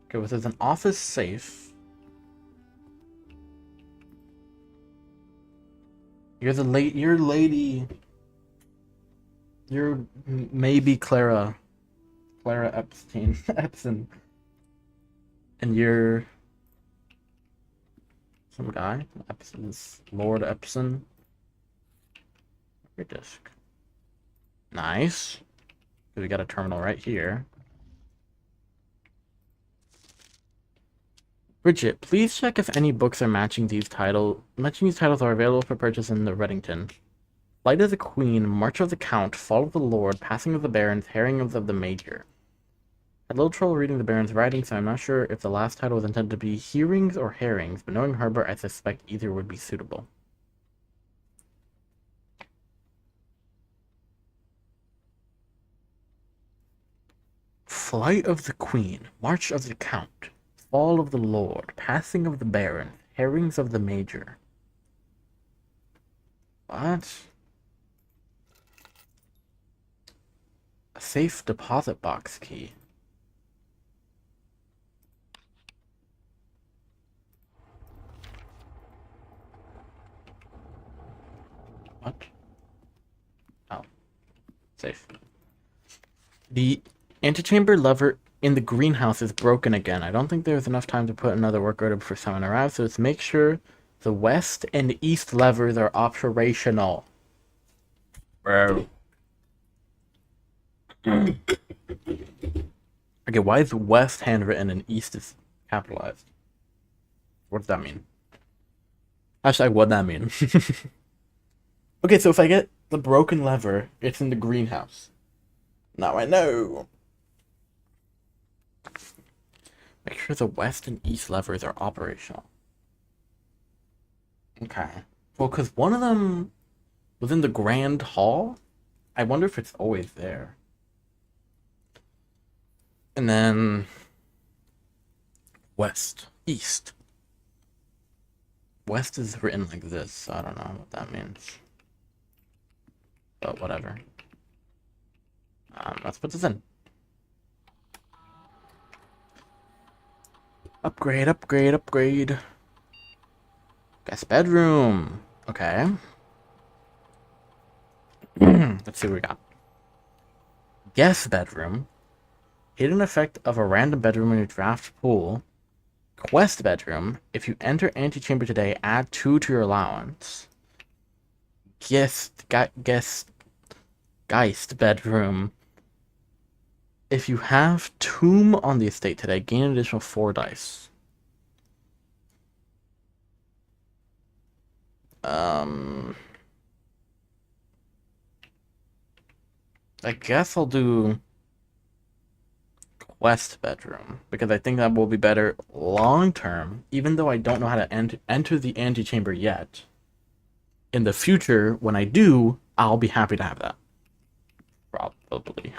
Okay, well, there's an office safe. You're lady. You're maybe Clara Epson. And you're some guy. Epson's Lord Epson. Your disc. Nice. We got a terminal right here. Bridget, please check if any books are matching these titles are available for purchase in the Reddington. Flight of the Queen, March of the Count, Fall of the Lord, Passing of the Barons, Herrings of the Major. I had a little trouble reading the Baron's writing, so I'm not sure if the last title was intended to be Hearings or Herrings, but knowing Herbert, I suspect either would be suitable. Flight of the Queen, March of the Count, Fall of the Lord, Passing of the Baron, Herrings of the Major. What? A safe deposit box key. What? Oh. Safe. The antechamber lever in the greenhouse is broken again. I don't think there's enough time to put another work order before someone arrives, so let's make sure the west and east levers are operational. Bro. Okay, why is west handwritten and east is capitalized? What does that mean? Hashtag what that mean? Okay, so if I get the broken lever, it's in the greenhouse. Now I know. Make sure the west and east levers are operational. Okay. Well, because one of them was in the grand hall. I wonder if it's always there. And then west, east. West is written like this, so I don't know what that means. But whatever. Let's put this in. Upgrade, upgrade, upgrade. Guest bedroom. Okay. Let's see what we got. Guest bedroom. Hidden effect of a random bedroom in your draft pool. Quest bedroom. If you enter antechamber today, add 2 to your allowance. Geist bedroom. If you have tomb on the estate today, gain an additional 4 dice. I guess I'll do quest bedroom because I think that will be better long term, even though I don't know how to enter the antechamber yet. In the future, when I do, I'll be happy to have that. Probably.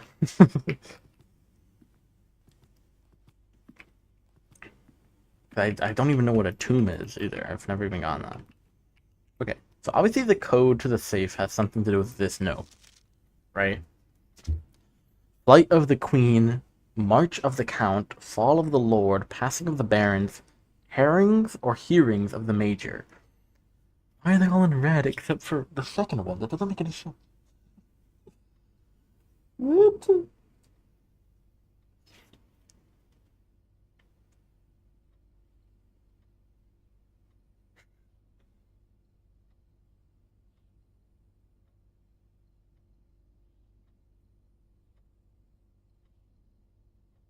I don't even know what a tomb is either. I've never even gone that. Okay, so obviously the code to the safe has something to do with this note, right? Flight of the Queen, March of the Count, Fall of the Lord, Passing of the Barons, Herrings or Hearings of the Major. Why are they all in red except for the second one? That doesn't make any sense. What?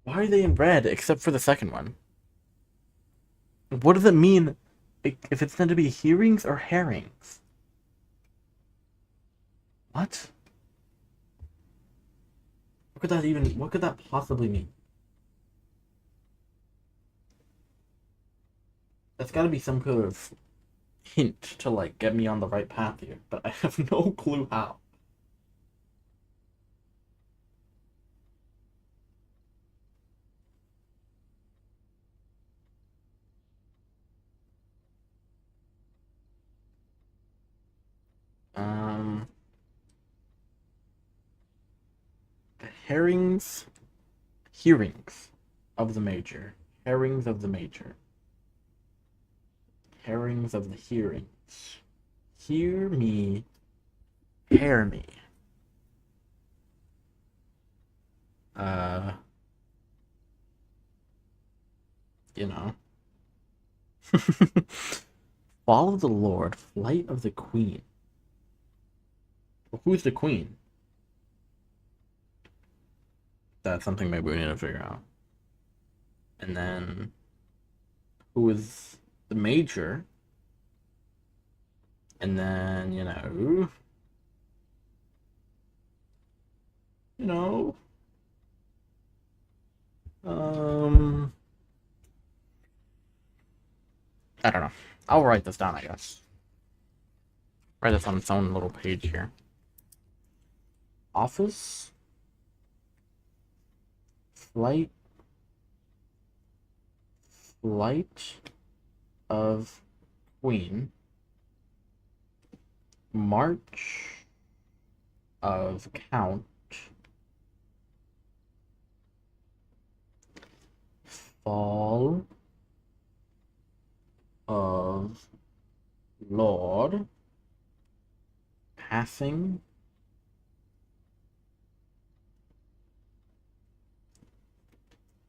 Why are they in red except for the second one? What does it mean if it's meant to be hearings or herrings? What? What could that possibly mean? That's gotta be some kind of hint to like get me on the right path here, but I have no clue how. Um, the hearings of the major, herrings of the major, herrings of the hearings. Hear me, hear me. Uh, you know. Fall of the Lord, Flight of the Queen. Well, who's the queen? That's something maybe we need to figure out. And then, who is the major? And then, you know, I don't know. I'll write this down, I guess. Write this on its own little page here. Office Flight of Queen. March of Count. Fall of Lord. Passing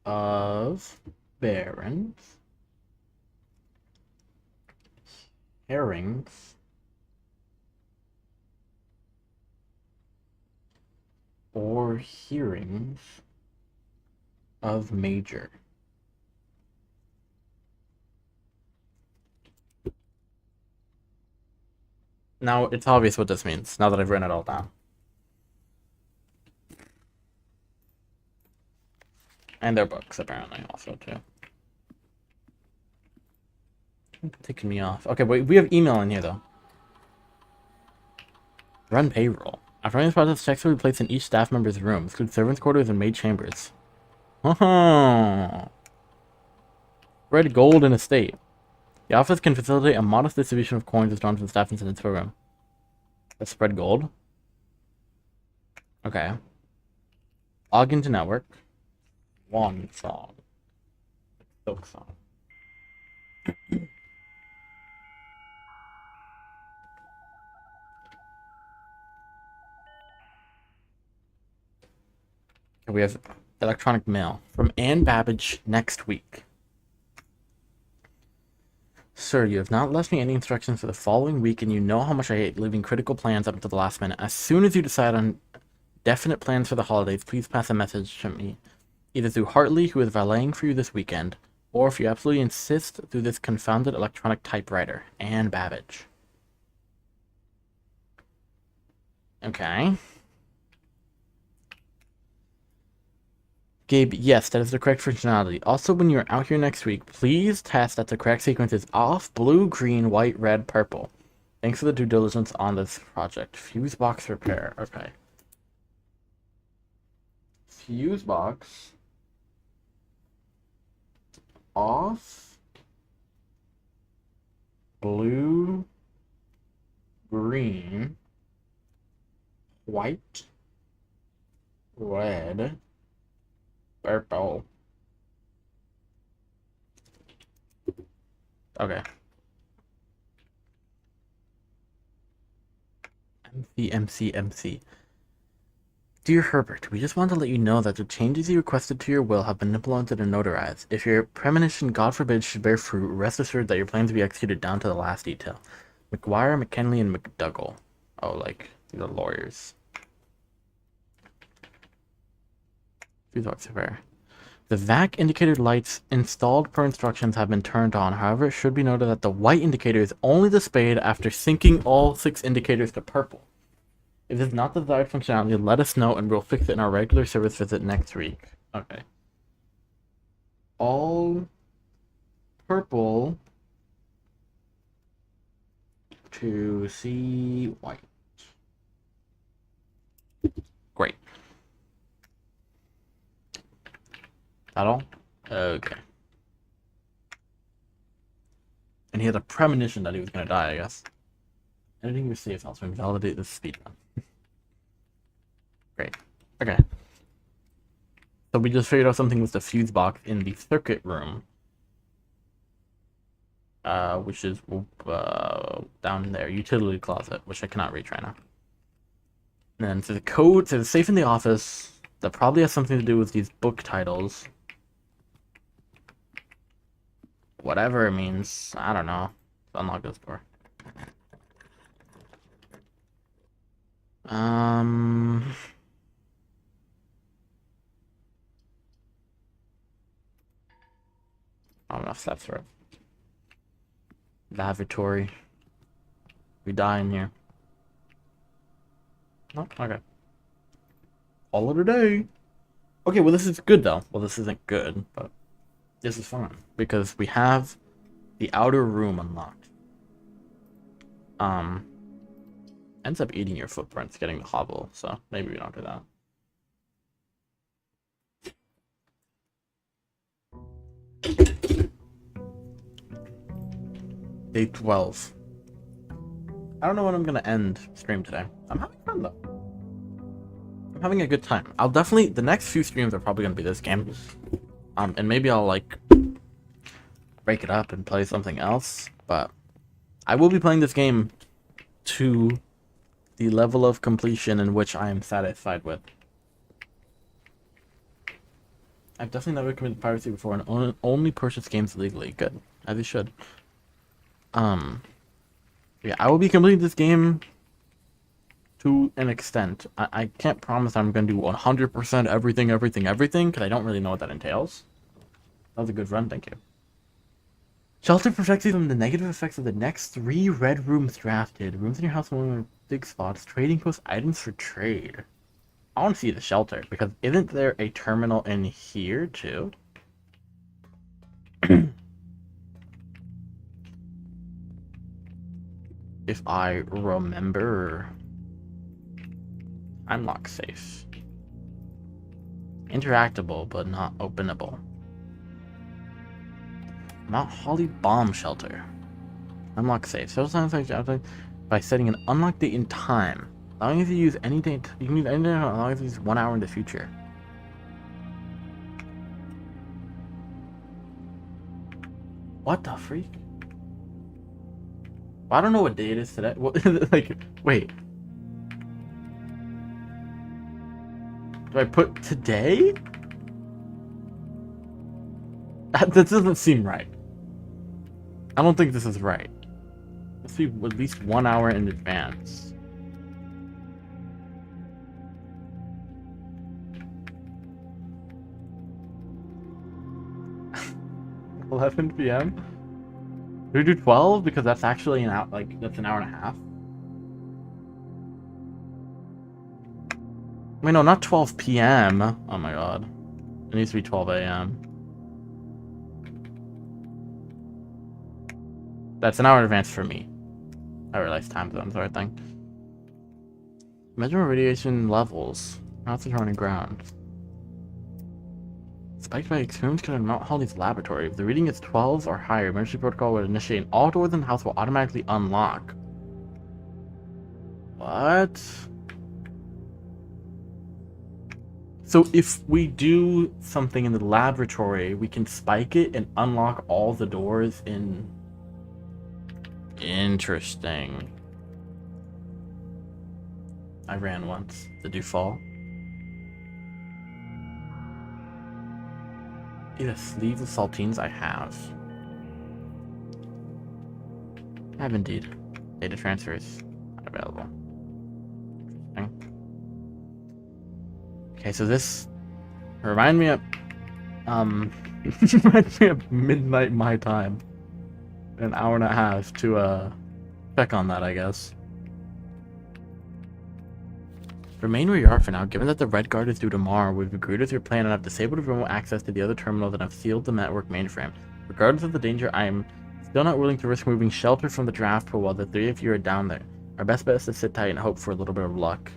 of Barons. Herrings. Or hearings of Major. Now, it's obvious what this means, now that I've written it all down. And their books, apparently, also, too. Taking me off. Okay, wait, we have email in here, though. Run payroll. After running this process, checks will be placed in each staff member's room, including servants' quarters and maid chambers. Red gold in estate. The office can facilitate a modest distribution of coins withdrawn from the staff and sent into program. Let's spread gold. Okay. Log into network. One song. Silk song. We have electronic mail from Anne Babbage next week. Sir, you have not left me any instructions for the following week, and you know how much I hate leaving critical plans up until the last minute. As soon as you decide on definite plans for the holidays, please pass a message to me, either through Hartley, who is valeting for you this weekend, or if you absolutely insist, through this confounded electronic typewriter, Anne Babbage. Okay. Gabe, yes, that is the correct functionality. Also, when you're out here next week, please test that the correct sequence is off, blue, green, white, red, purple. Thanks for the due diligence on this project. Fuse box repair. Okay. Fuse box. Off. Blue. Green. White. Red. Purple. Okay. MC. Dear Herbert, we just want to let you know that the changes you requested to your will have been implemented and notarized. If your premonition, God forbid, should bear fruit, rest assured that your plans will be executed down to the last detail. McGuire, McKinley, and McDougall. Oh, like, the lawyers. The VAC indicator lights installed per instructions have been turned on. However, it should be noted that the white indicator is only displayed after syncing all 6 indicators to purple. If this is not the desired functionality, let us know and we'll fix it in our regular service visit next week. Okay. All purple to see white. Great. That all? Okay. And he had a premonition that he was gonna die, I guess. Editing your save files to validate this speed run. Great. Okay. So we just figured out something with the fuse box in the circuit room. Which is down there, utility closet, which I cannot reach right now. And then to the code, to the safe in the office, that probably has something to do with these book titles. Whatever it means, I don't know. Unlock this door. I don't know if that's right. Lavatory. We die in here. Oh, okay. All of the day. Okay, well this is good though. Well, this isn't good, but this is fun because we have the outer room unlocked. Ends up eating your footprints, getting the hobble, so maybe we don't do that. Day 12. I don't know when I'm gonna end stream today. I'm having fun though. I'm having a good time. I'll definitely, the next few streams are probably gonna be this game. And maybe I'll like break it up and play something else, but I will be playing this game to the level of completion in which I am satisfied with. I've definitely never committed piracy before and only purchased games legally. Good, as you should. Yeah, I will be completing this game to an extent. I can't promise I'm going to do 100% everything, because I don't really know what that entails. That was a good run, thank you. Shelter protects you from the negative effects of the next 3 red rooms drafted. Rooms in your house will big spots. Trading post items for trade. I want to see the shelter, because isn't there a terminal in here, too? If I remember. Unlock safe. Interactable, but not openable. Mount Holly bomb shelter. Unlock safe. So sometimes by setting an unlock date in time, allowing you to use any date. You can use any date as long as it's 1 hour in the future. What the freak? I don't know what day it is today. What, like, wait. Do I put today? That doesn't seem right. I don't think this is right. Let's be at least 1 hour in advance. (11 p.m.) Do we do 12? Because that's actually an hour, like, that's an hour and a half. Wait, no, not 12 p.m. Oh my god. It needs to be 12 a.m. That's an hour in advance for me. I realize time zones are a thing. Measure radiation levels. Not surrounding ground. Spiked by experiments conducted in Mount Holly's laboratory. If the reading is 12 or higher, emergency protocol would initiate and all doors in the house will automatically unlock. What? So if we do something in the laboratory, we can spike it and unlock all the doors in... Interesting. I ran once. Did you fall? Either sleeves of saltines I have. I have indeed. Data transfers not available. Interesting. Okay, so this remind me of reminds me of midnight my time. An hour and a half to check on that, I guess. Remain where you are for now. Given that the red guard is due tomorrow, we've agreed with your plan and have disabled remote access to the other terminals and have sealed the network mainframe. Regardless of the danger, I am still not willing to risk moving shelter from the draft pool while the 3 of you are down there. Our best bet is to sit tight and hope for a little bit of luck.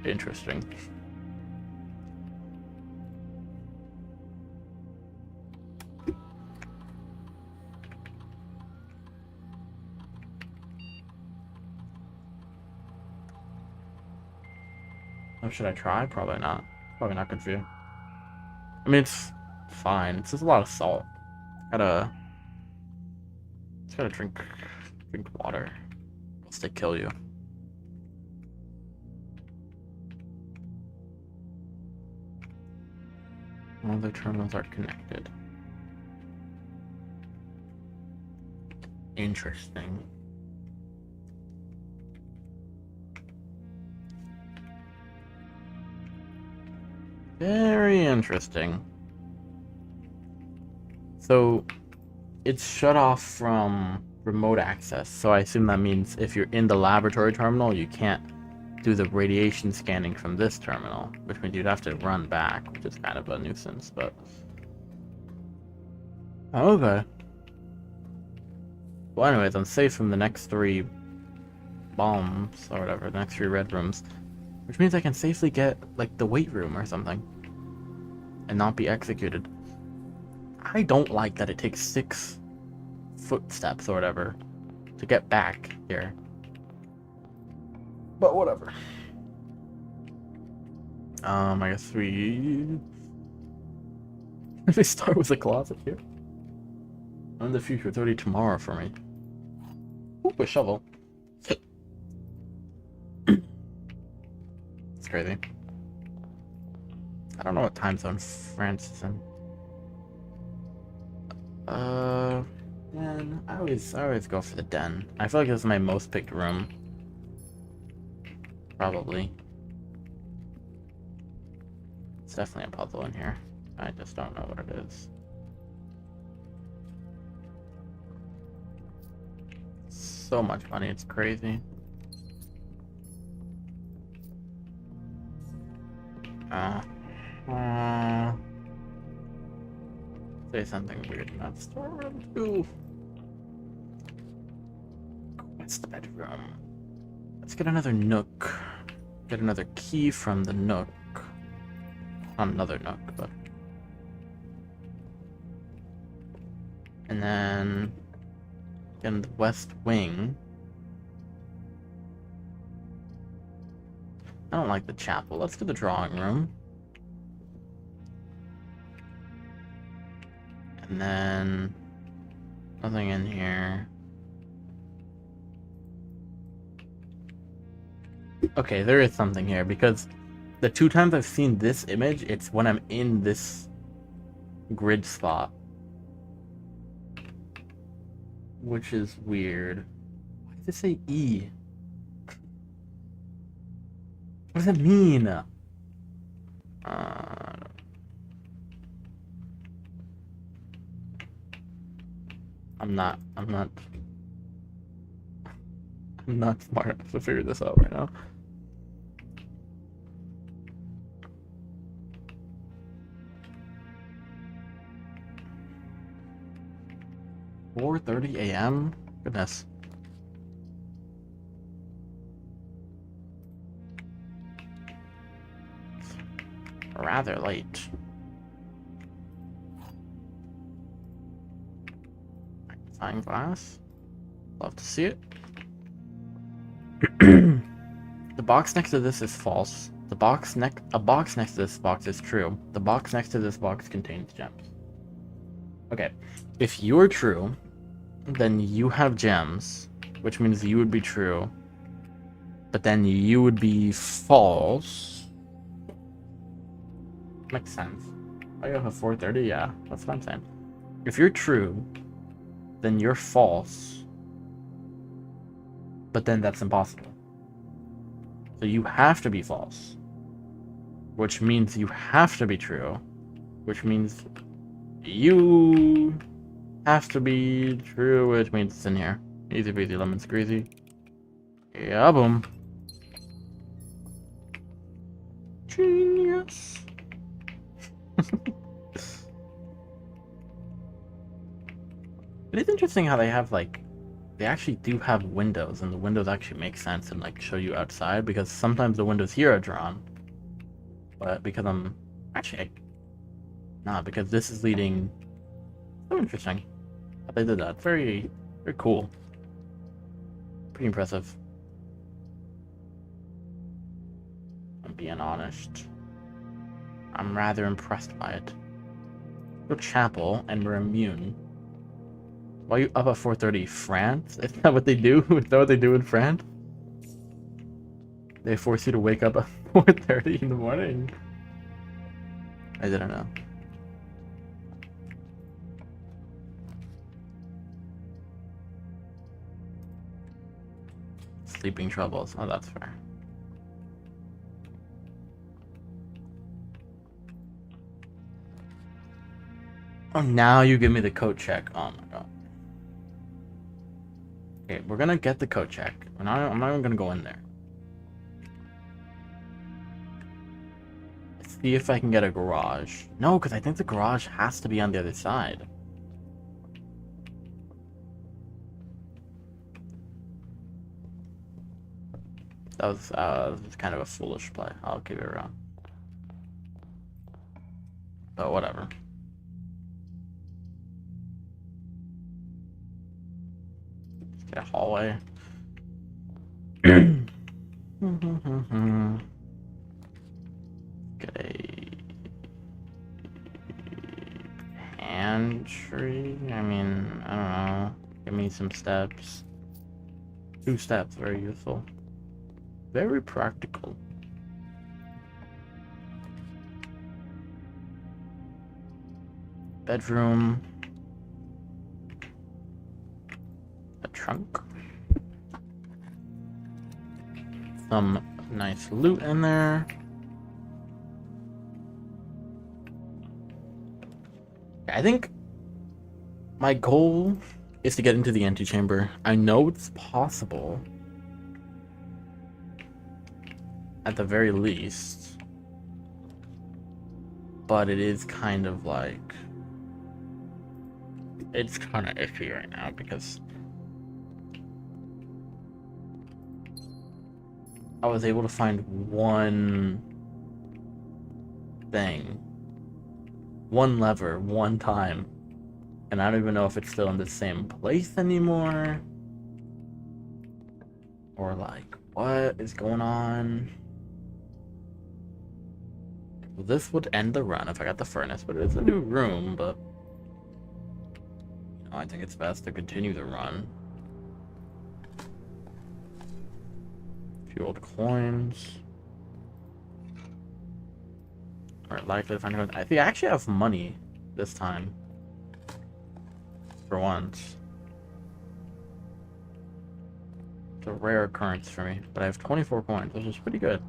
Interesting. Oh, should I try? Probably not. Probably not good for you. I mean, it's fine. It's just a lot of salt. Just gotta drink water. Else they kill you. All the terminals are connected. Interesting. Very interesting. So, it's shut off from remote access. So I assume that means if you're in the laboratory terminal, you can't do the radiation scanning from this terminal, which means you'd have to run back, which is kind of a nuisance, but... Okay. Well, anyways, I'm safe from the next 3 bombs, or whatever, the next 3 red rooms. Which means I can safely get, like, the weight room or something. and not be executed. I don't like that it takes 6 footsteps or whatever to get back here. But whatever. I guess we start with a closet here. I'm in the future. It's already tomorrow for me. Ooh, a shovel. It's crazy. I don't know what time zone France is in. Man, I always go for the den. I feel like this is my most picked room. Probably. It's definitely a puzzle in here. I just don't know what it is. So much money, it's crazy. Say something weird in that storeroom too. What's the bedroom? Let's get another nook. Get another key from the nook. Not another nook, but. And then in the west wing. I don't like the chapel. Let's do the drawing room. And then nothing in here. Okay, there is something here because the 2 times I've seen this image, it's when I'm in this grid spot. Which is weird. Why does it say E? What does it mean? I'm not smart enough to figure this out right now. $4:30 a.m. Goodness. Rather late. Magnifying glass. Love to see it. The box next to this is false. A box next to this box is true. The box next to this box contains gems. Okay, if you're true, then you have gems, which means you would be true. But then you would be false. Makes sense. I have a 4:30, yeah, that's what I'm saying. If you're true, then you're false. But then that's impossible. So you have to be false. Which means you have to be true. Which means you have to be true, which means it's in here. Easy peasy lemon squeezy. Yeah, boom. Genius. It is interesting how they have they actually do have windows, and the windows actually make sense and show you outside, because sometimes the windows here are drawn. But because I'm actually because this is leading. So interesting how they did that. Very, very cool. Pretty impressive. I'm being honest. I'm rather impressed by it. Go chapel, and we're immune. Why are you up at 4:30? France? Is that what they do? Is that what they do in France? They force you to wake up at 4:30 in the morning? I didn't know. Sleeping troubles. Oh, that's fair. Oh, now you give me the coat check. Oh my god. Okay, we're gonna get the coat check. I'm not even gonna go in there. Let's see if I can get a garage. No, because I think the garage has to be on the other side. That was kind of a foolish play. I'll keep it around. So whatever. Let's get a hallway. Get a pantry. I mean, I don't know. Give me some steps. 2 steps, very useful. Very practical. Bedroom. A trunk. Some nice loot in there. I think my goal is to get into the antechamber. I know it's possible. At the very least. But it is kind of like... It's kind of iffy right now because... I was able to find one thing. One lever, one time. And I don't even know if it's still in the same place anymore. Or like, what is going on? Well, this would end the run if I got the furnace, but it's a new room, but... You know, I think it's best to continue the run. A few old coins. Alright, likely to find out. I think I actually have money this time. For once. It's a rare occurrence for me, but I have 24 coins, which is pretty good.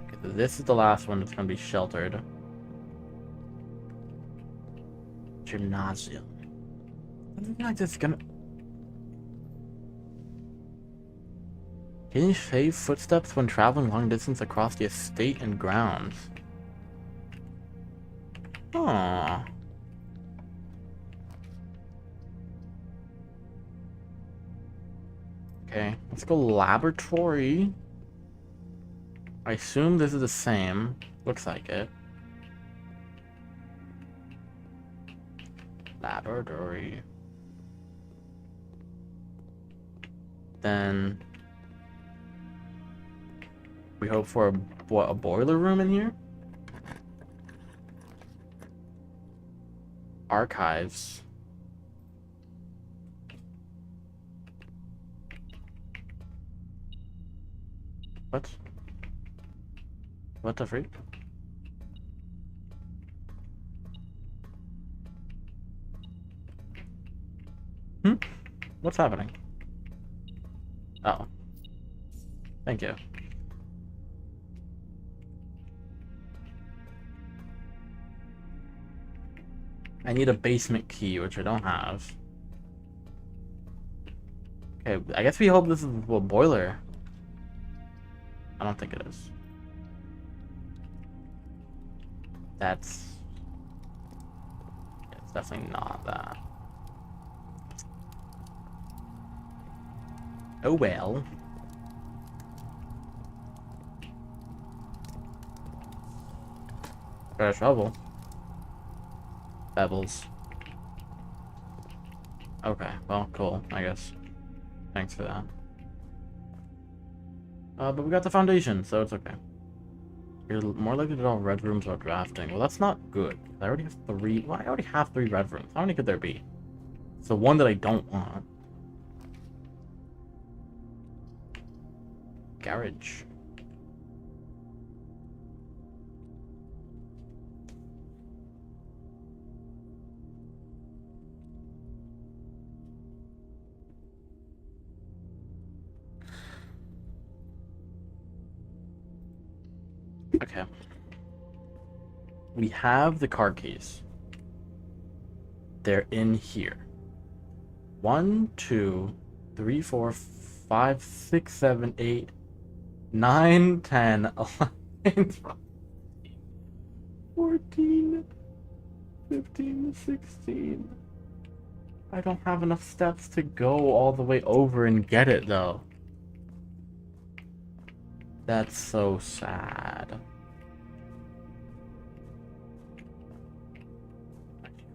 Okay, so this is the last one that's going to be sheltered. Gymnasium. I think like this is gonna... Can you save footsteps when traveling long distance across the estate and grounds? Aww. Okay, let's go laboratory. I assume this is the same. Looks like it. Laboratory. Then... We hope for a boiler room in here? Archives. What? What the freak? What's happening? Oh. Thank you. I need a basement key, which I don't have. Okay, I guess we hope this is a boiler. I don't think it is. It's definitely not that. Oh well. Got a shovel. Pebbles. Okay, well, cool, I guess. Thanks for that. But we got the foundation, so it's okay. You're more likely to draw red rooms while drafting. Well, that's not good. I already have 3. Well, I already have 3 red rooms. How many could there be? It's the one that I don't want. Garage. Okay. We have the car keys. They're in here. 1, 2, 3, 4, 5, 6, 7, 8, 9, 10, 11, 14, 15, 16. I don't have enough steps to go all the way over and get it, though. That's so sad.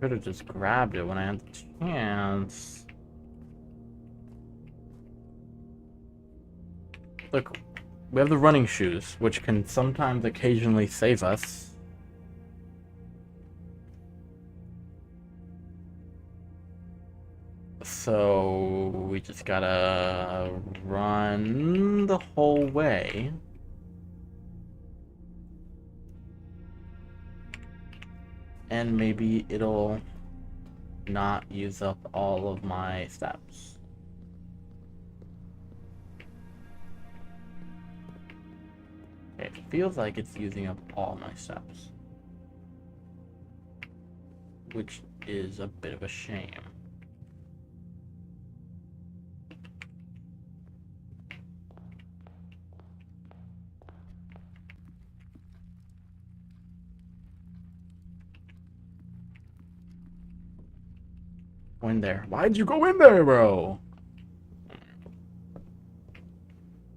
could have just grabbed it when I had the chance. Look, we have the running shoes, which can sometimes occasionally save us. So we just gotta run the whole way. And maybe it'll not use up all of my steps. Okay, it feels like it's using up all my steps, which is a bit of a shame. Go in there. Why'd you go in there, bro?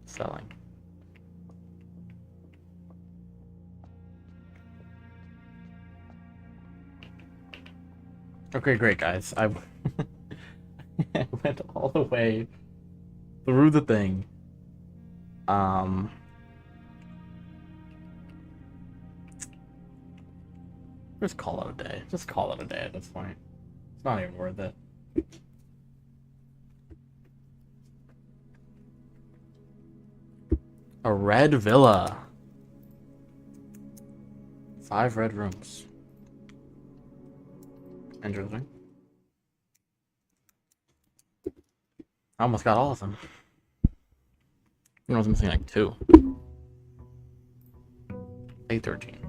Selling. Okay, great, guys. I went all the way through the thing. Just call it a day. Just call it a day at this point. It's not even worth it. A red villa. 5 red rooms. Interesting. I almost got all of them. I was missing like 2. 813.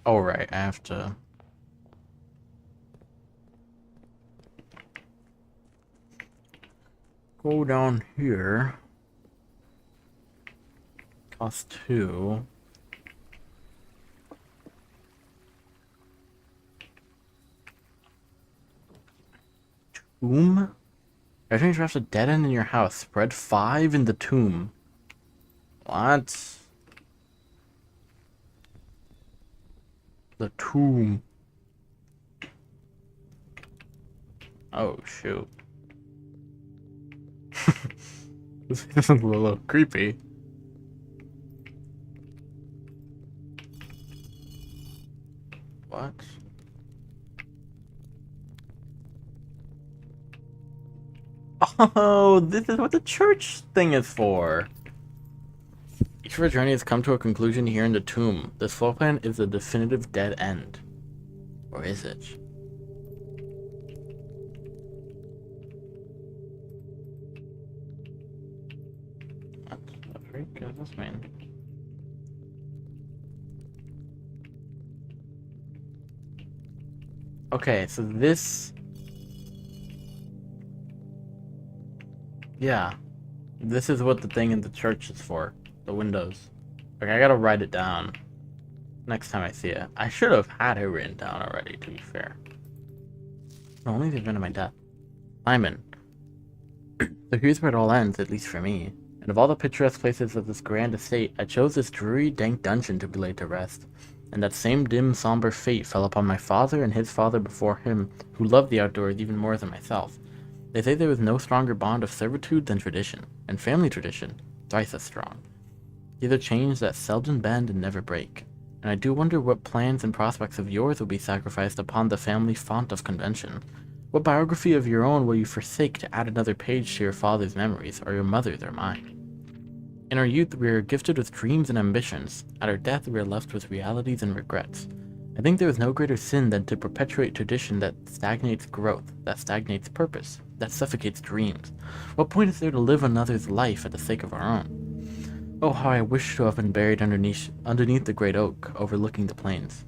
Oh, right, I have to... go down here. Cost 2. Tomb? I think you have a dead end in your house. Spread 5 in the tomb. What? The tomb. Oh, shoot. This is a little creepy. What? Oh, this is what the church thing is for. Each of our journey has come to a conclusion here in the tomb. This floor plan is a definitive dead end. Or is it? What the freak does this mean? Okay, so this... yeah. This is what the thing in the church is for. The windows. Okay, I gotta write it down next time I see it. I should have had it written down already, to be fair. Only the event of my death. Simon. So here's where it all ends, at least for me. And of all the picturesque places of this grand estate, I chose this dreary, dank dungeon to be laid to rest. And that same dim, somber fate fell upon my father and his father before him, who loved the outdoors even more than myself. They say there was no stronger bond of servitude than tradition, and family tradition, thrice as strong. These are chains that seldom bend and never break, and I do wonder what plans and prospects of yours will be sacrificed upon the family font of convention. What biography of your own will you forsake to add another page to your father's memories, or your mother's, or mine? In our youth, we are gifted with dreams and ambitions. At our death, we are left with realities and regrets. I think there is no greater sin than to perpetuate tradition that stagnates growth, that stagnates purpose, that suffocates dreams. What point is there to live another's life at the sake of our own? Oh, how I wish to have been buried underneath the great oak, overlooking the plains.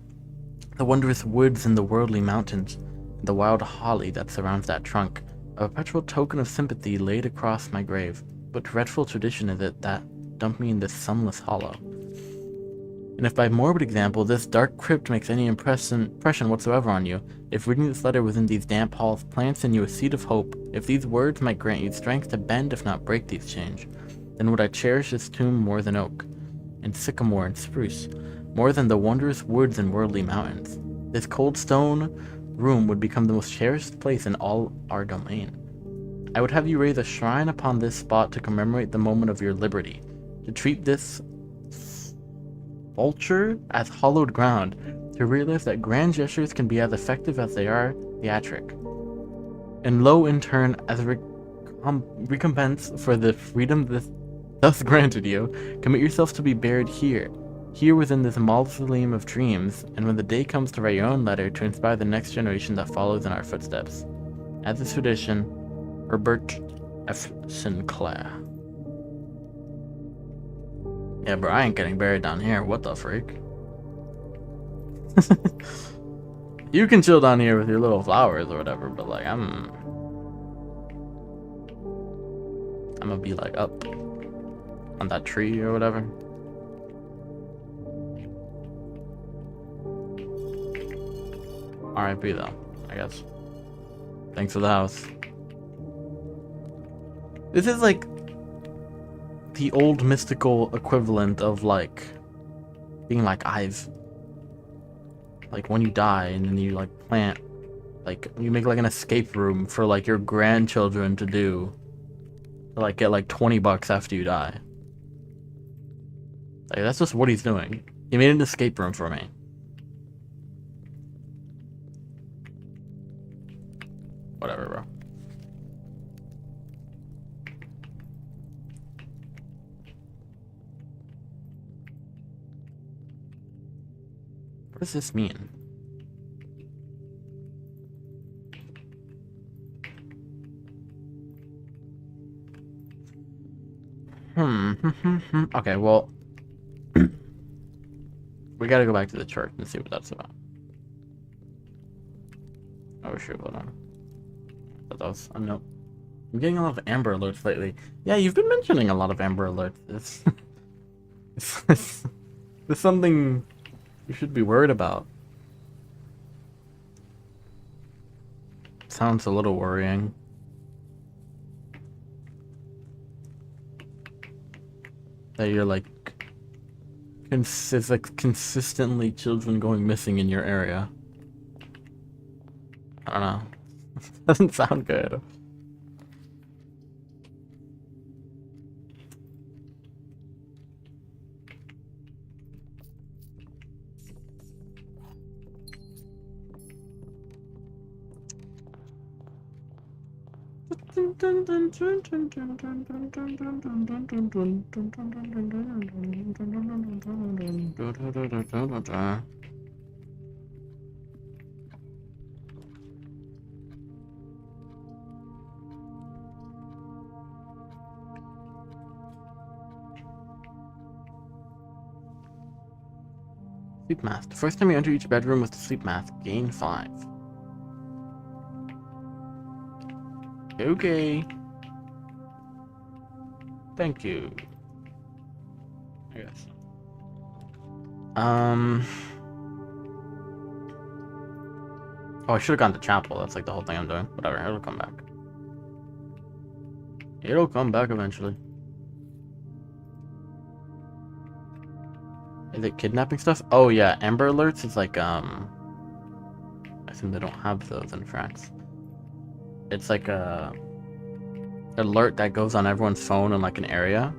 The wondrous woods and the worldly mountains, and the wild holly that surrounds that trunk, a perpetual token of sympathy laid across my grave. But dreadful tradition is it that dumped me in this sunless hollow. And if by morbid example, this dark crypt makes any impression whatsoever on you, if reading this letter within these damp halls plants in you a seed of hope, if these words might grant you strength to bend if not break these chains, then would I cherish this tomb more than oak, and sycamore and spruce, more than the wondrous woods and worldly mountains. This cold stone room would become the most cherished place in all our domain. I would have you raise a shrine upon this spot to commemorate the moment of your liberty, to treat this vulture as hallowed ground, to realize that grand gestures can be as effective as they are theatric. And lo, in turn, as a recompense for the freedom this thus granted you, commit yourself to be buried here within this mausoleum of dreams, and when the day comes to write your own letter to inspire the next generation that follows in our footsteps. As a tradition, Herbert F. Sinclair. Yeah, bro, I ain't getting buried down here. What the freak? You can chill down here with your little flowers or whatever, but like, I'm gonna be like up on that tree or whatever. R.I.P. though, I guess. Thanks for the house. This is like the old mystical equivalent of like being like like when you die and then you like plant, like you make like an escape room for like your grandchildren to do, to like get like $20 after you die. Like that's just what he's doing. He made an escape room for me. Whatever, bro. What does this mean? Okay, well, we gotta go back to the church and see what that's about. Oh shoot, hold on. That was a note. I'm getting a lot of Amber Alerts lately. Yeah, you've been mentioning a lot of Amber Alerts. It's something you should be worried about. Sounds a little worrying. That you're like, consistently children going missing in your area. I don't know. Doesn't sound good. Sleep mask. The first time you enter each bedroom with the sleep mask, gain 5. Okay. Thank you. I guess. Oh, I should have gone to chapel. That's like the whole thing I'm doing. Whatever, it'll come back. It'll come back eventually. Is it kidnapping stuff? Oh yeah, Amber Alerts is like, I think they don't have those in France. It's like a alert that goes on everyone's phone in like an area.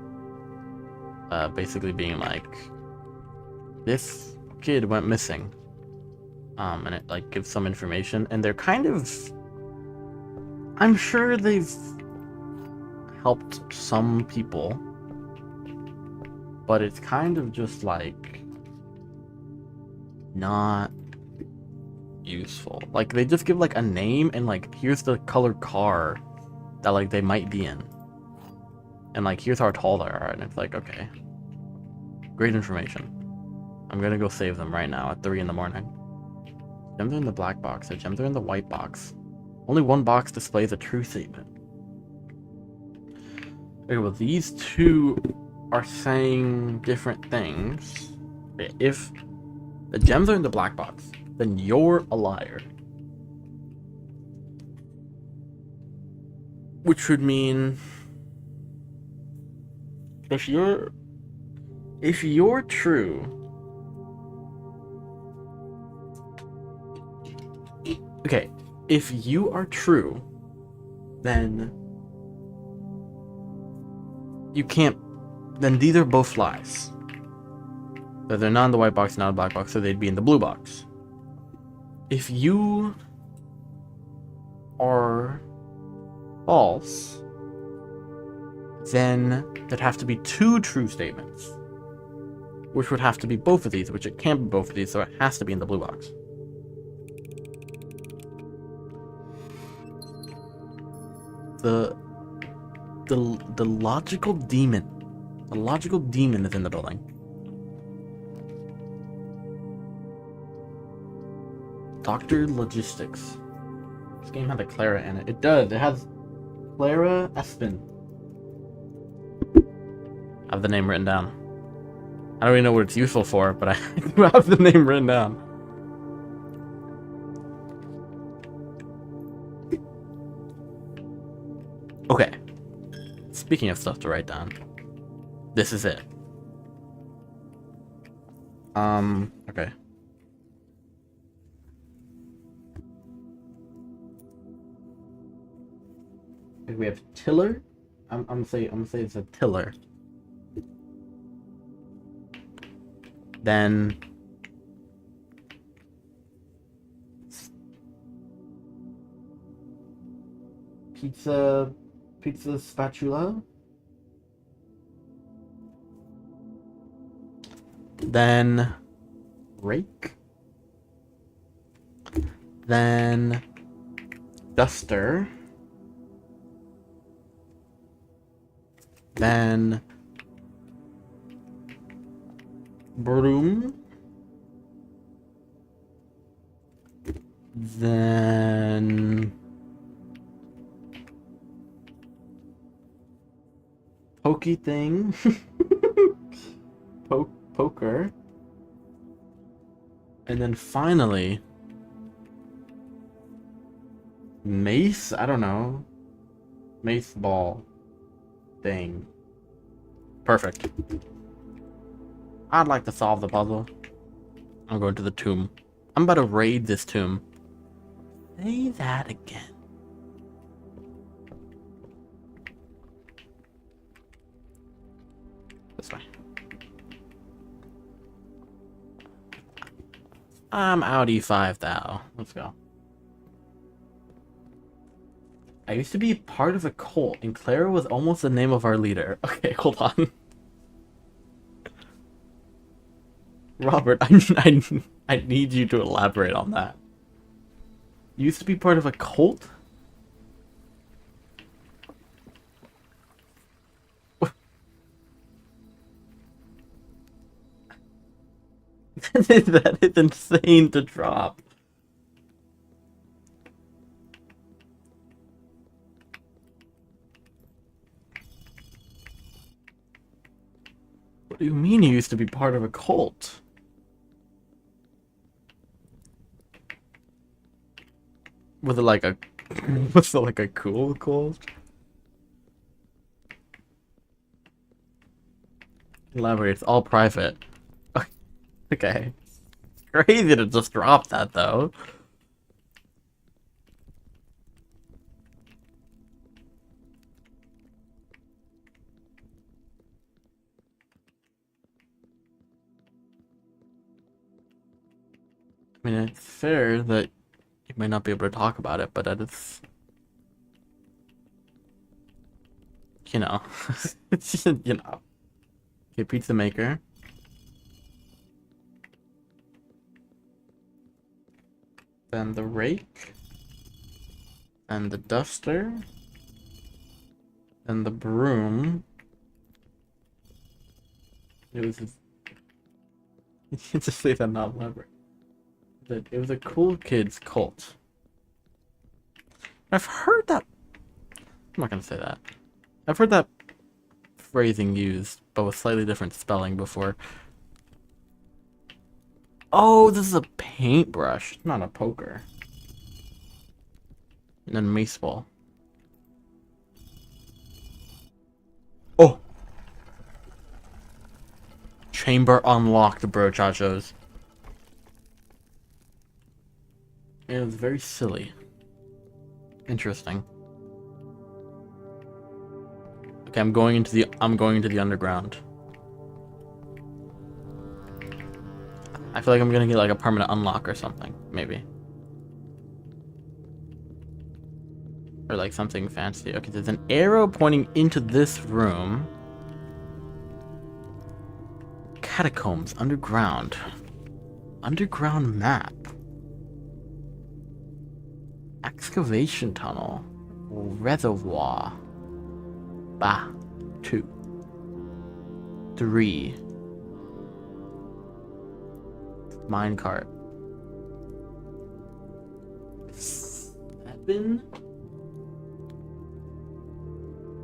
Basically being like, this kid went missing. And it like gives some information, and they're kind of, I'm sure they've helped some people, but it's kind of just like not useful. Like they just give like a name and like here's the colored car that like they might be in, and like here's how tall they are, and it's like, okay, great information. I'm gonna go save them right now at 3 in the morning. Gems are in the black box. The gems are in the white box. Only one box displays a true statement. Okay, well these two are saying different things. If the gems are in the black box, then you're a liar. Which would mean if you're true. Okay, if you are true, then you can't. Then these are both lies. So they're not in the white box, not in the black box, so they'd be in the blue box. If you are false, then there'd have to be two true statements, which would have to be both of these, which it can't be both of these, so it has to be in the blue box. The logical demon. The logical demon is in the building. Dr. Logistics. This game had a Clara in it. It does. It has Clara Espin. I have the name written down. I don't even know what it's useful for, but I do have the name written down. Okay. Speaking of stuff to write down, this is it. Okay. We have tiller. I'm gonna say it's a tiller. Then pizza spatula. Then rake. Then duster. Then broom. Then pokey thing. Poker. And then finally mace, I don't know. Mace ball thing. Perfect. I'd like to solve the puzzle. I'm going to the tomb. I'm about to raid this tomb. Say that again. This way. I'm out E5 thou. Let's go. I used to be part of a cult, and Clara was almost the name of our leader. Okay, hold on. Robert, I need you to elaborate on that. You used to be part of a cult? That is insane to drop. What do you mean you used to be part of a cult? Was it like a cool cult? Elaborate, it's all private. Okay. Crazy to just drop that though. I mean, it's fair that you might not be able to talk about it, but it's, you know, it's just, you know. Okay, pizza maker. Then the rake. And the duster. And the broom. It was just, you can just say that not elaborate. It was a cool kids cult. I've heard that. I'm not gonna say that. I've heard that phrasing used, but with slightly different spelling before. Oh, this is a paintbrush, not a poker. And then mace ball. Oh! Chamber unlocked, bro, chachos. It was very silly. Interesting. Okay, I'm going into the underground. I feel like I'm gonna get like a permanent unlock or something, maybe. Or like something fancy. Okay, there's an arrow pointing into this room. Catacombs, underground. Underground map. Excavation tunnel. Reservoir. Bah. 2. 3. Minecart. 7?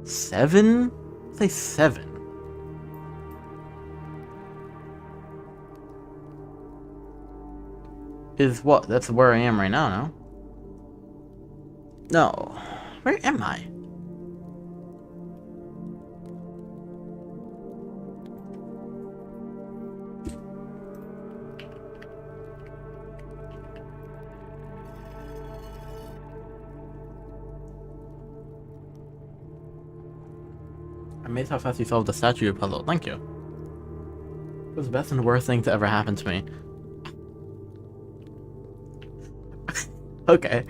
7? Say 7. Is what? That's where I am right now, no? No. Where am I? Amazed how fast you solved the statue puzzle. Thank you. It was the best and worst thing to ever happen to me. Okay.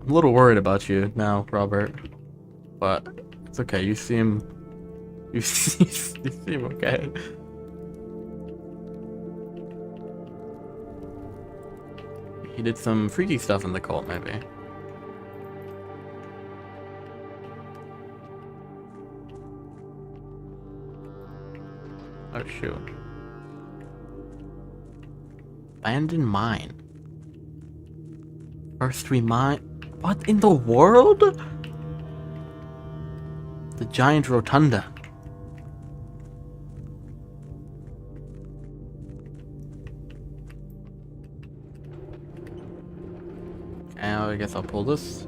I'm a little worried about you now, Robert. But it's okay. You seem okay. He did some freaky stuff in the cult, maybe. Oh shoot. Abandoned mine. First we mine. What in the world? The giant rotunda. And I guess I'll pull this.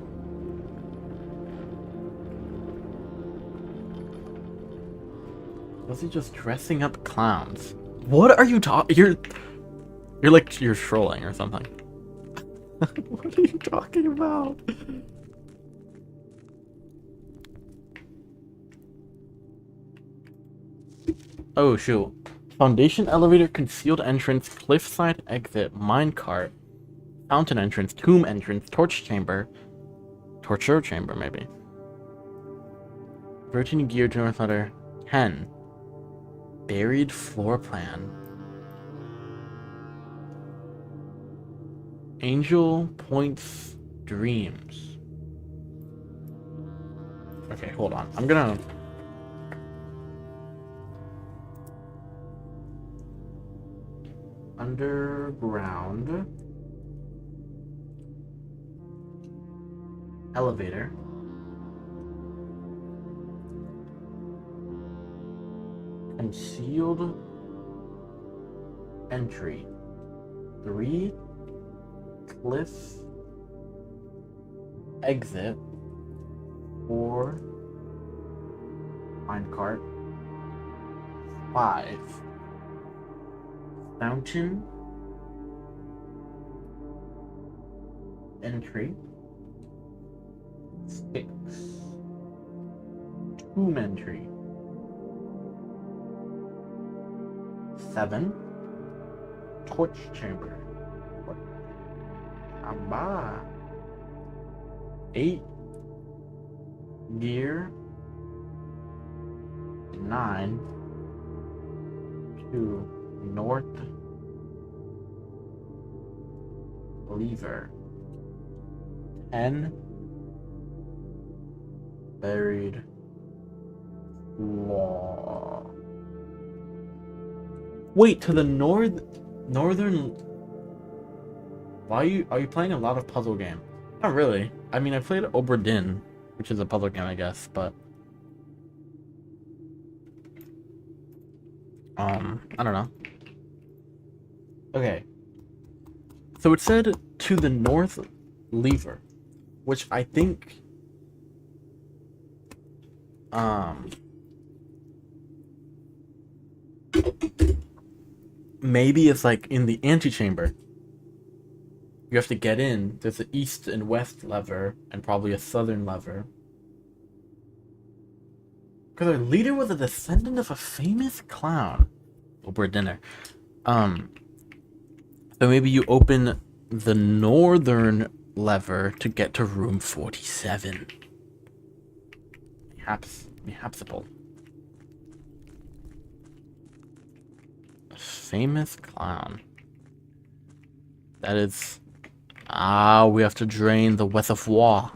Was he just dressing up clowns? What are you talking? You're trolling or something. What are you talking about? Oh shoot. Foundation elevator, concealed entrance, cliffside exit, minecart, fountain entrance, tomb entrance, torture chamber maybe. Rotating gear to north ladder 10. Buried floor plan. Angel points dreams. Okay, hold on. I'm gonna underground elevator. Concealed entry. 3. Cliff exit. 4. Minecart. 5. Fountain entry. 6. Tomb entry. 7. Torch chamber. Aba. 8. Gear. 9. To north lever. 10. Buried floor. Wait, to the northern. Why are you playing a lot of puzzle game? Not really. I mean, I played Obra Dinn, which is a puzzle game, I guess, but I don't know. Okay. So it said to the north lever, which I think maybe it's like in the antechamber. You have to get in. There's an east and west lever and probably a southern lever. Because our leader was a descendant of a famous clown. Over dinner. So maybe you open the northern lever to get to room 47. Perhaps. A famous clown. That is... Ah, we have to drain the reservoir.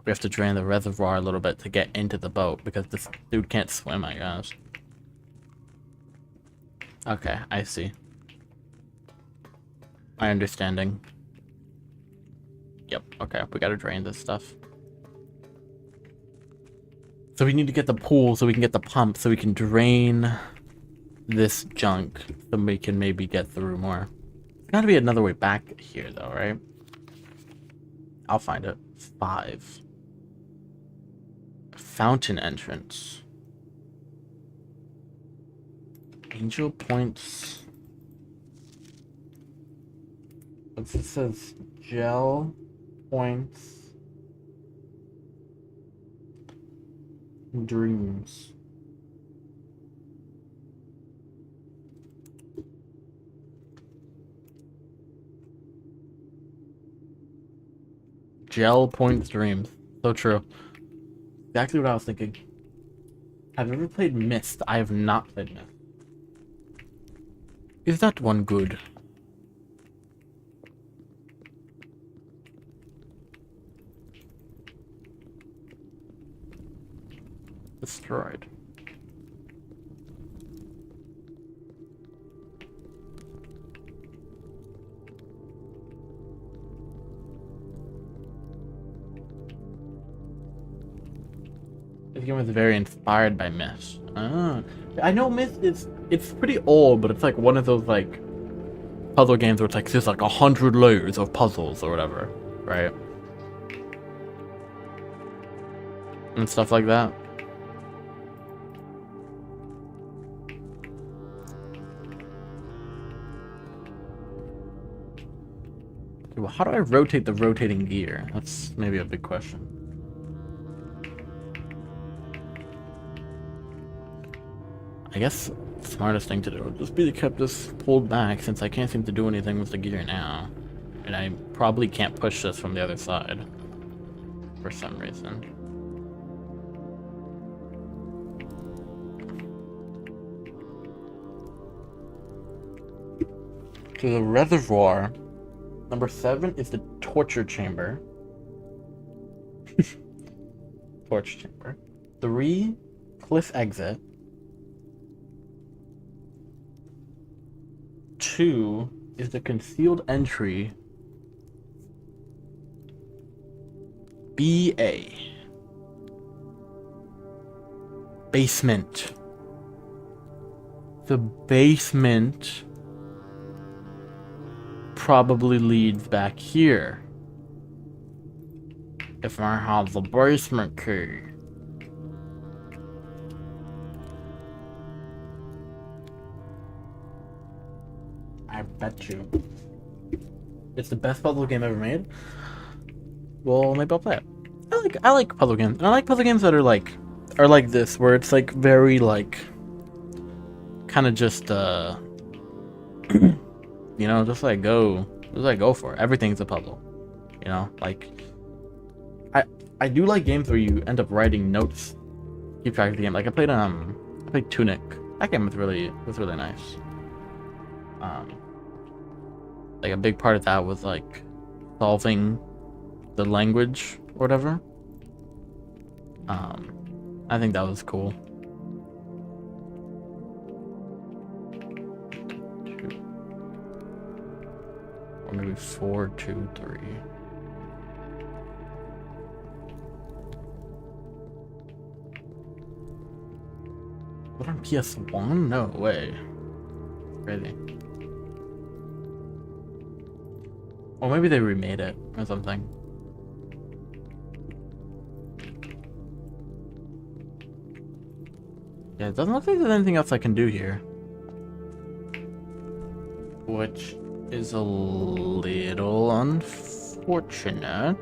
We have to drain the reservoir a little bit to get into the boat because this dude can't swim, I guess. Okay, I see. My understanding. Yep, okay, we gotta drain this stuff. So we need to get the pool so we can get the pump so we can drain this junk so we can maybe get through more. There's gotta be another way back here though, right? I'll find it. 5. Fountain entrance. Angel points. It says gel points. Dreams. Gel points dreams. So true. Exactly what I was thinking. Have you ever played Myst? I have not played Myst. Is that one good? Destroyed. This game was very inspired by Myst. Ah, I know Myst is, it's pretty old, but it's like one of those like puzzle games where it's like there's like 100 layers of puzzles or whatever, right? And stuff like that. Well, how do I rotate the rotating gear? That's maybe a big question. I guess the smartest thing to do would just be to keep this pulled back since I can't seem to do anything with the gear now. And I probably can't push this from the other side. For some reason. To the reservoir. Number 7 is the torture chamber. Torch chamber. 3, cliff exit. 2 is the concealed entry. BA. Basement. The basement probably leads back here. If I have the basement key. I bet you. It's the best puzzle game ever made. Well, maybe I'll play it. I like puzzle games. And I like puzzle games that are like this, where it's like very like kind of just you know, just like go for it. Everything's a puzzle. You know, like I do like games where you end up writing notes, keep track of the game. Like I played Tunic. That game was really nice. Like a big part of that was like solving the language or whatever. I think that was cool. Or maybe 4, 2, 3. What on PS1? No way. Crazy. Or maybe they remade it or something. Yeah, it doesn't look like there's anything else I can do here. Which is a little unfortunate.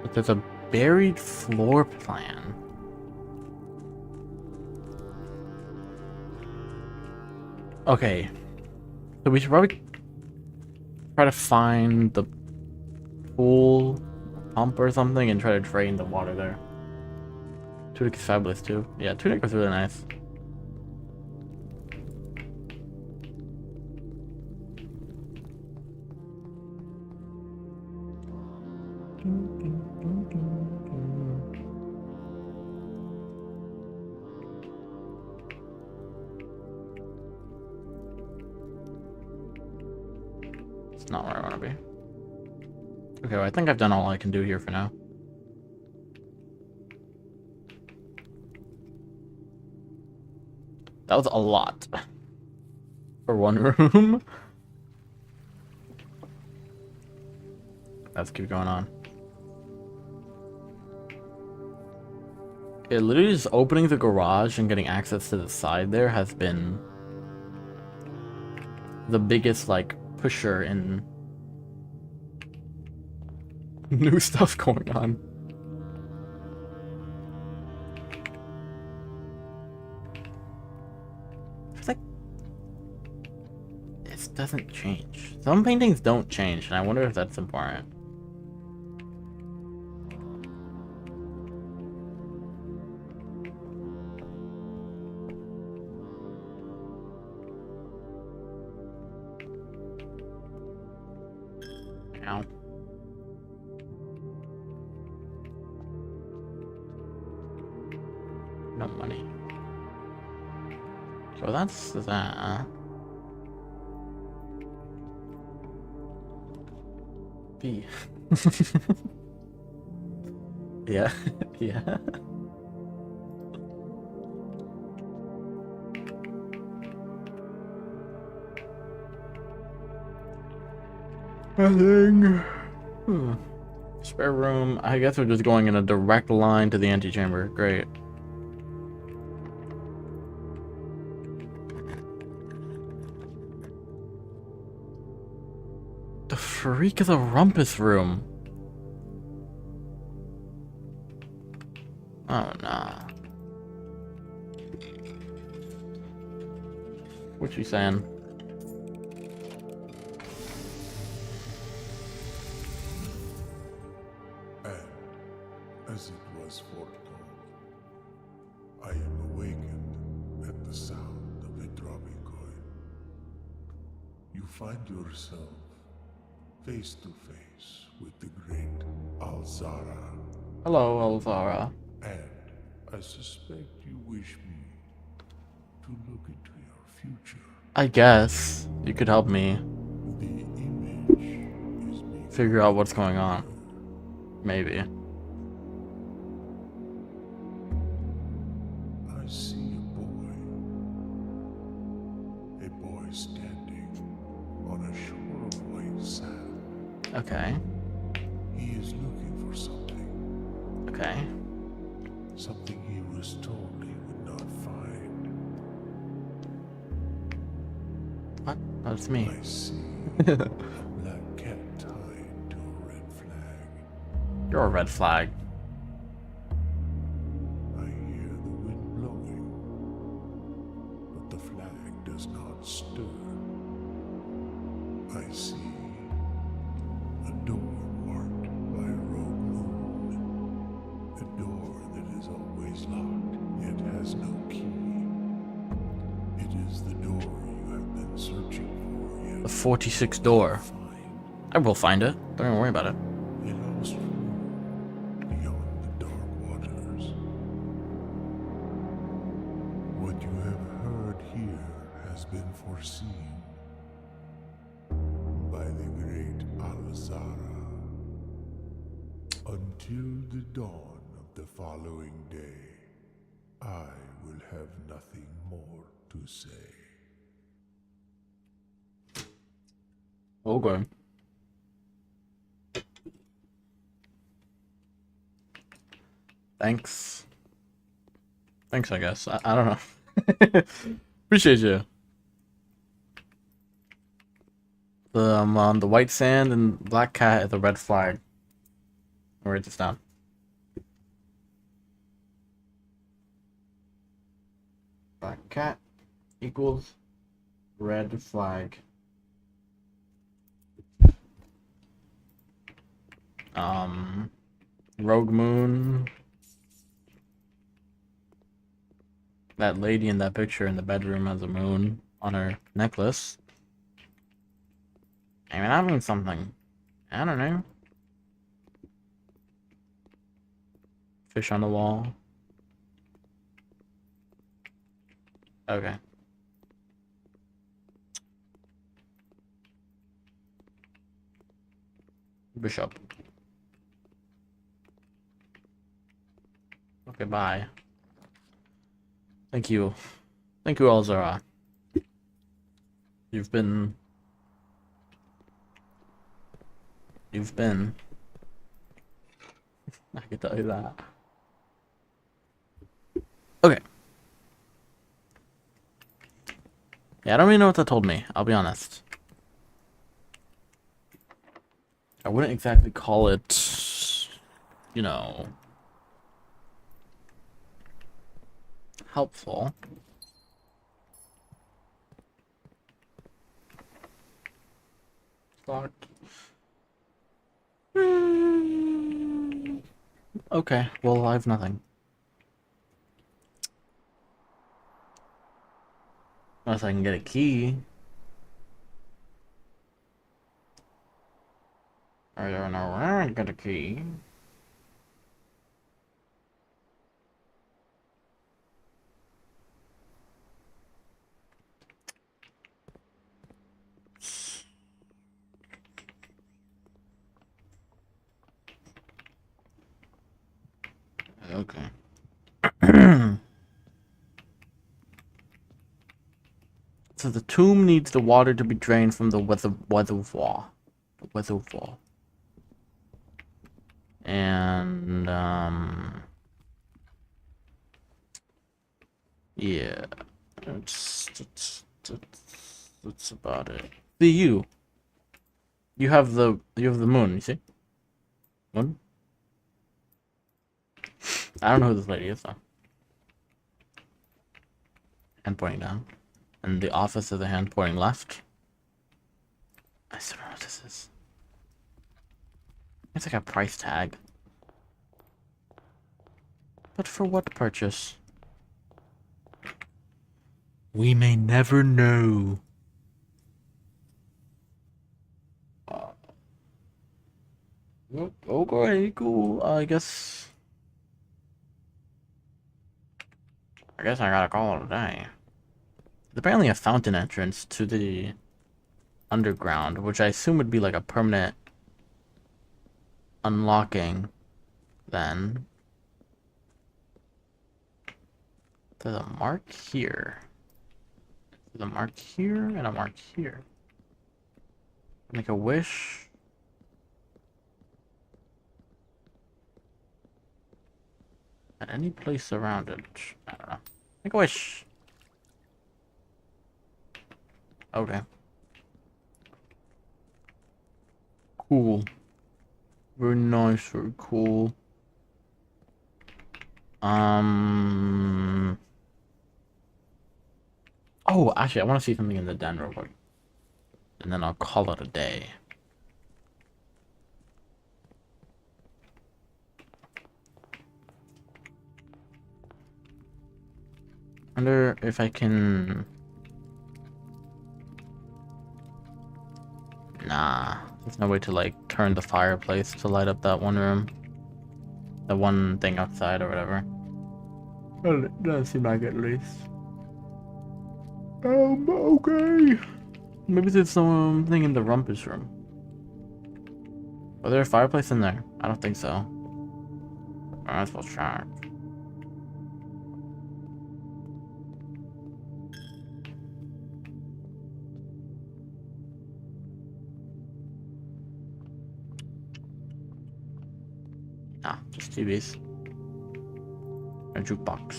But there's a buried floor plan. Okay. So we should probably try to find the pool pump or something and try to drain the water there. Tunic is fabulous too. Yeah, Tunic was really nice. It's not where I want to be. Okay, well, I think I've done all I can do here for now. That was a lot for one room. Let's keep going on. Yeah, literally just opening the garage and getting access to the side there has been the biggest, like, pusher in new stuff going on. It's like this doesn't change. Some paintings don't change, and I wonder if that's important. Ow. No money. So that's that. B. Yeah. Yeah. Nothing. Spare room. I guess we're just going in a direct line to the antechamber. Great. The freak is a rumpus room. Oh nah. What you saying? As it was foretold, I am awakened at the sound of a dropping coin. You find yourself face to face with the great Alzara. Hello, Alzara. And I suspect you wish me to look into your future. I guess you could help me The image is being figure out what's going on. Maybe. I see a boy standing on a shore of white sand. Okay. He is looking for something. Okay. Something he was told he would not find. What? That's me. I see a black cat tied to a red flag. You're a red flag. I hear the wind blowing, but the flag does not stir. I see a door marked by a rogue moon. A door that is always locked, yet has no key. It is the door you have been searching for, yet The 46 door. find. I will find it. Don't even worry about it. A lost room beyond the dark waters. What you have heard here has been foreseen by the great Alzara. Until the dawn of the following day, I will have nothing more to say. Okay. Thanks. Thanks, I guess. I don't know. Appreciate you. The white sand and black cat is the red flag. I'll write this down. Black cat equals red flag. Rogue Moon. That lady in that picture in the bedroom has a moon on her necklace. I mean, that means something. I don't know. Fish on the wall. Okay. Bishop. Okay, bye. Thank you. Thank you, Alzara. You've been... I can tell you that. Okay. Yeah, I don't really know what that told me, I'll be honest. I wouldn't exactly call it, you know, helpful. Locked. Okay, well, I have nothing. Unless I can get a key. I don't know where I get a key. Okay. So the tomb needs the water to be drained from the reservoir. The reservoir. And yeah. That's about it. See you. You have the moon, you see? Moon? I don't know who this lady is though. Hand pointing down. And the office of the hand pointing left. I still don't know what this is. It's like a price tag. But for what purchase? We may never know. Okay, cool. I guess I gotta call it a day. There's apparently a fountain entrance to the underground, which I assume would be like a permanent unlocking then. There's a mark here. There's a mark here and a mark here. Make a wish. At any place around it. I don't know. Make a wish. Okay. Cool. Very nice, very cool. Oh, actually, I want to see something in the den real quick. And then I'll call it a day. Wonder if I can... Nah. There's no way to, like, turn the fireplace to light up that one room. The one thing outside or whatever. Well, it doesn't seem like it, at least. Okay. Maybe there's something in the rumpus room. Was there a fireplace in there? I don't think so. I might as well check. Nah, just TVs. A jukebox.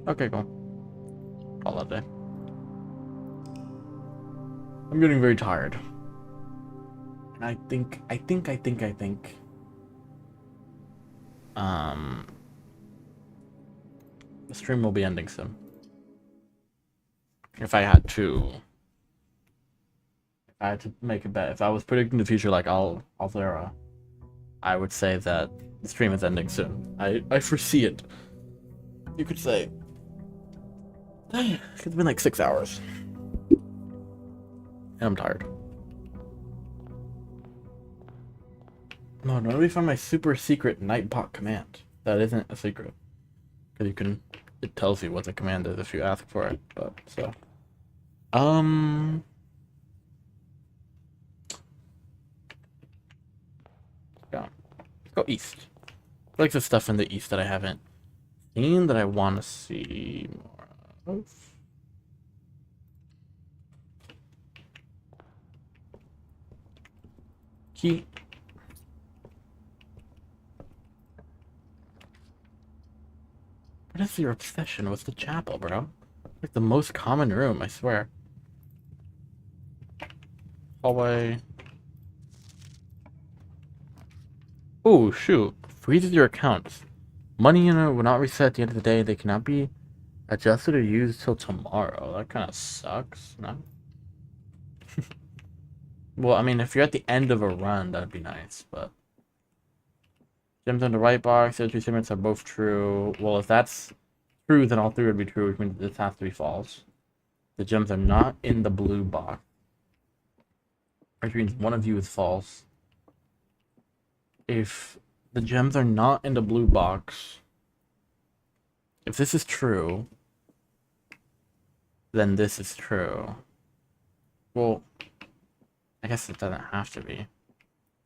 Okay, cool. Call that day. I'm getting very tired. And I think the stream will be ending soon. If I had to make a bet, if I was predicting the future like Alzera, I would say that the stream is ending soon. I foresee it. You could say. It's been like 6 hours. And I'm tired. No, let me find my super secret Nightbot command. That isn't a secret. Because it tells you what the command is if you ask for it. But, so. Yeah. Let's go east. I like the stuff in the east that I haven't seen that I want to see more of. Key. What is your obsession with the chapel, bro? Like the most common room, I swear. Hallway. Oh, shoot. Freezes your accounts. Money in it will not reset at the end of the day. They cannot be adjusted or used till tomorrow. That kind of sucks, no? Well, I mean, if you're at the end of a run, that'd be nice, but... Gems on the right box, those two statements are both true. Well, if that's true, then all three would be true, which means this has to be false. The gems are not in the blue box. Which means one of you is false. If the gems are not in the blue box, if this is true, then this is true. Well, I guess it doesn't have to be.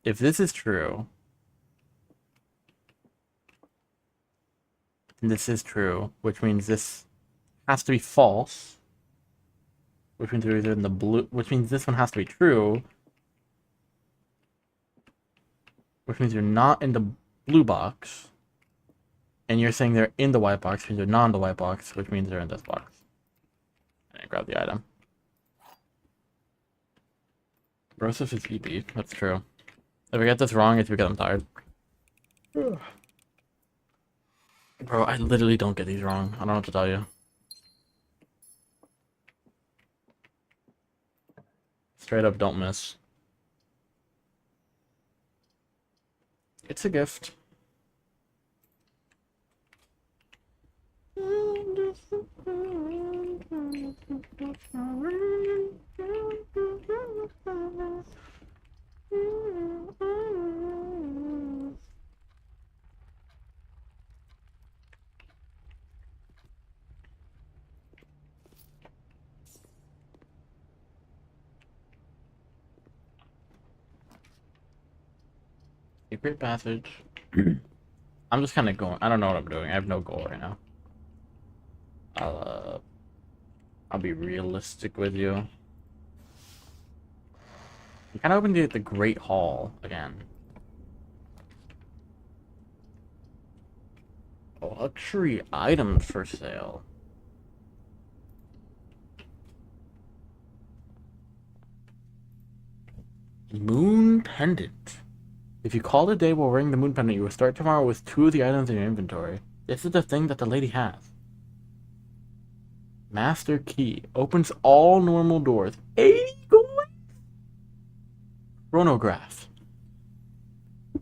If this is true, then this is true, which means this has to be false. Which means they're either in the blue, which means this one has to be true. Which means you're not in the blue box. And you're saying they're in the white box, which means they're not in the white box, which means they're in this box. And I grab the item. Broseph is EB, that's true. If I get this wrong, it's because I'm tired. Bro, I literally don't get these wrong. I don't know what to tell you. Straight up don't miss. It's a gift. Secret passage. I'm just kind of going. I don't know what I'm doing. I have no goal right now. I'll be realistic with you. I'm kind of hoping to get the Great Hall again. Luxury items for sale. Moon pendant. If you call it a day while wearing the moon pendant, you will start tomorrow with 2 of the items in your inventory. This is the thing that the lady has. Master key. Opens all normal doors. 80 coins? Chronograph.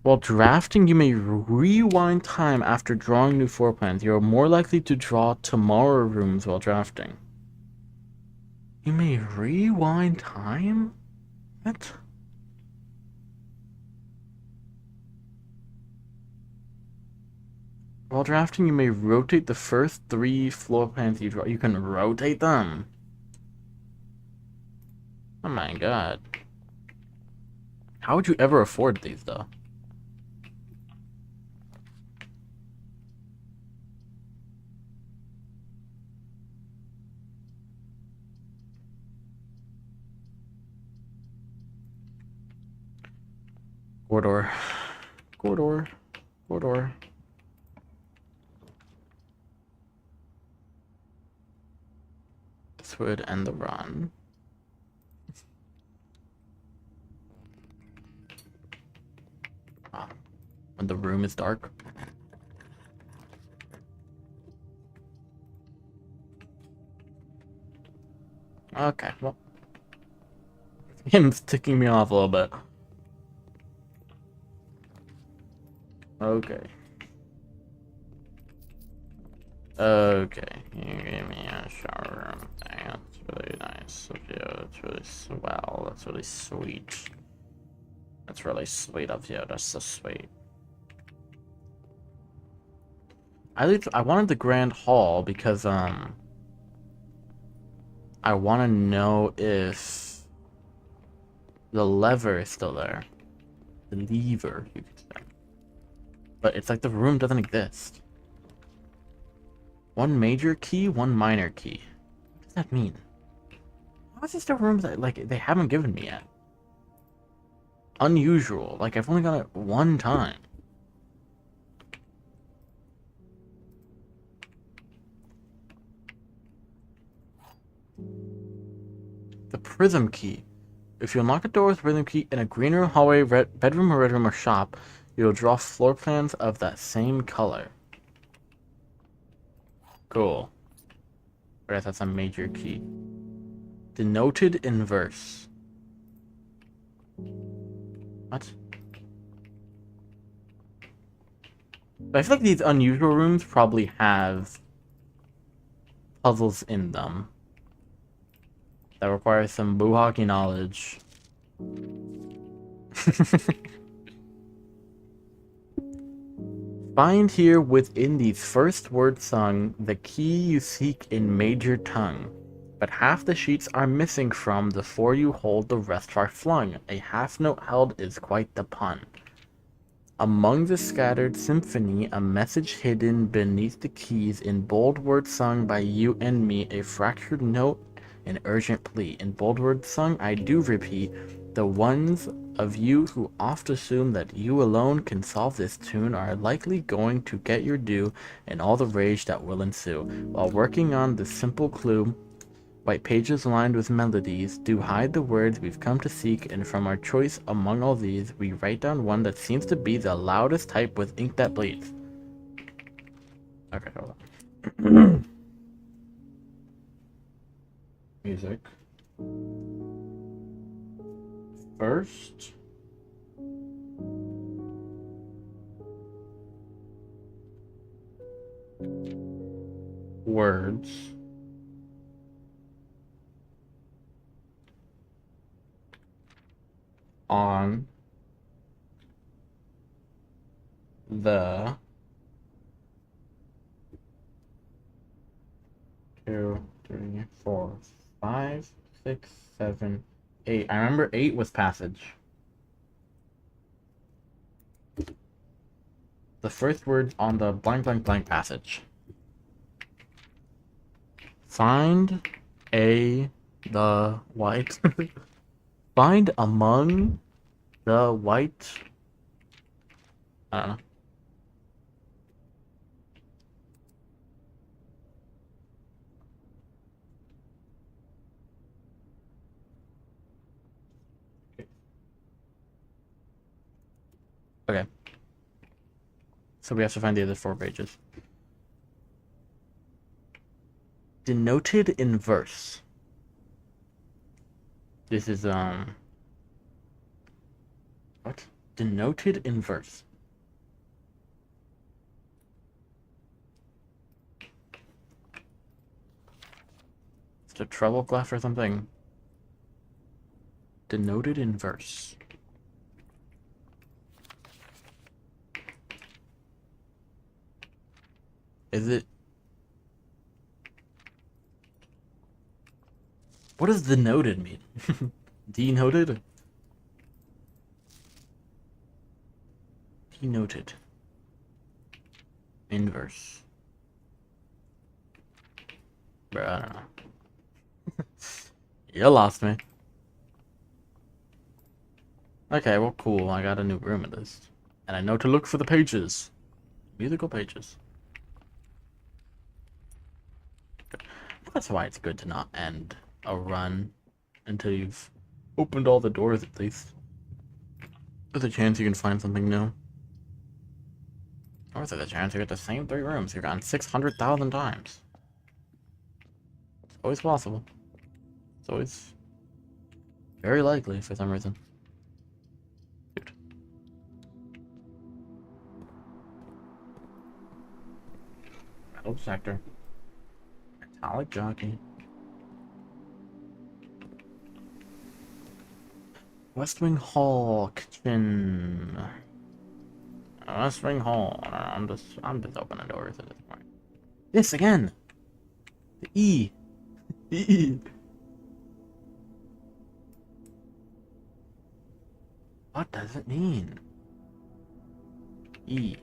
While drafting, you may rewind time after drawing new floor plans. You are more likely to draw tomorrow rooms while drafting. You may rewind time? What? While drafting, you may rotate the first 3 floor plans you draw. You can rotate them. Oh my god. How would you ever afford these, though? Corridor. Corridor. Corridor. This would end the run. When the room is dark. Okay, well. Him's ticking me off a little bit. Okay. Okay. You gave me a shower room thing. That's really nice of you. That's really swell. That's really sweet. That's really sweet of you. That's so sweet. I wanted the grand hall because I want to know if the lever is still there. The lever, you could say. But it's like the room doesn't exist. One major key, one minor key. What does that mean? How is this the room that like they haven't given me yet? Unusual. Like I've only got it one time. The prism key. If you unlock a door with a prism key in a green room, hallway, bedroom, or red room, or shop, you'll draw floor plans of that same color. Cool. I guess that's a major key. Denoted in verse. What? But I feel like these unusual rooms probably have puzzles in them that require some boo hockey knowledge. Find here within these first words sung the key you seek in major tongue. But half the sheets are missing from the four you hold, the rest are flung. A half note held is quite the pun. Among the scattered symphony, a message hidden beneath the keys in bold words sung by you and me, a fractured note, an urgent plea. In bold words sung, I do repeat, the ones of you who oft assume that you alone can solve this tune are likely going to get your due and all the rage that will ensue. While working on this simple clue, white pages lined with melodies do hide the words we've come to seek, and from our choice among all these, we write down one that seems to be the loudest type with ink that bleeds. Okay, hold on. Music. First. Words. On the 2, 3, 4, 5, 6, 7, 8. I remember 8 was passage. The first word on the blank blank blank passage. Find the white. Find among the white. I don't know. Okay. So we have to find the other 4 pages. Denoted in verse. This is, what? Denoted in verse. It's a treble clef or something. Denoted in verse. Is it? What does denoted mean? Denoted? Denoted. Inverse. Bro, I don't know. You lost me. Okay, well, cool. I got a new room at least. And I know to look for the pages. Musical pages. That's why it's good to not end a run until you've opened all the doors at least. There's a chance you can find something new. Or there's a chance you get the same 3 rooms you've gone 600,000 times. It's always possible. It's always very likely for some reason. Dude. Metal sector. Metallic jockey. West Wing Hall kitchen. West Wing Hall. I'm just opening doors at this point. This again. The E. The E. What does it mean? E.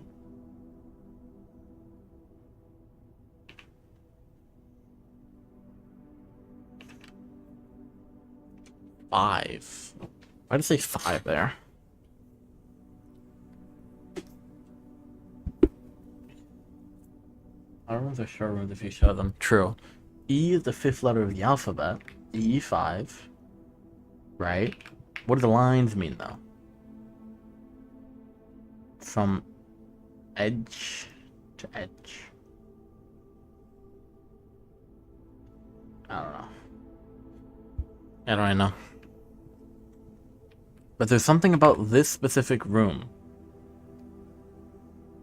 Five. Why did it say 5 there? Rooms are short rooms if you show them. True. E is the 5th letter of the alphabet. E5. Right? What do the lines mean, though? From edge to edge. I don't know. I don't really know. But there's something about this specific room.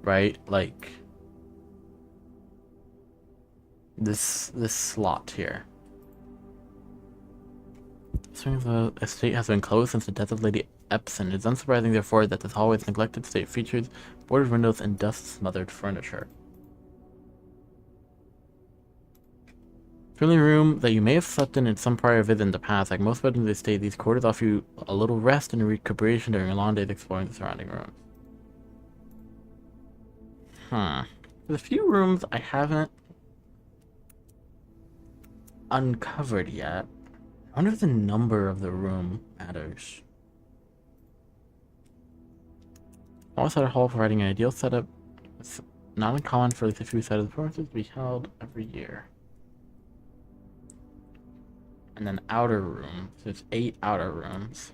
Right? Like this slot here. The estate has been closed since the death of Lady Epson. It's unsurprising, therefore, that this hallway's neglected state features boarded windows and dust-smothered furniture. Family room that you may have slept in some prior visit in the past. Like most bedrooms they stay, these quarters offer you a little rest and recuperation during a long day exploring the surrounding rooms. There's a few rooms I haven't uncovered yet. I wonder if the number of the room matters. Also, a hall providing an ideal setup. It's not uncommon for at least a few sets of performances to be held every year. And then outer room. So it's 8 outer rooms.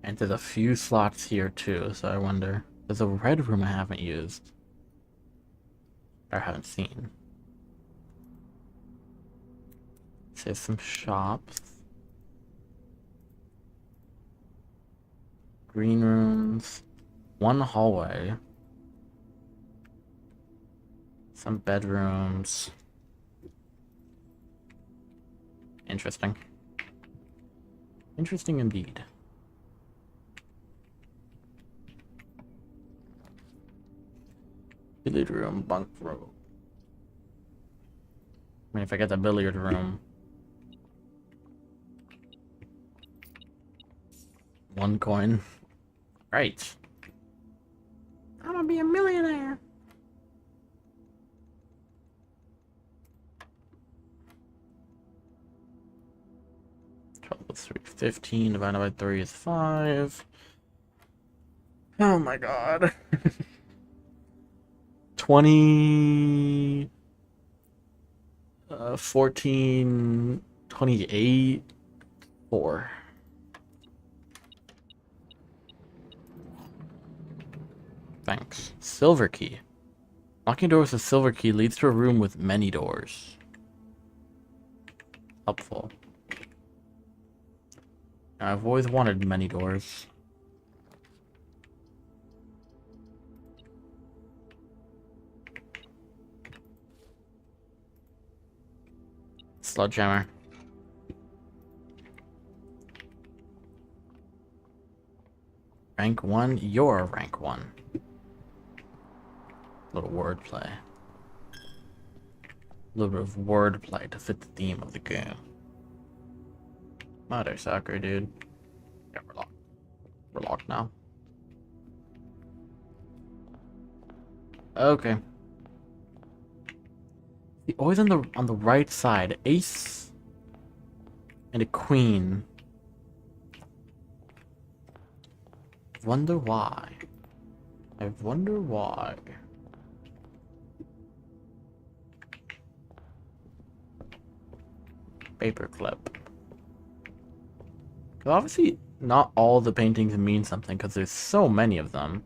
And there's a few slots here too, so I wonder. There's a red room I haven't used. Or haven't seen. There's some shops. Green rooms. 1 hallway. Some bedrooms. Interesting. Interesting indeed. Billiard room, bunk room. I mean, if I get the billiard room. 1 coin. Right. I'm gonna be a millionaire. Plus 3, 15 divided by 3 is 5. Oh my god. 20, 14, 28, 4. Thanks. Silver key. Locking doors with a silver key leads to a room with many doors. Helpful. I've always wanted many doors. Sledgehammer. Rank 1, you're rank 1. Little wordplay. A little bit of wordplay to fit the theme of the game. Mother sucker, dude. Yeah, we're locked. We're locked now. Okay. Always on the right side. Ace and a queen. wonder why. I wonder why. Paperclip. Because obviously, not all the paintings mean something because there's so many of them.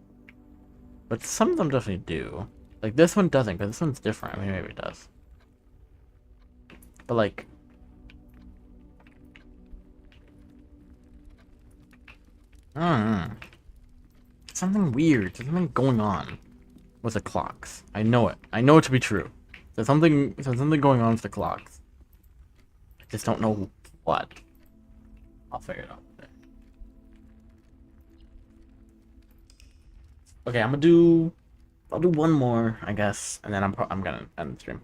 But some of them definitely do. Like, this one doesn't, because this one's different. I mean, maybe it does. But, like... I don't know. Something weird. There's something going on with the clocks. I know it. I know it to be true. There's something going on with the clocks. I just don't know what. I'll figure it out. Okay, I'll do one more, I guess, and then I'm gonna end the stream.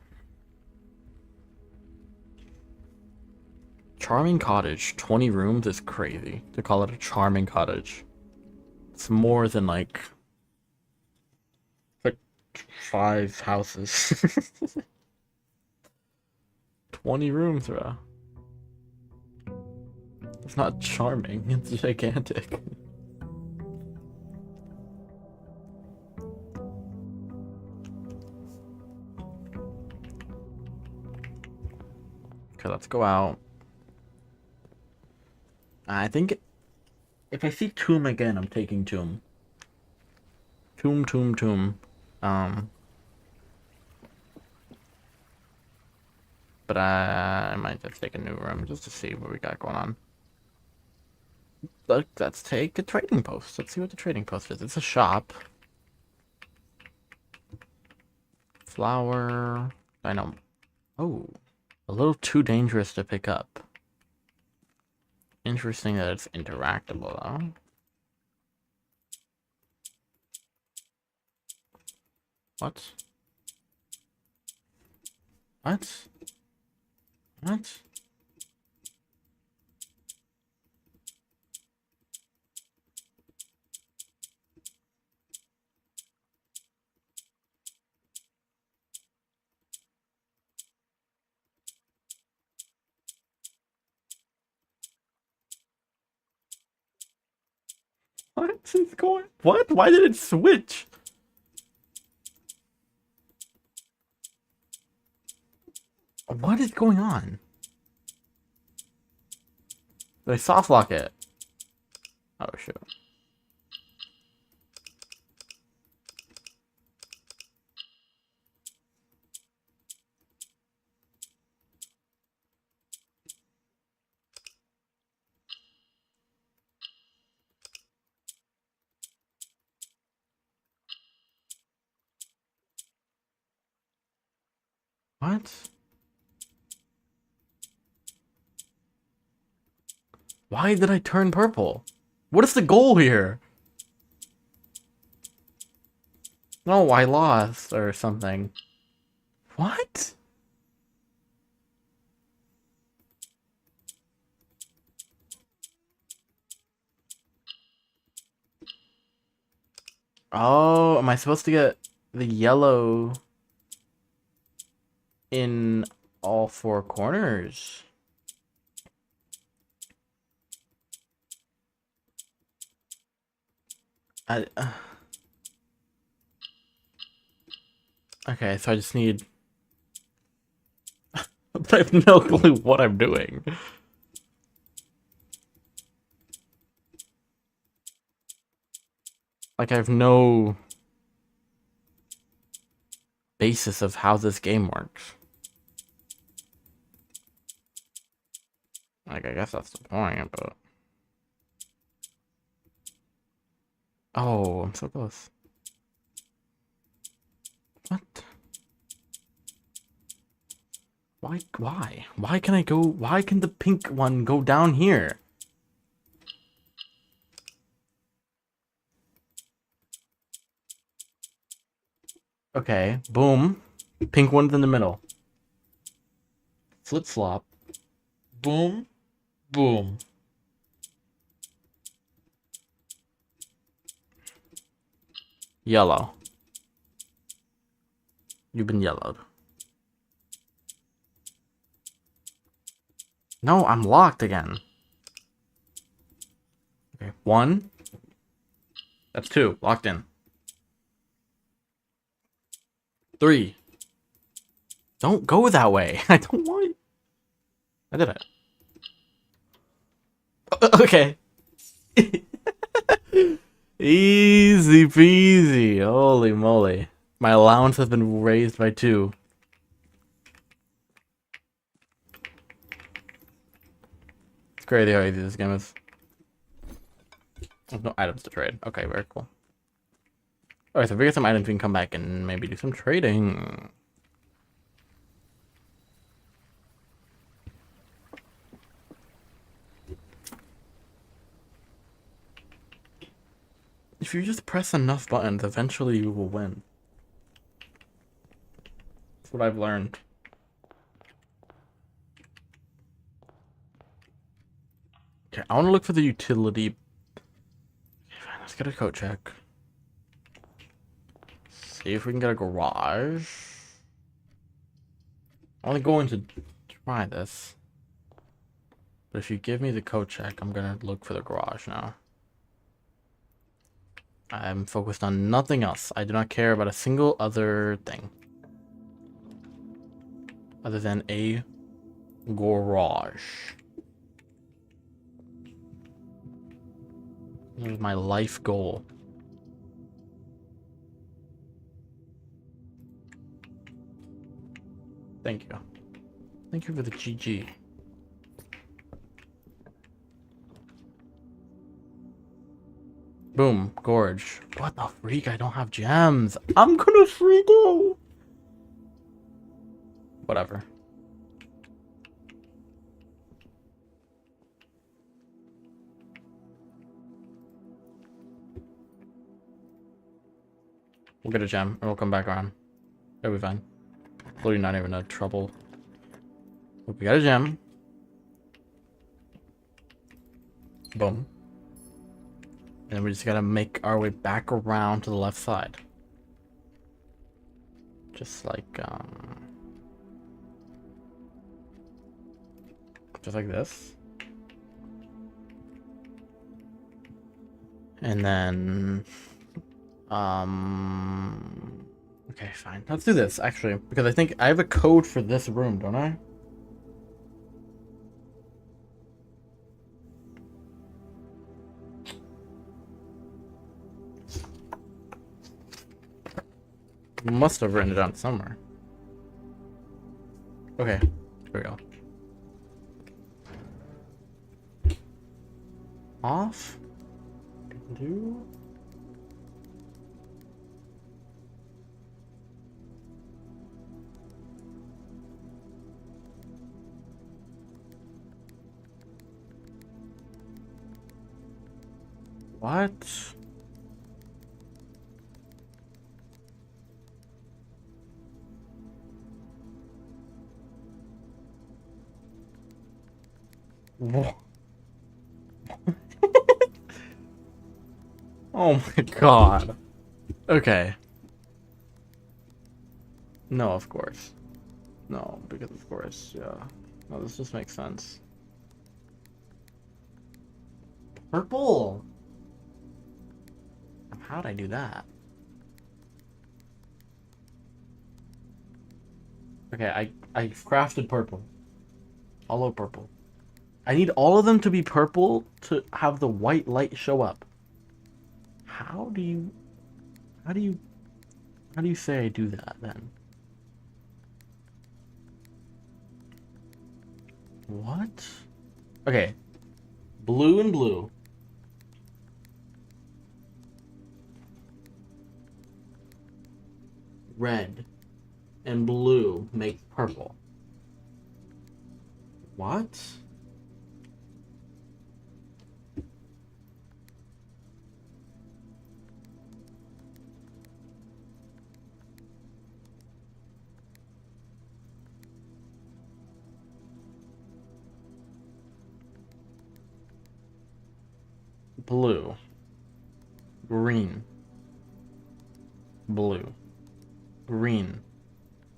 Charming cottage, 20 rooms is crazy to call it a charming cottage. It's more than like 5 houses. 20 rooms, bro. It's not charming, it's gigantic. Okay, let's go out. I think if I see Tomb again, I'm taking Tomb. Tomb. But I might just take a new room just to see what we got going on. Let's take a trading post. Let's see what the trading post is. It's a shop. Flower. I know. Oh, a little too dangerous to pick up. Interesting that it's interactable, though. What? What? What? What is going? What? Why did it switch? What is going on? Did I soft lock it? Oh shit. What? Why did I turn purple? What is the goal here? No, I lost or something. What? Oh, am I supposed to get the yellow in all 4 corners? Okay, so I just need... But I have no clue what I'm doing. Like, I have no basis of how this game works. Like, I guess that's the point, but... Oh, I'm so close. What? Why? Why can I go... Why can the pink one go down here? Okay, boom. Pink one's in the middle. Flip-flop. Boom. Boom. Yellow. You've been yellowed. No, I'm locked again. Okay, 1, That's 2. Locked in. 3. Don't go that way. I don't want. I did it. Okay. Easy peasy. Holy moly. My allowance has been raised by 2. It's crazy how easy this game is. There's no items to trade. Okay, very cool. Alright, so if we get some items, we can come back and maybe do some trading. If you just press enough buttons, eventually you will win. That's what I've learned. Okay, I want to look for the utility. Okay, fine, let's get a coat check. See if we can get a garage. I'm only going to try this. But if you give me the coat check, I'm gonna look for the garage now. I'm focused on nothing else. I do not care about a single other thing. Other than a garage. This is my life goal. Thank you. Thank you for the GG. Boom, gorge. What the freak? I don't have gems. I'm gonna freak out. Whatever. We'll get a gem and we'll come back around. It'll be fine. Literally not even a trouble. We got a gem. Boom. And then we just gotta make our way back around to the left side. Just like this. And then okay, fine. Let's do this actually, because I think I have a code for this room, don't I? Must have written it down somewhere. Okay, here we go. Off. Do. What? Oh my god. Okay. No, of course. No, because of course, yeah. No, this just makes sense. Purple! How'd I do that? Okay, I crafted purple. Hollow purple. I need all of them to be purple to have the white light show up. How do you say I do that then? What? Okay. Blue and blue. Red and blue make purple. What? Blue. Green. Blue. Green.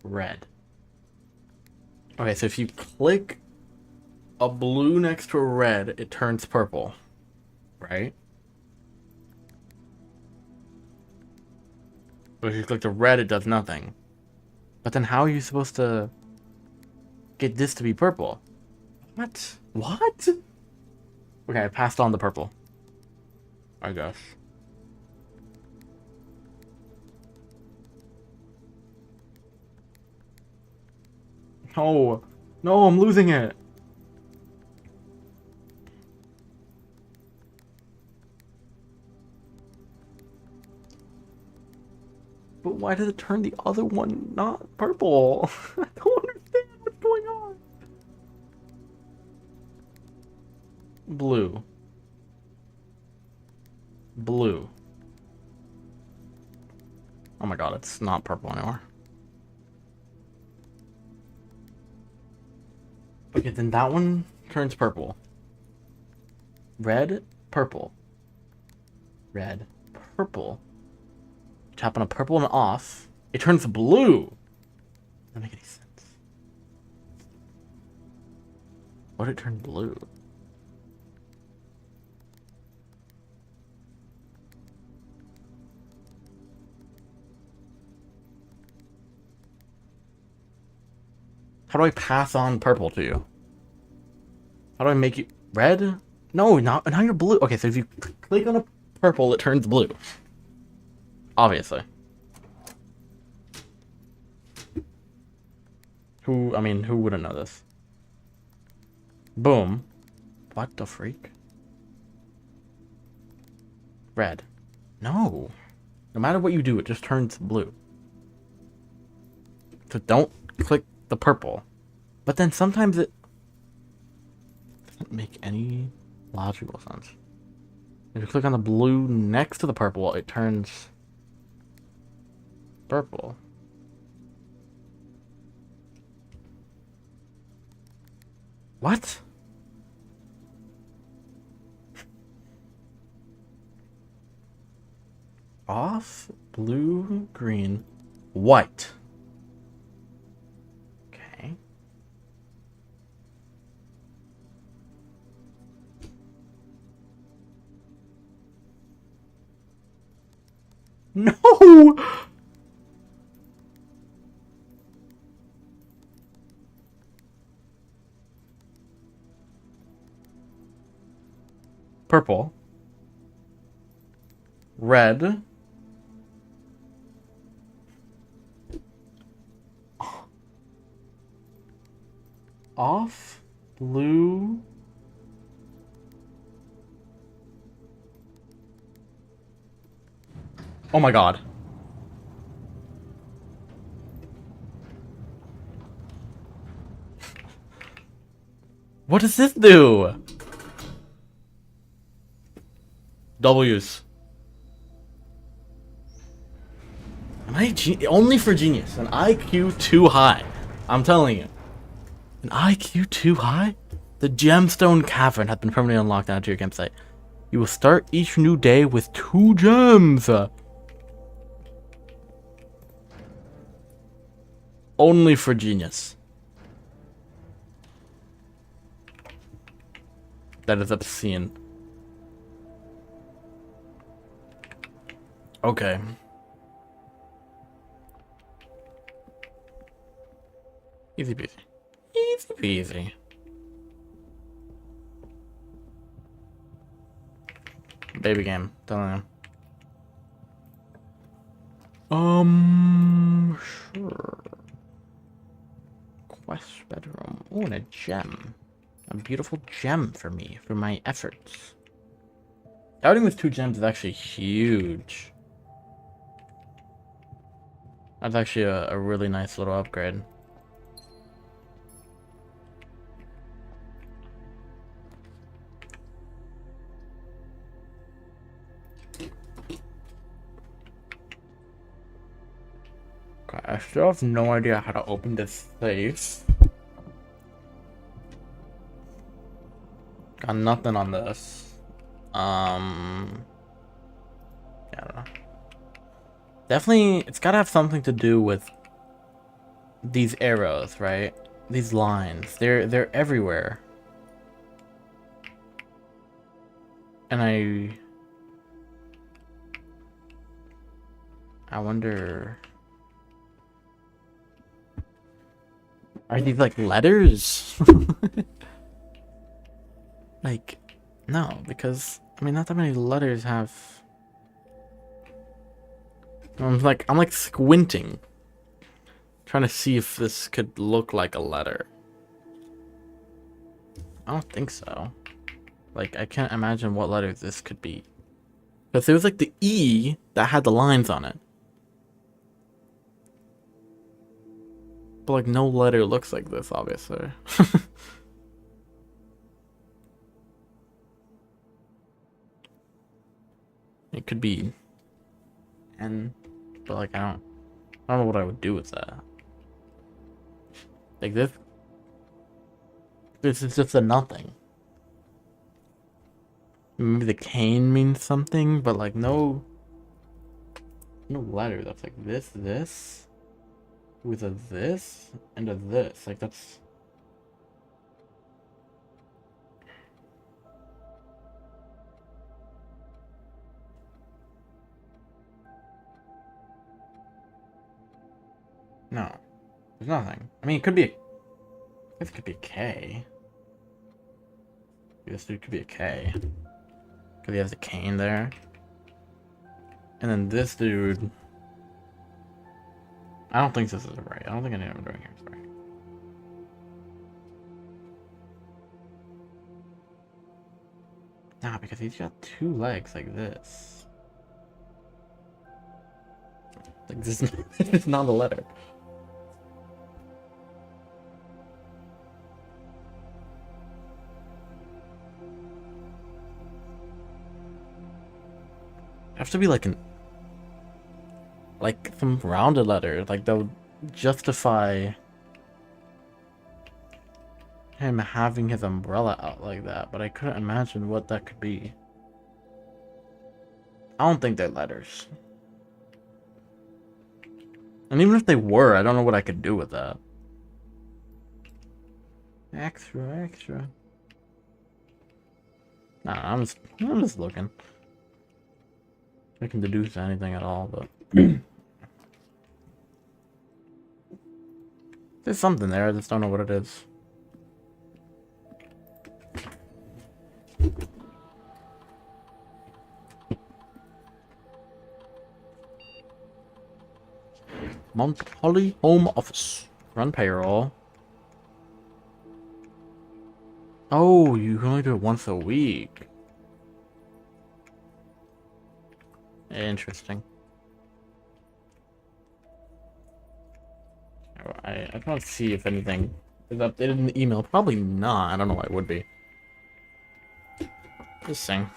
Red. Okay, so if you click a blue next to a red, it turns purple. Right? But if you click the red, it does nothing. But then how are you supposed to get this to be purple? What? What? Okay, I passed on the purple. I guess. No. No, I'm losing it. But why did it turn the other one not purple? I don't understand what's going on. Blue. Blue. Oh my god, it's not purple anymore. Okay, then that one turns purple. Red, purple. Red, purple. Tap on a purple and off. It turns blue. Doesn't make any sense. Why did it turn blue? How do I pass on purple to you? How do I make you red? No, now you're blue. Okay, so if you click on a purple, it turns blue. Obviously. Who wouldn't know this? Boom. What the freak? Red. No. No matter what you do, it just turns blue. So don't click the purple. But then sometimes it doesn't make any logical sense. If you click on the blue next to the purple, it turns purple. What? Off, blue, green, white. Okay. No! Purple. Red. Off, blue. Oh my god. What does this do? W's. Am I only for genius? An IQ too high. I'm telling you. An IQ too high? The gemstone cavern has been permanently unlocked down to your campsite. You will start each new day with 2 gems. Only for genius. That is obscene. Okay. Easy peasy. Easy peasy. Baby game, telling you. Sure. Quest bedroom. Oh, and a gem. A beautiful gem for me, for my efforts. Outing with 2 gems is actually huge. That's actually a really nice little upgrade. Okay, I still have no idea how to open this safe. Got nothing on this. Yeah, I don't know. Definitely, it's gotta have something to do with these arrows, right? These lines. They're everywhere. And I wonder... Are these like letters? Like, no, because I mean, not that many letters have. I'm like squinting, trying to see if this could look like a letter. I don't think so. Like, I can't imagine what letter this could be. Because there was like the E that had the lines on it. But like no letter looks like this, obviously. It could be N, but like I don't know what I would do with that. Like this is just a nothing. Maybe the cane means something, but like no letter that's like this with a this and a this. Like that's no. There's nothing. I mean, it could be. This could be a K. This dude could be a K. Because he has a cane there. And then this dude. I don't think this is right. I don't think anything I'm doing here is right. Nah, because he's got two legs like this. Like this is not a letter. Have to be like some rounded letter, like that would justify him having his umbrella out like that, but I couldn't imagine what that could be. I don't think they're letters. And even if they were, I don't know what I could do with that. Extra. Nah, I'm just looking. I can deduce anything at all, but there's something there. I just don't know what it is. Mount Holly Home Office. Run payroll. Oh, you can only do it once a week. Interesting. I just want to see if anything is updated in the email. Probably not. I don't know why it would be. Just saying.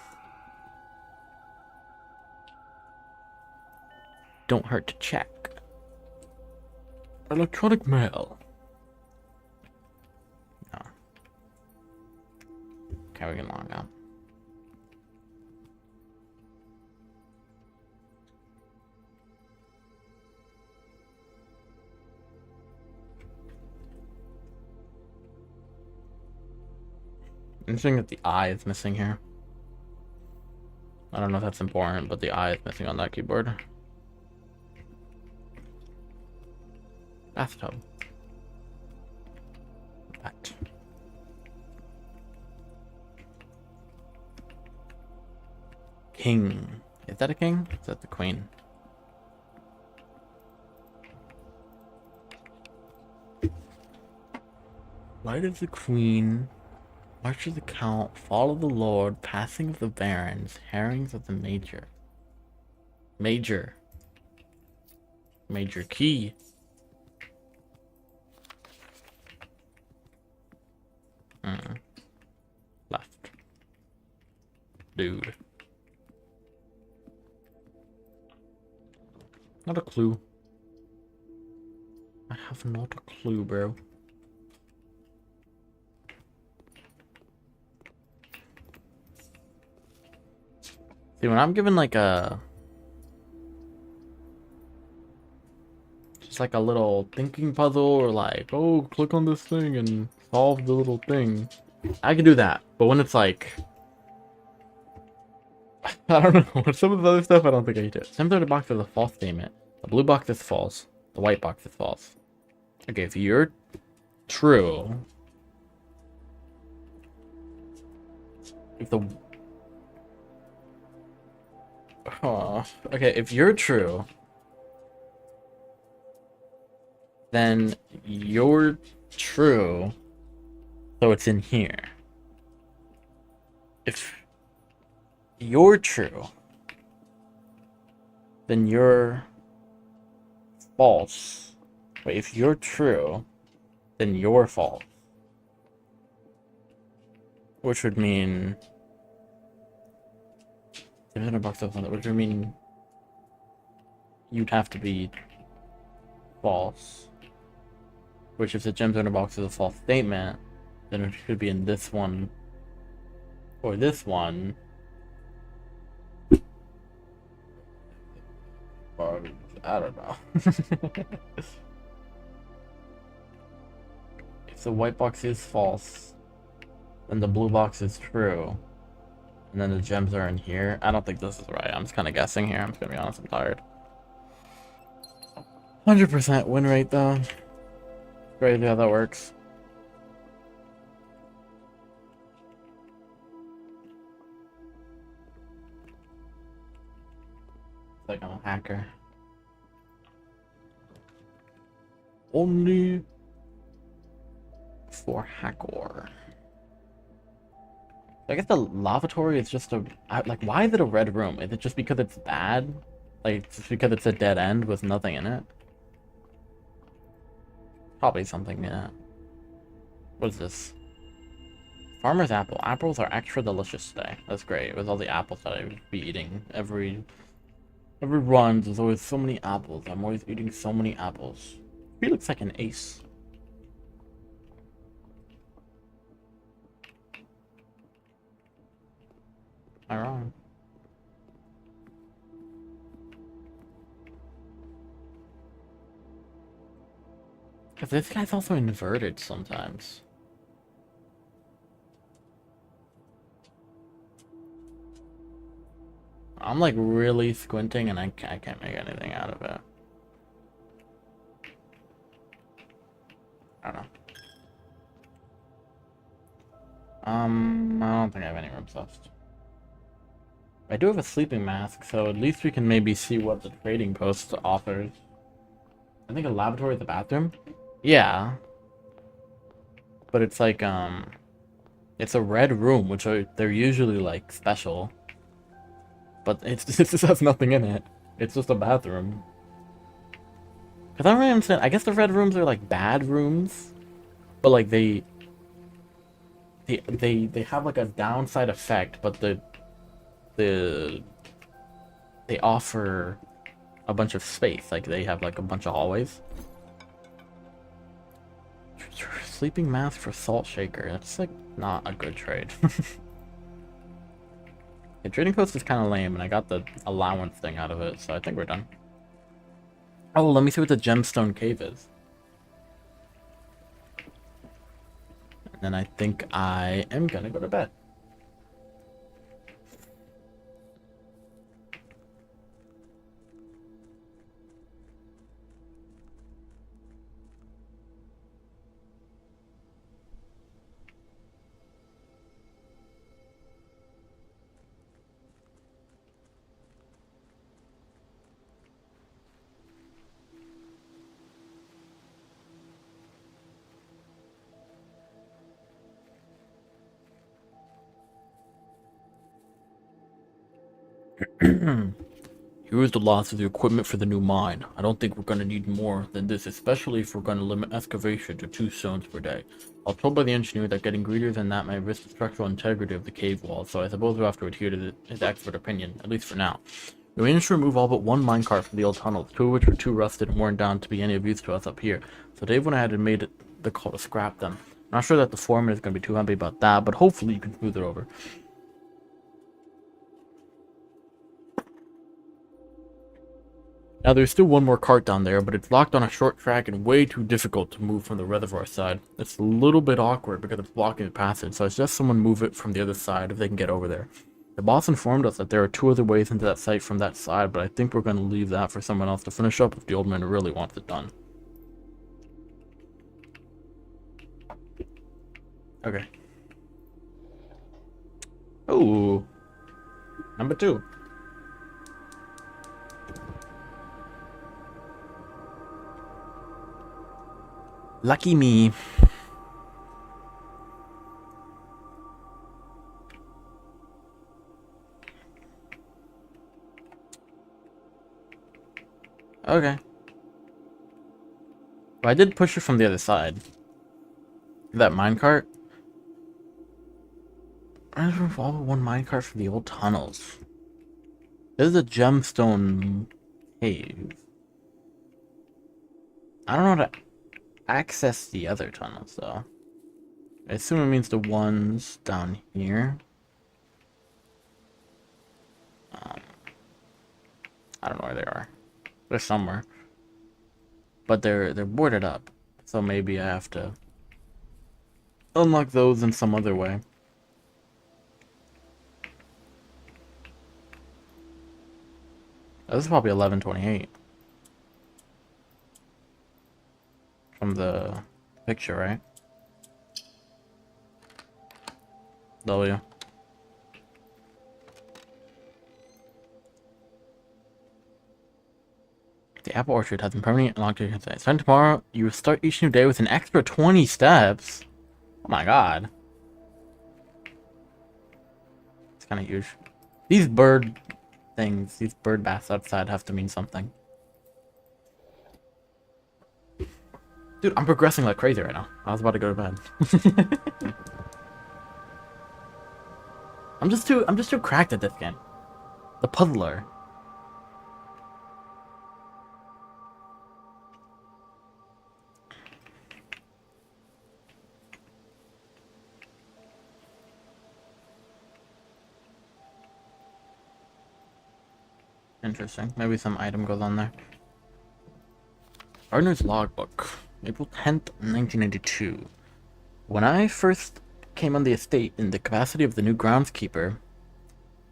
Don't hurt to check. Electronic mail. No. Okay, we can log out. Interesting that the I is missing here. I don't know if that's important, but the I is missing on that keyboard. Bathtub. Bat. King. Is that a king? Is that the queen? Light of the queen. March of the count. Fall of the lord. Passing of the barons. Herrings of the major. Major key. Left. Dude. Not a clue. I have not a clue, bro. See, when I'm given like just like a little thinking puzzle or like, oh, click on this thing and solve the little thing, I can do that. But when it's like, I don't know, some of the other stuff, I don't think I can do it. Send the box as a false statement. The blue box is false. The white box is false. Okay, if you're true... If the... okay, if you're true... Then you're true... So it's in here. If you're true... Then you're... false. Wait, if you're true, then you're false. Which would mean... Which would mean... You'd have to be... false. Which if the gems in a box is a false statement, then it should be in this one. Or this one. Or, I don't know. If the white box is false, then the blue box is true. And then the gems are in here. I don't think this is right. I'm just kind of guessing here. I'm just gonna be honest, I'm tired. 100% win rate though. Crazy how that works. It's like I'm a hacker. Only for hacker. I guess the lavatory is just a... like, why is it a red room? Is it just because it's bad? Like, just because it's a dead end with nothing in it? Probably something, yeah. What is this? Farmer's apple. Apples are extra delicious today. That's great. With all the apples that I would be eating. Every run, there's always so many apples. I'm always eating so many apples. He looks like an ace. Am I wrong? Because this guy's also inverted sometimes. I'm like really squinting and I can't make anything out of it. I don't know. I don't think I have any rooms left. I do have a sleeping mask, so at least we can maybe see what the trading post offers. I think a lavatory is a bathroom. Yeah. But it's like, it's a red room, which they're usually like special. But it just has nothing in it. It's just a bathroom. Cause I don't really understand. I guess the red rooms are like bad rooms, but like they have like a downside effect, but they offer a bunch of space. Like they have like a bunch of hallways. Sleeping mask for salt shaker. That's like not a good trade. The trading post is kind of lame, and I got the allowance thing out of it, so I think we're done. Oh, let me see what the gemstone cave is. And then I think I am gonna go to bed. Here is the loss of the equipment for the new mine. I don't think we're going to need more than this, especially if we're going to limit excavation to 2 stones per day. I was told by the engineer that getting greedier than that may risk the structural integrity of the cave wall, so I suppose we'll have to adhere to his expert opinion, at least for now. We managed to remove all but 1 minecart from the old tunnels, 2 of which were too rusted and worn down to be any of use to us up here, so Dave went ahead and made the call to scrap them. I'm not sure that the foreman is going to be too happy about that, but hopefully you can smooth it over. Now there's still 1 more cart down there, but it's locked on a short track and way too difficult to move from the reservoir side. It's a little bit awkward because it's blocking the passage, so I suggest someone move it from the other side if they can get over there. The The boss informed us that there are 2 other ways into that site from that side, but I think we're going to leave that for someone else to finish up if the old man really wants it done. Okay. Ooh. Number 2. Lucky me. Okay. But I did push it from the other side. That minecart. I just revolve 1 minecart for the old tunnels. This is a gemstone cave. I don't know how to access the other tunnels though. I assume it means the ones down here. I don't know where they are. They're somewhere. But they're boarded up. So maybe I have to unlock those in some other way. Oh, this is probably 1128. From the picture, right? W. The apple orchard has been permanently unlocked to your consent. Starting tomorrow, you will start each new day with an extra 20 steps. Oh my god. It's kind of huge. These bird things, these bird baths outside have to mean something. Dude, I'm progressing like crazy right now. I was about to go to bed. I'm just too cracked at this game. The puzzler. Interesting. Maybe some item goes on there. Gardener's logbook. April 10th, 1992. When I first came on the estate in the capacity of the new groundskeeper,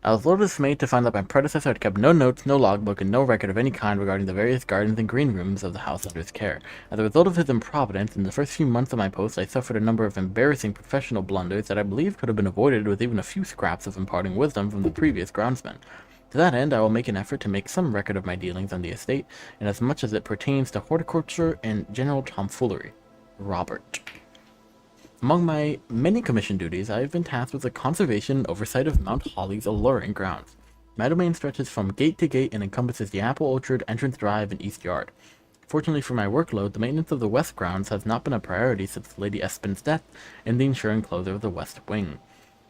I was a little dismayed to find that my predecessor had kept no notes, no logbook, and no record of any kind regarding the various gardens and green rooms of the house under his care. As a result of his improvidence, in the first few months of my post, I suffered a number of embarrassing professional blunders that I believe could have been avoided with even a few scraps of imparting wisdom from the previous groundsman. To that end, I will make an effort to make some record of my dealings on the estate, in as much as it pertains to horticulture and general tomfoolery. Robert. Among my many commission duties, I have been tasked with the conservation and oversight of Mount Holly's alluring grounds. My domain stretches from gate to gate and encompasses the apple orchard, entrance drive, and east yard. Fortunately for my workload, the maintenance of the west grounds has not been a priority since Lady Espin's death and the ensuring closure of the west wing.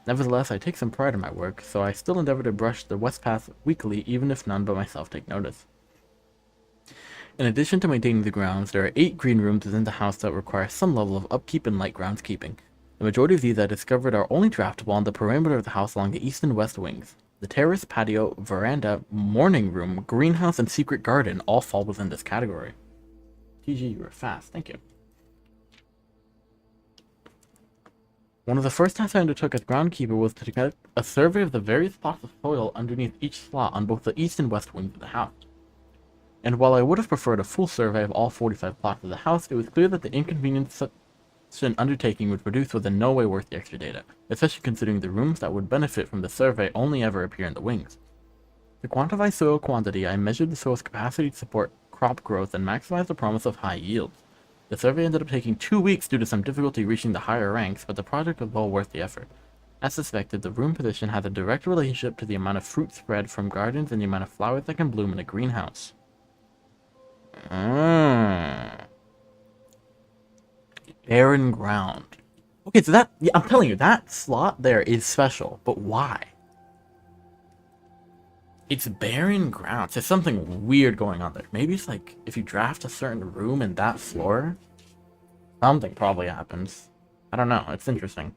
Nevertheless, I take some pride in my work, so I still endeavor to brush the west path weekly, even if none but myself take notice. In addition to maintaining the grounds, there are 8 green rooms within the house that require some level of upkeep and light groundskeeping. The majority of these I discovered are only draftable on the perimeter of the house along the east and west wings. The terrace, patio, veranda, morning room, greenhouse, and secret garden all fall within this category. TG, you were fast. Thank you. One of the first tasks I undertook as groundkeeper was to conduct a survey of the various plots of soil underneath each slot on both the east and west wings of the house. And while I would have preferred a full survey of all 45 plots of the house, it was clear that the inconvenience such an undertaking would produce was in no way worth the extra data, especially considering the rooms that would benefit from the survey only ever appear in the wings. To quantify soil quantity, I measured the soil's capacity to support crop growth and maximize the promise of high yields. The survey ended up taking 2 weeks due to some difficulty reaching the higher ranks, but the project was well worth the effort. As suspected, the room position has a direct relationship to the amount of fruit spread from gardens and the amount of flowers that can bloom in a greenhouse. Barren ground. Okay, so that, yeah, I'm telling you, that slot there is special, but why? It's barren ground. There's something weird going on there. Maybe it's like if you draft a certain room in that floor, something probably happens. I don't know. It's interesting.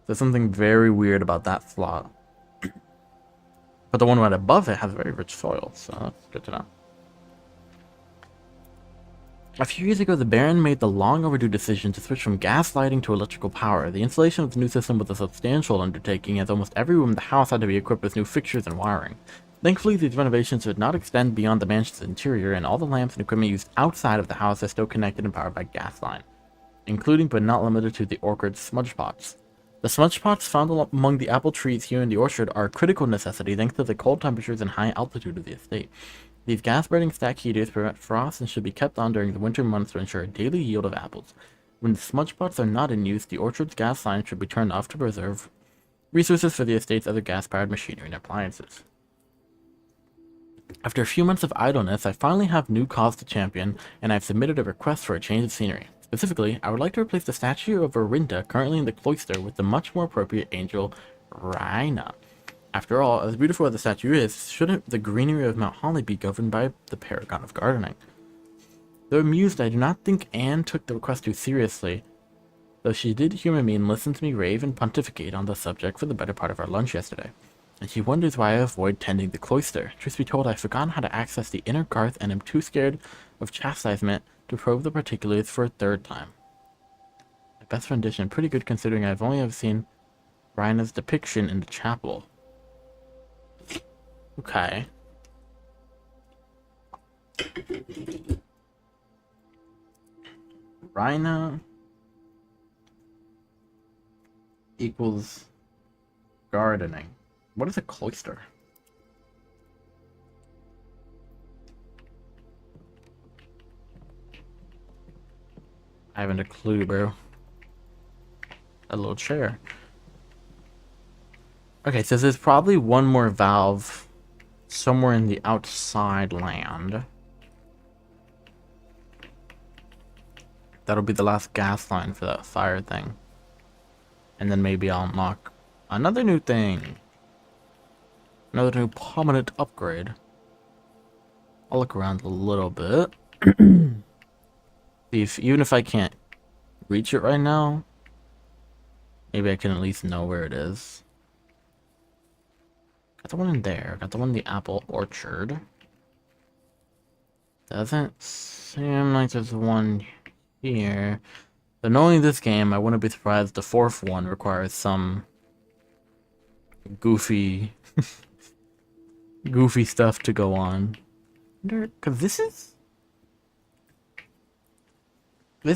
There's something very weird about that slot. But the one right above it has very rich soil, so that's good to know. A few years ago, the Baron made the long overdue decision to switch from gas lighting to electrical power. The installation of the new system was a substantial undertaking, as almost every room in the house had to be equipped with new fixtures and wiring. Thankfully, these renovations did not extend beyond the mansion's interior, and all the lamps and equipment used outside of the house are still connected and powered by gas line, including but not limited to the orchard's smudge pots. The smudge pots found among the apple trees here in the orchard are a critical necessity thanks to the cold temperatures and high altitude of the estate. These gas-burning stack heaters prevent frost and should be kept on during the winter months to ensure a daily yield of apples. When the smudge pots are not in use, the orchard's gas line should be turned off to preserve resources for the estate's other gas-powered machinery and appliances. After a few months of idleness, I finally have new cause to champion, and I've submitted a request for a change of scenery. Specifically, I would like to replace the statue of Orinda currently in the cloister with the much more appropriate angel Rhina. After all, as beautiful as the statue is, shouldn't the greenery of Mount Holly be governed by the paragon of gardening? Though amused, I do not think Anne took the request too seriously, though she did humor me and listen to me rave and pontificate on the subject for the better part of our lunch yesterday. And she wonders why I avoid tending the cloister. Truth be told, I've forgotten how to access the inner garth and am too scared of chastisement to probe the particulars for a third time. My best rendition, pretty good considering I've only ever seen Rhina's depiction in the chapel. Okay. Rhina equals gardening. What is a cloister? I haven't a clue, bro. A little chair. Okay, so there's probably one more valve somewhere in the outside land. That'll be the last gas line for that fire thing. And then maybe I'll unlock another new thing. Another new permanent upgrade. I'll look around a little bit. Even if I can't reach it right now, maybe I can at least know where it is. Got the one in there. Got the one in the apple orchard. Doesn't seem like there's one here. But knowing this game, I wouldn't be surprised the fourth one requires some goofy goofy stuff to go on. Because this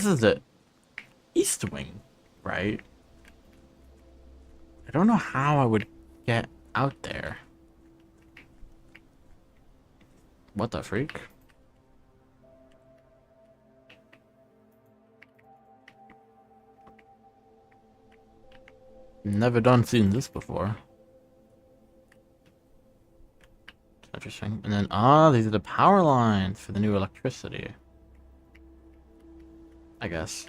is the east wing, right? I don't know how I would get out there. What the freak? Never done seen this before. Interesting. And then, these are the power lines for the new electricity. I guess.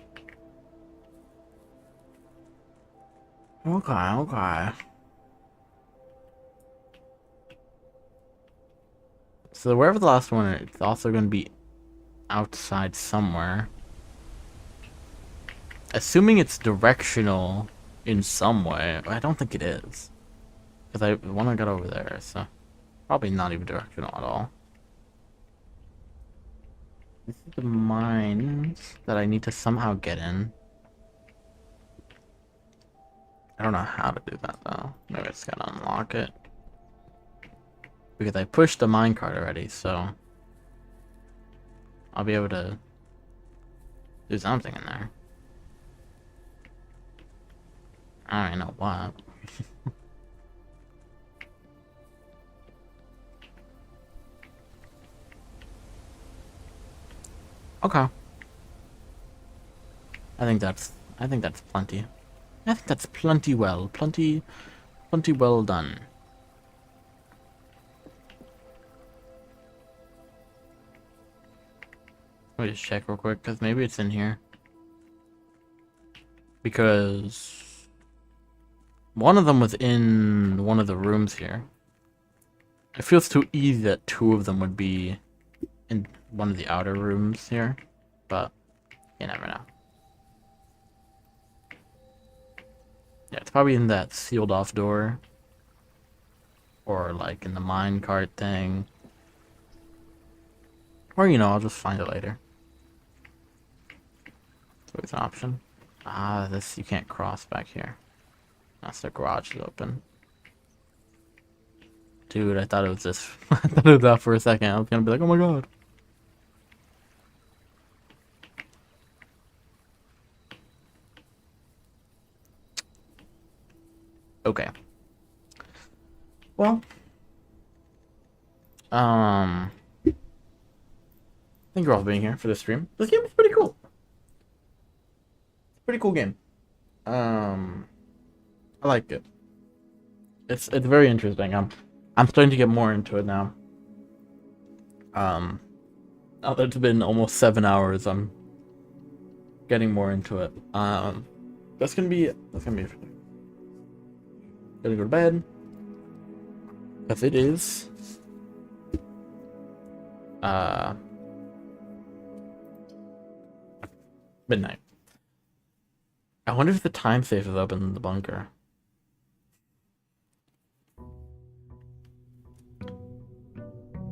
Okay. So wherever the last one is, it's also going to be outside somewhere. Assuming it's directional in some way. I don't think it is. Because I want to get over there, so probably not even directional at all. This is the mines that I need to somehow get in. I don't know how to do that though. Maybe I just gotta unlock it. Because I pushed the minecart already, so I'll be able to do something in there. I don't even know what. Okay. I think that's plenty. I think that's plenty well. Plenty well done. Let me just check real quick, because maybe it's in here. Because one of them was in one of the rooms here. It feels too easy that two of them would be in one of the outer rooms here, but you never know. Yeah, it's probably in that sealed off door. Or like in the minecart thing. Or, you know, I'll just find it later. There's an option. Ah, this you can't cross back here. That's the garage is open. Dude, I thought it was this. I thought it was that for a second. I was gonna be like, oh my god. Okay. Well, thank you all for being here for this stream. This game is pretty cool. Pretty cool game. I like it. It's very interesting. I'm starting to get more into it now. Now that it's been almost 7 hours, I'm getting more into it. That's gonna be it for today. Gonna go to bed. Because it is midnight. I wonder if the time safe is open in the bunker.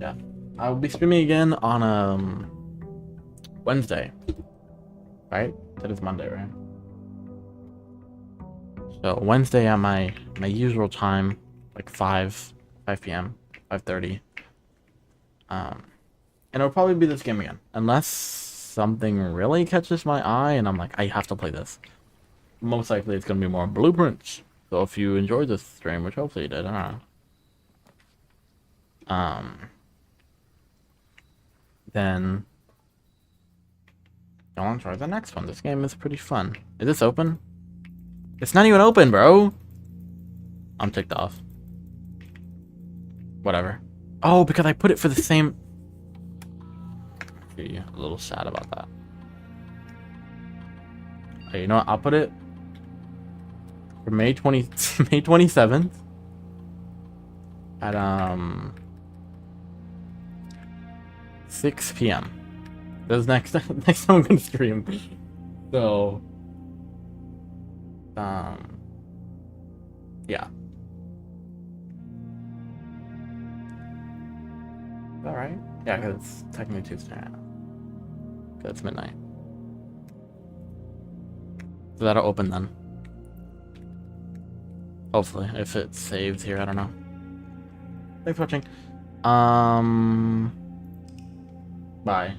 Yeah. I'll be streaming again on Wednesday. Right? That is Monday, right? So Wednesday at my usual time, like 5 p.m., 5:30. And it'll probably be this game again, unless something really catches my eye and I'm like, I have to play this. Most likely, it's gonna be more blueprints. So if you enjoyed this stream, which hopefully you did, I don't know. Then I'll try the next one. This game is pretty fun. Is this open? It's not even open, bro. I'm ticked off. Whatever. Oh, because I put it for the same. Be a little sad about that. Okay, you know what? I'll put it for May 27th at 6 p.m. That's next time I'm gonna stream. So yeah. Alright. Yeah, because it's technically Tuesday now. Because it's midnight. So that'll open then. Hopefully, if it saves here, I don't know. Thanks for watching. Bye.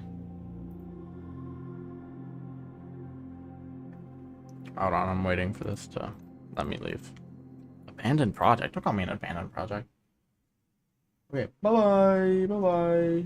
Hold on, I'm waiting for this to let me leave. Abandoned project? Don't call me an abandoned project. Okay, bye-bye. Bye-bye.